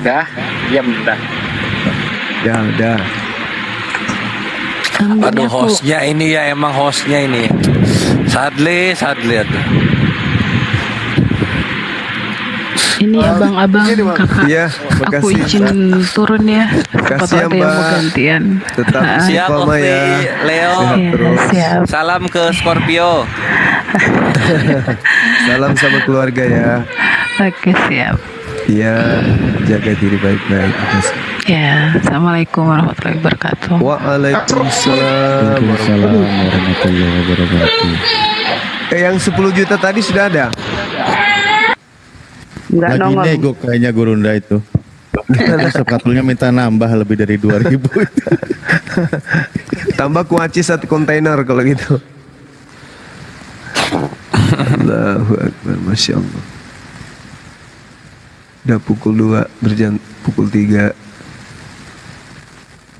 Dah, diam dah.
Ya udah.
Aduh, hostnya ini ya, emang hostnya ini. Sadly aduh.
Ini abang-abang kakak,
Iya,
aku izin turun ya. Siapa tahu ada yang mau gantian.
Tetap
Siap
istiqomah
Okti,
ya.
Leo.
Siap.
Salam ke Scorpio.
Salam sama keluarga ya.
Oke, siap.
Iya, jaga diri baik-baik.
Ya, assalamualaikum warahmatullahi wabarakatuh.
Waalaikumsalam
warahmatullahi wabarakatuh.
Yang 10 juta tadi sudah ada?
Enggak
Lagi
nongol.
nego kayaknya Gurunda itu. Sepatunya minta nambah lebih dari 2.000.
Tambah kuaci 1 kontainer kalau gitu. Allahu Akbar, Masya Allah. Udah pukul 2 berjalan pukul 3.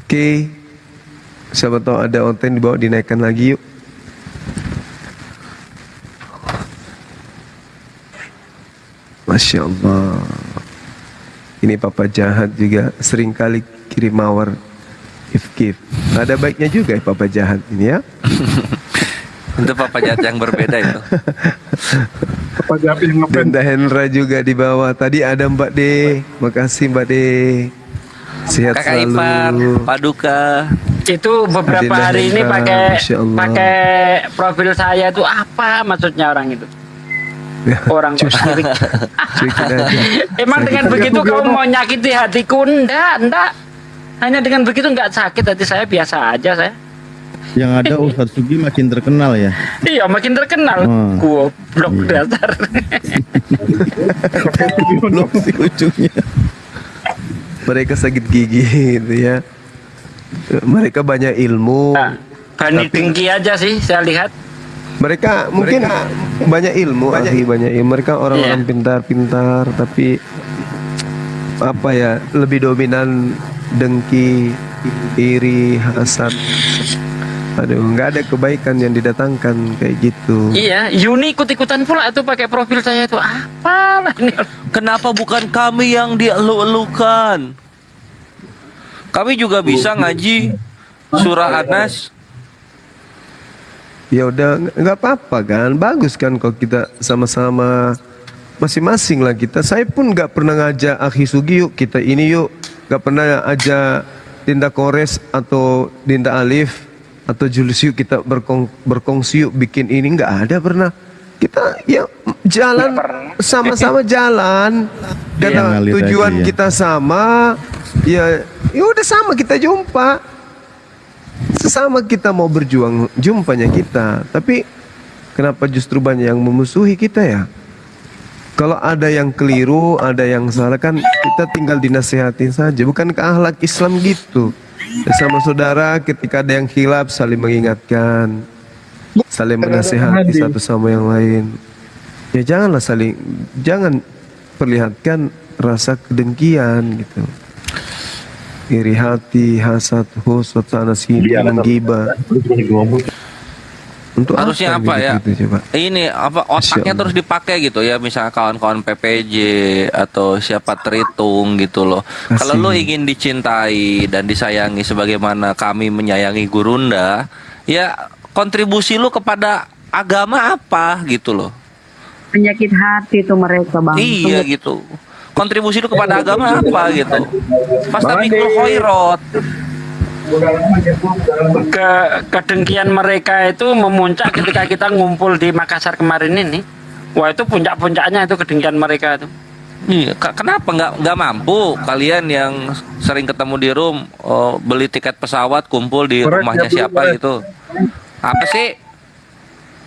Oke, siapa tahu ada onten dibawa dinaikkan lagi yuk. Masya Allah. Ini Papa Jahat juga sering kali kirim mawar if-kif. Ada baiknya juga ya Papa Jahat ini ya.
Itu Papa Jahat yang berbeda itu.
Papa Jahat yang
Benda Hendra juga di bawah. Tadi ada Mbak D. Makasih Mbak D. Sehat
Kakak
selalu.
Ipar, Paduka.
Itu beberapa
Adinda
hari ini
Hendra,
pakai
Masya Allah.
profil saya itu apa maksudnya orang itu? Orang kok sirik. Emang dengan begitu kau mau nyakiti hatiku? Enggak. Hanya dengan begitu enggak sakit hati saya, biasa aja saya.
Yang ada Ustadz Sugi makin terkenal ya.
Iya, makin terkenal. Goblok dasar.
Goblok di ujungnya.
Mereka sakit gigi gitu ya. Mereka banyak ilmu.
Bani tinggi aja sih saya lihat.
Mereka mungkin banyak ilmu, banyak ilmu. Mereka orang-orang pintar-pintar, tapi apa ya, lebih dominan dengki, iri, hasad. Aduh, nggak ada kebaikan yang didatangkan kayak gitu.
Iya, Yuni ikut-ikutan pula tuh pakai profil saya itu. Apalah ini.
Kenapa bukan kami yang dielu-elukan? Kami juga bisa ngaji surah Anas.
Ya udah, nggak apa-apa kan, bagus kan kalau kita sama-sama masing-masing lah kita. Saya pun nggak pernah ngajak Akhi Sugi yuk kita ini yuk, nggak pernah ajak Dinda Kores atau Dinda Alif atau Julius yuk kita berkongsi yuk bikin ini, nggak ada pernah. Kita ya jalan sama-sama jalan karena tujuan kita sama, ya udah sama kita jumpa. Sesama kita mau berjuang, jumpanya kita. Tapi kenapa justru banyak yang memusuhi kita ya? Kalau ada yang keliru, ada yang salah kan kita tinggal dinasehati saja. Bukankah akhlak Islam gitu? Sama saudara ketika ada yang khilaf saling mengingatkan, saling menasehati satu sama yang lain. Ya jangan perlihatkan rasa kedengkian gitu. Iri hati, hasad, husud, sana sini, menggibah. Untuk
harusnya apa ya?
Gitu, coba?
Ini apa otaknya terus dipakai gitu ya, misalnya kawan-kawan PPJ atau siapa terhitung gitu loh. Kalau lo ingin dicintai dan disayangi sebagaimana kami menyayangi Gurunda, ya kontribusi lo kepada agama apa gitu loh.
penyakit hati tuh mereka bang.
Iya gitu. Kontribusi lu kepada agama apa gitu? Fastabikul khairat.
Kedengkian mereka itu memuncak ketika kita ngumpul di Makassar kemarin ini. Wah, itu puncak-puncaknya itu kedengkian mereka itu.
Iya, kenapa nggak mampu kalian yang sering ketemu di room beli tiket pesawat kumpul di rumahnya siapa gitu? Apa sih?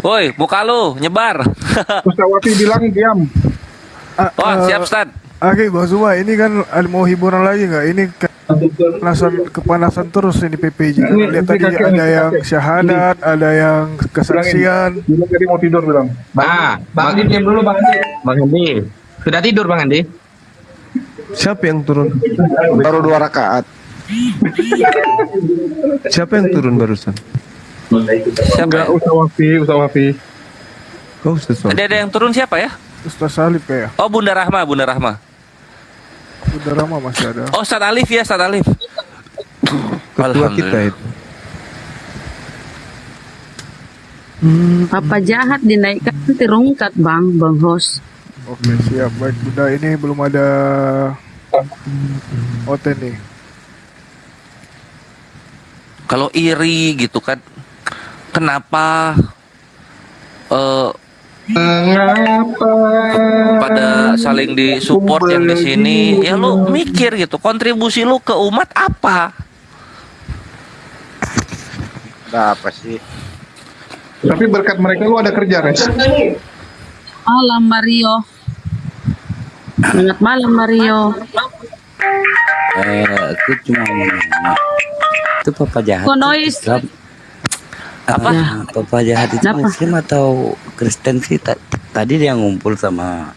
Woi, muka lu nyebar.
Ustawati bilang diam.
Wah, siap Stan.
Oke, Bang Zuma, ini kan mau hiburan lagi nggak? Ini kepanasan terus ini PPJ. Lihat tadi ada yang syahadat, ada yang kesaksian.
Bilang tadi mau tidur bilang.
Bang Andi diam dulu Bang Andi. Bang Andi, sudah tidur Bang Andi?
Siapa yang turun?
Baru 2 rakaat.
Siapa yang turun barusan?
Siapa?
Ustawafi.
Oh, Ustaz Salib.
Ada yang turun siapa ya?
Ustaz Salib kayak.
Oh, Bunda Rahma.
Bunda Rahma masih ada.
Oh, Ustaz Alif ya, Ustaz Alif.
Ketua kita itu.
Papa jahat dinaikkan terungkat bang host.
Oke, siap. Baik Bunda, ini belum ada Oten nih.
Kalau iri gitu kan, kenapa pada saling disupport yang di sini? Ya lu mikir gitu, kontribusi lu ke umat apa?
Apa sih?
Tapi berkat mereka lu ada kerja, Res.
Malam Mario. Selamat malam Mario.
Aku cuma mau nanya, itu Papa jahat
Konois.
Islam
apa?
Papa jahat itu Muslim atau Kristen sih? Tadi dia ngumpul sama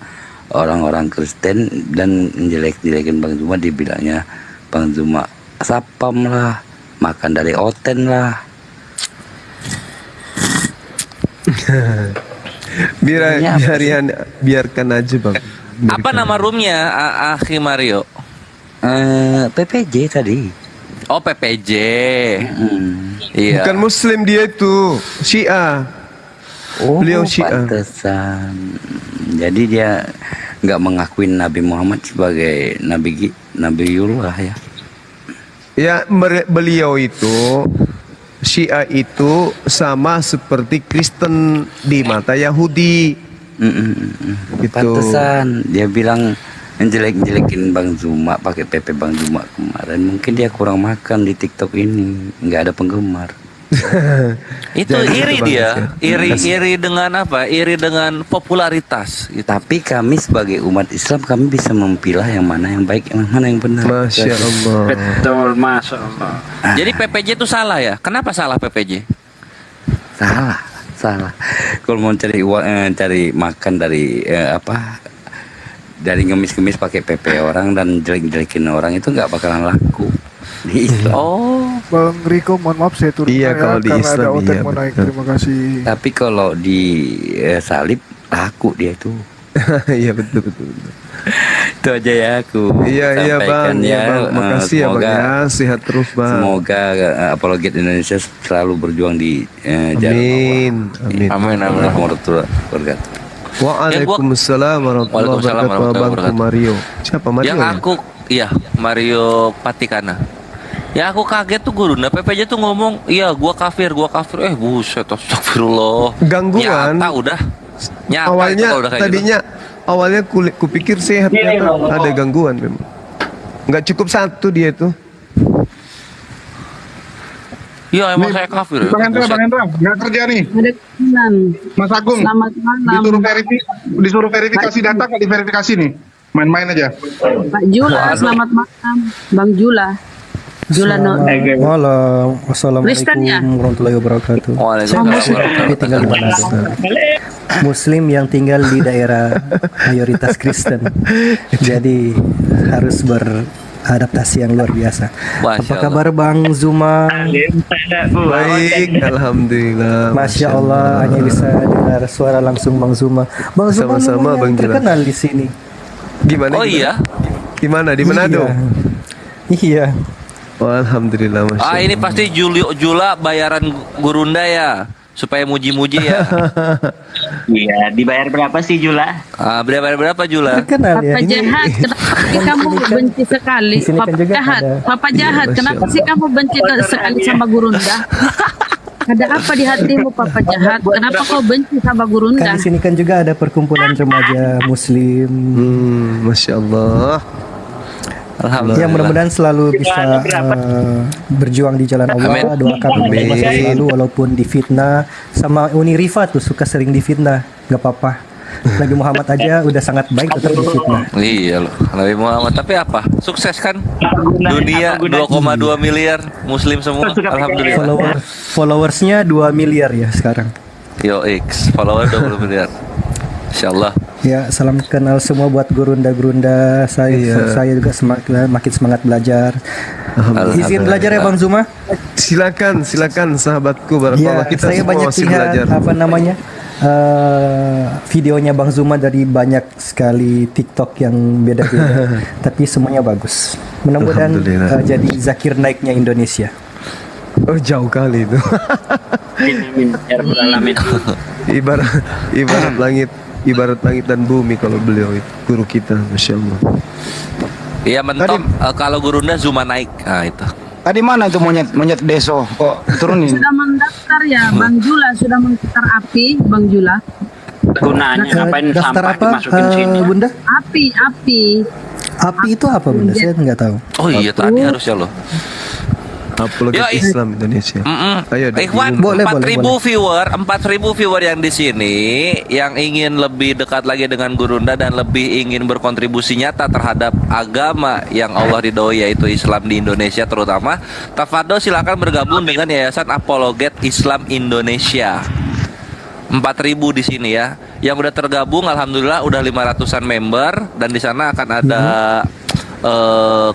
orang-orang Kristen dan jelek-jelekin Bang Zuma, dibilangnya Bang Zuma sapam lah, makan dari Oten lah.
Biarkan aja Bang.
Apa nama roomnya, Akhi Mario?
PPJ tadi.
Oh, PPJ. Iya.
Bukan Muslim dia itu, Syiah.
Oh,
beliau Syiah.
Pantesan. Jadi dia nggak mengakuin Nabi Muhammad sebagai Nabiullah ya.
Ya, beliau itu Syiah itu sama seperti Kristen di mata Yahudi.
Gitu. Pantesan dia bilang jelek-jelekin Bang Zuma, pakai PP Bang Zuma kemarin. Mungkin dia kurang makan di TikTok ini, nggak ada penggemar.
Itu iri dia, iri dengan apa? Iri dengan popularitas.
Gitu. Tapi kami sebagai umat Islam, kami bisa memilah yang mana yang baik, yang mana yang benar.
Masya Allah.
Betul, Masya Allah.
Jadi PPJ itu salah ya? Kenapa salah PPJ?
Salah. Kalau mau cari uang, cari makan dari dari ngemis-ngemis pakai PP orang dan jelek-jelekin orang, itu nggak bakalan laku di Islam.
Oh,
Bang Riko, mohon maaf saya turun
Iya, kalau di
karena
Islam,
ada Oten
iya,
mau naik.
betul.
Terima kasih.
Tapi kalau di salib laku dia itu.
Iya betul.
Itu aja ya aku.
Iya Bang.
sampaikan
Iya Bang. Makasih ya Bang ya. Sehat terus Bang.
Semoga apologet Indonesia selalu berjuang di
Amin.
Amin. Warahmatullahi wabarakatuh.
Waalaikumsalam warahmatullahi wabarakatuh. Bang Mario. Siapa Mario?
Yang aku, iya Mario Patikana. Ya aku kaget tuh guru. Nah PPJ tuh ngomong, iya gua kafir. Buset, astagfirullah.
Gangguan.
Nyata udah. Nyata
Awalnya
itu udah kayak
tadinya awalnya kupikir sehat, ternyata ada gangguan memang. Nggak cukup satu dia tuh.
Iya emang saya kafir.
Bang Hendra, nggak kerja nih.
Ada keinginan.
Mas Agung,
Selamat malam.
disuruh verifikasi data, nggak diverifikasi nih. Main-main aja.
Pak Jula, selamat malam. Bang Jula.
Malam.
Kristen ya?
Assalamualaikum warahmatullahi wabarakatuh.
Waalaikumsalam
Saya tinggal di Manado. Muslim yang tinggal di daerah mayoritas Kristen. Jadi harus beradaptasi yang luar biasa. Apa kabar Bang Zuma?
Baik, alhamdulillah.
Masya Allah, hanya bisa dengar suara langsung Bang Zuma. Bang Zuma
Sama-sama, Bang Jula.
terkenal di sini.
Gimana?
Oh iya?
Gimana di Manado?
Iya.
Oh, alhamdulillah, Masya Allah.
Ini pasti Jula bayaran Gurunda ya. supaya muji-muji ya.
Iya, dibayar berapa sih Jula?
Berapa Jula?
Terkenal ya.
Papa jahat, kenapa sih kamu benci sekali?
di sini kan
Papa
juga
jahat,
ada-
Papa jahat,
Masya
kenapa
Allah.
sih kamu benci sekali sama Gurunda? Ada apa di hatimu, Papa jahat? Kenapa kau benci sama Gurunda?
Kan di sini kan juga ada perkumpulan remaja Muslim.
Masya Allah.
Ya mudah-mudahan selalu bisa berjuang di jalan Allah. Doakan
Amin.
selalu walaupun difitnah. Sama Uni Rifa tuh suka sering difitnah, nggak apa-apa. Nabi Muhammad aja udah sangat baik tetap difitnah.
Iya loh, Nabi Muhammad. Tapi apa? Sukses kan? Dunia 2,2 miliar Muslim semua. Alhamdulillah.
Followersnya 2 miliar ya sekarang.
Yo X, follower 20 miliar. Insyaallah.
Ya, salam kenal semua buat gurunda-gurunda. Saya juga makin semangat belajar. Izin belajar ya Bang Zuma?
Silakan sahabatku, barakallah.
Ya,
Kita
saya
semua
banyak
masih
lihat
belajar.
videonya Bang Zuma dari banyak sekali TikTok yang beda-beda. Tapi semuanya bagus. Mudah-mudahan
Alhamdulillah.
jadi Zakir naiknya Indonesia.
Oh, jauh kali itu. Ibarat langit dan bumi kalau beliau itu guru kita, Masya Allah.
Iya mentok kalau Gurunda Zuma naik. Nah itu.
Tadi mana itu monyet deso? Kok turunin?
Sudah mendaftar ya, Bang Jula sudah mengkitar api, Bang Jula.
Gunanya ngapain
Daftar
sampah
apa,
dimasukin sini?
Bunda?
Api.
Api itu apa Bunda? Saya nggak tahu.
Oh iya tadi harusnya loh.
Apologet Islam Indonesia. Ayo,
Ikhwan, 4.000 viewer, 4.000 viewer yang di sini yang ingin lebih dekat lagi dengan Gurunda dan lebih ingin berkontribusi nyata terhadap agama yang Allah ridhoi yaitu Islam di Indonesia terutama. Tafadhol silakan bergabung dengan Yayasan Apologet Islam Indonesia. 4.000 di sini ya. Yang udah tergabung alhamdulillah udah 500-an member dan di sana akan ada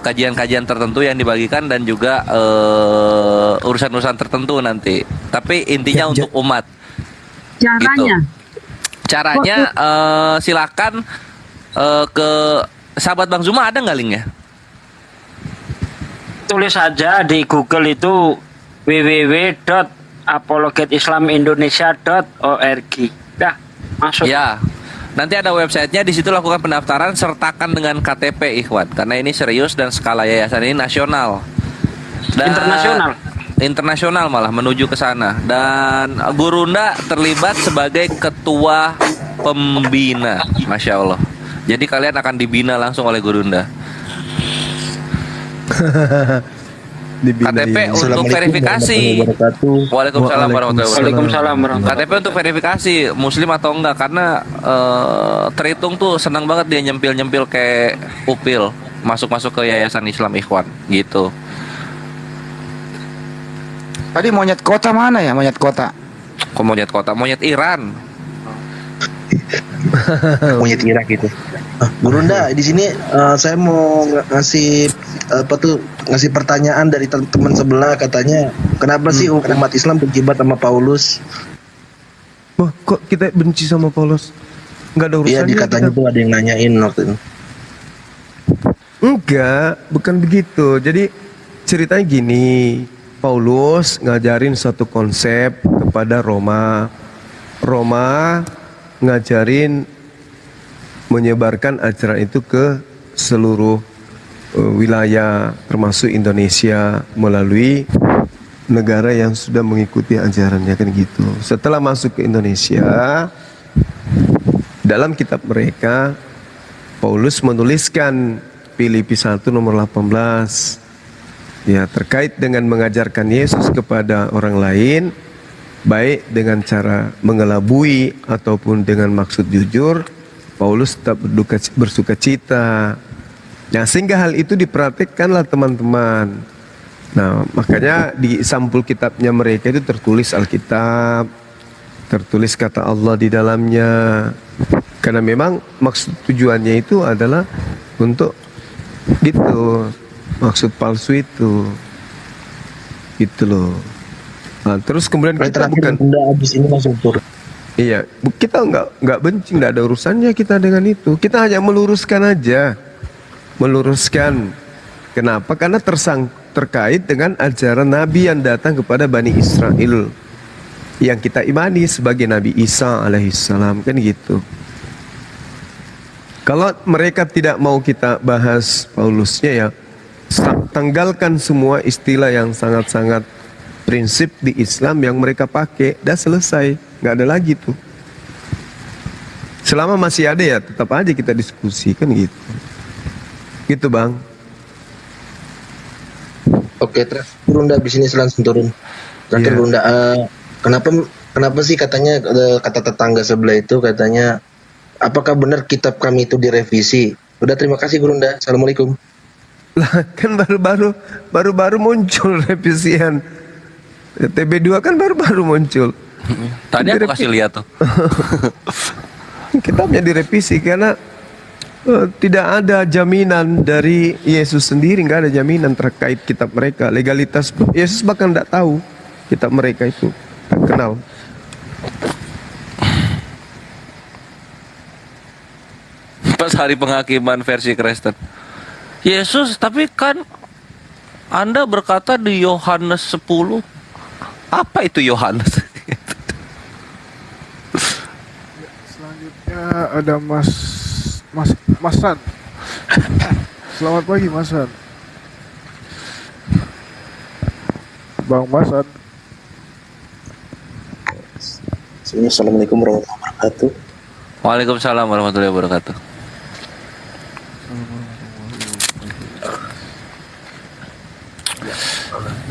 kajian-kajian tertentu yang dibagikan dan juga urusan-urusan tertentu nanti. Tapi intinya untuk umat.
Caranya?
Caranya silakan ke sahabat Bang Zuma, ada nggak linknya?
Tulis saja di Google itu www.apologetislamindonesia.org. Dah, masuk.
Ya. Nanti ada websitenya, di situ lakukan pendaftaran, sertakan dengan KTP Ikhwan, karena ini serius dan skala yayasan ini nasional. Dan internasional malah menuju ke sana. Dan Gurunda terlibat sebagai ketua pembina, Masya Allah. Jadi kalian akan dibina langsung oleh Gurunda. KTP untuk verifikasi. Waalaikumsalam warahmatullahi wabarakatuh. KTP untuk verifikasi Muslim atau enggak, karena terhitung tuh senang banget dia nyempil kayak upil masuk ke Yayasan Islam Ikhwan gitu.
Tadi monyet kota mana ya? Monyet kota?
Kok monyet kota? Monyet Iran.
Monyet Irak itu. Gurunda, di sini saya mau ngasih ngasih pertanyaan dari teman sebelah, katanya kenapa sih umat Islam benci banget sama Paulus?
Wah, kok kita benci sama Paulus? Nggak ada urusannya.
Iya, dikatanya tuh ada yang nanyain waktu itu.
Enggak, bukan begitu. Jadi ceritanya gini, Paulus ngajarin satu konsep kepada Roma. Roma ngajarin menyebarkan ajaran itu ke seluruh wilayah termasuk Indonesia melalui negara yang sudah mengikuti ajarannya kan gitu. Setelah masuk ke Indonesia, dalam kitab mereka Paulus menuliskan Filipi 1 nomor 18 ya terkait dengan mengajarkan Yesus kepada orang lain, baik dengan cara mengelabui ataupun dengan maksud jujur. Paulus tetap bersuka cita. Nah, sehingga hal itu diperhatikanlah teman-teman. Nah, makanya di sampul kitabnya mereka itu tertulis Alkitab, tertulis kata Allah di dalamnya. Karena memang maksud tujuannya itu adalah untuk gitu, maksud palsu itu. Gitu loh. Nah, terus kemudian kita bukan
habis ini langsung turun.
Iya, kita nggak benci, nggak ada urusannya kita dengan itu. Kita hanya meluruskan aja, meluruskan. Kenapa? Karena terkait dengan ajaran Nabi yang datang kepada Bani Israel. yang kita imani sebagai Nabi Isa alaihissalam, kan gitu. Kalau mereka tidak mau kita bahas Paulusnya, ya tanggalkan semua istilah yang sangat-sangat prinsip di Islam yang mereka pakai, dah selesai, nggak ada lagi tuh. Selama masih ada ya tetap aja kita diskusi, kan gitu. Gitu Bang.
Oke, terus Bunda di sini langsung turun. Terakhir
Iya.
Bunda, kenapa sih katanya kata tetangga sebelah itu katanya, apakah benar kitab kami itu direvisi? Udah, terima kasih Bunda. Assalamualaikum.
Lah kan baru muncul revisian. TB2 kan baru muncul.
Tadi aku kasih lihat tuh.
Kitabnya direvisi karena tidak ada jaminan dari Yesus sendiri, nggak ada jaminan terkait kitab mereka. Legalitas Yesus bahkan tidak tahu kitab mereka itu, tak kenal.
Pas hari penghakiman versi Kristen, Yesus, tapi kan Anda berkata di Yohanes 10. Apa itu Yohanes?
Selanjutnya ada Masan. Selamat pagi Masan. Bang Masan.
Assalamualaikum warahmatullahi wabarakatuh.
Waalaikumsalam warahmatullahi wabarakatuh.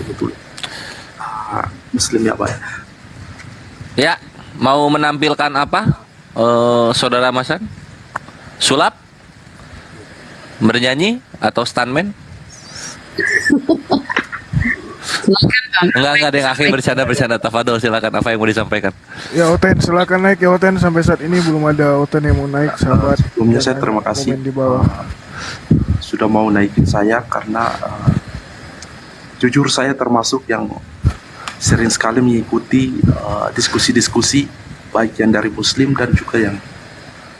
Betul. Muslim ya Pak.
Ya, mau menampilkan apa, Saudara Masan? Sulap? Bernyanyi atau stuntman? Enggak ada yang akhir bercanda. Tafadol, silakan, apa yang mau disampaikan?
Ya Oten, silakan naik ya Oten. Sampai saat ini belum ada Oten yang mau naik, sahabat.
Sebelumnya saya terima kasih
Komen di bawah.
sudah mau naikin saya karena jujur saya termasuk yang sering sekali mengikuti diskusi-diskusi baik yang dari Muslim dan juga yang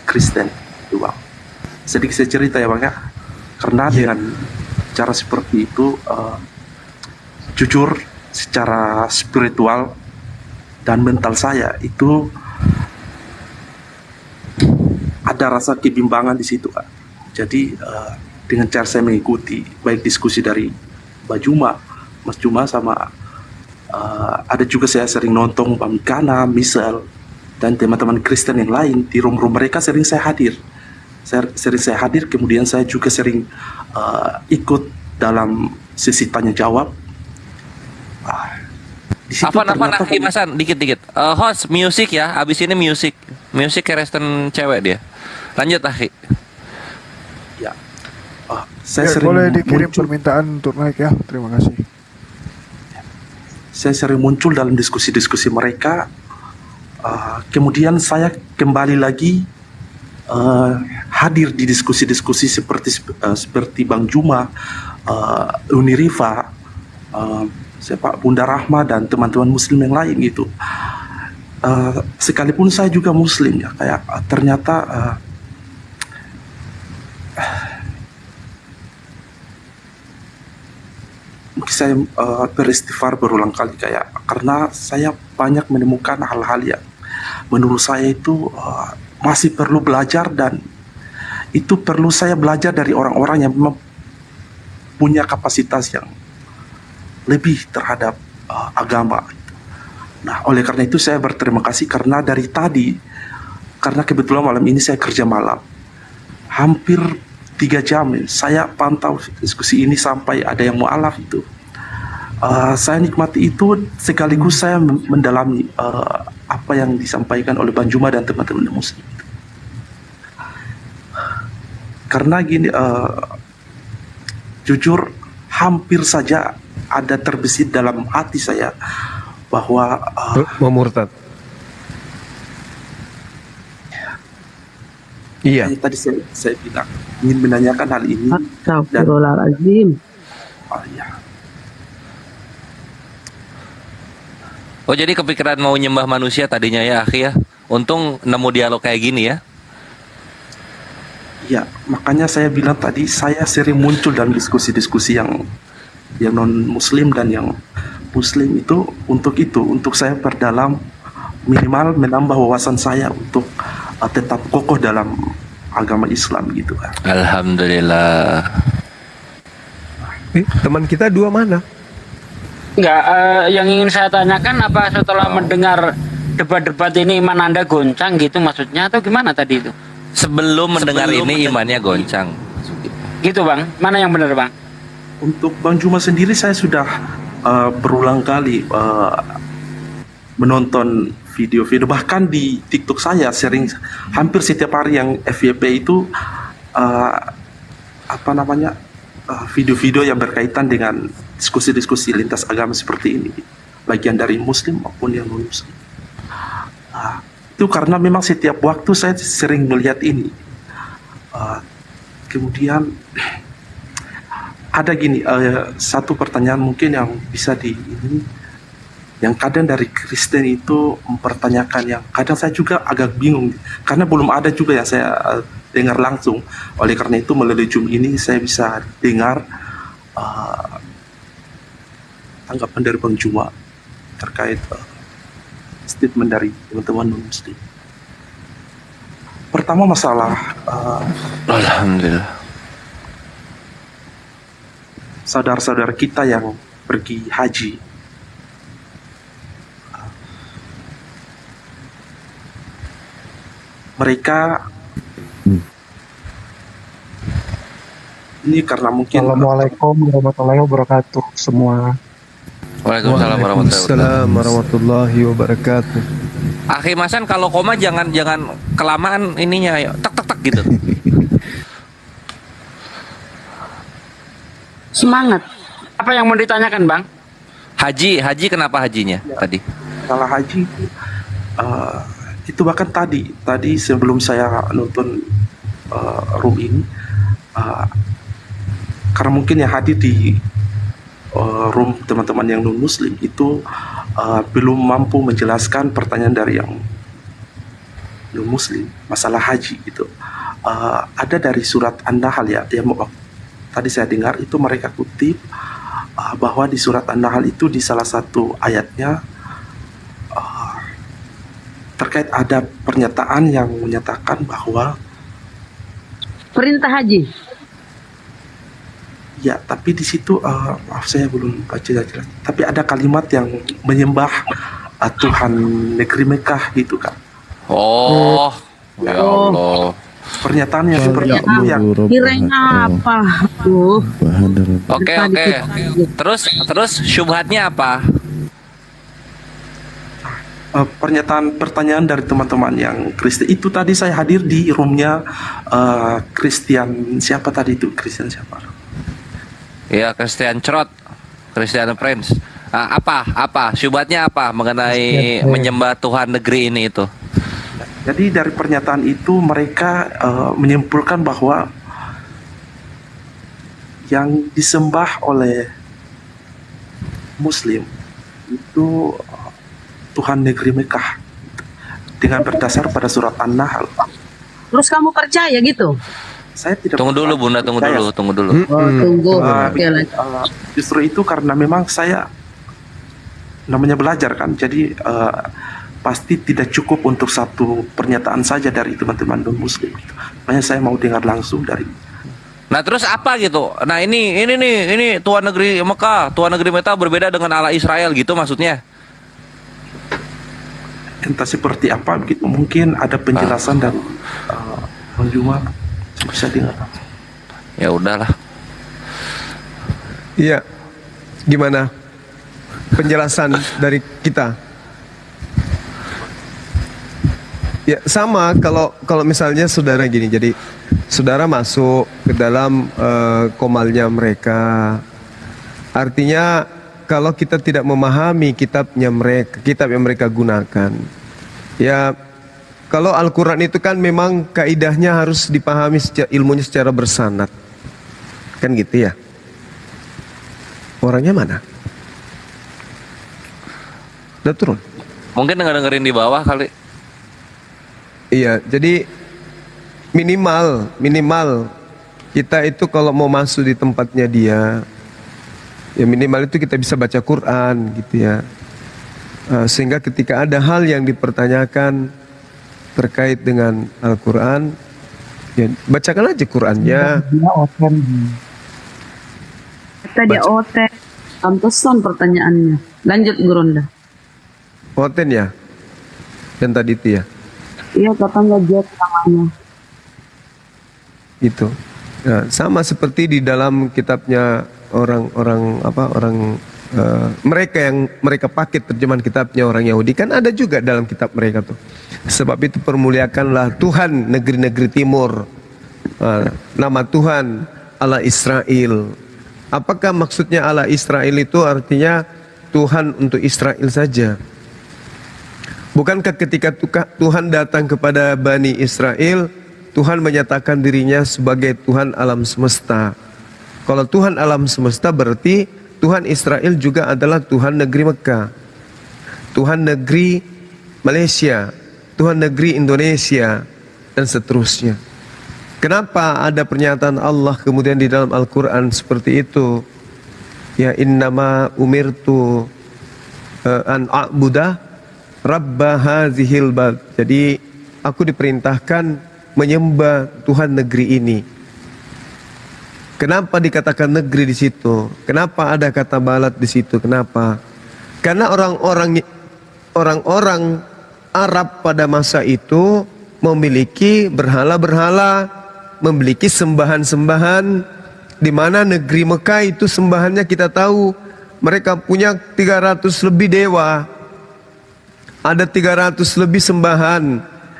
Kristen, itu Bang. Sedikit saya cerita ya Bang ya, karena dengan cara seperti itu jujur secara spiritual dan mental saya itu ada rasa kebimbangan di situ Kak. Jadi dengan cara saya mengikuti baik diskusi dari Mbak Juma, Mas Juma, sama ada juga saya sering nonton Bang Kana, Misal, dan teman-teman Kristen yang lain di room mereka sering saya hadir. Saya hadir, kemudian saya juga sering ikut dalam sesi tanya jawab.
Apa Aki Masan, dikit-dikit. Host music ya, abis ini music Kristen cewek dia. Lanjut Aki.
Ya, saya sering
boleh dikirim permintaan untuk naik ya. Terima kasih.
Saya sering muncul dalam diskusi-diskusi mereka. Kemudian saya kembali lagi hadir di diskusi-diskusi seperti Bang Juma, Uni Rifa, Pak Bunda Rahma, dan teman-teman Muslim yang lain gitu. Sekalipun saya juga Muslim ya, kayak ternyata mungkin saya beristighfar berulang kali kayak karena saya banyak menemukan hal-hal yang menurut saya itu masih perlu belajar, dan itu perlu saya belajar dari orang-orang yang memang punya kapasitas yang lebih terhadap agama. Nah, oleh karena itu saya berterima kasih karena dari tadi, karena kebetulan malam ini saya kerja malam, hampir 3 jam saya pantau diskusi ini sampai ada yang mualaf itu. Saya nikmati itu sekaligus saya mendalami apa yang disampaikan oleh Bang Juma dan teman-teman Muslim. Karena gini, jujur hampir saja ada terbesit dalam hati saya bahwa
memurtad. Iya.
Tadi saya bilang ingin menanyakan hal ini.
Astagfirullahaladzim.
Ya.
Oh, jadi kepikiran mau nyembah manusia tadinya ya Akhi ya. Untung nemu dialog kayak gini ya.
Ya, makanya saya bilang tadi saya sering muncul dalam diskusi-diskusi yang non Muslim dan yang Muslim itu untuk saya perdalam minimal menambah wawasan saya untuk tetap kokoh dalam agama Islam gitu kan.
Alhamdulillah.
Teman kita dua mana?
Enggak, yang ingin saya tanyakan apa setelah mendengar debat-debat ini iman Anda goncang gitu maksudnya atau gimana tadi itu?
Sebelum mendengar ini imannya goncang.
Gitu Bang, mana yang benar Bang?
Untuk Bang Juma sendiri saya sudah berulang kali menonton video-video, bahkan di TikTok saya sering hampir setiap hari yang FYP itu video-video yang berkaitan dengan diskusi-diskusi lintas agama seperti ini, bagian dari Muslim maupun yang non Muslim. Itu karena memang setiap waktu saya sering melihat ini. Kemudian ada gini, satu pertanyaan mungkin yang bisa yang kadang dari Kristen itu mempertanyakan, yang kadang saya juga agak bingung karena belum ada juga yang saya dengar langsung. Oleh karena itu melalui Zoom ini saya bisa dengar tanggapan dari Bang Juma terkait statement dari teman-teman non-Muslim. Pertama masalah
Alhamdulillah,
saudara-saudara kita yang pergi haji. Mereka ini karena mungkin
Assalamualaikum warahmatullahi wabarakatuh semua.
Waalaikumsalam
warahmatullahi wabarakatuh.
Akhi Masan, kalau koma jangan kelamaan ininya, ayo tek gitu.
Semangat. Apa yang mau ditanyakan Bang?
Haji kenapa hajinya tadi?
Salah haji itu bahkan tadi sebelum saya nonton room ini, karena mungkin yang hadir di room teman-teman yang non Muslim itu belum mampu menjelaskan pertanyaan dari yang non Muslim masalah haji itu. Ada dari surat An-Nahl ya, tadi saya dengar itu mereka kutip bahwa di surat An-Nahl itu di salah satu ayatnya terkait ada pernyataan yang menyatakan bahwa
perintah haji.
Ya, tapi di situ maaf saya belum baca jelas. Tapi ada kalimat yang menyembah Tuhan negeri Mekah gitu kan.
Oh, ya Allah.
Pernyataannya seperti itu yang
Kirain apa?
Oke. Terus syubhatnya apa?
Pertanyaan dari teman-teman yang Kristen itu tadi saya hadir di roomnya Christian siapa tadi itu? Christian siapa?
Ya, Christian Crot, Christian Prince. Apa syubhatnya apa mengenai menyembah Tuhan negeri ini itu?
Jadi dari pernyataan itu mereka menyimpulkan bahwa yang disembah oleh Muslim itu Tuhan negeri Mekah dengan berdasar pada surat An-Nahl.
Terus kamu percaya gitu?
Saya tidak.
Tunggu dulu Bunda, tunggu dulu.
Tunggu.
Justru itu karena memang saya namanya belajar kan, jadi pasti tidak cukup untuk satu pernyataan saja dari teman-teman non Muslim. Makanya saya mau dengar langsung dari.
Nah terus apa gitu? Nah ini Tuhan negeri Mekah, Tuhan negeri Mekah berbeda dengan Allah Israel gitu maksudnya?
Entah seperti apa begitu, mungkin ada penjelasan dari Bang Juma bisa dengar.
Ya udahlah.
Iya. Gimana penjelasan dari kita? Ya sama kalau misalnya saudara gini, jadi saudara masuk ke dalam komalnya mereka, artinya kalau kita tidak memahami kitab yang mereka gunakan, ya kalau Al-Quran itu kan memang kaidahnya harus dipahami ilmunya secara bersanad, kan gitu ya. Orangnya mana? Udah turun?
Mungkin dengerin di bawah kali.
Iya, jadi minimal kita itu kalau mau masuk di tempatnya dia, ya minimal itu kita bisa baca Quran gitu ya. Sehingga ketika ada hal yang dipertanyakan terkait dengan Al-Quran, ya bacakan aja Qurannya.
Tadi oten. Pantesan pertanyaannya. Lanjut Gurunda.
Oten ya? Yang tadi itu ya?
Iya, katanya Jack namanya.
Itu. Nah, sama seperti di dalam kitabnya mereka yang mereka pakai terjemahan kitabnya orang Yahudi, kan ada juga dalam kitab mereka tuh. Sebab itu permuliakanlah Tuhan negeri-negeri timur. Nama Tuhan Allah Israel. Apakah maksudnya Allah Israel itu artinya Tuhan untuk Israel saja? Bukankah ketika Tuhan datang kepada Bani Israel, Tuhan menyatakan dirinya sebagai Tuhan alam semesta. Kalau Tuhan alam semesta berarti Tuhan Israel juga adalah Tuhan negeri Mekah, Tuhan negeri Malaysia, Tuhan negeri Indonesia, dan seterusnya. Kenapa ada pernyataan Allah kemudian di dalam Al-Quran seperti itu? Ya innama umirtu an a'budah rabba hazihil bal. Jadi aku diperintahkan menyembah Tuhan negeri ini. Kenapa dikatakan negeri di situ? Kenapa ada kata balad di situ? Kenapa? Karena orang-orang Arab pada masa itu memiliki berhala-berhala, memiliki sembahan-sembahan, di mana negeri Mekah itu sembahannya kita tahu mereka punya 300 lebih dewa. Ada 300 lebih sembahan,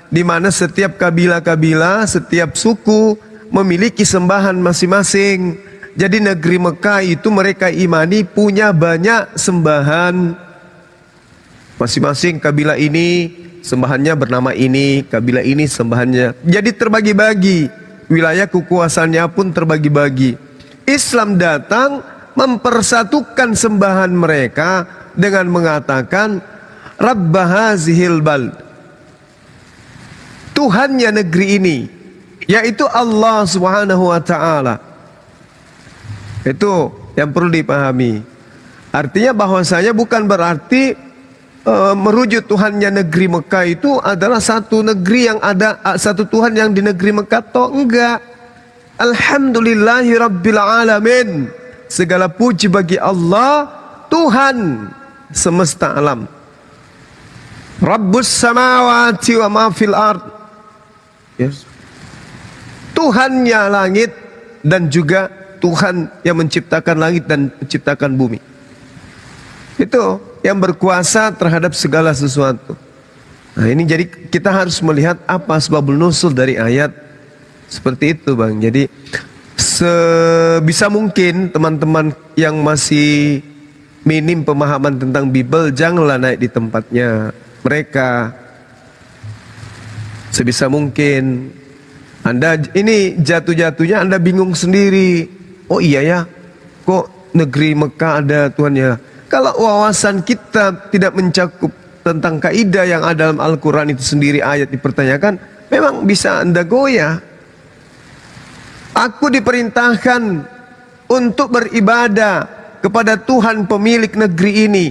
di mana setiap kabilah-kabilah, setiap suku memiliki sembahan masing-masing. Jadi negeri Mekah itu mereka imani punya banyak sembahan. Masing-masing kabilah ini sembahannya bernama ini, kabilah ini sembahannya. Jadi terbagi-bagi, wilayah kekuasaannya pun terbagi-bagi. Islam datang mempersatukan sembahan mereka dengan mengatakan Rabb hazihil bald, Tuhannya negeri ini, yaitu Allah Subhanahu wa taala. Itu yang perlu dipahami. Artinya bahwasanya bukan berarti merujuk Tuhannya negeri Mekah itu adalah satu negeri yang ada satu Tuhan yang di negeri Mekah, toh enggak. Alhamdulillahirabbil alamin. Segala puji bagi Allah, Tuhan semesta alam. Rabbus samawati wa ma fil ard. Yes. Tuhannya langit dan juga Tuhan yang menciptakan langit dan menciptakan bumi. Itu yang berkuasa terhadap segala sesuatu. Nah ini jadi kita harus melihat apa sebabul nuzul dari ayat seperti itu, Bang. Jadi sebisa mungkin teman-teman yang masih minim pemahaman tentang Bible, janganlah naik di tempatnya mereka. Sebisa mungkin Anda ini jatuh-jatuhnya Anda bingung sendiri. Oh iya ya, kok negeri Mekah ada Tuhan ya? Kalau wawasan kita tidak mencakup tentang kaidah yang ada dalam Al-Quran itu sendiri, ayat dipertanyakan, memang bisa Anda goyah. Aku diperintahkan untuk beribadah kepada Tuhan pemilik negeri ini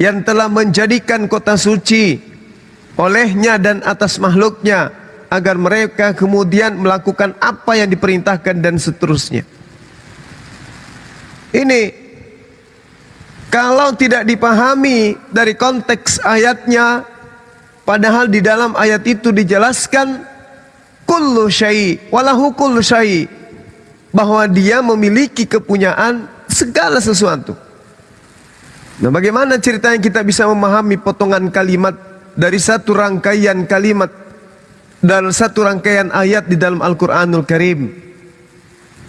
yang telah menjadikan kota suci olehnya dan atas makhluknya, agar mereka kemudian melakukan apa yang diperintahkan dan seterusnya. Ini kalau tidak dipahami dari konteks ayatnya, padahal di dalam ayat itu dijelaskan kullu syai' walahu kullu syai', bahwa dia memiliki kepunyaan segala sesuatu. Nah, bagaimana ceritanya kita bisa memahami potongan kalimat dari satu rangkaian kalimat dan satu rangkaian ayat di dalam Al-Quranul Karim?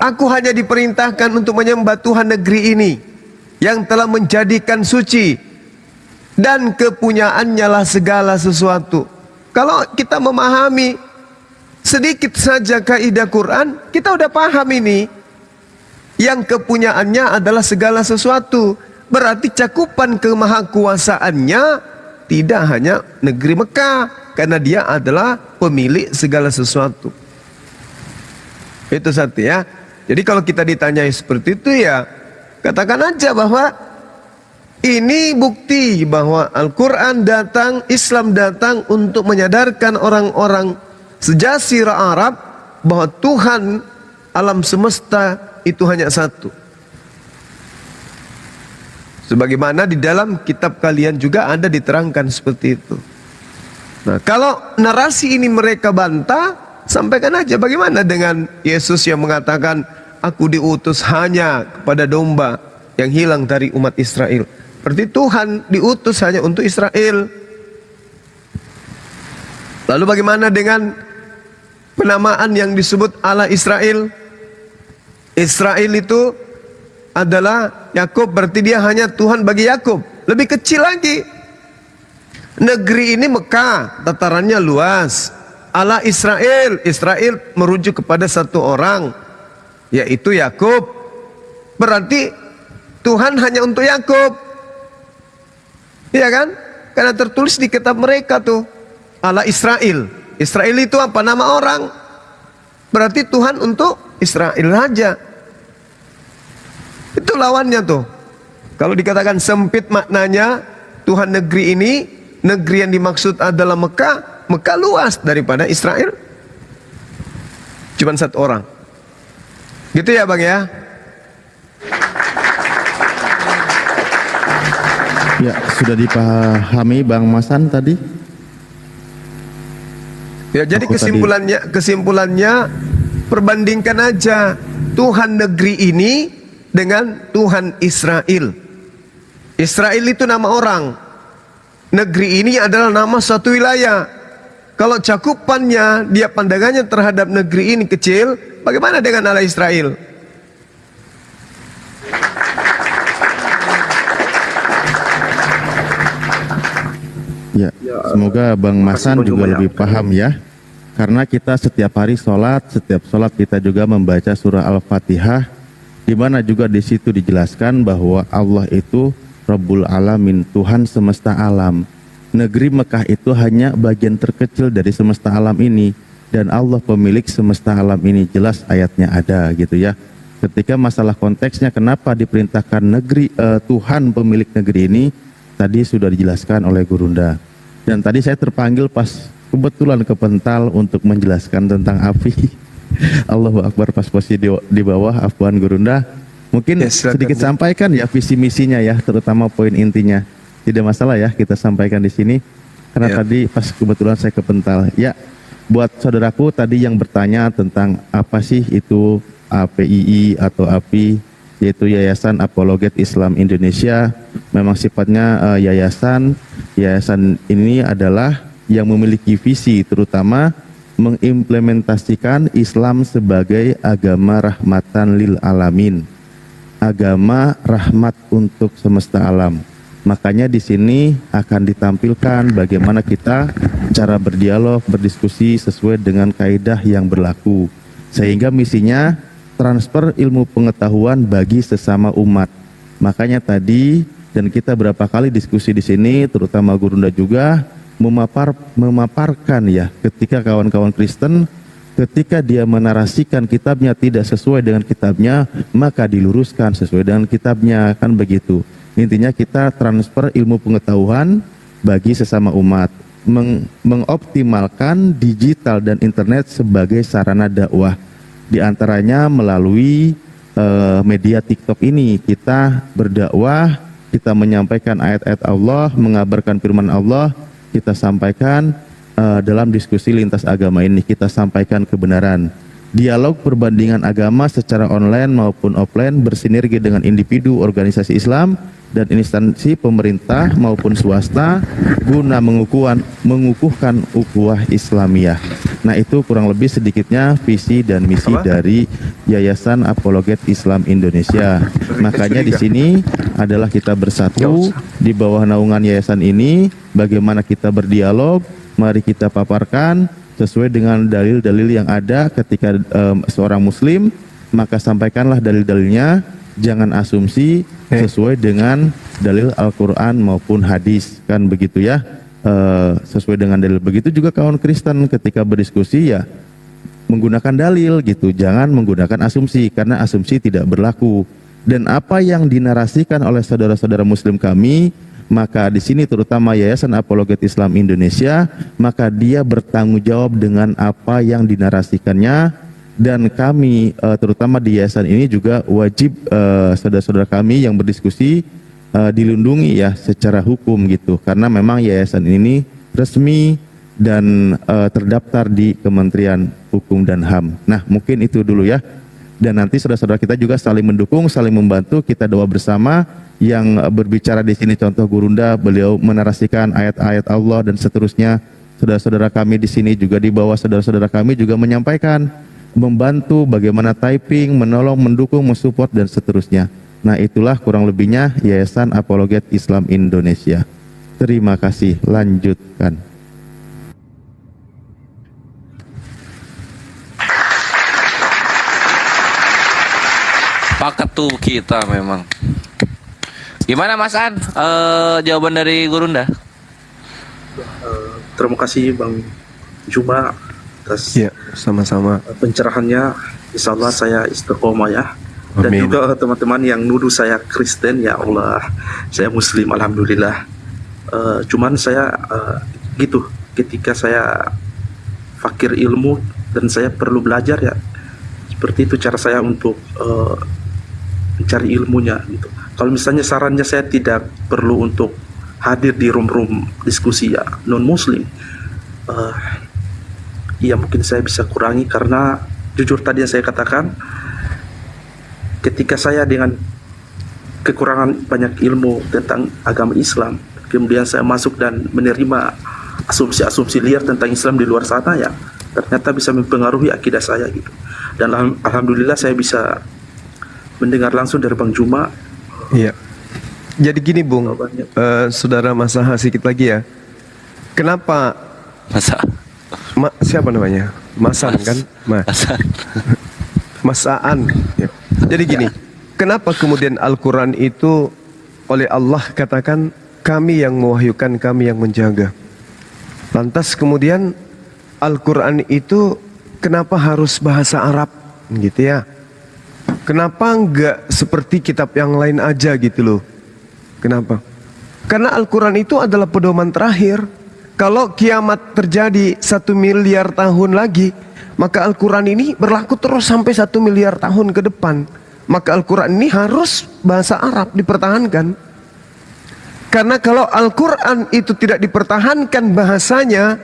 Aku hanya diperintahkan untuk menyembah Tuhan negeri ini yang telah menjadikan suci, dan kepunyaannya lah segala sesuatu. Kalau kita memahami sedikit saja kaidah Quran, kita udah paham ini. Yang kepunyaannya adalah segala sesuatu, berarti cakupan kemahakuasaannya tidak hanya negeri Mekah, karena dia adalah pemilik segala sesuatu. Itu satu ya. Jadi kalau kita ditanyai seperti itu ya, katakan aja bahwa Ini bukti bahwa Al-Quran datang, Islam datang untuk menyadarkan orang-orang sejazirah Arab bahwa Tuhan alam semesta itu hanya satu. Sebagaimana di dalam kitab kalian juga ada diterangkan seperti itu. Nah, kalau narasi ini mereka bantah, sampaikan aja bagaimana dengan Yesus yang mengatakan, aku diutus hanya kepada domba yang hilang dari umat Israel. Berarti Tuhan diutus hanya untuk Israel. Lalu bagaimana dengan penamaan yang disebut Allah Israel? Israel itu adalah Yakub, berarti dia hanya Tuhan bagi Yakub. Lebih kecil lagi. Negeri ini Mekah, datarannya luas. Allah Israel, Israel merujuk kepada satu orang, yaitu Yakub. Berarti Tuhan hanya untuk Yakub. Iya kan? Karena tertulis di kitab mereka tuh, Allah Israel. Israel itu apa? Nama orang. Berarti Tuhan untuk Israel saja. Itu lawannya tuh. Kalau dikatakan sempit maknanya, Tuhan negeri ini, negeri yang dimaksud adalah Mekah. Mekah luas daripada Israel. Cuman satu orang. Gitu ya Bang ya?
Ya, sudah dipahami Bang Masan tadi?
Ya, jadi kesimpulannya perbandingkan aja Tuhan negeri ini dengan Tuhan Israel. Israel itu nama orang. Negeri ini adalah nama suatu wilayah. Kalau cakupannya, dia pandangannya terhadap negeri ini kecil, bagaimana dengan Allah Israel?
Ya, semoga Bang Masan juga lebih paham ya. Karena kita setiap hari sholat kita juga membaca surah Al-Fatihah, di mana juga di situ dijelaskan bahwa Allah itu Rabbul Alamin, Tuhan semesta alam. Negeri Mekah itu hanya bagian terkecil dari semesta alam ini, dan Allah pemilik semesta alam ini, jelas ayatnya ada gitu ya. Ketika masalah konteksnya kenapa diperintahkan negeri Tuhan pemilik negeri ini, tadi sudah dijelaskan oleh Gurunda. Dan tadi saya terpanggil pas kebetulan ke Pental untuk menjelaskan tentang api. Allahu Akbar, pas posisi di bawah. Afwan Gurunda, mungkin sedikit sampaikan ya visi misinya ya, terutama poin intinya. Tidak masalah ya kita sampaikan di sini, karena tadi pas kebetulan saya ke Pental. Ya, buat saudaraku tadi yang bertanya tentang apa sih itu APII atau API, yaitu Yayasan Apologet Islam Indonesia. Memang sifatnya yayasan ini adalah yang memiliki visi terutama mengimplementasikan Islam sebagai agama rahmatan lil alamin, agama rahmat untuk semesta alam. Makanya di sini akan ditampilkan bagaimana kita cara berdialog, berdiskusi sesuai dengan kaidah yang berlaku, sehingga misinya transfer ilmu pengetahuan bagi sesama umat. Makanya tadi dan kita berapa kali diskusi di sini, terutama Gurunda juga memaparkan ya, ketika kawan-kawan Kristen ketika dia menarasikan kitabnya tidak sesuai dengan kitabnya, maka diluruskan sesuai dengan kitabnya, kan begitu. Intinya kita transfer ilmu pengetahuan bagi sesama umat, mengoptimalkan digital dan internet sebagai sarana dakwah. Di antaranya melalui media TikTok ini kita berdakwah, kita menyampaikan ayat-ayat Allah, mengabarkan firman Allah, kita sampaikan dalam diskusi lintas agama ini, kita sampaikan kebenaran. Dialog perbandingan agama secara online maupun offline bersinergi dengan individu, organisasi Islam, dan instansi pemerintah maupun swasta guna mengukuhkan ukhuwah Islamiyah. Nah, itu kurang lebih sedikitnya visi dan misi dari Yayasan Apologet Islam Indonesia. Makanya di sini adalah kita bersatu di bawah naungan yayasan ini, bagaimana kita berdialog, mari kita paparkan sesuai dengan dalil-dalil yang ada. Ketika seorang muslim, maka sampaikanlah dalil-dalilnya, jangan asumsi, sesuai dengan dalil Al-Quran maupun hadis, kan begitu ya. Sesuai dengan dalil. Begitu juga kawan Kristen ketika berdiskusi ya menggunakan dalil gitu, jangan menggunakan asumsi, karena asumsi tidak berlaku. dan apa yang dinarasikan oleh saudara-saudara muslim kami, maka di sini terutama Yayasan Apologet Islam Indonesia, maka dia bertanggung jawab dengan apa yang dinarasikannya, dan kami terutama di yayasan ini juga wajib saudara-saudara kami yang berdiskusi dilindungi ya secara hukum gitu, karena memang yayasan ini resmi dan terdaftar di Kementerian Hukum dan HAM. Nah, mungkin itu dulu ya. Dan nanti saudara-saudara kita juga saling mendukung, saling membantu, kita doa bersama. Yang berbicara di sini contoh Gurunda, beliau menarasikan ayat-ayat Allah dan seterusnya. Saudara-saudara kami di sini juga di bawah saudara-saudara kami juga menyampaikan, membantu bagaimana typing, menolong, mendukung, mensupport dan seterusnya. Nah, itulah kurang lebihnya Yayasan Apologet Islam Indonesia. Terima kasih. Lanjutkan.
Paket tuh kita memang. Gimana Mas An? Jawaban dari Gurunda?
Terima kasih Bang Juma atas
sama-sama
pencerahannya. Insya Allah saya istiqomah ya. Dan
Amin.
juga teman-teman yang nuduh saya Kristen, ya Allah, saya Muslim, alhamdulillah. Cuman saya gitu, ketika saya fakir ilmu dan saya perlu belajar ya, seperti itu cara saya untuk mencari ilmunya gitu. Kalau misalnya sarannya saya tidak perlu untuk hadir di room-room diskusi ya non muslim, ya mungkin saya bisa kurangi, karena jujur tadi yang saya katakan, ketika saya dengan kekurangan banyak ilmu tentang agama Islam, kemudian saya masuk dan menerima asumsi-asumsi liar tentang Islam di luar sana, ya ternyata bisa mempengaruhi akidah saya gitu. Dan alhamdulillah saya bisa mendengar langsung dari Bang Juma.
Iya. Jadi gini Bung, saudara Masaha sedikit lagi ya. Kenapa siapa namanya? Masan kan? Masaan. Ya. Jadi gini, kenapa kemudian Al-Quran itu oleh Allah katakan kami yang mewahyukan, kami yang menjaga. Lantas kemudian Al-Quran itu kenapa harus bahasa Arab gitu ya? Kenapa enggak seperti kitab yang lain aja gitu loh? Kenapa? Karena Al-Quran itu adalah pedoman terakhir. Kalau kiamat terjadi 1 miliar tahun lagi, maka Al-Quran ini berlaku terus sampai 1 miliar tahun ke depan. Maka Al-Quran ini harus bahasa Arab dipertahankan. Karena kalau Al-Quran itu tidak dipertahankan bahasanya,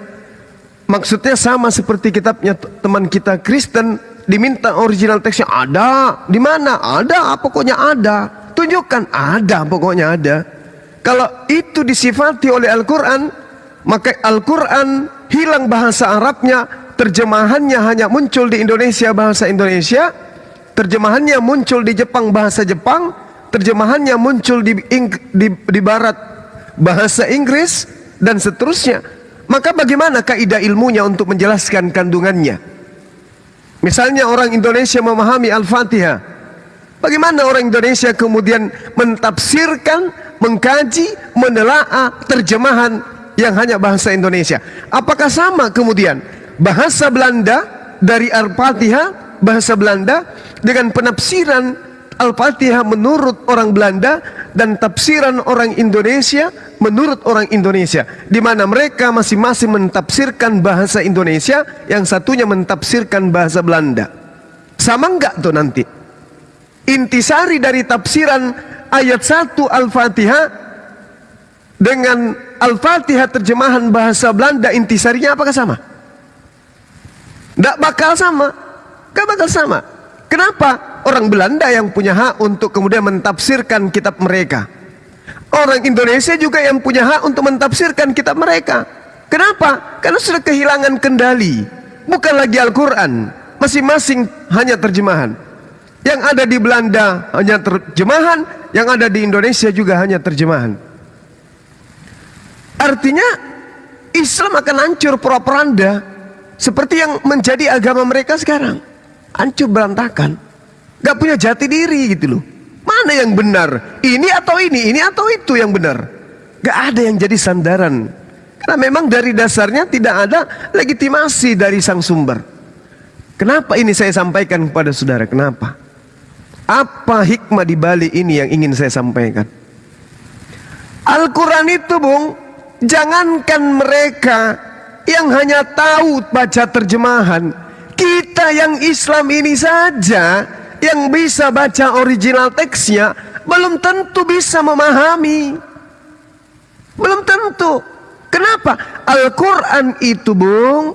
maksudnya sama seperti kitabnya teman kita Kristen, diminta original teksnya ada, di mana? Ada, pokoknya ada. Tunjukkan, ada, pokoknya ada. Kalau itu disifati oleh Al-Quran, maka Al-Quran hilang bahasa Arabnya, terjemahannya hanya muncul di Indonesia bahasa Indonesia, terjemahannya muncul di Jepang bahasa Jepang, terjemahannya muncul di Barat bahasa Inggris, dan seterusnya. Maka bagaimana kaidah ilmunya untuk menjelaskan kandungannya? Misalnya orang Indonesia memahami Al-Fatihah, bagaimana orang Indonesia kemudian mentafsirkan, mengkaji, menelaah terjemahan yang hanya bahasa Indonesia? Apakah sama kemudian bahasa Belanda dari Al-Fatihah, bahasa Belanda, dengan penafsiran Al-Fatihah menurut orang Belanda dan tafsiran orang Indonesia menurut orang Indonesia, di mana mereka masing-masing mentafsirkan bahasa Indonesia, yang satunya mentafsirkan bahasa Belanda? Sama enggak tuh nanti? Intisari dari tafsiran ayat 1 Al-Fatihah dengan Al-Fatihah terjemahan bahasa Belanda, intisarinya apakah sama? Enggak bakal sama. Enggak bakal sama. Kenapa? Orang Belanda yang punya hak untuk kemudian mentafsirkan kitab mereka. Orang Indonesia juga yang punya hak untuk mentafsirkan kitab mereka. Kenapa? Karena sudah kehilangan kendali. Bukan lagi Al-Quran. Masing-masing hanya terjemahan. Yang ada di Belanda hanya terjemahan, yang ada di Indonesia juga hanya terjemahan. Artinya Islam akan hancur pura-peranda, seperti yang menjadi agama mereka sekarang. Hancur berantakan, gak punya jati diri gitu loh. Mana yang benar? Ini atau itu yang benar? Gak ada yang jadi sandaran. Karena memang dari dasarnya tidak ada legitimasi dari sang sumber. Kenapa ini saya sampaikan kepada saudara? Kenapa? Apa hikmah di balik ini yang ingin saya sampaikan? Al-Quran itu, Bung, jangankan mereka yang hanya tahu baca terjemahan, kita yang Islam ini saja yang bisa baca original teksnya belum tentu bisa memahami. Belum tentu. Kenapa? Al-Quran itu, Bung,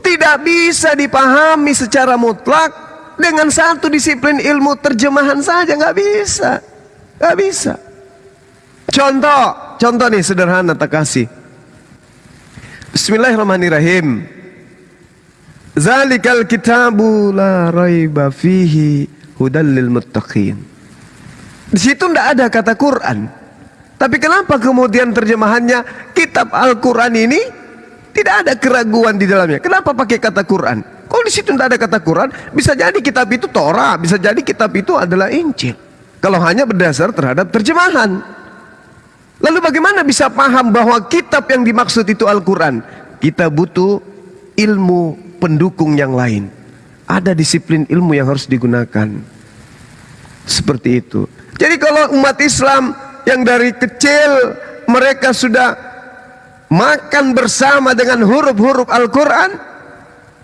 tidak bisa dipahami secara mutlak dengan satu disiplin ilmu terjemahan saja. Nggak bisa. Nggak bisa. Contoh nih sederhana tak kasih. Bismillahirrahmanirrahim. Zalikal kitabu la raiba fihi hudal lil muttaqin. Di situ tidak ada kata Quran. Tapi kenapa kemudian terjemahannya kitab Al-Quran ini tidak ada keraguan di dalamnya? Kenapa pakai kata Quran? Kalau di situ tidak ada kata Quran, bisa jadi kitab itu Torah, bisa jadi kitab itu adalah Injil. Kalau hanya berdasar terhadap terjemahan. Lalu bagaimana bisa paham bahwa kitab yang dimaksud itu Al-Quran? Kita butuh ilmu pendukung yang lain. Ada disiplin ilmu yang harus digunakan. Seperti itu. Jadi kalau umat Islam yang dari kecil mereka sudah makan bersama dengan huruf-huruf Al-Quran,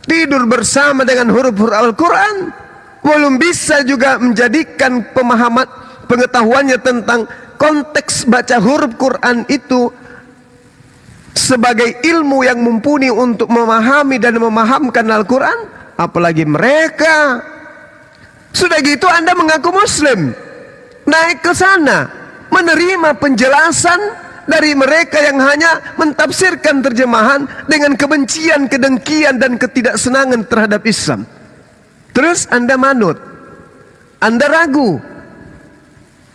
tidur bersama dengan huruf-huruf Al-Quran, belum bisa juga menjadikan pemahaman pengetahuannya tentang konteks baca huruf Quran itu sebagai ilmu yang mumpuni untuk memahami dan memahamkan Al-Quran, apalagi mereka. Sudah gitu Anda mengaku Muslim, naik ke sana menerima penjelasan dari mereka yang hanya mentafsirkan terjemahan dengan kebencian, kedengkian dan ketidaksenangan terhadap Islam. Terus Anda manut, Anda ragu.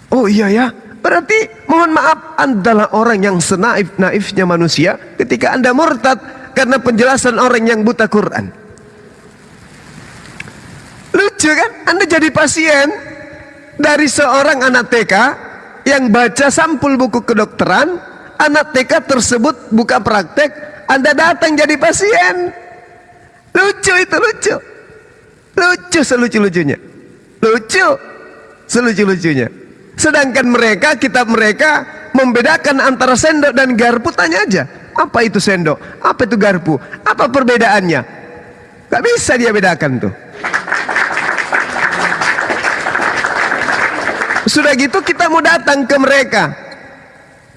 Oh iya ya, berarti mohon maaf adalah orang yang senaif-naifnya manusia ketika Anda murtad karena penjelasan orang yang buta Quran. Lucu kan? Anda jadi pasien dari seorang anak TK yang baca sampul buku kedokteran. Anak TK tersebut buka praktek, Anda datang jadi pasien. Lucu itu, lucu. Lucu selucu-lucunya. Lucu selucu-lucunya. Sedangkan mereka, kitab mereka membedakan antara sendok dan garpu. Tanya aja, apa itu sendok? Apa itu garpu? Apa perbedaannya? Gak bisa dia bedakan tuh. Sudah gitu kita mau datang ke mereka,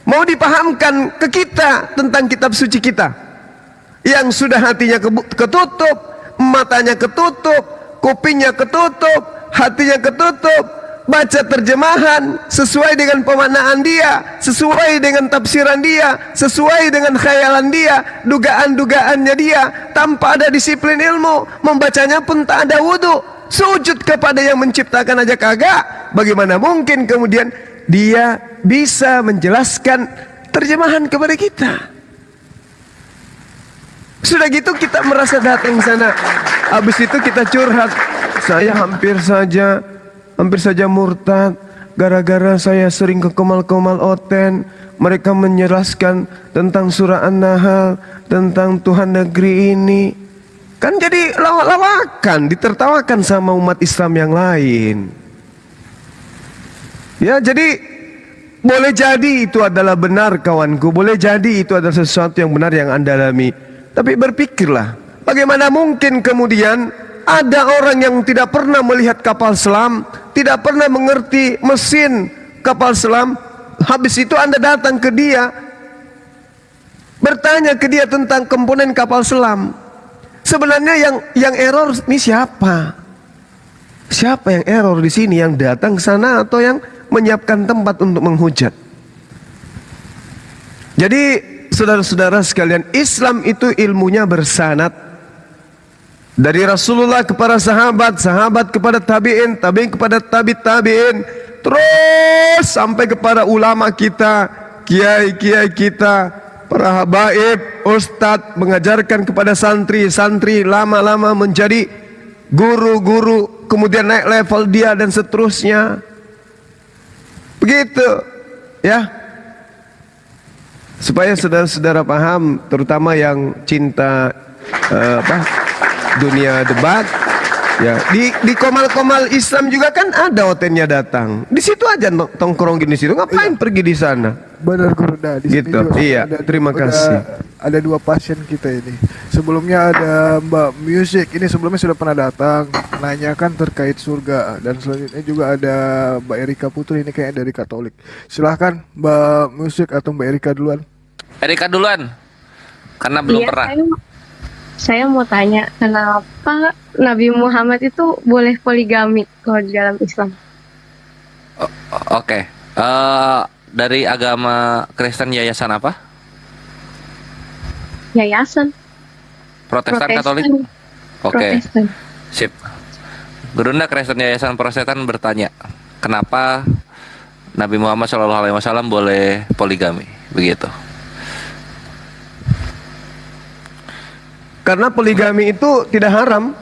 mau dipahamkan ke kita tentang kitab suci kita yang sudah hatinya ketutup, matanya ketutup, kupingnya ketutup, hatinya ketutup, baca terjemahan sesuai dengan pemaknaan dia, sesuai dengan tafsiran dia, sesuai dengan khayalan dia, dugaan-dugaannya dia, tanpa ada disiplin ilmu, membacanya pun tak ada wudu, sujud kepada yang menciptakan aja kagak. Bagaimana mungkin kemudian dia bisa menjelaskan terjemahan kepada kita? Sudah gitu kita merasa datang sana, habis itu kita curhat, saya hampir saja murtad gara-gara saya sering ke kemal-kemal oten. Mereka menjelaskan tentang surah An-Nahl, tentang Tuhan negeri ini. Kan jadi lawak-lawakan, ditertawakan sama umat Islam yang lain. Ya, jadi boleh jadi itu adalah benar kawanku, boleh jadi itu adalah sesuatu yang benar yang Anda alami. Tapi berpikirlah, bagaimana mungkin kemudian ada orang yang tidak pernah melihat kapal selam, tidak pernah mengerti mesin kapal selam, habis itu Anda datang ke dia, bertanya ke dia tentang komponen kapal selam. Sebenarnya yang error ini siapa? Siapa yang error di sini? Yang datang ke sana atau yang menyiapkan tempat untuk menghujat? Jadi saudara-saudara sekalian, Islam itu ilmunya bersanad dari Rasulullah kepada sahabat, sahabat kepada tabi'in, tabi'in kepada tabi'in, terus sampai kepada ulama kita, kiai-kiai kita, para habaib, ustadz mengajarkan kepada santri, santri lama-lama menjadi guru-guru, kemudian naik level dia dan seterusnya. Begitu, ya. Supaya saudara-saudara paham, terutama yang cinta dunia debat, Ya, di komal-komal Islam juga kan ada hotelnya datang. Di situ aja tongkrong gini situ. Ngapain pergi di sana?
Benar Gurunda, di sini
Gitu.
juga
Iya, terima kasih.
Ada 2 pasien kita ini. Sebelumnya ada Mbak Music, ini sebelumnya sudah pernah datang menanyakan terkait surga, dan selanjutnya juga ada Mbak Erika Putri, ini kayaknya dari Katolik. Silahkan Mbak Music atau Mbak Erika duluan.
Erika duluan, karena belum pernah.
Saya mau tanya, kenapa Nabi Muhammad itu boleh poligami kalau di dalam Islam?
Oke. Dari agama Kristen yayasan apa?
Yayasan.
Protestan, Katolik? Oke. Sip. Gurunda Kristen yayasan Protestan bertanya, kenapa Nabi Muhammad SAW boleh poligami? Begitu.
Karena poligami itu tidak haram.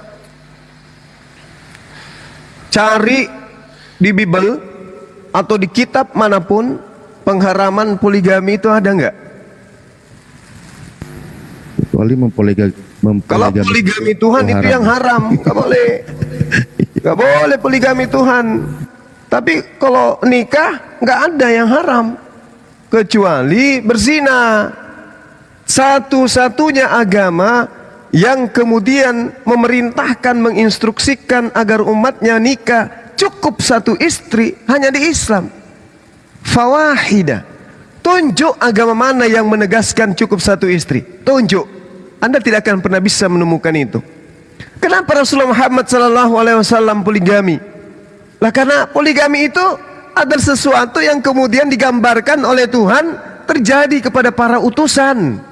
Cari di Bible atau di kitab manapun pengharaman poligami itu ada nggak?
Kecuali
Kalau poligami Tuhan itu yang haram, nggak boleh. Nggak boleh poligami Tuhan. Tapi kalau nikah nggak ada yang haram kecuali berzina. Satu-satunya agama yang kemudian memerintahkan, menginstruksikan agar umatnya nikah cukup 1 istri hanya di Islam. Fawahida. Tunjuk agama mana yang menegaskan cukup 1 istri. Tunjuk. Anda tidak akan pernah bisa menemukan itu. Kenapa Rasulullah Muhammad SAW poligami? Lah karena poligami itu adalah sesuatu yang kemudian digambarkan oleh Tuhan terjadi kepada para utusan.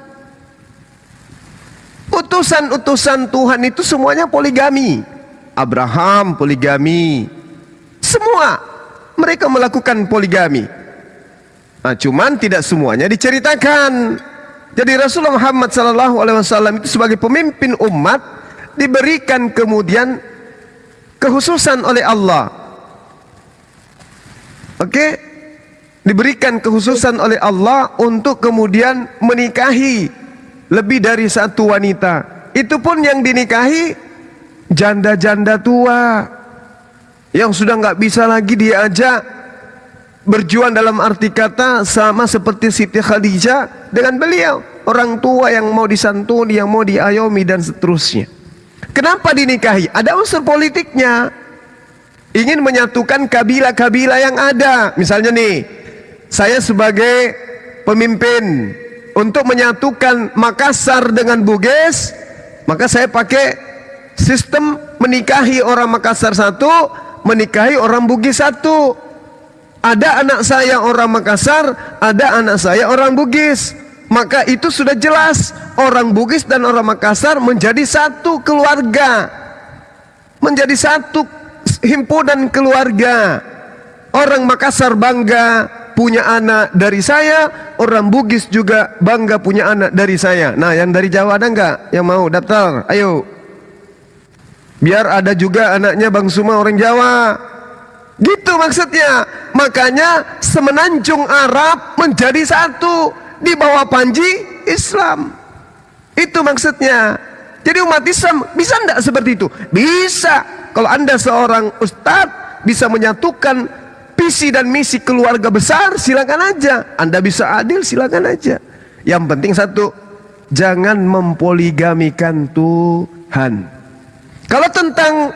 Utusan-utusan Tuhan itu semuanya poligami. Abraham poligami. Semua mereka melakukan poligami. Nah, cuman tidak semuanya diceritakan. Jadi Rasulullah Muhammad SAW itu sebagai pemimpin umat diberikan kemudian kekhususan oleh Allah. Oke? Diberikan kekhususan oleh Allah untuk kemudian menikahi lebih dari 1 wanita. Itu pun yang dinikahi janda-janda tua yang sudah nggak bisa lagi diajak berjuang, dalam arti kata sama seperti Siti Khadijah dengan beliau, orang tua yang mau disantuni, yang mau diayomi dan seterusnya. Kenapa dinikahi? Ada unsur politiknya, ingin menyatukan kabilah-kabilah yang ada. Misalnya nih, saya sebagai pemimpin untuk menyatukan Makassar dengan Bugis, maka saya pakai sistem menikahi orang Makassar 1, menikahi orang Bugis 1. Ada anak saya orang Makassar, ada anak saya orang Bugis. Maka itu sudah jelas, orang Bugis dan orang Makassar menjadi 1 keluarga, menjadi 1 himpunan keluarga. Orang Makassar bangga punya anak dari saya, orang Bugis juga bangga punya anak dari saya. Nah, yang dari Jawa ada nggak yang mau daftar? Ayo, biar ada juga anaknya Bang Suma orang Jawa. Gitu maksudnya. Makanya semenanjung Arab menjadi 1 di bawah panji Islam. Itu maksudnya. Jadi umat Islam bisa enggak seperti itu? Bisa. Kalau Anda seorang ustadz bisa menyatukan visi dan misi keluarga besar, silakan aja. Anda bisa adil, silakan aja. Yang penting 1, jangan mempoligamikan Tuhan. Kalau tentang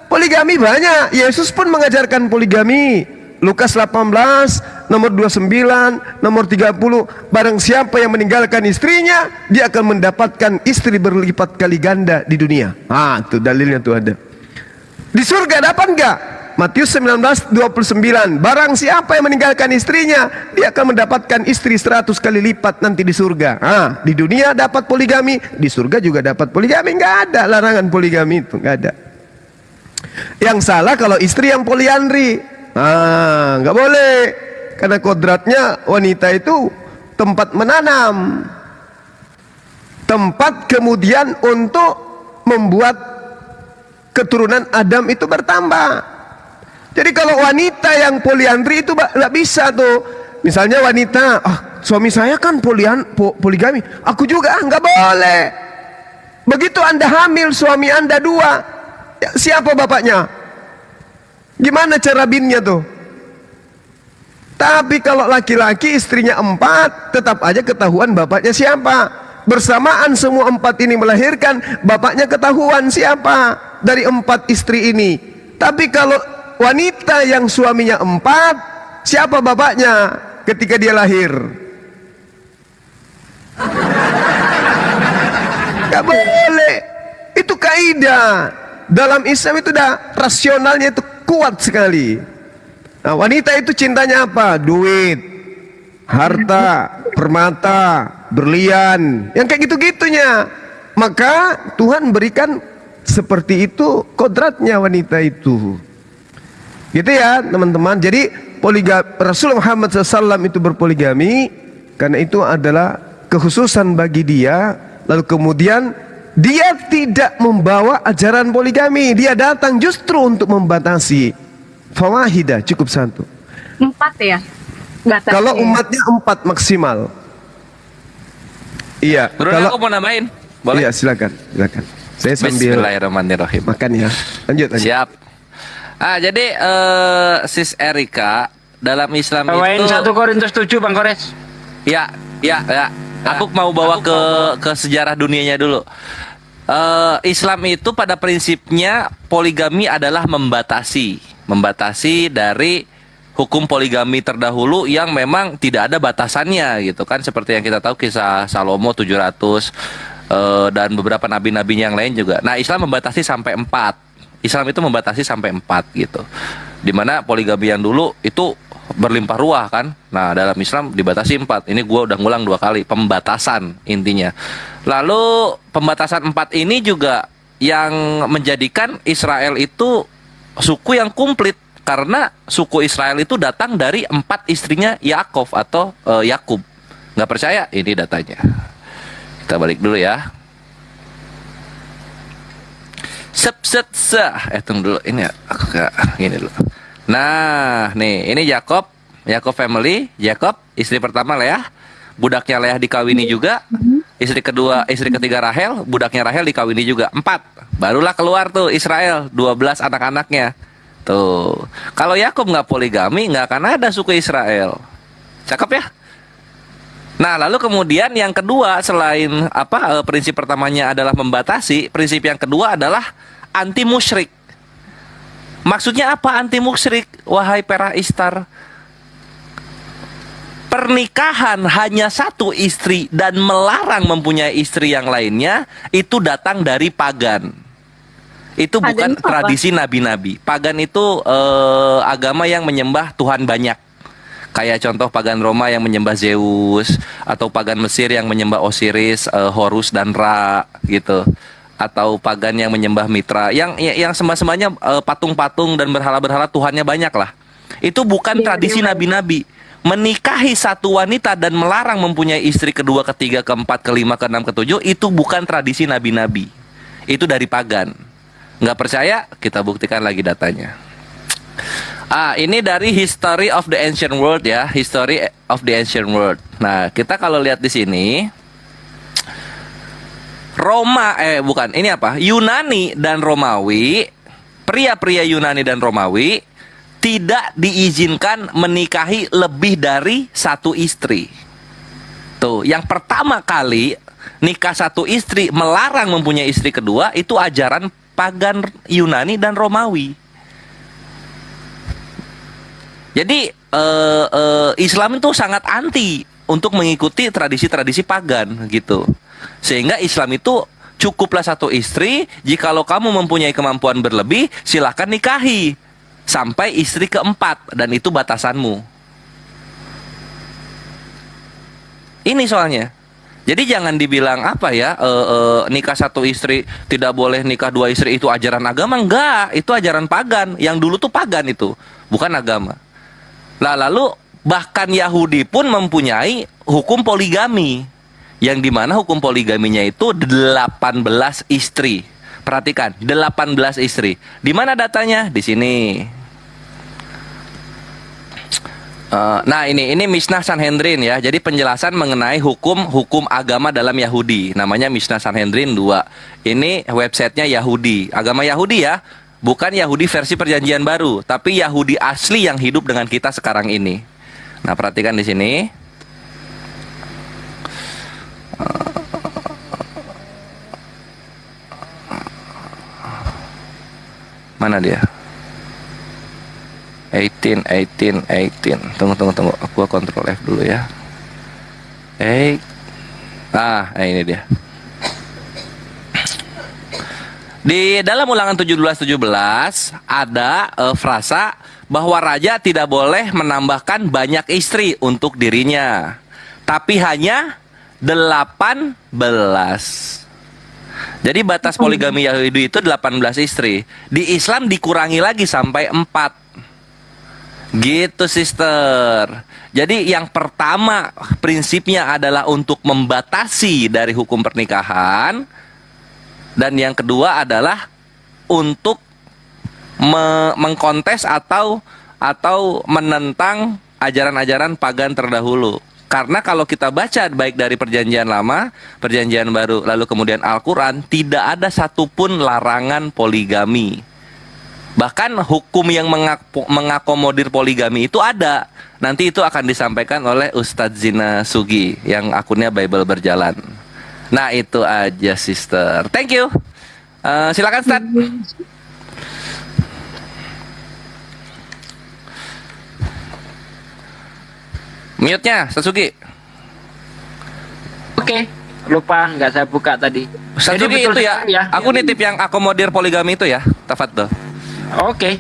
poligami banyak, Yesus pun mengajarkan poligami. Lukas 18 nomor 29 nomor 30, barang siapa yang meninggalkan istrinya, dia akan mendapatkan istri berlipat kali ganda di dunia. Itu dalilnya tuh ada. Di surga dapat enggak? Matius 19:29, barang siapa yang meninggalkan istrinya, dia akan mendapatkan istri 100 kali lipat nanti di surga. Di dunia dapat poligami, di surga juga dapat poligami. Enggak ada larangan poligami itu, enggak ada. Yang salah kalau istri yang poliandri. Nggak boleh, karena kodratnya wanita itu tempat menanam, tempat kemudian untuk membuat keturunan Adam itu bertambah. Jadi kalau wanita yang poliandri itu nggak bisa tuh. Misalnya wanita, suami saya kan poligami, aku juga, nggak boleh. Begitu Anda hamil, suami Anda 2, siapa bapaknya? Gimana cara binnya tuh? Tapi kalau laki-laki istrinya 4, tetap aja ketahuan bapaknya siapa. Bersamaan semua 4 ini melahirkan, bapaknya ketahuan siapa dari 4 istri ini. Tapi kalau wanita yang suaminya 4, siapa bapaknya ketika dia lahir? Gak boleh. Itu kaidah. Dalam Islam itu rasionalnya itu kuat sekali. Nah, wanita itu cintanya apa? Duit, harta, permata, berlian, yang kayak gitu-gitunya. Maka Tuhan berikan seperti itu kodratnya wanita itu. Gitu ya teman-teman. Jadi Rasul Muhammad SAW itu berpoligami karena itu adalah kekhususan bagi dia. Lalu kemudian dia tidak membawa ajaran poligami. Dia datang justru untuk membatasi. Fawahidah, cukup 1.
4 ya? Batasnya.
Kalau umatnya 4 maksimal. Iya.
Kalau aku mau nambahin, boleh?
Iya, silakan. Saya sambil
Bismillahirrahmanirrahim.
makan ya. Lanjut.
Siap. Jadi Sis Erika, dalam Islam
Bawain
itu
1 Korintus 7 Bang Kores.
Ya. Aku mau bawa ke sejarah dunianya dulu. Islam itu pada prinsipnya poligami adalah membatasi dari hukum poligami terdahulu yang memang tidak ada batasannya gitu kan, seperti yang kita tahu kisah Salomo 700 dan beberapa nabi-nabi yang lain juga. Nah, Islam membatasi sampai 4. Islam itu membatasi sampai 4 gitu. Dimana poligami yang dulu itu berlimpah ruah kan. Nah, dalam Islam dibatasi 4. Ini gua udah ngulang 2 kali, pembatasan intinya. Lalu pembatasan 4 ini juga yang menjadikan Israel itu suku yang komplit, karena suku Israel itu datang dari 4 istrinya Yakov atau Yakub. Nggak percaya? Ini datanya. Kita balik dulu ya. Tunggu dulu, ini aku gini dulu. Nah, nih, ini Yakob family, Yakob, istri pertama Leah, budaknya Leah dikawini juga, istri ketiga Rahel, budaknya Rahel dikawini juga, 4. Barulah keluar tuh Israel, 12 anak-anaknya. Tuh, kalau Yakob nggak poligami, nggak akan ada suku Israel. Cakep ya? Nah, lalu kemudian yang kedua, selain prinsip pertamanya adalah membatasi, prinsip yang kedua adalah anti musyrik. Maksudnya apa anti musyrik? Wahai para Istar, pernikahan hanya 1 istri dan melarang mempunyai istri yang lainnya itu datang dari pagan. Itu bukan tradisi nabi-nabi. Pagan itu agama yang menyembah Tuhan banyak. Kayak contoh pagan Roma yang menyembah Zeus, atau pagan Mesir yang menyembah Osiris, Horus dan Ra gitu. Atau pagan yang menyembah Mitra, yang sembah-sembahnya patung-patung dan berhala-berhala Tuhannya banyak lah. Itu bukan tradisi nabi-nabi. Menikahi 1 wanita dan melarang mempunyai istri kedua, ketiga, keempat, kelima, keenam, ketujuh, itu bukan tradisi nabi-nabi. Itu dari pagan. Nggak percaya? Kita buktikan lagi datanya. Ini dari History of the Ancient World ya, History of the Ancient World. Nah, kita kalau lihat di sini, Yunani dan Romawi, pria-pria Yunani dan Romawi tidak diizinkan menikahi lebih dari 1 istri. Tuh, yang pertama kali nikah 1 istri, melarang mempunyai istri kedua, itu ajaran pagan Yunani dan Romawi. Jadi Islam itu sangat anti untuk mengikuti tradisi-tradisi pagan gitu. Sehingga Islam itu cukuplah 1 istri. Jikalau kamu mempunyai kemampuan berlebih, silahkan nikahi sampai istri keempat, dan itu batasanmu. Ini soalnya. Jadi jangan dibilang nikah 1 istri, tidak boleh nikah 2 istri, itu ajaran agama. Enggak, itu ajaran pagan. Yang dulu tuh pagan itu, bukan agama. Lalu bahkan Yahudi pun mempunyai hukum poligami, yang dimana hukum poligaminya itu 18 istri. Perhatikan, 18 istri. Di mana datanya? Di sini. Nah ini Mishnah Sanhedrin ya. Jadi penjelasan mengenai hukum agama dalam Yahudi. Namanya Mishnah Sanhedrin 2. Ini websitenya Yahudi. Agama Yahudi ya. Bukan Yahudi versi perjanjian baru, tapi Yahudi asli yang hidup dengan kita sekarang ini. Nah perhatikan di sini. Mana dia? 18. Tunggu. Aku kontrol F dulu ya. Ini dia. Di dalam Ulangan 17:17 ada frasa bahwa raja tidak boleh menambahkan banyak istri untuk dirinya, tapi hanya 18. Jadi batas poligami Yahudi itu 18 istri. Di Islam dikurangi lagi sampai 4. Gitu sister. Jadi yang pertama prinsipnya adalah untuk membatasi dari hukum pernikahan. Dan yang kedua adalah untuk mengkontes atau menentang ajaran-ajaran pagan terdahulu. Karena kalau kita baca baik dari perjanjian lama, perjanjian baru, lalu kemudian Al-Quran, tidak ada satupun larangan poligami. Bahkan hukum yang mengakomodir poligami itu ada. Nanti itu akan disampaikan oleh Ustadz Zina Sugi yang akunnya Bible Berjalan. Nah itu aja sister. Thank you. Silakan Ustadz. Mute-nya Sasugi.
Oke, lupa nggak saya buka tadi.
Sasugi itu ya. Aku nitip yang akomodir poligami itu ya. Tafadhol.
Oke.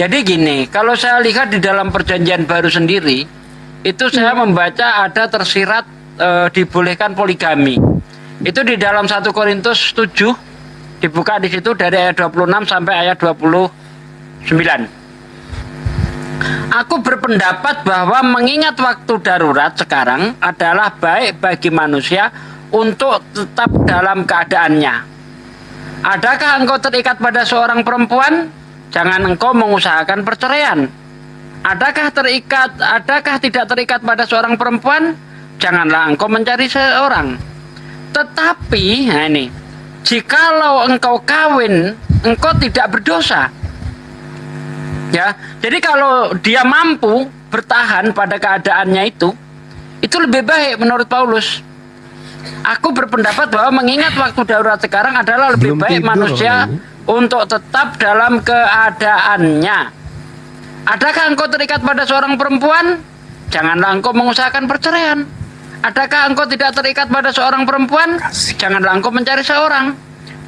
Jadi gini, kalau saya lihat di dalam perjanjian baru sendiri, itu saya membaca ada tersirat dibolehkan poligami. Itu di dalam 1 Korintus 7 dibuka di situ dari ayat 26 sampai ayat 29. Aku berpendapat bahwa mengingat waktu darurat sekarang adalah baik bagi manusia untuk tetap dalam keadaannya. Adakah engkau terikat pada seorang perempuan? Jangan engkau mengusahakan perceraian. Adakah tidak terikat pada seorang perempuan? Janganlah engkau mencari seorang. Tetapi, nah ini, jikalau engkau kawin, engkau tidak berdosa. Ya, jadi kalau dia mampu bertahan pada keadaannya itu lebih baik menurut Paulus. Aku berpendapat bahwa mengingat waktu darurat sekarang adalah lebih baik manusia untuk tetap dalam keadaannya. Adakah engkau terikat pada seorang perempuan? Janganlah engkau mengusahakan perceraian. Adakah engkau tidak terikat pada seorang perempuan? Janganlah engkau mencari seorang.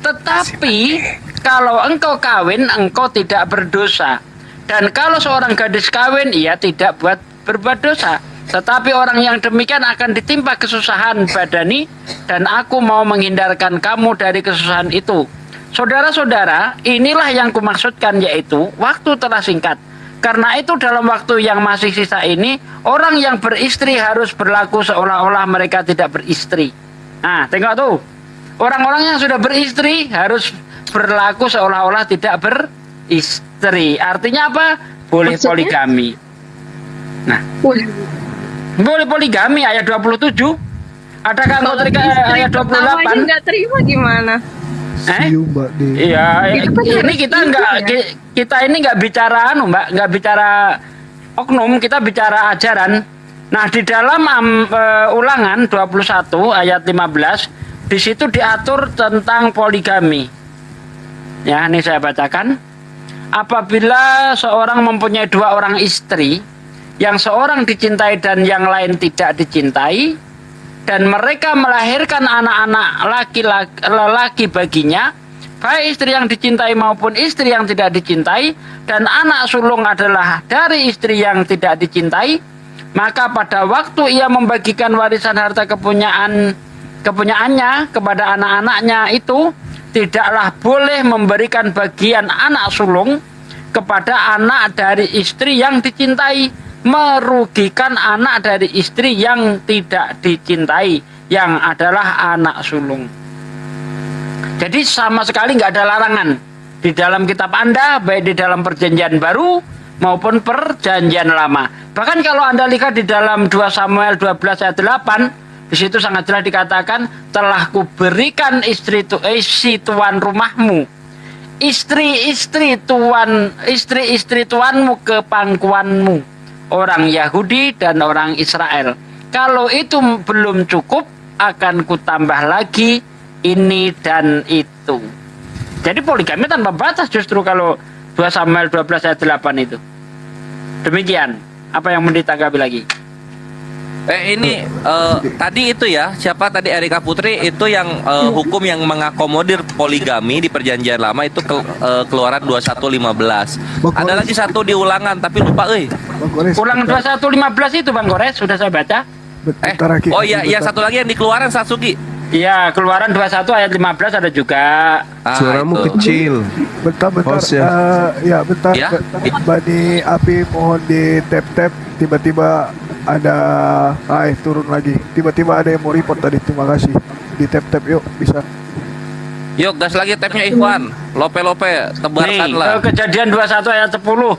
Tetapi kalau engkau kawin, engkau tidak berdosa. Dan kalau seorang gadis kawin, ia tidak berbuat dosa. Tetapi orang yang demikian akan ditimpa kesusahan badani, dan aku mau menghindarkan kamu dari kesusahan itu. Saudara-saudara, inilah yang kumaksudkan, yaitu waktu telah singkat. Karena itu dalam waktu yang masih sisa ini, orang yang beristri harus berlaku seolah-olah mereka tidak beristri. Nah, tengok tuh. Orang-orang yang sudah beristri harus berlaku seolah-olah tidak beristri. Artinya apa? Boleh poligami. Nah, boleh poligami ayat 27. Adakah engkau terikat ayat 28?
Nggak terima gimana?
Iya, ini kita ini nggak bicara Mbak, nggak bicara oknum, kita bicara ajaran. Nah, di dalam Ulangan 21 ayat 15 di situ diatur tentang poligami. Ya, ini saya bacakan. Apabila seorang mempunyai 2 orang istri, yang seorang dicintai dan yang lain tidak dicintai, dan mereka melahirkan anak-anak laki-laki baginya, baik istri yang dicintai maupun istri yang tidak dicintai, dan anak sulung adalah dari istri yang tidak dicintai, maka pada waktu ia membagikan warisan harta kepunyaannya kepada anak-anaknya itu, tidaklah boleh memberikan bagian anak sulung kepada anak dari istri yang dicintai, merugikan anak dari istri yang tidak dicintai, yang adalah anak sulung. Jadi sama sekali nggak ada larangan di dalam kitab Anda, baik di dalam perjanjian baru maupun perjanjian lama. Bahkan kalau Anda lihat di dalam 2 Samuel 12 ayat 8, di situ sangat jelas dikatakan, telah kuberikan istri tuan rumahmu, istri-istri tuanmu ke pangkuanmu, orang Yahudi dan orang Israel. Kalau itu belum cukup, akan kutambah lagi ini dan itu. Jadi poligami tanpa batas justru kalau 2 Samuel 12 ayat 8 itu. Demikian. Apa yang mau ditanggapi lagi?
Tadi itu ya, siapa tadi, Erika Putri, itu yang hukum yang mengakomodir poligami di perjanjian lama itu Keluaran 21:15. Ada lagi satu di Ulangan tapi lupa
Ulangan 21:15 itu Bang Gores, sudah saya baca.
Oh iya, yang satu lagi yang di Keluaran Satsuki.
Iya, Keluaran 21 ayat 15 ada juga.
Suaramu kecil.
Bentar. Bentar.
Ya?
Bani Api mohon di tap. Tiba-tiba ada turun lagi. Tiba-tiba ada yang mau report tadi. Terima kasih. Di tap yuk bisa.
Yuk gas lagi tapnya Ikhwan. Lope tebarkanlah.
Kejadian 21 ayat 10.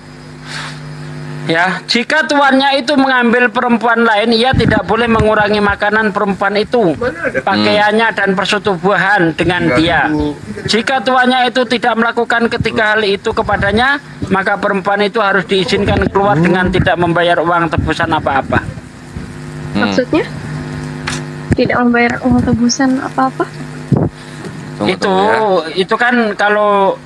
Ya, jika tuannya itu mengambil perempuan lain, ia tidak boleh mengurangi makanan perempuan itu, pakaiannya dan persetubuhan dengan dia. Jika tuannya itu tidak melakukan ketika hal itu kepadanya, maka perempuan itu harus diizinkan keluar dengan tidak membayar uang tebusan apa-apa.
Maksudnya? Tidak membayar uang tebusan apa-apa?
Itu kan kalau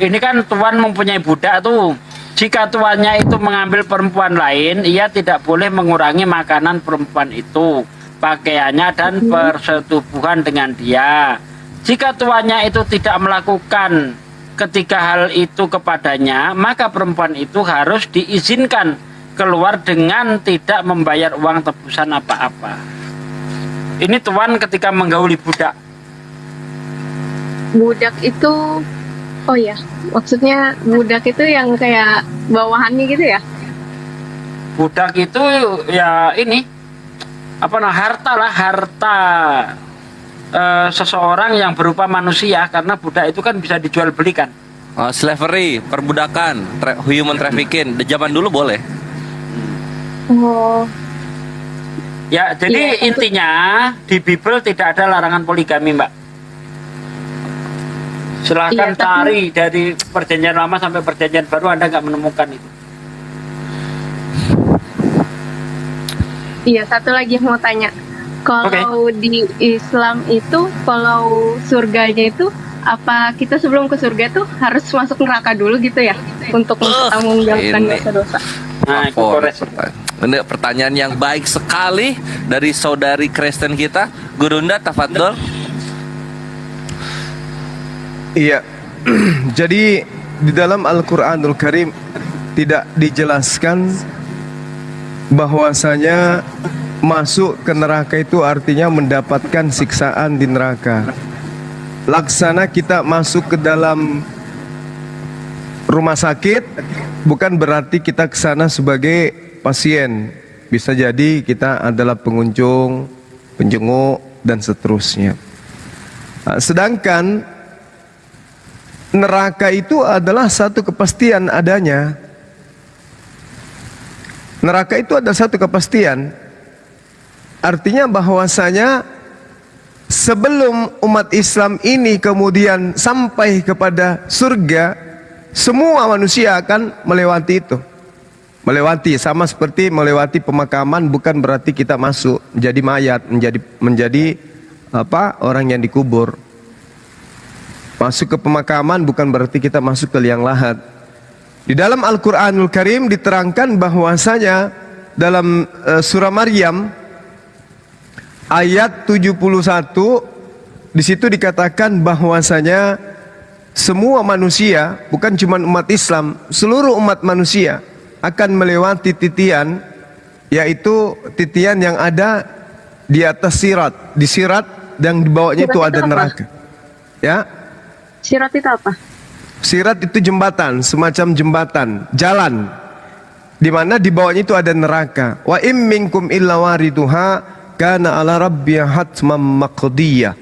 ini kan tuan mempunyai budak tuh. Jika tuannya itu mengambil perempuan lain, ia tidak boleh mengurangi makanan perempuan itu, pakaiannya dan persetubuhan dengan dia. Jika tuannya itu tidak melakukan ketika hal itu kepadanya, maka perempuan itu harus diizinkan keluar dengan tidak membayar uang tebusan apa-apa. Ini tuan ketika menggauli budak.
Budak itu, oh ya, maksudnya budak itu yang kayak bawahannya gitu ya?
Budak itu ya ini harta seseorang yang berupa manusia, karena budak itu kan bisa dijual belikan.
Slavery, perbudakan, human trafficking, zaman dulu boleh.
Oh.
Ya, jadi intinya di Bible tidak ada larangan poligami, Mbak. Silahkan cari dari perjanjian lama sampai perjanjian baru, Anda nggak menemukan itu.
Iya, satu lagi mau tanya. Kalau di Islam itu, kalau surganya itu, apa kita sebelum ke surga tuh harus masuk neraka dulu gitu ya? Untuk mempertanggungjawabkan dosa-dosa.
Nah, itu
ini pertanyaan yang baik sekali dari saudari Kristen kita, Gurunda, tafadhol.
Iya, jadi di dalam Al-Quranul Karim tidak dijelaskan bahwasanya masuk ke neraka itu artinya mendapatkan siksaan di neraka. Laksana kita masuk ke dalam rumah sakit bukan berarti kita ke sana sebagai pasien. Bisa jadi kita adalah pengunjung, penjenguk dan seterusnya. Sedangkan neraka itu adalah satu kepastian adanya. Neraka itu ada satu kepastian. Artinya bahwasanya sebelum umat Islam ini kemudian sampai kepada surga, semua manusia akan melewati itu. Melewati, sama seperti melewati pemakaman, bukan berarti kita masuk menjadi mayat, menjadi orang yang dikubur. Masuk ke pemakaman bukan berarti kita masuk ke liang lahat. Di dalam Al-Quranul Karim diterangkan bahwasanya dalam surah Maryam ayat 71, di situ dikatakan bahwasanya semua manusia, bukan cuma umat Islam, seluruh umat manusia akan melewati titian, yaitu titian yang ada di atas sirat. Di sirat yang di bawahnya itu ada neraka. Ya.
Sirat itu apa?
Sirat itu jembatan, semacam jembatan, jalan, di mana di bawahnya itu ada neraka. Wa im minkum illa wariduha kana ala rabbia hatmam maqdiyah.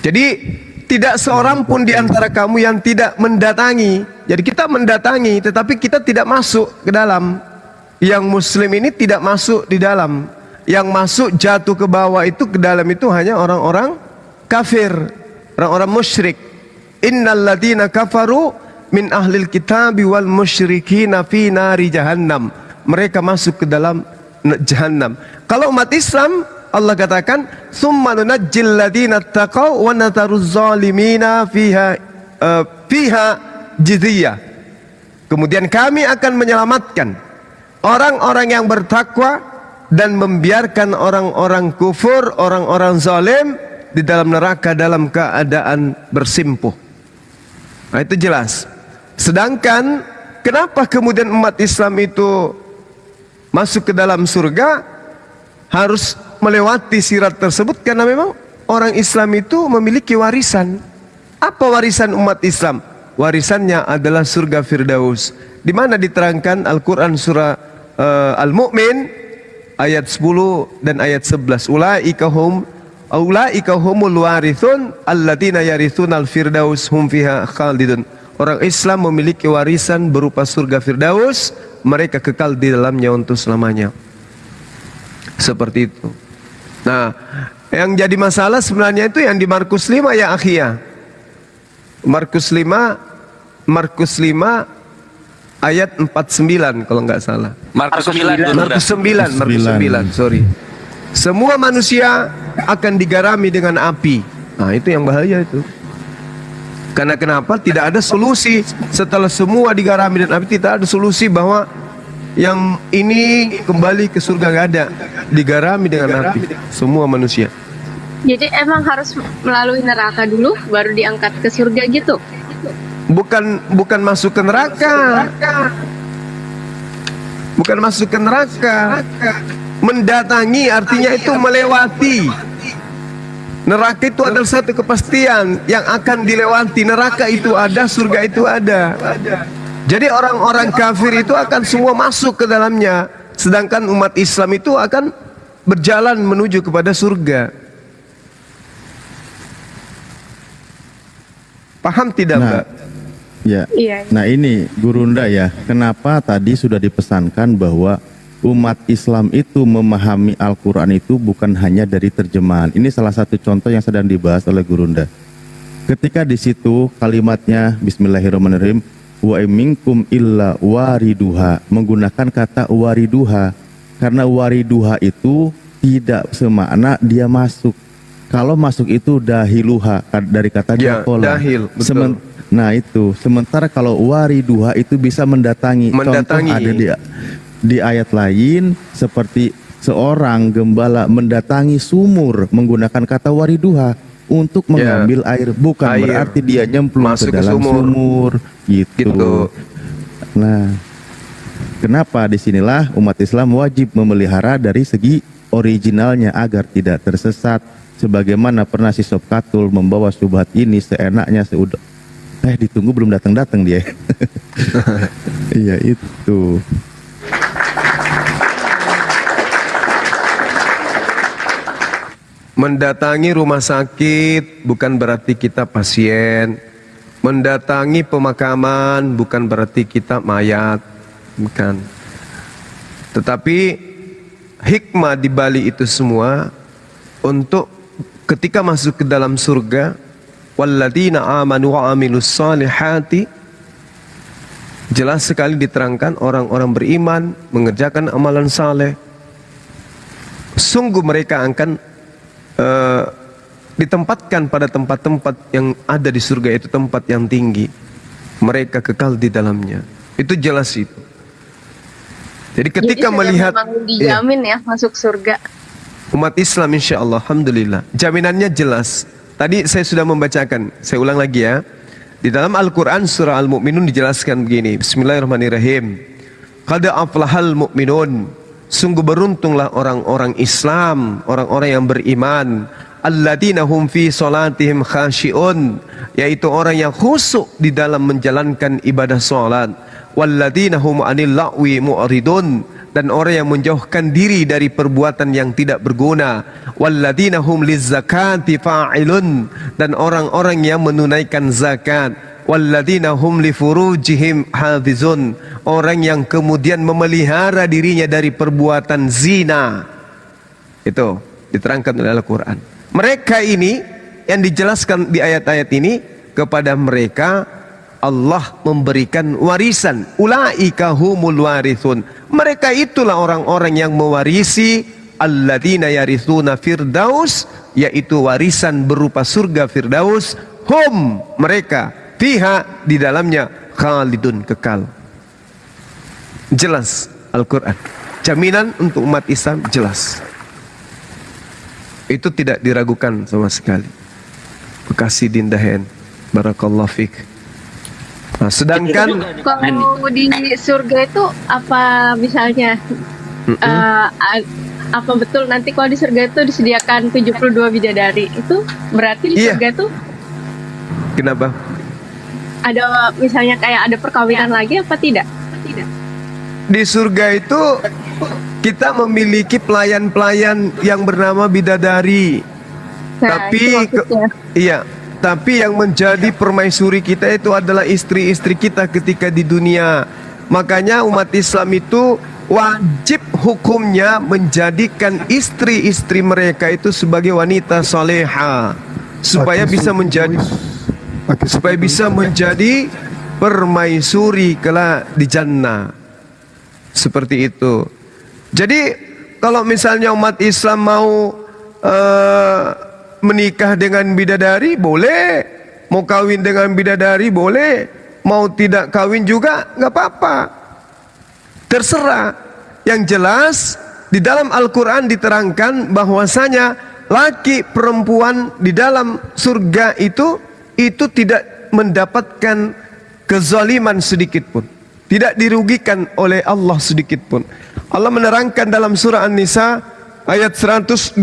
Jadi tidak seorang pun di antara kamu yang tidak mendatangi. Jadi kita mendatangi, tetapi kita tidak masuk ke dalam. Yang muslim ini tidak masuk di dalam. Yang masuk jatuh ke bawah itu, ke dalam itu hanya orang-orang kafir, orang-orang musyrik. Innal ladzina kafaru min ahlil kitabi wal musyrikina fi nari jahannam. Mereka masuk ke dalam jahannam. Kalau umat Islam, Allah katakan, "Tsumma nunajjil ladzina taqaw wa nataruz zalimina fiha jiziyah." Kemudian kami akan menyelamatkan orang-orang yang bertakwa dan membiarkan orang-orang kufur, orang-orang zalim di dalam neraka dalam keadaan bersimpuh. Nah, itu jelas. Sedangkan kenapa kemudian umat Islam itu masuk ke dalam surga? Harus melewati sirat tersebut karena memang orang Islam itu memiliki warisan. Apa warisan umat Islam? Warisannya adalah surga Firdaus. Di mana diterangkan Al-Qur'an surah Al-Mu'min ayat 10 dan ayat 11. Ulaika humul warithun alladzina yarithunal firdaus hum fiha khalidun. Orang Islam memiliki warisan berupa surga Firdaus, mereka kekal di dalamnya untuk selamanya. Seperti itu. Nah, yang jadi masalah sebenarnya itu yang di Markus 5 ya akhia. Markus 5 ayat 49 kalau nggak salah.
Markus 9,
sorry. Semua manusia akan digarami dengan api. Nah, itu yang bahaya itu. Karena kenapa? Tidak ada solusi setelah semua digarami dan api, tidak ada solusi bahwa yang ini kembali ke surga, nggak ada. Digarami dengan api semua manusia.
Jadi emang harus melalui neraka dulu baru diangkat ke surga gitu?
Bukan masuk ke neraka. Bukan masuk ke neraka. Mendatangi artinya itu melewati. Neraka itu adalah satu kepastian yang akan dilewati. Neraka itu ada, surga itu ada. Jadi orang-orang kafir itu akan semua masuk ke dalamnya, sedangkan umat Islam itu akan berjalan menuju kepada surga. Paham tidak, Mbak?
Ya. Nah ini Gurunda ya, kenapa tadi sudah dipesankan bahwa umat Islam itu memahami Al-Quran itu bukan hanya dari terjemahan. Ini salah satu contoh yang sedang dibahas oleh Gurunda. Ketika di situ kalimatnya Bismillahirrahmanirrahim, wa minkum illa wariduha, menggunakan kata wariduha karena wariduha itu tidak semakna dia masuk. Kalau masuk itu dahiluha dari kata dakola.
Dahil, betul.
Nah itu, sementara kalau wariduha itu bisa mendatangi. Contoh ada di ayat lain seperti seorang gembala mendatangi sumur menggunakan kata wariduha untuk mengambil air, bukan berarti dia nyemplung ke dalam sumur gitu. Nah, kenapa disinilah umat Islam wajib memelihara dari segi originalnya agar tidak tersesat, sebagaimana pernah si Sobkatul membawa syubhat ini seenaknya seudah ditunggu belum datang dia. Iya itu.
Mendatangi rumah sakit bukan berarti kita pasien. Mendatangi pemakaman bukan berarti kita mayat. Bukan. Tetapi hikmah di balik itu semua untuk ketika masuk ke dalam surga, walladzina amanu wa amilus salihati, jelas sekali diterangkan orang-orang beriman mengerjakan amalan saleh, sungguh mereka akan ditempatkan pada tempat-tempat yang ada di surga, itu tempat yang tinggi, mereka kekal di dalamnya. Itu jelas itu. Jadi ketika melihat
dijamin ya masuk surga
umat Islam, insya Allah, alhamdulillah, jaminannya jelas. Tadi saya sudah membacakan, saya ulang lagi ya. Di dalam Al-Quran surah Al-Mu'minun dijelaskan begini, Bismillahirrahmanirrahim, qad aflahal mu'minun, sungguh beruntunglah orang-orang Islam, orang-orang yang beriman, alladzina hum fi salatihim khashi'un, yaitu orang yang khusyuk di dalam menjalankan ibadah salat, walladzina hum anil la'wi mu'ridun, dan orang yang menjauhkan diri dari perbuatan yang tidak berguna. Walladzina hum lizzakati fa'ilun, dan orang-orang yang menunaikan zakat. Walladzina hum li furujihim hafizun, orang yang kemudian memelihara dirinya dari perbuatan zina. Itu diterangkan oleh Al-Quran. Mereka ini yang dijelaskan di ayat-ayat ini, kepada mereka Allah memberikan warisan. Ulaika humul warithun, mereka itulah orang-orang yang mewarisi alladzina yarithuna firdaus, yaitu warisan berupa surga Firdaus. Hum, mereka, fiha, di dalamnya, khalidun, kekal. Jelas Al-Quran, jaminan untuk umat Islam jelas. Itu tidak diragukan sama sekali. Bekasi Dindahen, barakallahu fiik. Nah, sedangkan
kalau di surga itu apa misalnya apa betul nanti kalau di surga itu disediakan 72 bidadari, itu berarti di surga itu
kenapa?
Ada misalnya kayak ada perkawinan lagi apa tidak? Tidak.
Di surga itu kita memiliki pelayan-pelayan yang bernama bidadari. Tapi yang menjadi permaisuri kita itu adalah istri-istri kita ketika di dunia. Makanya umat Islam itu wajib hukumnya menjadikan istri-istri mereka itu sebagai wanita soleha, supaya bisa menjadi permaisuri kelak di jannah. Seperti itu. Jadi kalau misalnya umat Islam mau menikah dengan bidadari boleh, mau kawin dengan bidadari boleh, mau tidak kawin juga nggak apa-apa, terserah. Yang jelas di dalam Al-Quran diterangkan bahwasanya laki perempuan di dalam surga itu tidak mendapatkan kezaliman sedikit pun, tidak dirugikan oleh Allah sedikit pun. Allah menerangkan dalam surah An-Nisa ayat 124.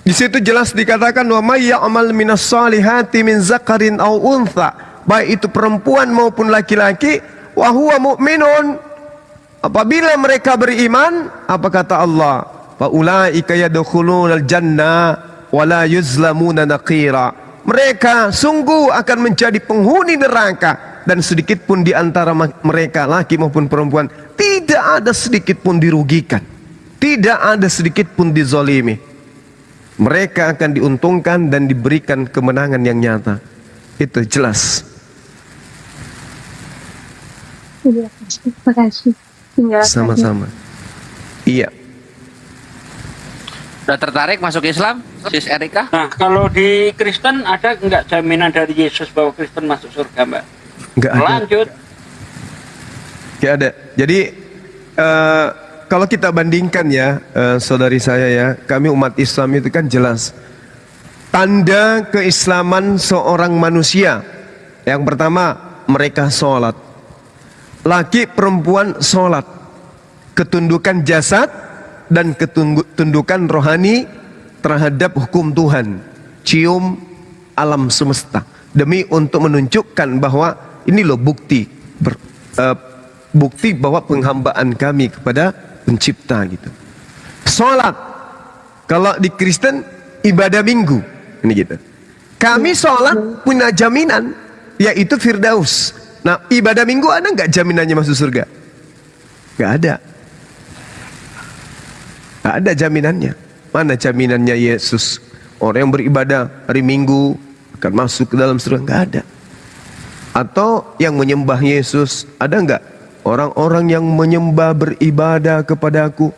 Di situ jelas dikatakan wa may ya'mal minas salihati min zakarin aw untha, baik itu perempuan maupun laki-laki, wa huwa mu'minun, apabila mereka beriman, apa kata Allah? Fa ulaika yadkhulunal jannah wa la yuzlamuna naqira, mereka sungguh akan menjadi penghuni neraka, dan sedikit pun di antara mereka laki maupun perempuan tidak ada sedikit pun dirugikan, tidak ada sedikit pun dizalimi. Mereka akan diuntungkan dan diberikan kemenangan yang nyata. Itu jelas.
Terima kasih.
Sama-sama. Iya.
Udah tertarik masuk Islam, Sis Erika?
Nah, kalau di Kristen ada nggak jaminan dari Yesus bahwa Kristen masuk surga, Mbak?
Nggak ada.
Lanjut.
Nggak ada. Jadi kalau kita bandingkan ya, saudari saya ya, kami umat Islam itu kan jelas tanda keislaman seorang manusia. Yang pertama, mereka sholat. Laki perempuan sholat. Ketundukan jasad dan ketundukan rohani terhadap hukum Tuhan. Cium alam semesta. Demi untuk menunjukkan bahwa ini loh bukti. Bukti bahwa penghambaan kami kepada pencipta gitu. Sholat, kalau di Kristen ibadah minggu ini gitu. Kami sholat punya jaminan, yaitu Firdaus. Nah, ibadah minggu ada nggak jaminannya masuk surga? Nggak ada. Nggak ada jaminannya. Mana jaminannya Yesus? Orang yang beribadah hari Minggu akan masuk ke dalam surga? Nggak ada. Atau yang menyembah Yesus, ada nggak? Orang-orang yang menyembah beribadah kepadaku,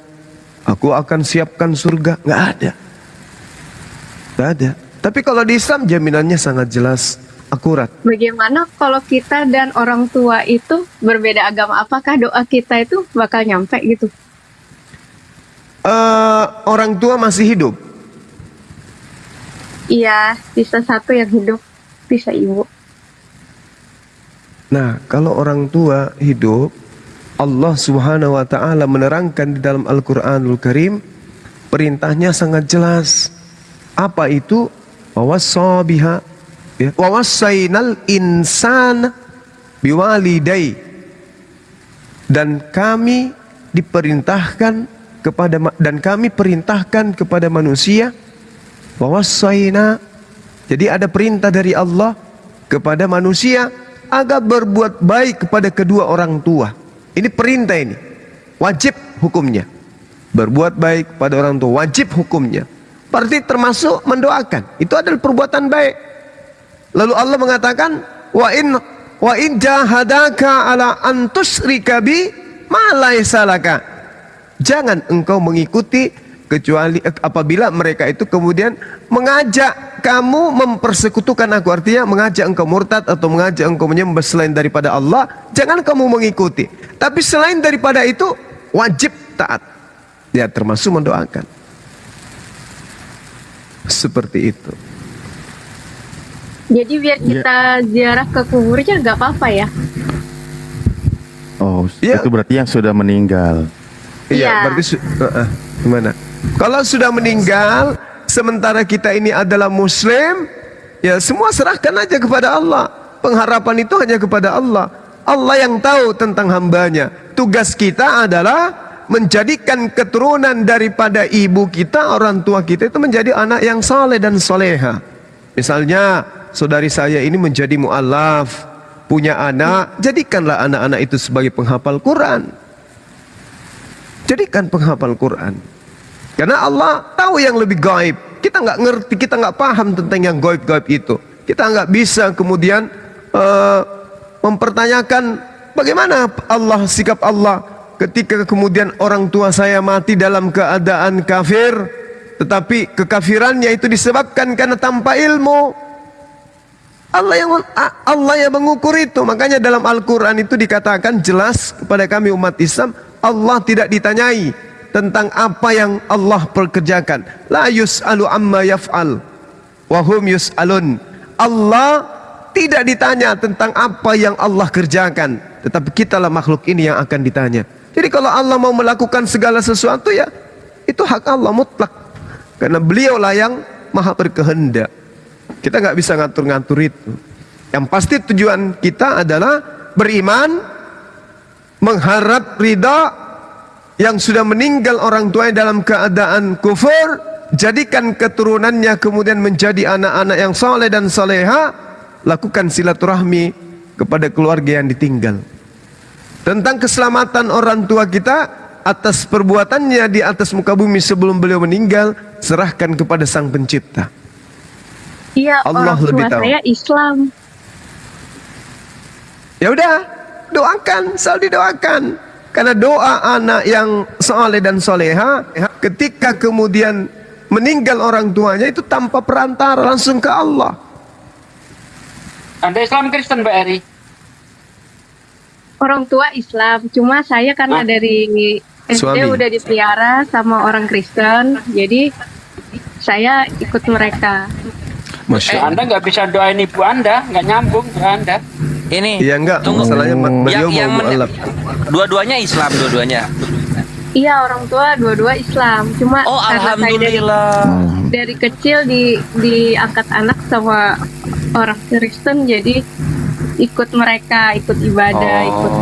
aku akan siapkan surga. Nggak ada. Nggak ada. Tapi kalau di Islam jaminannya sangat jelas, akurat.
Bagaimana kalau kita dan orang tua itu berbeda agama? Apakah doa kita itu bakal nyampe gitu?
Orang tua masih hidup?
Iya, bisa satu yang hidup, bisa ibu.
Nah, kalau orang tua hidup, Allah Subhanahu wa taala menerangkan di dalam Al-Qur'anul Karim, perintahnya sangat jelas. Apa itu? Wawassabiha ya, wawassainal insan biwalidai. Dan kami perintahkan kepada manusia wawasaina. Jadi ada perintah dari Allah kepada manusia agar berbuat baik kepada kedua orang tua. Ini perintah, ini wajib hukumnya. Berbuat baik kepada orang tua wajib hukumnya. Berarti termasuk mendoakan. Itu adalah perbuatan baik. Lalu Allah mengatakan wa in jahadaka ala an tusyrika bi ma laysa laka. Jangan engkau mengikuti kecuali apabila mereka itu kemudian mengajak kamu mempersekutukan aku, artinya mengajak engkau murtad atau mengajak engkau menyembah selain daripada Allah, jangan kamu mengikuti. Tapi selain daripada itu wajib taat. Ya, termasuk mendoakan. Seperti itu.
Jadi biar kita ziarah ke kuburnya nggak apa-apa ya?
Oh, itu berarti yang sudah meninggal.
Iya, berarti gimana? Kalau sudah meninggal, sementara kita ini adalah Muslim, ya semua serahkan aja kepada Allah. Pengharapan itu hanya kepada Allah. Allah yang tahu tentang hambanya. Tugas kita adalah menjadikan keturunan daripada ibu kita, orang tua kita itu menjadi anak yang saleh dan soleha. Misalnya saudari saya ini menjadi mu'alaf, punya anak, jadikanlah anak-anak itu sebagai penghafal Quran. Jadikan penghafal Quran. Karena Allah tahu yang lebih gaib. Kita nggak ngerti, kita nggak paham tentang yang gaib-gaib itu. Kita nggak bisa kemudian mempertanyakan bagaimana Allah, sikap Allah ketika kemudian orang tua saya mati dalam keadaan kafir, tetapi kekafirannya itu disebabkan karena tanpa ilmu. Allah yang mengukur itu. Makanya dalam Al-Quran itu dikatakan jelas kepada kami umat Islam, Allah tidak ditanyai tentang apa yang Allah perkerjakan. La yus'alu amma yaf'al wa hum yus'alun. Allah tidak ditanya tentang apa yang Allah kerjakan, tetapi kitalah makhluk ini yang akan ditanya. Jadi kalau Allah mau melakukan segala sesuatu, ya itu hak Allah mutlak, karena beliaulah yang maha berkehendak. Kita nggak bisa ngatur-ngatur itu. Yang pasti tujuan kita adalah beriman, mengharap ridha yang sudah meninggal orang tuanya dalam keadaan kufur, jadikan keturunannya kemudian menjadi anak-anak yang saleh dan saleha, lakukan silaturahmi kepada keluarga yang ditinggal. Tentang keselamatan orang tua kita atas perbuatannya di atas muka bumi sebelum beliau meninggal, serahkan kepada Sang Pencipta.
Iya,
Allah
orang
lebih
tua
tahu.
saya Islam.
Ya udah, doakan, selalu didoakan. Karena doa anak yang saleh dan soleha, ketika kemudian meninggal orang tuanya itu tanpa perantara, langsung ke Allah.
Anda Islam Kristen, Mbak Eri?
Orang tua Islam, cuma saya karena dari SD
Suami.
udah dipelihara sama orang Kristen, jadi saya ikut mereka.
Anda nggak bisa doain ibu Anda, nggak nyambung ke Anda.
Ini.
Iya enggak, masalahnya beliau mau mu'alaf.
Dua-duanya Islam, dua-duanya.
Iya, orang tua dua-dua Islam, cuma
Oh,
karena saya dari kecil diangkat anak sama orang Kristen, jadi ikut mereka, ikut ibadah, ikut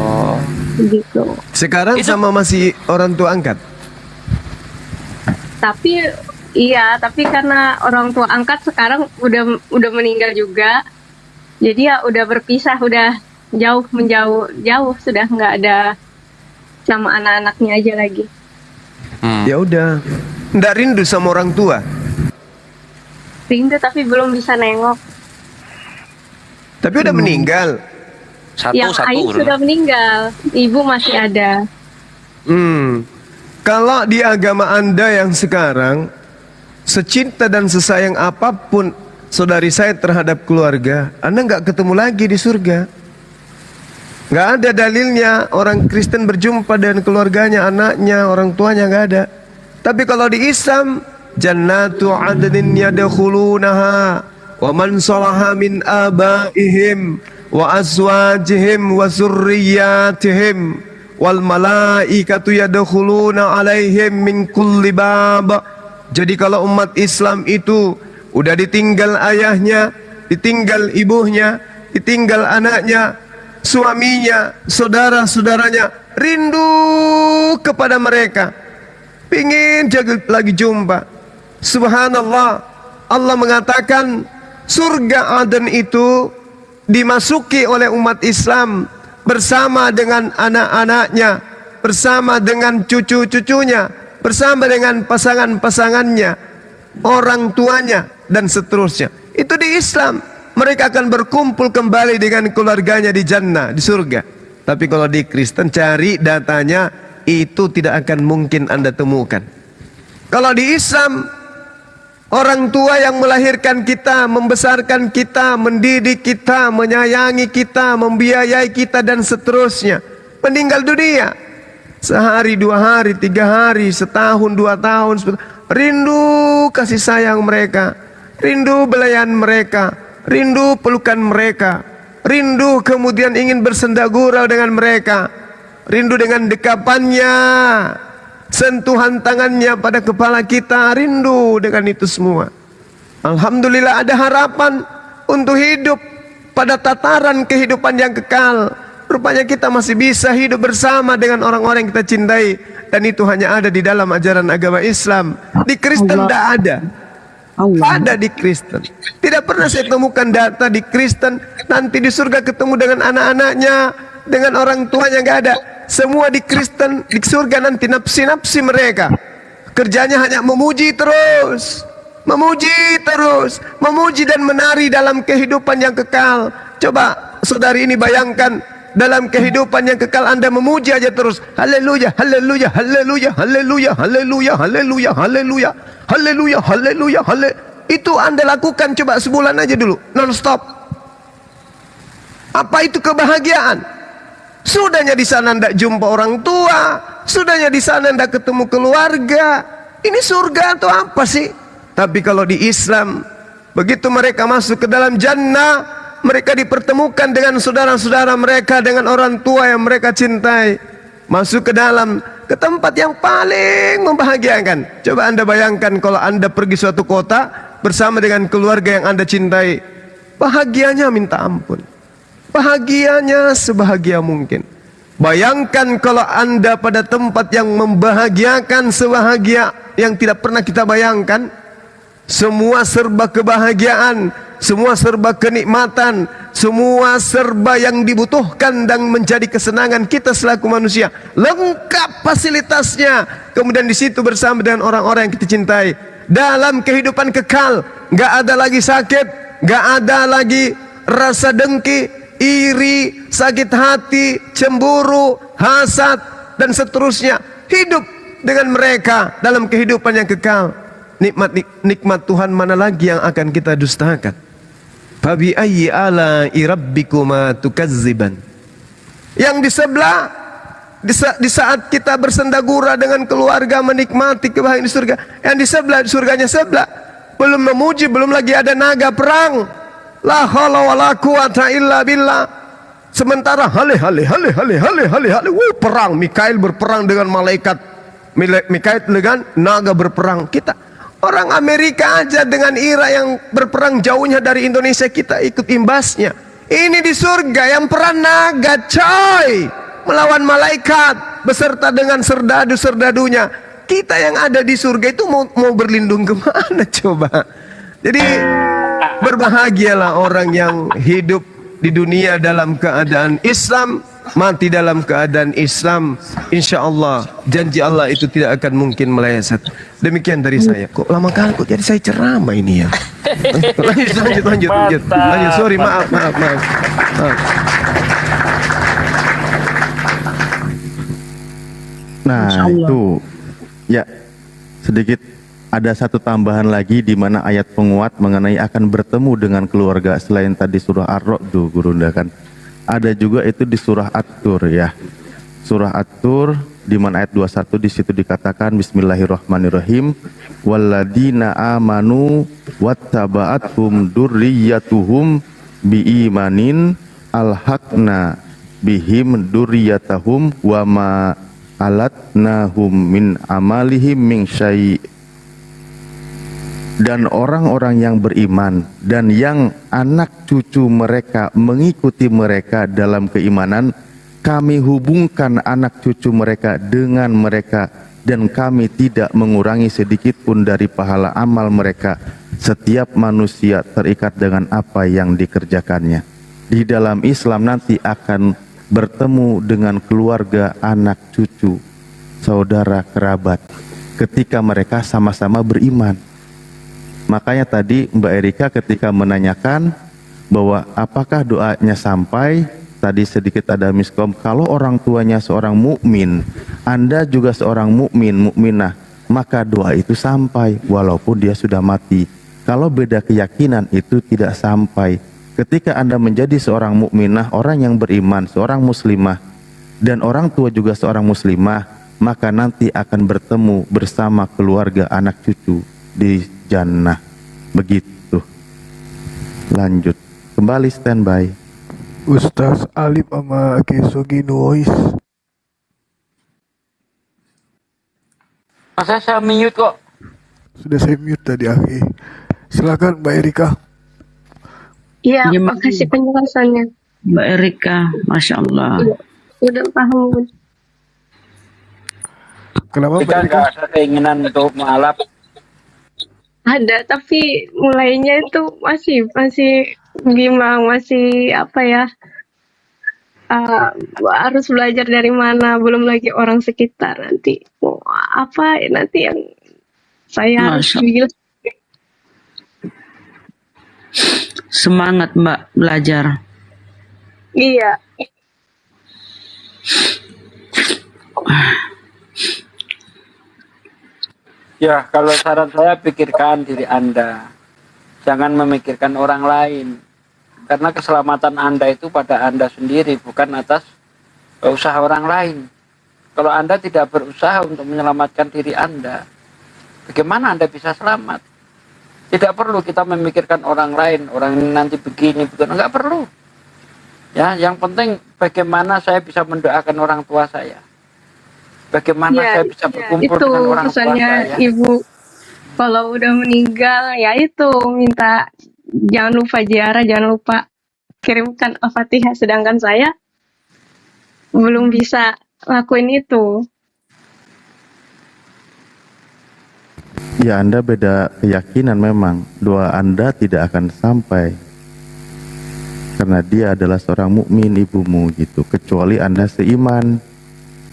gitu.
Sekarang sama masih orang tua angkat?
Tapi iya, tapi karena orang tua angkat sekarang udah meninggal juga, jadi ya udah berpisah, udah jauh sudah nggak ada sama anak-anaknya aja lagi.
Ya udah, nggak rindu sama orang tua?
Rindu tapi belum bisa nengok.
Tapi udah meninggal.
Yang ayah sudah meninggal, ibu masih ada.
Kalau di agama Anda yang sekarang, secinta dan sesayang apapun saudari saya terhadap keluarga, Anda nggak ketemu lagi di surga. Nggak ada dalilnya orang Kristen berjumpa dengan keluarganya, anaknya, orang tuanya, nggak ada. Tapi kalau di Islam, jannatu adnin yadkhulunaha wa man salaha min abaihim wa azwajihim wa zurriyyatihim wal malaikatu yadkhuluna alaihim min kulli bab. Jadi kalau umat Islam itu udah ditinggal ayahnya, ditinggal ibunya, ditinggal anaknya, suaminya, saudara-saudaranya, rindu kepada mereka, pingin lagi jumpa. Subhanallah, Allah mengatakan surga Aden itu dimasuki oleh umat Islam bersama dengan anak-anaknya, bersama dengan cucu-cucunya, bersama dengan pasangan-pasangannya, orang tuanya, dan seterusnya. Itu di Islam. Mereka akan berkumpul kembali dengan keluarganya di jannah, di surga. Tapi kalau di Kristen, cari datanya, itu tidak akan mungkin Anda temukan. Kalau di Islam, orang tua yang melahirkan kita, membesarkan kita, mendidik kita, menyayangi kita, membiayai kita, dan seterusnya, meninggal dunia. Sehari, 2 hari, 3 hari, setahun, 2 tahun, rindu kasih sayang mereka, rindu belayan mereka, rindu pelukan mereka, rindu kemudian ingin bersenda gurau dengan mereka, rindu dengan dekapannya, sentuhan tangannya pada kepala kita, rindu dengan itu semua. Alhamdulillah ada harapan untuk hidup pada tataran kehidupan yang kekal. Rupanya kita masih bisa hidup bersama dengan orang-orang yang kita cintai, dan itu hanya ada di dalam ajaran agama Islam. Di Kristen tidak ada. Ada di Kristen. Tidak pernah saya temukan data di Kristen nanti di surga ketemu dengan anak-anaknya, dengan orang tuanya, nggak ada. Semua di Kristen di surga nanti nafsi-nafsi mereka. Kerjanya hanya memuji terus, memuji terus, memuji dan menari dalam kehidupan yang kekal. Coba saudari ini bayangkan, dalam kehidupan yang kekal Anda memuji aja terus. Haleluya, haleluya, haleluya, haleluya, haleluya, haleluya, haleluya, haleluya, haleluya, haleluya. Itu Anda lakukan coba sebulan aja dulu, non stop. Apa itu kebahagiaan? Sudahnya di sana Anda jumpa orang tua, sudahnya di sana Anda ketemu keluarga. Ini surga atau apa sih? Tapi kalau di Islam, begitu mereka masuk ke dalam jannah, mereka dipertemukan dengan saudara-saudara mereka, dengan orang tua yang mereka cintai. Masuk ke tempat yang paling membahagiakan. Coba Anda bayangkan kalau Anda pergi suatu kota bersama dengan keluarga yang Anda cintai. Bahagianya minta ampun. Bahagianya sebahagia mungkin. Bayangkan kalau Anda pada tempat yang membahagiakan, sebahagia yang tidak pernah kita bayangkan. Semua serba kebahagiaan, semua serba kenikmatan, semua serba yang dibutuhkan dan menjadi kesenangan kita selaku manusia. Lengkap fasilitasnya. Kemudian di situ bersama dengan orang-orang yang kita cintai. Dalam kehidupan kekal, nggak ada lagi sakit, nggak ada lagi rasa dengki, iri, sakit hati, cemburu, hasad, dan seterusnya. Hidup dengan mereka dalam kehidupan yang kekal. Nikmat Tuhan mana lagi yang akan kita dustakan? Fabi ayyi ala'i rabbikuma tukazziban. Yang di sebelah, di saat kita bersendagura dengan keluarga menikmati kebahagiaan di surga, yang di sebelah, di surganya sebelah, belum memuji, belum lagi ada naga perang. La haula wala quwata illa billah. Sementara perang, Mikail berperang dengan malaikat, Mikail dengan naga berperang. Kita orang Amerika aja dengan IRA yang berperang jauhnya dari Indonesia, kita ikut imbasnya. Ini di surga yang perang naga, coy, melawan malaikat beserta dengan serdadu-serdadunya. Kita yang ada di surga itu mau berlindung kemana coba? Jadi berbahagialah orang yang hidup di dunia dalam keadaan Islam, mati dalam keadaan Islam. Insya Allah janji Allah itu tidak akan mungkin meleset. Demikian dari saya. Kok lama kali kok jadi saya ceramah ini ya. Lanjut. Sorry, maaf.
Nah itu ya, sedikit ada satu tambahan lagi di mana ayat penguat mengenai akan bertemu dengan keluarga selain tadi surah Ar-Ra'd tuh Gurunda kan. Ada juga itu di surah At-Tur ya. Surah At-Tur di mana ayat 21 di situ dikatakan bismillahirrahmanirrahim walladzina amanu wattaba'athum dzurriyyatuhum biimanin alhaqna bihim dzurriyyatahum wa ma alatnahum min amalihim min syai'. Dan orang-orang yang beriman dan yang anak cucu mereka mengikuti mereka dalam keimanan, kami hubungkan anak cucu mereka dengan mereka, dan kami tidak mengurangi sedikit pun dari pahala amal mereka. Setiap manusia terikat dengan apa yang dikerjakannya. Di dalam Islam nanti akan bertemu dengan keluarga, anak cucu, saudara, kerabat, ketika mereka sama-sama beriman. Makanya tadi Mbak Erika ketika menanyakan bahwa apakah doanya sampai, tadi sedikit ada miskom, kalau orang tuanya seorang mukmin, Anda juga seorang mukmin, mukminah, maka doa itu sampai walaupun dia sudah mati. Kalau beda keyakinan itu tidak sampai. Ketika Anda menjadi seorang mukminah, orang yang beriman, seorang muslimah, dan orang tua juga seorang muslimah, maka nanti akan bertemu bersama keluarga, anak cucu di jannah. Begitu. Lanjut. Kembali standby.
Ustaz Alif sama Kesogi Nuois.
Masa saya mute kok?
Sudah saya mute tadi, Aki. Silakan Mbak Erika.
Iya, makasih penjelasannya.
Mbak Erika, Masya Allah.
Iya, udah paham. Bun.
Kenapa
Kita nggak ada keinginan untuk mengalap.
Ada, tapi mulainya itu masih bimbang, masih apa ya? Harus belajar dari mana? Belum lagi orang sekitar nanti. Apa nanti yang saya harus bilang?
Semangat Mbak belajar.
Iya.
Ya, kalau saran saya pikirkan diri Anda. Jangan memikirkan orang lain. Karena keselamatan Anda itu pada Anda sendiri, bukan atas usaha orang lain. Kalau Anda tidak berusaha untuk menyelamatkan diri Anda, bagaimana Anda bisa selamat? Tidak perlu kita memikirkan orang lain, orang ini nanti begini, enggak perlu. Ya, yang penting bagaimana saya bisa mendoakan orang tua saya. Bagaimana saya bisa berkumpul
itu
dengan orang tua
pesannya
saya.
Ibu kalau udah meninggal ya itu minta jangan lupa ziarah, jangan lupa kirimkan Al-Fatihah, sedangkan saya belum bisa lakuin itu.
Ya, Anda beda keyakinan memang. Doa Anda tidak akan sampai karena dia adalah seorang mukmin, ibumu gitu. Kecuali Anda seiman.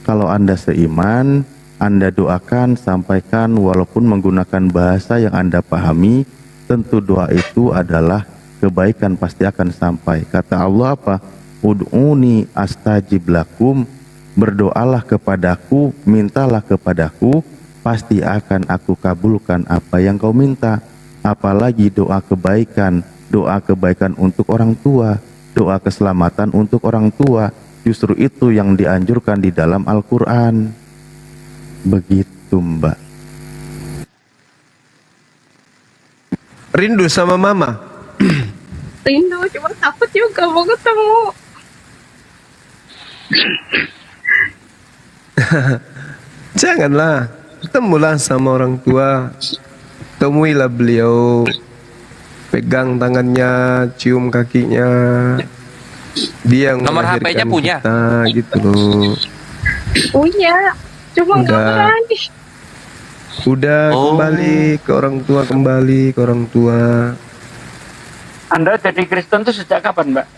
Kalau Anda seiman, Anda doakan, sampaikan walaupun menggunakan bahasa yang Anda pahami, tentu doa itu adalah kebaikan, pasti akan sampai. Kata Allah apa? Ud'uni astajib lakum, berdoalah kepadaku, mintalah kepadaku, pasti akan aku kabulkan apa yang kau minta. Apalagi doa kebaikan untuk orang tua, doa keselamatan untuk orang tua. Justru itu yang dianjurkan di dalam Al-Quran. Begitu Mbak.
Rindu sama mama?
Rindu, cuma takut juga mau ketemu.
Janganlah, ketemulah sama orang tua. Temuilah beliau, pegang tangannya, cium kakinya. Dia yang
Nomor HP-nya punya?
kita, gitu loh.
Punya, cuma nggak berani.
Udah kembali ke orang tua.
Anda jadi Kristen itu sejak kapan, Mbak?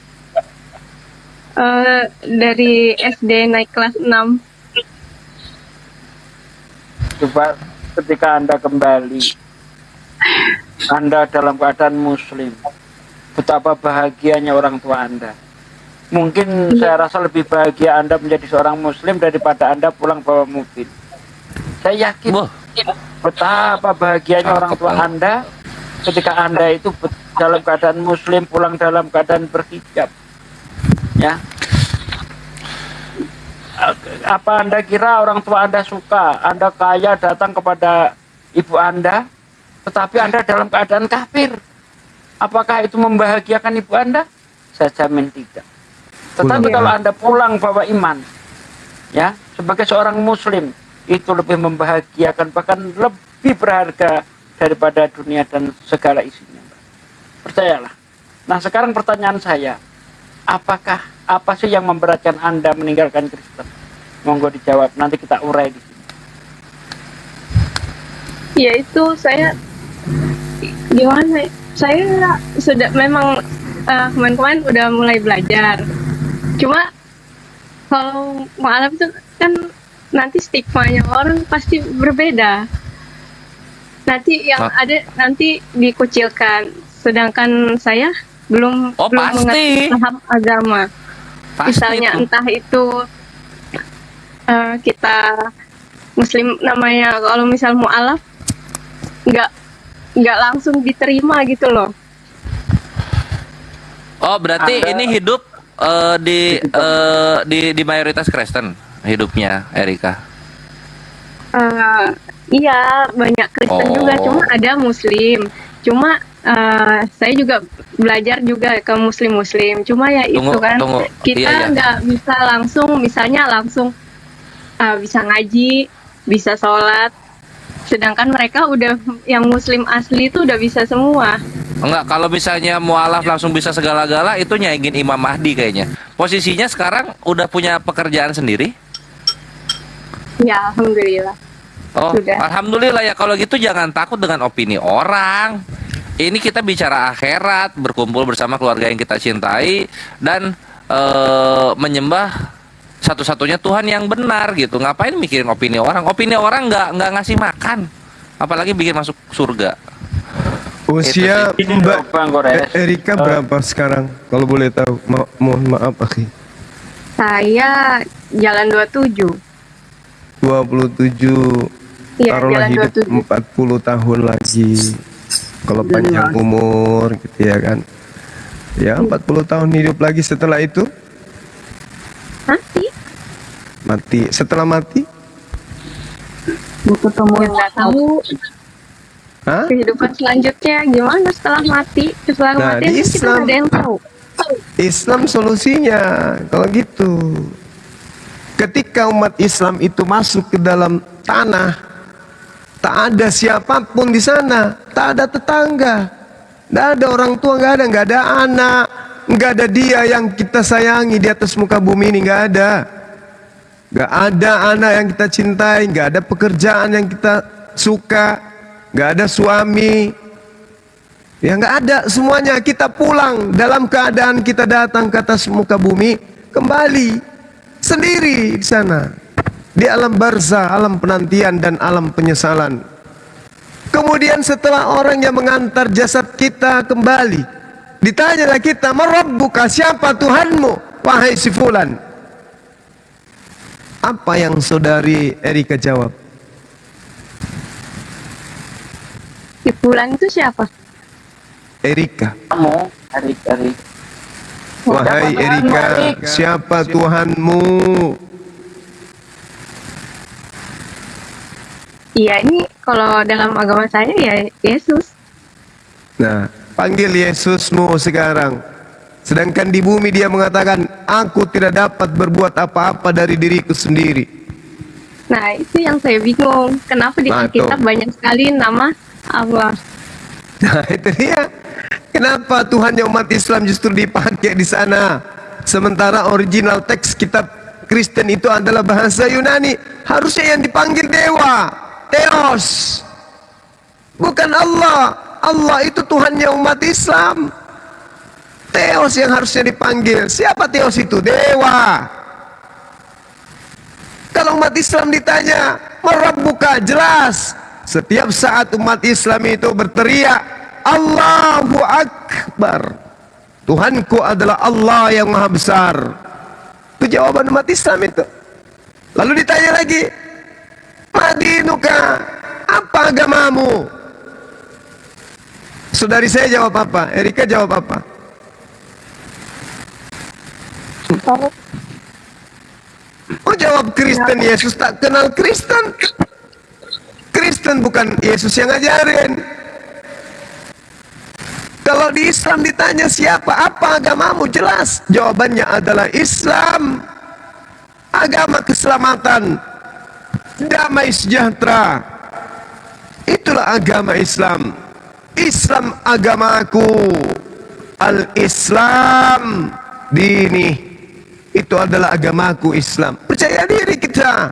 Dari SD naik kelas 6.
Coba ketika Anda kembali, Anda dalam keadaan muslim, betapa bahagianya orang tua Anda. Mungkin saya rasa lebih bahagia Anda menjadi seorang muslim daripada Anda pulang bawa mobil. Saya yakin betapa bahagianya orang tua Anda ketika Anda itu dalam keadaan muslim, pulang dalam keadaan berhijab. Ya. Apa Anda kira orang tua Anda suka Anda kaya datang kepada ibu Anda, tetapi Anda dalam keadaan kafir? Apakah itu membahagiakan ibu Anda? Saya jamin tidak. Tetapi kalau Anda pulang bawa iman, ya, sebagai seorang muslim, itu lebih membahagiakan, bahkan lebih berharga daripada dunia dan segala isinya. Percayalah. Nah, sekarang pertanyaan saya, apakah apa sih yang memberatkan Anda meninggalkan Kristen? Monggo dijawab, nanti kita urai di sini.
Ya itu saya gimana? Saya sudah memang kemarin-kemarin udah mulai belajar. Cuma kalau mu'alaf itu kan nanti stigmanya orang pasti berbeda. Nanti yang ada nanti dikucilkan. Sedangkan saya belum mengerti paham agama. Misalnya entah itu kita Muslim namanya, kalau misal mu'alaf nggak langsung diterima gitu loh.
Oh, berarti ini hidup di mayoritas Kristen hidupnya Erika?
Iya, banyak Kristen juga, cuma ada Muslim. Cuma saya juga belajar juga ke Muslim. Cuma ya itu kan kita nggak bisa langsung, misalnya langsung bisa ngaji, bisa sholat. Sedangkan mereka udah yang Muslim asli itu udah bisa semua.
Enggak, kalau misalnya mualaf langsung bisa segala-gala, itu nyaingin Imam Mahdi kayaknya. Posisinya sekarang udah punya pekerjaan sendiri?
Ya, alhamdulillah.
Oh,
sudah.
Alhamdulillah ya. Kalau gitu jangan takut dengan opini orang. Ini kita bicara akhirat, berkumpul bersama keluarga yang kita cintai dan menyembah satu-satunya Tuhan yang benar gitu. Ngapain mikirin opini orang? Opini orang nggak ngasih makan, apalagi bikin masuk surga.
Usia Mbak Erika berapa sekarang? Kalau boleh tahu, mohon maaf akhi.
Saya jalan 27.
27.
Iya,
Taruhlah
jalan
hidup
27.
40 tahun lagi. Kalau panjang umur gitu ya kan. Ya 40 tahun hidup lagi, setelah itu mati. Setelah mati
ketemu yang nggak tahu.
Hah?
Kehidupan selanjutnya gimana setelah mati? Setelah mati
di
itu kita nggak ada yang tahu.
Islam solusinya kalau gitu. Ketika umat Islam itu masuk ke dalam tanah, tak ada siapapun di sana, tak ada tetangga, nggak ada orang tua, nggak ada anak, nggak ada dia yang kita sayangi di atas muka bumi ini, nggak ada. Nggak ada anak yang kita cintai, nggak ada pekerjaan yang kita suka, nggak ada suami, ya nggak ada, semuanya kita pulang dalam keadaan kita datang ke atas muka bumi, kembali sendiri di sana, di alam barzah, alam penantian dan alam penyesalan. Kemudian setelah orang yang mengantar jasad kita kembali, ditanyalah kita, "Marabbuka?" Siapa Tuhanmu, wahai si fulan? Apa yang saudari Erika jawab?
Di bulan itu siapa?
Erika.
Kamu, Erika.
Wahai Erika, siapa Tuhanmu?
Iya, ini kalau dalam agama saya ya Yesus.
Nah, panggil Yesusmu sekarang. Sedangkan di bumi dia mengatakan, aku tidak dapat berbuat apa-apa dari diriku sendiri.
Nah, itu yang saya bingung. Kenapa di Alkitab banyak sekali nama Allah?
Nah, itu dia. Kenapa Tuhan yang umat Islam justru dipakai di sana? Sementara original teks kitab Kristen itu adalah bahasa Yunani. Harusnya yang dipanggil dewa, Theos. Bukan Allah. Allah itu Tuhannya umat Islam. Theos yang harusnya dipanggil. Siapa Theos itu? Dewa. Kalau umat Islam ditanya, "Marabbuka?" jelas. Setiap saat umat Islam itu berteriak, "Allahu Akbar." Tuhanku adalah Allah yang Maha Besar. Itu jawaban umat Islam itu. Lalu ditanya lagi, "Madinuka?" Apa agamamu? Saudari saya jawab apa? Erika jawab apa? Oh, jawab Kristen. Yesus tak kenal Kristen. Kristen bukan Yesus yang ngajarin. Kalau di Islam ditanya siapa, apa agamamu, jelas jawabannya adalah Islam. Agama keselamatan, damai sejahtera. Itulah agama Islam. Islam agamaku, al-Islam dini. itu adalah agamaku Islam. Percaya diri kita.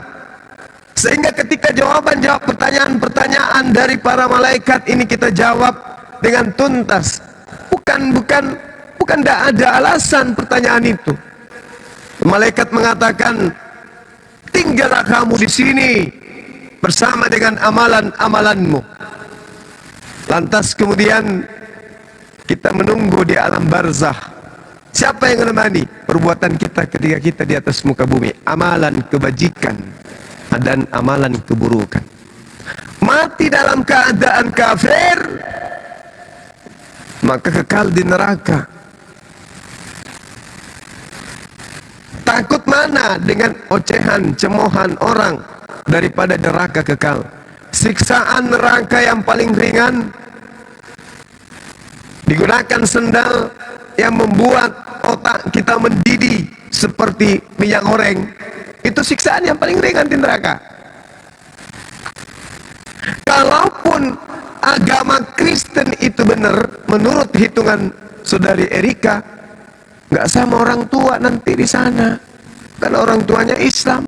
Sehingga ketika jawab pertanyaan-pertanyaan dari para malaikat ini kita jawab dengan tuntas. Bukan tidak ada alasan pertanyaan itu. Malaikat mengatakan, tinggallah kamu di sini bersama dengan amalan-amalanmu. Lantas kemudian kita menunggu di alam barzah. Siapa yang menemani perbuatan kita ketika kita di atas muka bumi? Amalan kebajikan dan amalan keburukan. Mati dalam keadaan kafir, maka kekal di neraka. Takut mana dengan ocehan, cemohan orang daripada neraka kekal. Siksaan neraka yang paling ringan, digunakan sendal yang membuat otak kita mendidih seperti minyak goreng. Itu siksaan yang paling ringan di neraka. Kalaupun agama Kristen itu benar, menurut hitungan saudari Erika, nggak sama orang tua nanti di sana, karena orang tuanya Islam.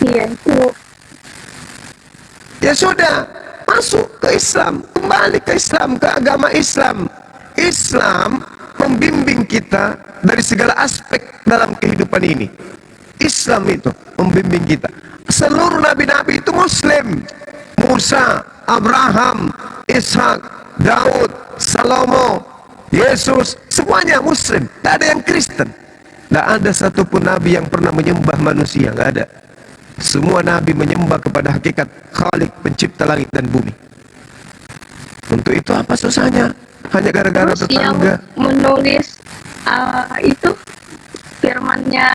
Iya itu.
Ya sudah, masuk ke Islam, kembali ke Islam, ke agama Islam. Islam membimbing kita dari segala aspek dalam kehidupan ini. Islam itu membimbing kita. Seluruh nabi-nabi itu Muslim. Musa, Abraham, Ishak, Daud, Salomo, Yesus, semuanya Muslim. Tidak ada yang Kristen. Tidak ada satupun nabi yang pernah menyembah manusia. Tidak ada. Semua nabi menyembah kepada hakikat Khalik, pencipta langit dan bumi. Untuk itu apa susahnya? Hanya gara-gara tetangga.
Yang menulis itu firmannya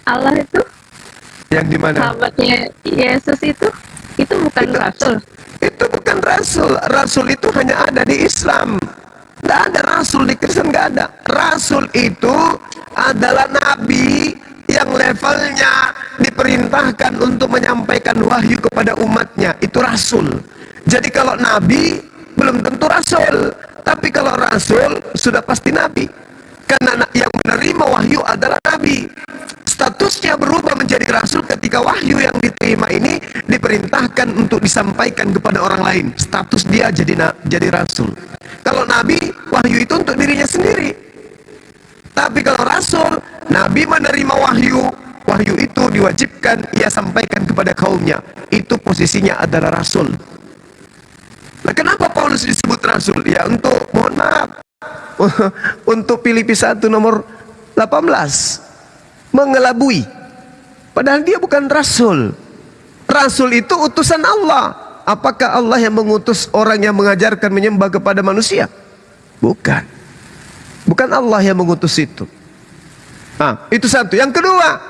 Allah itu,
yang di mana?
sahabatnya Yesus itu bukan rasul.
Itu bukan rasul. Rasul itu hanya ada di Islam. Tidak ada rasul di Kristen, nggak ada. Rasul itu adalah nabi yang levelnya diperintahkan untuk menyampaikan wahyu kepada umatnya. Itu rasul. Jadi kalau nabi belum tentu rasul, tapi kalau rasul sudah pasti nabi. Karena yang menerima wahyu adalah nabi. Statusnya berubah menjadi rasul ketika wahyu yang diterima ini diperintahkan untuk disampaikan kepada orang lain. Status dia jadi rasul. Kalau nabi, wahyu itu untuk dirinya sendiri. Tapi kalau rasul, nabi menerima wahyu, wahyu itu diwajibkan ia sampaikan kepada kaumnya. Itu posisinya adalah rasul. Nah, kenapa Paulus disebut rasul? Ya untuk, mohon maaf, untuk Filipi 1 nomor 18, mengelabui. Padahal dia bukan rasul. Rasul itu utusan Allah. Apakah Allah yang mengutus orang yang mengajarkan menyembah kepada manusia? Bukan. Bukan Allah yang mengutus itu. Nah, itu satu. Yang kedua,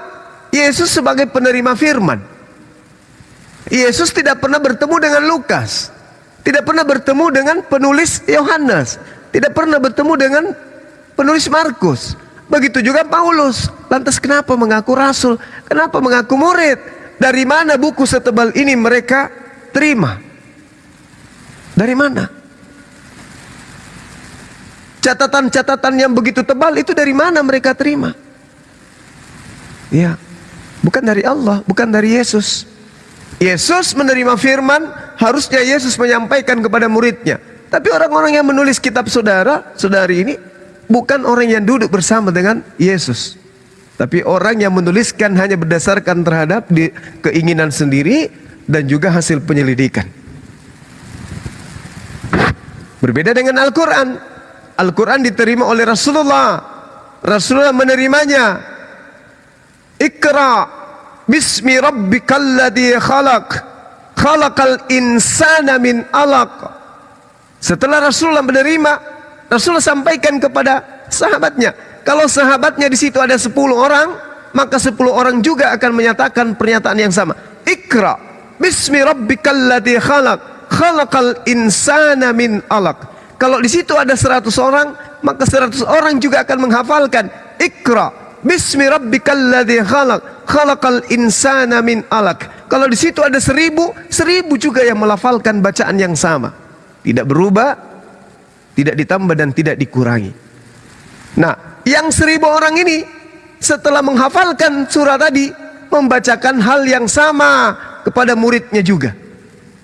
Yesus sebagai penerima firman. Yesus tidak pernah bertemu dengan Lukas, tidak pernah bertemu dengan penulis Yohanes, tidak pernah bertemu dengan penulis Markus. Begitu juga Paulus. Lantas kenapa mengaku rasul? Kenapa mengaku murid? Dari mana buku setebal ini mereka terima? Dari mana? Catatan-catatan yang begitu tebal itu dari mana mereka terima? Ya, bukan dari Allah, bukan dari Yesus. Yesus menerima firman, harusnya Yesus menyampaikan kepada muridnya. Tapi orang-orang yang menulis kitab saudara-saudari ini bukan orang yang duduk bersama dengan Yesus, tapi orang yang menuliskan hanya berdasarkan terhadap keinginan sendiri dan juga hasil penyelidikan. Berbeda dengan Al-Quran. Al-Quran diterima oleh Rasulullah. Rasulullah menerimanya. Iqra bismi rabbikal ladzi khalaq, khalaqal insana min alaq. Setelah Rasulullah menerima, Rasulullah sampaikan kepada sahabatnya. Kalau sahabatnya di situ ada 10 orang, maka 10 orang juga akan menyatakan pernyataan yang sama. Iqra bismi rabbikal ladzi khalaq, khalaqal insana min alaq. Kalau di situ ada 100 orang, maka 100 orang juga akan menghafalkan Iqra bismi rabbikal ladzi khalaq, khalaqal insana min alaq. Kalau di situ ada 1000, 1000 juga yang melafalkan bacaan yang sama. Tidak berubah, tidak ditambah dan tidak dikurangi. Nah, yang 1000 orang ini setelah menghafalkan surah tadi membacakan hal yang sama kepada muridnya juga.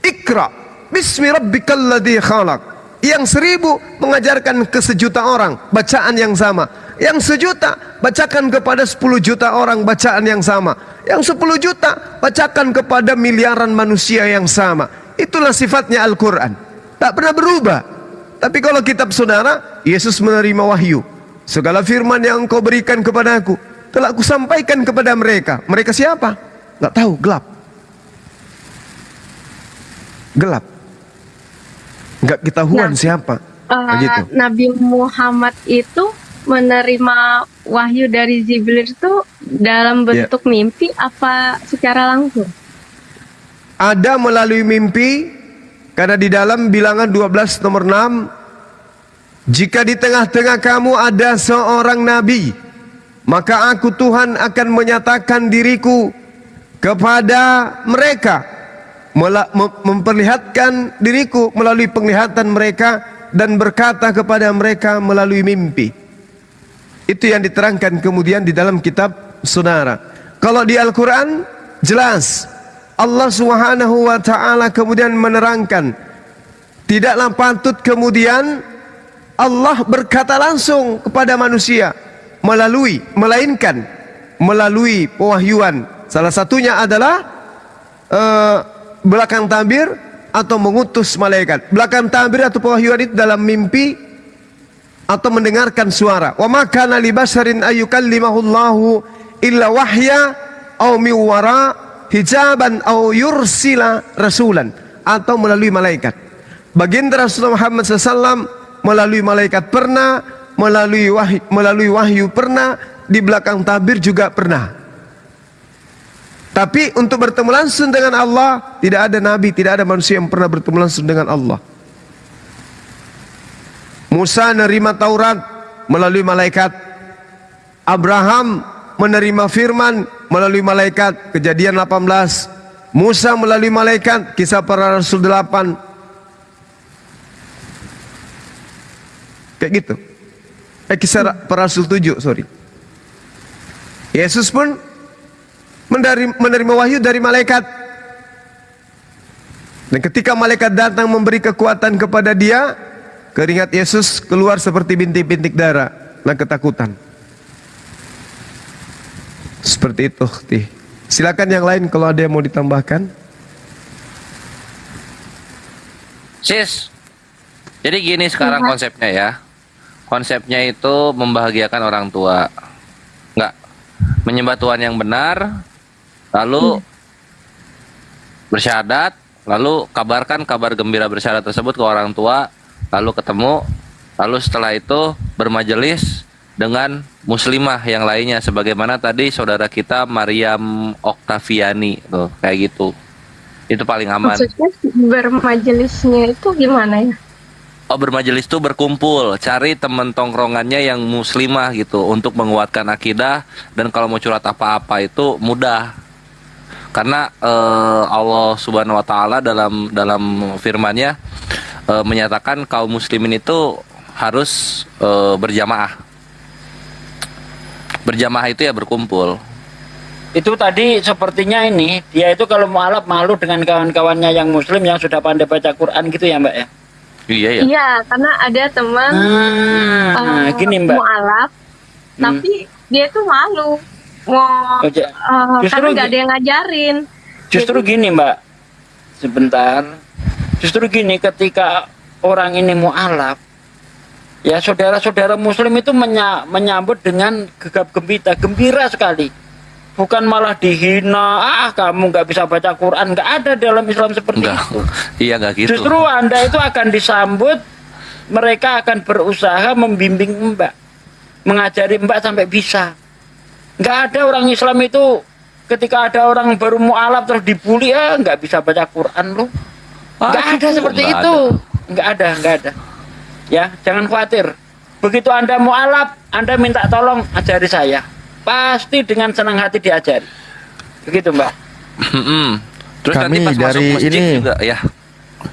Iqra bismi rabbikal ladzi khalaq. Yang 1000 mengajarkan ke 1 juta orang bacaan yang sama. Yang 1 juta bacakan kepada 10 juta orang bacaan yang sama. Yang 10 juta bacakan kepada miliaran manusia yang sama. Itulah sifatnya Al-Quran, tak pernah berubah. Tapi kalau kitab saudara, Yesus menerima wahyu. Segala firman yang engkau berikan kepada aku telah aku sampaikan kepada mereka. Mereka siapa? Nggak tahu, gelap. Gelap. Nggak ketahuan siapa. Begitu.
Nabi Muhammad itu menerima wahyu dari Jibril itu dalam bentuk mimpi apa secara langsung?
Ada melalui mimpi, karena di dalam bilangan 12 nomor 6, jika di tengah-tengah kamu ada seorang nabi, maka aku Tuhan akan menyatakan diriku kepada mereka, memperlihatkan diriku melalui penglihatan mereka dan berkata kepada mereka melalui mimpi. Itu yang diterangkan kemudian di dalam kitab saudara. Kalau di Al-Quran jelas Allah Subhanahu wa ta'ala kemudian menerangkan, tidaklah patut kemudian Allah berkata langsung kepada manusia melainkan melalui pewahyuan. Salah satunya adalah belakang tabir atau mengutus malaikat. Belakang tabir atau pewahyuan itu dalam mimpi atau mendengarkan suara. Wa ma kana li basharin ayyukallimahullahu illa wahya aw min wara hijaban aw yursila rasulan, atau melalui malaikat. Baginda Rasulullah Muhammad SAW melalui malaikat pernah, melalui wahyu pernah, di belakang tabir juga pernah. Tapi untuk bertemu langsung dengan Allah, tidak ada nabi, tidak ada manusia yang pernah bertemu langsung dengan Allah. Musa menerima Taurat melalui malaikat. Abraham menerima firman melalui malaikat, Kejadian 18. Musa melalui malaikat, Kisah Para Rasul 8. Kayak gitu. Kisah Para Rasul 7, sorry. Yesus pun menerima wahyu dari malaikat. Dan ketika malaikat datang memberi kekuatan kepada dia, keringat Yesus keluar seperti bintik-bintik darah, dan ketakutan. Seperti itu. Silakan yang lain kalau ada yang mau ditambahkan.
Sis, jadi gini sekarang konsepnya ya. Konsepnya itu membahagiakan orang tua, nggak menyembah Tuhan yang benar, lalu bersyahadat, lalu kabarkan kabar gembira bersyahadat tersebut ke orang tua, lalu ketemu, lalu setelah itu bermajelis dengan muslimah yang lainnya, sebagaimana tadi saudara kita Maryam Oktaviani tuh, kayak gitu. Itu paling aman.
Maksudnya bermajelisnya itu gimana ya?
Oh, bermajelis itu berkumpul, cari teman tongkrongannya yang muslimah gitu untuk menguatkan akidah, dan kalau mau curhat apa-apa itu mudah. Karena Allah Subhanahu wa taala dalam firman-Nya menyatakan kaum muslimin itu harus berjamaah. Berjamaah itu ya berkumpul.
Itu tadi sepertinya ini dia itu kalau mualaf malu dengan kawan-kawannya yang muslim yang sudah pandai baca Quran gitu ya, Mbak ya.
Iya ya.
Iya, karena ada teman
gini, Mbak.
mualaf, tapi dia tuh malu mau karena nggak ada yang ngajarin.
Justru gini, Mbak. Sebentar. Justru gini, ketika orang ini mualaf, ya saudara-saudara muslim itu menyambut dengan gegap gempita, gembira sekali. Bukan malah dihina, kamu nggak bisa baca Quran, nggak ada dalam Islam seperti itu.
Iya, nggak gitu.
Justru Anda itu akan disambut, mereka akan berusaha membimbing Mbak, mengajari Mbak sampai bisa. Nggak ada orang Islam itu ketika ada orang baru mualaf terus dibully, nggak bisa baca Quran loh. Nggak ada seperti itu. Nggak ada. Ya, jangan khawatir. Begitu Anda mualaf, Anda minta tolong ajari saya. Pasti dengan senang hati diajari. Begitu, Mbak.
Terus
kami
nanti pas
dari
masuk masjid
ini
juga, ya.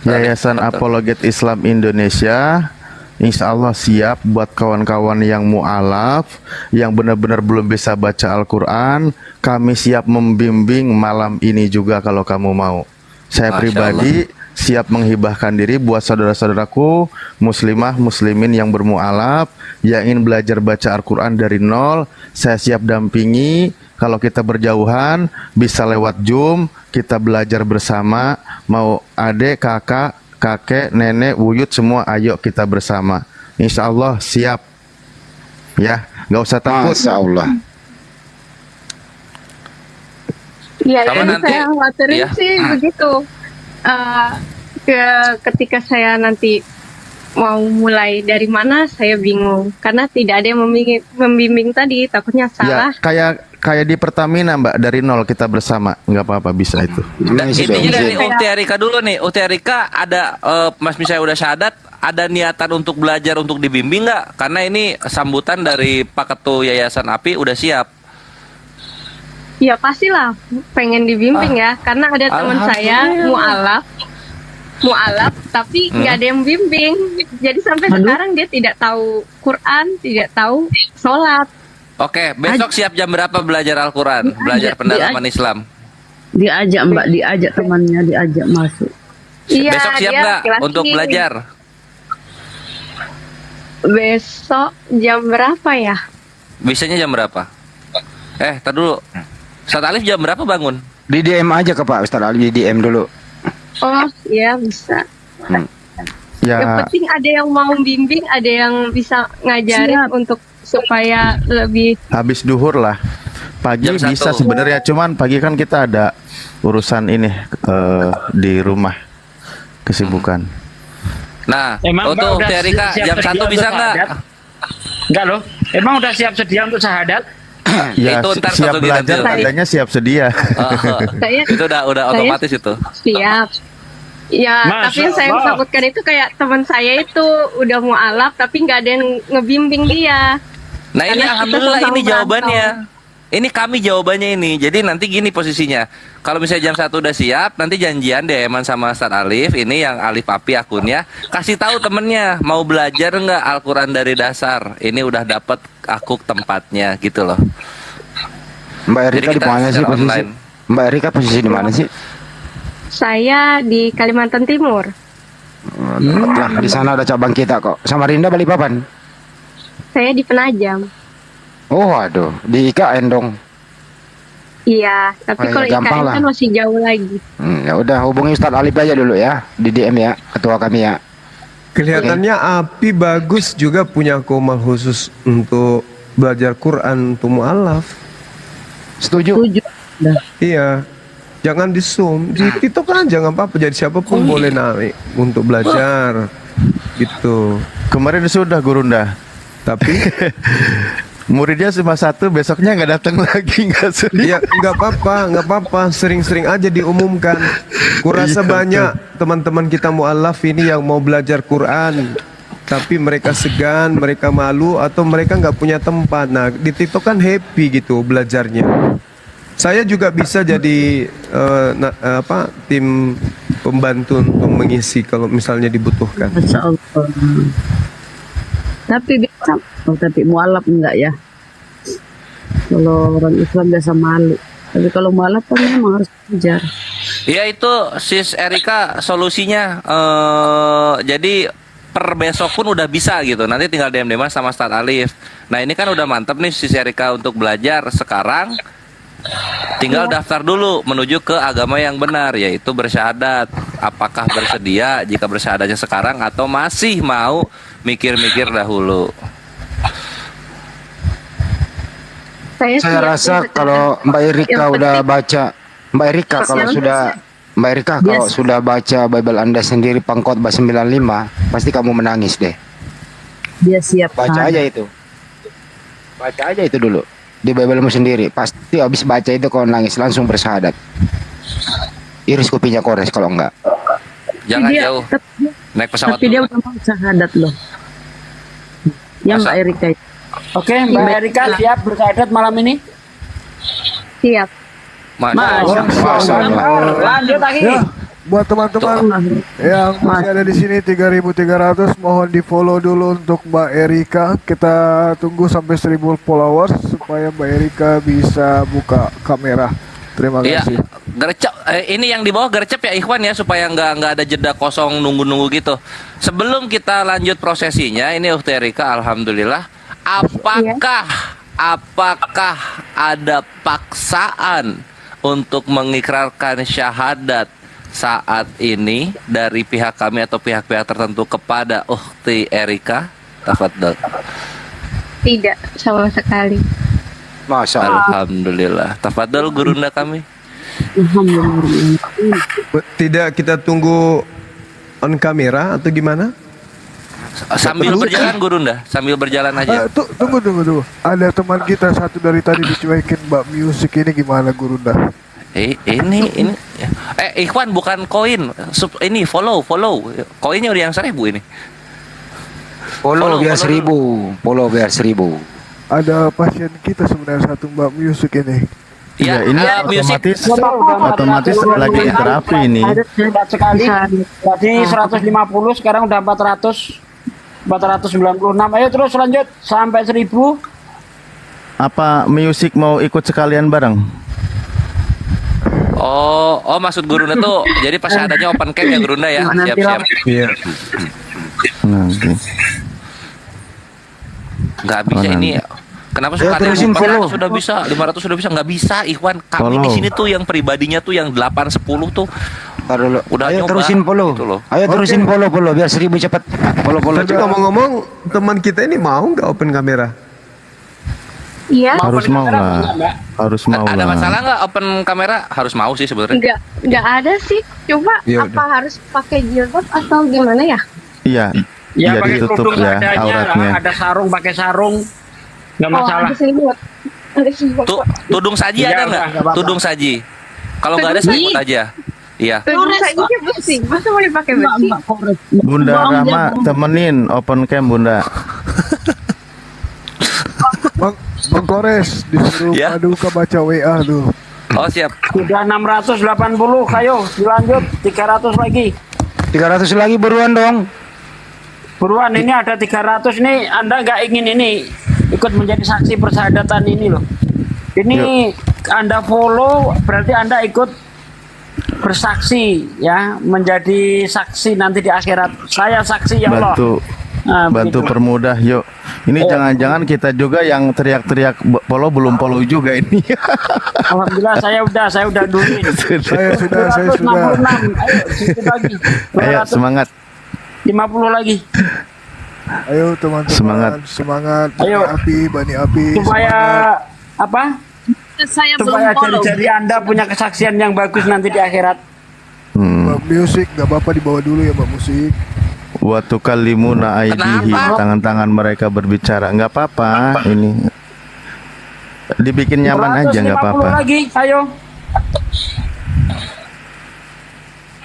Yayasan Apologet Islam Indonesia Insya Allah siap buat kawan-kawan yang mu'alaf, yang benar-benar belum bisa baca Al-Quran. Kami siap membimbing malam ini juga kalau kamu mau. Saya
Masya
pribadi siap menghibahkan diri buat saudara-saudaraku muslimah muslimin yang bermu'alaf, yang ingin belajar baca Al-Quran dari nol. Saya siap dampingi. Kalau kita berjauhan bisa lewat Zoom, kita belajar bersama. Mau adik, kakak, kakek, nenek, buyut, semua ayo kita bersama. Insya Allah siap. Ya, nggak usah takut.
Masya Allah.
Iya,
Kalau
yang
nanti-
saya khawatirin
iya.
sih begitu. Ketika saya nanti mau mulai dari mana, saya bingung karena tidak ada yang membimbing tadi, takutnya
Ya,
salah.
kayak di Pertamina Mbak, dari nol kita bersama, nggak apa-apa, bisa itu.
Dan intinya dari Ukti Erika dulu nih. Ukti Erika ada Mas misalnya udah syahadat, ada niatan untuk belajar untuk dibimbing nggak? Karena ini sambutan dari Pak Ketua Yayasan API udah siap.
Ya pastilah pengen dibimbing ya, karena ada teman saya mualaf tapi nggak ada yang bimbing. Jadi sampai sekarang dia tidak tahu Quran, tidak tahu sholat.
Oke, besok siap jam berapa belajar Al-Quran? Belajar pendalaman Islam.
Diajak Mbak, diajak temannya, diajak masuk.
Iya,
Besok siap
dia
nggak
laki-laki.
untuk belajar?
Besok jam berapa ya?
Bisanya jam berapa? Tar dulu. Ustaz Alif jam berapa bangun?
Di DM aja ke Pak Ustaz Ali, di DM dulu.
Oh iya bisa. Yang
Ya,
penting ada yang mau bimbing, ada yang bisa ngajarin untuk supaya lebih.
habis duhur lah. Pagi
Jam
bisa
1.
sebenarnya, cuman pagi kan kita ada urusan ini di rumah, kesibukan.
Nah,
Emang Mbak
untuk
udah
Ukti Erika
siap
jam 1
sedia
bisa
untuk
nggak?
syahadat? Enggak loh. Emang udah siap sedia untuk syahadat?
Ya,
Itu ntar
siap
satu
belajar,
nanti.
tandanya siap sedia.
Itu udah
Saya-
otomatis itu.
Siap. Ya,
Masya
tapi yang saya
Allah.
takutkan itu kayak teman saya itu udah mualaf tapi nggak ada yang ngebimbing dia.
Nah ini
Karena kita
alhamdulillah
sama-sama
ini jawabannya.
merantau.
Ini kami jawabannya ini. Jadi nanti gini posisinya. Kalau misalnya jam 1 udah siap, nanti janjian DM-an sama Ustaz Alif. Ini yang Alif Papi akunnya. Kasih tahu temennya mau belajar nggak Al-Quran dari dasar. Ini udah dapat akuk tempatnya gitu loh.
Mbak Erika
Jadi
di
kita
mana sih
secara
posisi?
online.
Mbak Erika posisi di mana sih?
Saya di Kalimantan Timur.
Nah, di sana ada cabang kita kok. Samarinda, Balikpapan.
Saya di Penajam.
Oh, aduh, di IKN dong.
Iya, tapi
Oh, ya,
kalau
gampang
IKN
lah.
kan masih jauh lagi.
Ya udah, hubungi Ustaz Alif aja dulu ya, di DM ya, ketua kami ya.
Kelihatannya API bagus juga punya komal khusus untuk belajar Quran untuk mu'alaf.
Setuju?
Iya. Jangan di Zoom, di TikTok kan jangan apa-apa, jadi siapapun boleh naik untuk belajar. Gitu.
Kemarin sudah Gurunda,
tapi
muridnya cuma satu, besoknya nggak datang lagi, nggak sudi.
Ya nggak apa-apa, sering-sering aja diumumkan. Kurasa
Iya,
banyak teman-teman kita mu'alaf ini yang mau belajar Quran, tapi mereka segan, mereka malu, atau mereka nggak punya tempat. Nah di TikTok kan happy gitu belajarnya. Saya juga bisa jadi tim pembantu untuk mengisi kalau misalnya dibutuhkan.
Masya Allah. Tapi bisa, tapi mualaf enggak ya? Kalau orang Islam biasa malu. Tapi kalau mualaf kan memang harus belajar.
Ya itu Sis Erika solusinya. Jadi per besok pun udah bisa gitu. Nanti tinggal DM sama Ustaz Alif. Nah ini kan udah mantep nih Sis Erika untuk belajar sekarang. Tinggal daftar dulu menuju ke agama yang benar, yaitu bersyahadat. Apakah bersedia jika bersyahadatnya sekarang atau masih mau mikir-mikir dahulu?
Saya rasa kalau Mbak Erika udah baca, Mbak Erika kalau sudah baca Bible Anda sendiri Pangkhotbah 95, pasti kamu menangis deh.
Dia siap.
Baca aja itu. Baca aja itu dulu. Di Biblemu sendiri, pasti habis baca itu kau nangis langsung bersyahadat. Iris kupingnya kores kalau enggak.
Jangan
Dia-
jauh. Naik pesawat
Tapi dia
dulu.
udah mau syahadat loh. Ya Mbak Erika.
Oke, Mbak Erika siap bersyahadat malam ini?
Siap.
Masya Allah.
Lanjut lagi.
Buat teman-teman yang masih ada di sini 3.300, mohon di follow dulu untuk Mbak Erika. Kita tunggu sampai 1.000 followers supaya Mbak Erika bisa buka kamera. Terima kasih.
Gercep, ini yang di bawah gercep ya Ikhwan ya, supaya nggak ada jeda kosong nunggu-nunggu gitu. Sebelum kita lanjut prosesinya, ini Ukhti Erika, alhamdulillah. Apakah ada paksaan untuk mengikrarkan syahadat saat ini dari pihak kami atau pihak-pihak tertentu kepada Ukhti Erika? Tafadhol.
Tidak sama sekali.
Masya Allah. Alhamdulillah. Tafadhol gurunda kami.
Tidak kita tunggu on kamera atau gimana?
Sambil berjalan gurunda, sambil berjalan aja.
Tunggu. Ada teman kita satu dari tadi dicuekin Mbak Music, ini gimana gurunda?
Ini Ikhwan bukan koin, ini follow. Koinnya udah yang 1.000 ini.
Follow biar 1.000, follow biar 1.000.
Ada pasien kita sebenarnya satu Mbak Music ini.
Ya, ini otomatis lagi terapi ini.
Hebat sekali. Tadi 150, sekarang udah 496. Ayo terus lanjut sampai 1.000.
Apa Music mau ikut sekalian bareng?
Oh, maksud Gurunda tuh jadi pas adanya open cam ya Gurunda ya. Siap-siap.
Iya.
Nggak bisa ini. Kenapa suka ada 400 sudah bisa, 500 sudah bisa, nggak bisa Ikhwan. Kami di sini tuh yang pribadinya tuh yang 8 10 tuh. Udah
ayo
nyoba,
terusin follow.
Gitu loh.
Ayo terusin follow biar 1.000 cepat. Follow.
Tapi ngomong-ngomong, teman kita ini mau nggak open kamera?
Iya.
Harus mau lah. Harus mau lah.
Ada masalah nggak open kamera? Harus mau sih sebenarnya.
Enggak ada sih. Coba apa harus pakai jilbab atau gimana ya?
Iya.
Ya, pakai
ditutup
kerudung
ya
adanya,
auratnya.
ada sarung, pakai sarung. Nggak masalah.
Ada selimut.
Tudung saji
Iya,
ada nggak?
nggak apa-apa.
Tudung saji. Kalau nggak ada selimut aja. Iya.
Tudung sajinya besi. Masa mau dipakai besi?
Bunda Rama temenin open cam Bunda.
Bang Kores disuruh Paduka baca WA tuh.
Oh siap.
Sudah 680, ayo dilanjut 300 lagi.
300 lagi buruan dong.
Buruan, ini ada 300 nih. Anda nggak ingin ini ikut menjadi saksi persyahadatan ini loh. Ini Anda follow berarti Anda ikut bersaksi ya, menjadi saksi nanti di akhirat. Saya saksi ya Allah.
Bantu permudah yuk. Ini jangan-jangan kita juga yang teriak-teriak follow belum follow juga ini.
Alhamdulillah saya udah duluin.
Saya sudah.
266. Ayo sedikit lagi.
Ayo semangat.
50 lagi.
Ayo teman-teman, semangat. Bani api.
Supaya apa?
Saya
Supaya
belum follow.
jari Anda punya kesaksian yang bagus nanti di akhirat.
Mbak Music, nggak apa-apa dibawa dulu ya Mbak Music.
Wa tukallimuna aidihi, tangan-tangan mereka berbicara. Nggak apa-apa ini. Dibikin nyaman aja nggak apa-apa.
Lagi, ayo.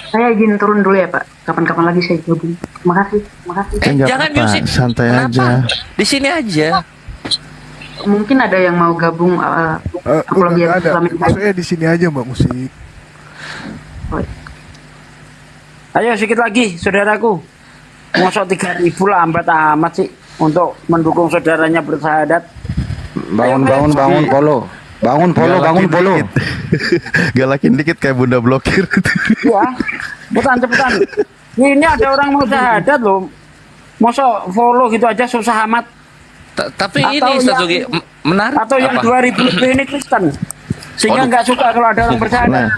Saya izin turun dulu ya Pak. Kapan-kapan lagi saya gabung. Makasih.
Jangan
apa-apa,
Music.
santai
Kenapa?
aja.
Di sini aja.
Mungkin ada yang mau gabung apologi
Nggak ada.
Islamic.
Maksudnya di sini aja Mbak Music.
Ayo sedikit lagi, saudaraku. Masuk 3.000 lah, amat sih untuk mendukung saudaranya bersyahadat.
Bangun follow. Bangun follow.
Galakin dikit kayak Bunda blokir.
Ya, cepetan. Ini ada orang mau syahadat loh. Masa follow gitu aja susah amat.
Tapi ini Ustaz menarik.
Atau yang 2.000 lebih ini Kristen. Sehingga nggak suka kalau ada orang bersyahadat.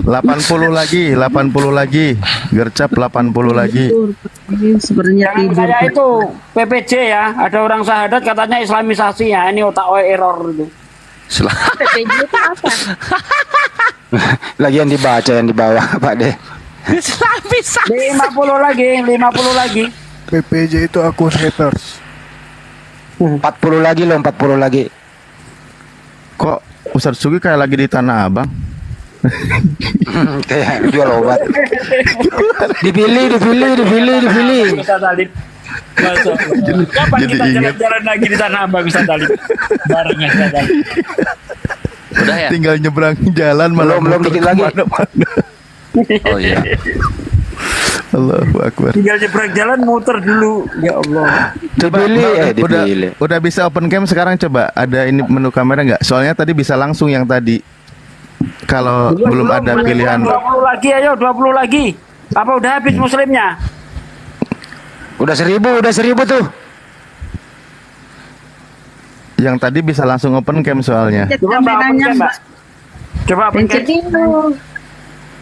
80 lagi. Gercap 80 lagi.
Sebenarnya
Jangan kayak itu PPJ ya. Ada orang syahadat katanya islamisasi ya. Ini otak error itu.
PPJ itu apa?
Lagi yang dibaca yang di bawah Pak De.
Islamisasi. 50 lagi.
PPJ itu akun haters.
40 lagi.
Kok Ustaz Sugi kayak lagi di Tanah Abang?
Kayak jual obat. Dipilih.
Ustaz Talib. Kapan kita jalan-jalan lagi di Tanah Abang Ustaz Talib? Bareng Ustaz Talib.
Udah ya?
Tinggal nyebrang jalan malah
belum dikit lagi.
Oh iya.
Allahu Akbar.
Tinggal nyebrang jalan muter dulu. Ya Allah.
Coba udah bisa open cam sekarang, coba ada ini menu kamera nggak? Soalnya tadi bisa langsung yang tadi. Kalau belum ada pilihan.
20 lagi, ayo 20 lagi. Apa udah habis muslimnya?
Udah 1000 tuh.
Yang tadi bisa langsung open cam soalnya.
Coba Mbak open cam, Mbak. Coba open cam.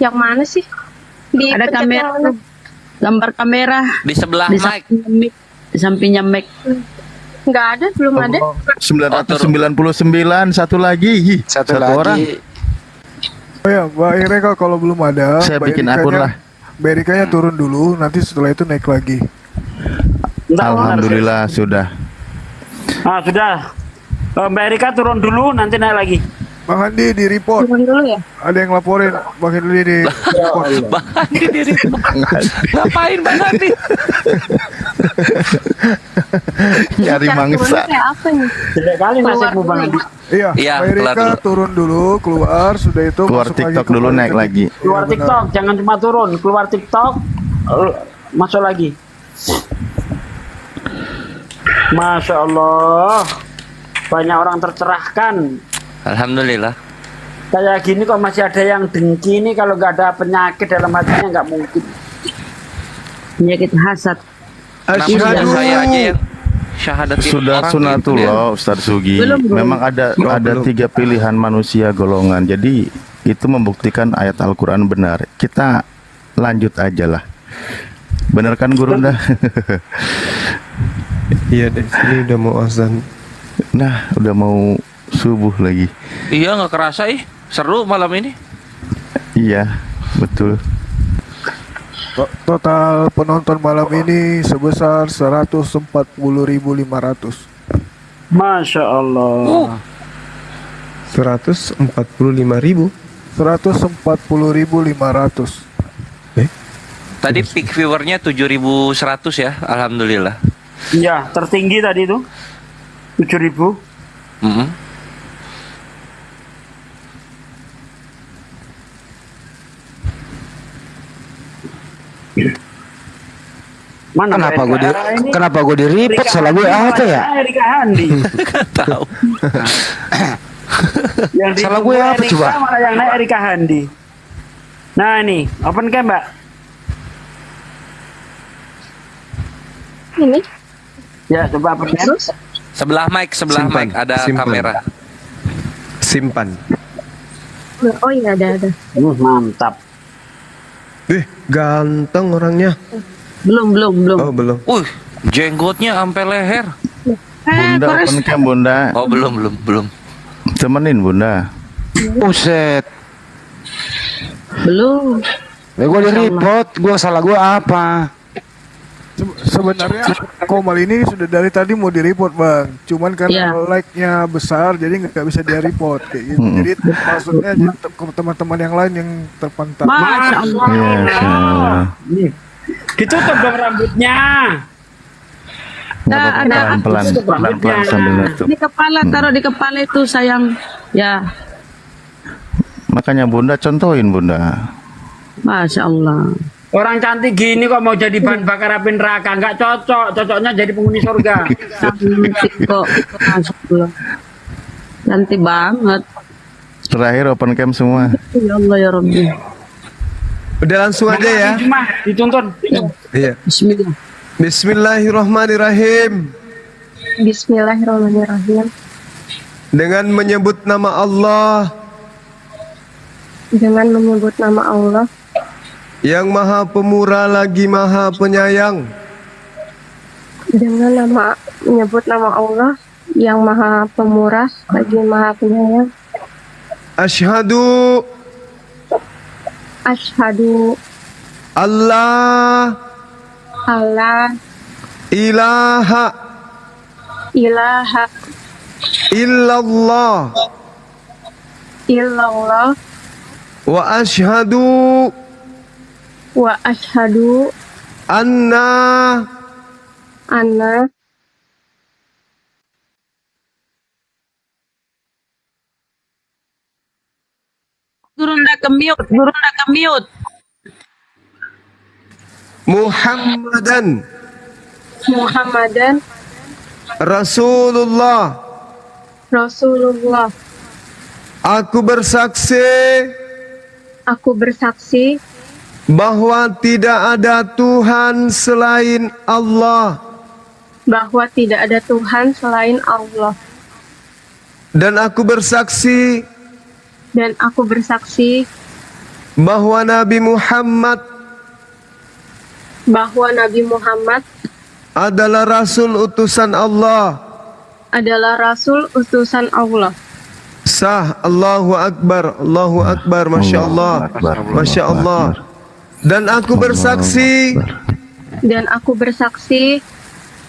Yang mana sih?
Ada kamera, gambar kamera
di sebelah mic.
Di sampingnya mic.
Nggak ada, belum ada.
999 satu lagi.
Satu lagi.
Orang.
Oh ya, Mbak Ireka kalau belum ada,
Saya bikin akun lah.
Mbak Erikanya turun dulu, nanti setelah itu naik lagi.
Alhamdulillah sudah.
Ah, sudah. Mbak Erika turun dulu, nanti naik lagi.
Bang Andi di report.
Turun dulu ya.
Ada yang laporin Bang Andi di report.
Bang Andi di report. Ngapain Bang Andi?
Nyari mangsa.
Apa nih?
Tidak kali nasibmu Bang Andi.
Iya, Mbak Erika turun dulu, keluar, sudah itu
keluar
masuk
TikTok
lagi
dulu, naik lagi.
Keluar TikTok, jangan cuma turun, keluar TikTok, masuk lagi. Masya Allah, banyak orang tercerahkan.
Alhamdulillah.
Kayak gini kok masih ada yang dengki nih, kalau nggak ada penyakit dalam hatinya nggak mungkin.
Penyakit hasad.
Kenapa saya aja yang syahadatin
Sudah
orang
sunatullah
gitu ya?
Ustaz Sugi.
Belum.
Memang ada tiga pilihan manusia golongan. Jadi itu membuktikan ayat Al-Quran benar. Kita lanjut aja lah. Benar kan Gurunda?
Iya deh, ini udah mau azan.
Nah, udah mau subuh lagi.
Iya, nggak kerasa seru malam ini.
Iya, betul.
Total penonton malam ini sebesar 140.500.
Masya Allah.
145.000.
140.500.
Tadi peak viewernya 7.100 ya, alhamdulillah.
Iya, tertinggi tadi itu 7.000. Mana
kenapa gue di report, salah gue apa ya?
Erika Handi.
Gak tahu.
Yang
salah gue apa coba?
Malah yang naik Erika Handi. Nah ini open cam Mbak.
Ini.
Ya coba open cam.
Sebelah mic ada kamera.
Simpan.
Oh iya ada.
Mantap.
Ganteng orangnya.
Belum.
Oh belum.
Jenggotnya sampai leher.
Bunda open cam Bunda.
Oh belum.
Temenin Bunda.
Buset.
Belum.
Gue di report, salah gue apa?
Sebenarnya Komal ini sudah dari tadi mau di-report Bang, cuman karena like-nya besar jadi nggak bisa di-report kayak gitu. Jadi maksudnya teman-teman yang lain yang terpantau.
Masya Allah. Ditutup dong rambutnya.
Ada
pelan-pelan sambil nutup.
Di kepala, taruh di kepala itu sayang. Ya.
Makanya Bunda contohin Bunda.
Masya Allah.
Orang cantik gini kok mau jadi bahan bakar api neraka, nggak cocok. Cocoknya jadi penghuni surga.
Cantik kok. Masya Allah. Cantik banget.
Terakhir open cam semua.
Ya Allah ya Rabbi.
Udah langsung aja ya.
Cuma dituntun.
Iya.
Bismillah.
Bismillahirrahmanirrahim.
Bismillahirrahmanirrahim.
Dengan menyebut nama Allah.
Dengan menyebut nama Allah.
Yang Maha Pemurah lagi Maha Penyayang.
Dengan menyebut nama Allah yang Maha Pemurah lagi Maha Penyayang.
Asyhadu Allah ilaha illallah wa asyhadu anna
Gurunda ke mute.
Muhammadan Rasulullah. Aku bersaksi bahwa tidak ada Tuhan selain Allah. Dan aku bersaksi bahwa Nabi Muhammad adalah Rasul utusan Allah. Sah. Allahu Akbar, Allahu Akbar, Masya Allah, Masya Allah. Dan aku bersaksi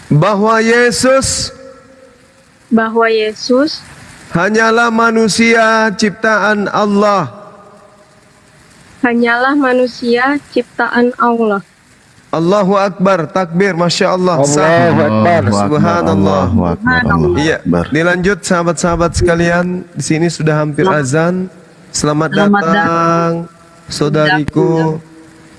bahwa Yesus hanyalah manusia ciptaan Allah. Allahu Akbar, takbir, Masya Allah.
Allahu Akbar,
Subhanallah.
Allahu
Iya, dilanjut sahabat-sahabat sekalian. Di sini sudah hampir azan. Selamat datang, saudariku.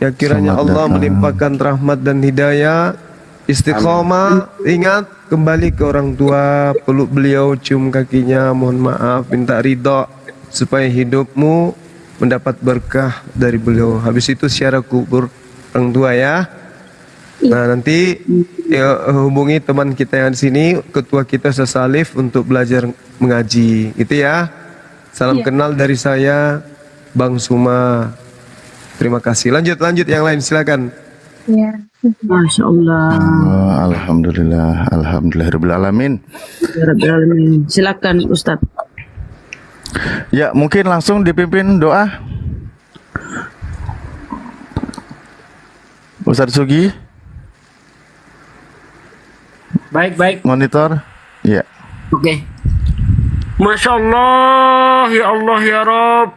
Ya kiranya Allah melimpahkan rahmat dan hidayah, istiqomah. Ingat, kembali ke orang tua, peluk beliau, cium kakinya, mohon maaf, minta ridho, supaya hidupmu mendapat berkah dari beliau. Habis itu ziarah kubur orang tua ya. Nah nanti ya, hubungi teman kita yang di sini, ketua kita Ustaz Salif, untuk belajar mengaji, gitu ya. Salam kenal dari saya, Bang Suma. Terima kasih. Lanjut yang lain, silakan.
Ya. Masya Allah.
Alhamdulillah, alhamdulillahirabbil alamin.
Silakan Ustadz.
Ya, mungkin langsung dipimpin doa. Ustadz Sugi.
Baik.
Monitor. Ya.
Oke. Masya Allah, ya Allah, ya Rabb.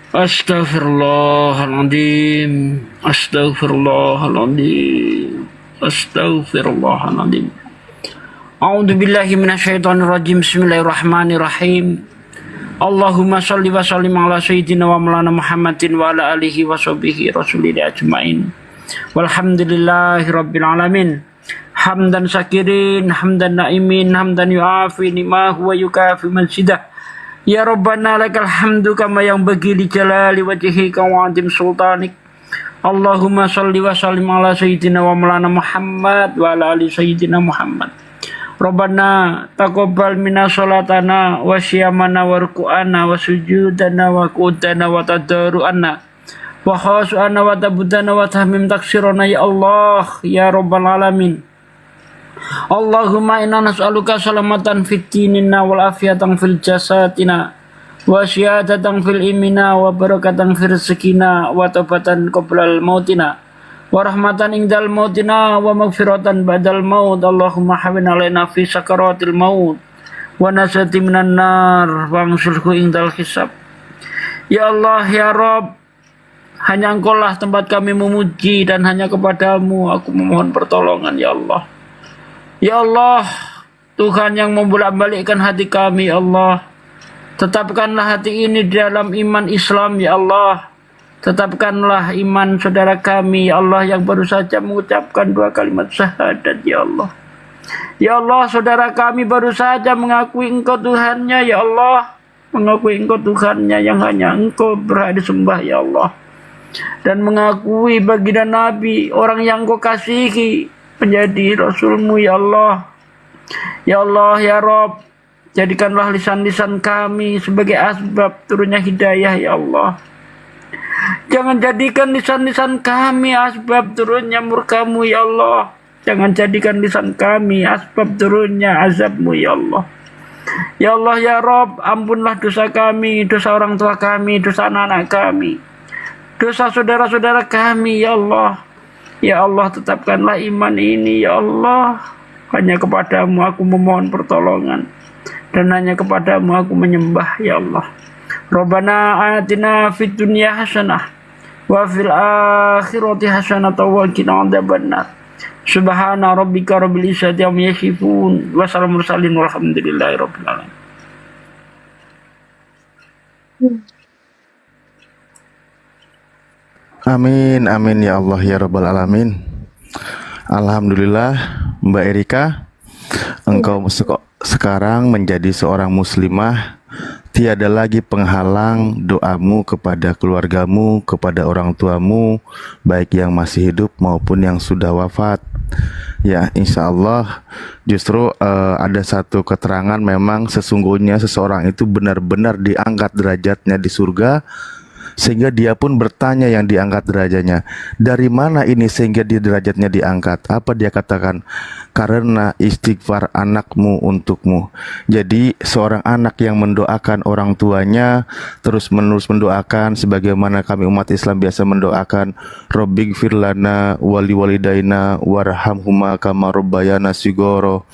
Astaghfirullahaladzim. A'udzu billahi minasyaitonir rajim. Bismillahirrahmanirrahim. Allahumma shalli wa sallim ala sayyidina wa maulana Muhammadin wa ala alihi wa sahbihi rasulillah ajmain. Walhamdulillahi rabbil alamin. Hamdan syakirin, hamdan naimin, hamdan yu'afi ni'mahu wa yukafi mansidah. Ya Rabbana lakal hamdu kama yang bagi li jalali wajhika wa adim sultanik. Allahumma shalli wa sallim ala sayyidina wa maulana Muhammad wa ala ali sayyidina Muhammad. Rabbana taqabbal minna sholatana wa syiyamana wa ruku'ana wa sujudana wa qudana wa tadaru'ana wa khasu'ana wa tabudana wa tahmim taksirana ya Allah ya Rabbal alamin. Allahumma inna nas'aluka salamatan fit dinina wal afiyatan fil jasadina wa syihadatan fil imina wa barakatan fil rizqina wa taubatan qoblal mautina wa rahmatan indal mautina wa maghfiratan ba'dal maut. Allahumma hawin alaina fi sakaratil maut wa nasati minan nar wa ansurhu indal hisab. Ya Allah ya Rabb, hanya Engkau lah tempat kami memuji dan hanya kepadamu aku memohon pertolongan ya Allah. Ya Allah, Tuhan yang membolak-balikkan hati kami ya Allah. Tetapkanlah hati ini di dalam iman Islam ya Allah. Tetapkanlah iman saudara kami ya Allah yang baru saja mengucapkan 2 kalimat syahadat ya Allah. Ya Allah, saudara kami baru saja mengakui Engkau Tuhannya ya Allah. Mengakui Engkau Tuhannya yang hanya Engkau berhak disembah ya Allah. Dan mengakui baginda Nabi, orang yang Engkau kasihi, menjadi Rasulmu ya Allah. Ya Allah ya Rabb, jadikanlah lisan-lisan kami sebagai asbab turunnya hidayah ya Allah. Jangan jadikan lisan-lisan kami asbab turunnya murka-Mu ya Allah. Jangan jadikan lisan kami asbab turunnya azab-Mu ya Allah. Ya Allah ya Rabb, ampunlah dosa kami, dosa orang tua kami, dosa anak-anak kami, dosa saudara-saudara kami ya Allah. Ya Allah, tetapkanlah iman ini ya Allah. Hanya kepadamu aku memohon pertolongan, dan hanya kepadamu aku menyembah ya Allah. Rabbana atina fid dunya hasanah wa fil akhirati hasanah wa qina adzabannar. Subhana rabbika rabbil izzati amma yasifun wa salamun mursalin walhamdulillahi rabbil alamin.
Amin, amin ya Allah ya Rabbal Alamin. Alhamdulillah, Mbak Erika, engkau sekarang menjadi seorang muslimah. Tiada lagi penghalang doamu kepada keluargamu, kepada orang tuamu, baik yang masih hidup maupun yang sudah wafat. Ya, insya Allah justru ada satu keterangan memang sesungguhnya seseorang itu benar-benar diangkat derajatnya di surga, sehingga dia pun bertanya yang diangkat derajatnya, dari mana ini sehingga dia derajatnya diangkat? Apa dia katakan? Karena istighfar anakmu untukmu. Jadi seorang anak yang mendoakan orang tuanya terus menerus mendoakan, sebagaimana kami umat Islam biasa mendoakan, Rabbighfir lana wali walidaina warhamhuma kama rabbayana sigoro.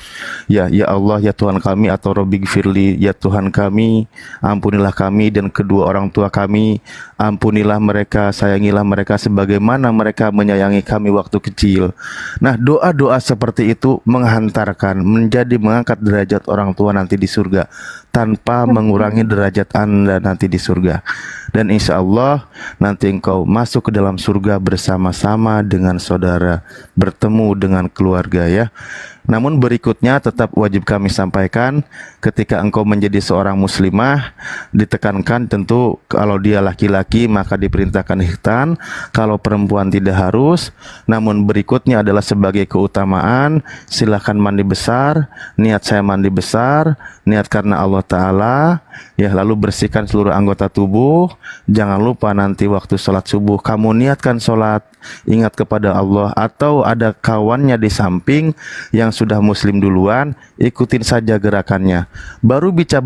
Ya Allah, ya Tuhan kami, atau Rabbighfirli, ya Tuhan kami, ampunilah kami dan kedua orang tua kami, ampunilah mereka, sayangilah mereka sebagaimana mereka menyayangi kami waktu kecil. Nah, doa-doa seperti itu menghantarkan, mengangkat derajat orang tua nanti di surga tanpa mengurangi derajat Anda nanti di surga. Dan insya Allah nanti engkau masuk ke dalam surga bersama-sama dengan saudara, bertemu dengan keluarga ya. Namun berikutnya tetap wajib kami sampaikan, ketika engkau menjadi seorang muslimah, ditekankan tentu kalau dia laki-laki maka diperintahkan ihsan, kalau perempuan tidak harus. Namun berikutnya adalah sebagai keutamaan, silahkan mandi besar, niat saya mandi besar, niat karena Allah Ta'ala, ya, lalu bersihkan seluruh anggota tubuh. Jangan lupa nanti waktu sholat subuh kamu niatkan sholat, ingat kepada Allah, atau ada kawannya di samping yang sudah muslim duluan, ikutin saja gerakannya. Baru bisa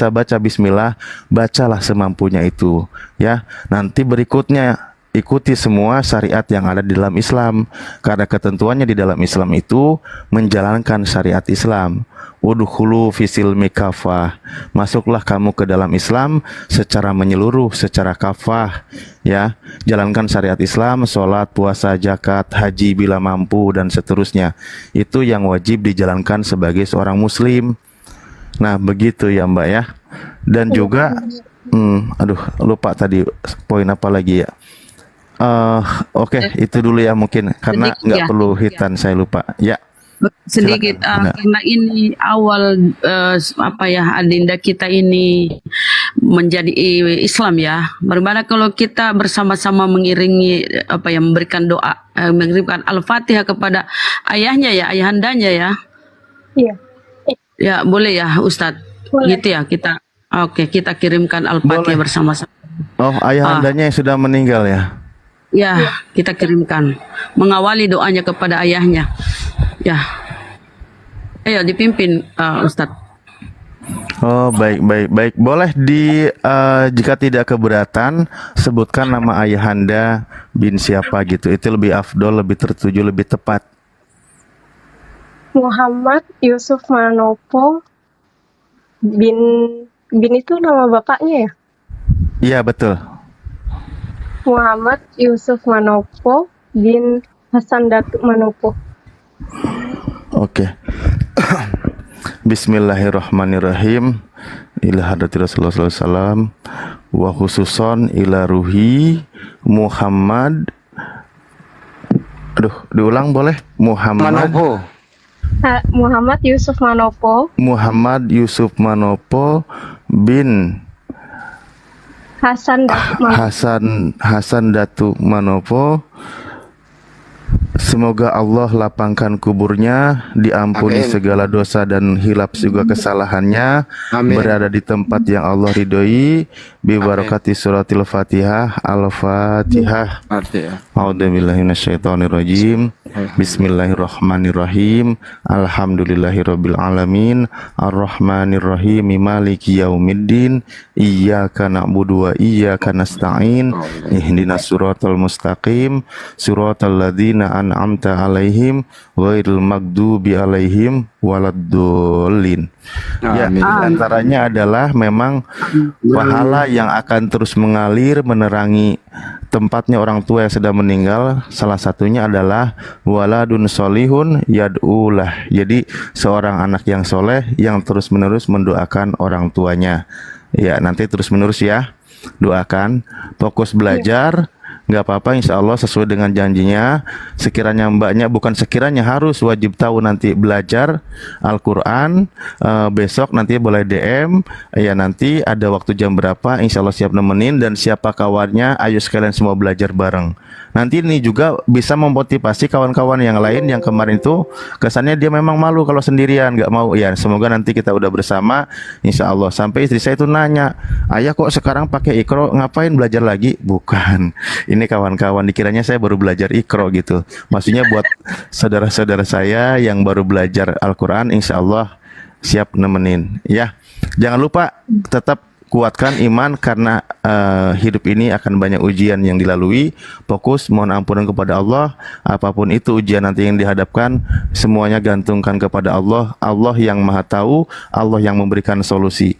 baca bismillah, bacalah semampunya itu ya. Nanti berikutnya ikuti semua syariat yang ada di dalam Islam, karena ketentuannya di dalam Islam itu menjalankan syariat Islam. Udkhulu fisil mikafah, masuklah kamu ke dalam Islam secara menyeluruh, secara kafah ya. Jalankan syariat Islam, sholat, puasa, zakat, haji bila mampu dan seterusnya. Itu yang wajib dijalankan sebagai seorang muslim. Nah begitu ya Mbak ya. Dan juga lupa tadi poin apa lagi ya. Oke, itu dulu ya mungkin, karena nggak perlu hitan, saya lupa ya.
Sedikit karena ini awal Adinda kita ini menjadi Islam ya. Bagaimana kalau kita bersama-sama mengiringi memberikan doa, mengirimkan Al-Fatihah kepada ayahnya ya, ayahandanya ya.
Iya.
Ya boleh ya Ustadz.
Boleh.
Gitu ya kita. Oke, kita kirimkan Al-Fatihah bersama-sama.
Oh, ayahandanya yang sudah meninggal ya.
Ya, kita kirimkan, mengawali doanya kepada ayahnya. Ya, ayo dipimpin Ustadz.
Oh baik. Boleh jika tidak keberatan sebutkan nama ayahanda bin siapa gitu. Itu lebih afdol, lebih tertuju, lebih tepat.
Muhammad Yusuf Manopo bin itu nama bapaknya ya?
Iya betul.
Muhammad Yusuf Manopo bin Hasan Datuk Manopo.
Oke. Bismillahirrahmanirrahim. Ila hadrati Rasulullah sallallahu alaihi wasallam wa khususon ila ruhi Muhammad. Diulang boleh?
Muhammad Yusuf Manopo.
Muhammad Yusuf Manopo bin Hasan Datuk Manopo. Semoga Allah lapangkan kuburnya, diampuni segala dosa dan hilap juga kesalahannya. Berada di tempat yang Allah ridhoi, bi barakati suratil Fatihah. Al-Fatihah. A'udzubillahi minasyaitonirrajim. Bismillahirrahmanirrahim. Alhamdulillahirabbil alamin. Arrahmanirrahim. Maliki yaumiddin. Iyyaka na'budu wa iyyaka nasta'in. Ihdinas siratal mustaqim. Siratal ladzina an'amta alaihim ghairil maghdubi alaihim waladdallin. Ya, antaranya adalah memang pahala yang akan terus mengalir menerangi tempatnya orang tua yang sudah meninggal. Salah satunya adalah waladun solihun yad'ulah. Jadi seorang anak yang soleh yang terus menerus mendoakan orang tuanya. Ya, nanti terus menerus ya doakan. Fokus belajar, nggak apa-apa, insya Allah sesuai dengan janjinya. Sekiranya mbaknya, bukan sekiranya, harus wajib tahu nanti belajar Al-Quran. Besok nanti boleh DM, ya nanti ada waktu jam berapa, insya Allah siap nemenin. Dan siapa kawannya, ayo sekalian semua belajar bareng. Nanti ini juga bisa memotivasi kawan-kawan yang lain yang kemarin itu kesannya dia memang malu kalau sendirian, nggak mau. Ya semoga nanti kita udah bersama, insya Allah. Sampai istri saya itu nanya, ayah kok sekarang pakai Iqro, ngapain belajar lagi? Bukan, ini kawan-kawan dikiranya saya baru belajar Iqro gitu. Maksudnya buat saudara-saudara saya yang baru belajar Al-Quran, insya Allah siap nemenin. Ya, jangan lupa tetap kuatkan iman karena hidup ini akan banyak ujian yang dilalui. Fokus, mohon ampunan kepada Allah. Apapun itu ujian nanti yang dihadapkan, semuanya gantungkan kepada Allah. Allah yang Maha Tahu, Allah yang memberikan solusi.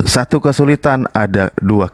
Satu kesulitan, ada dua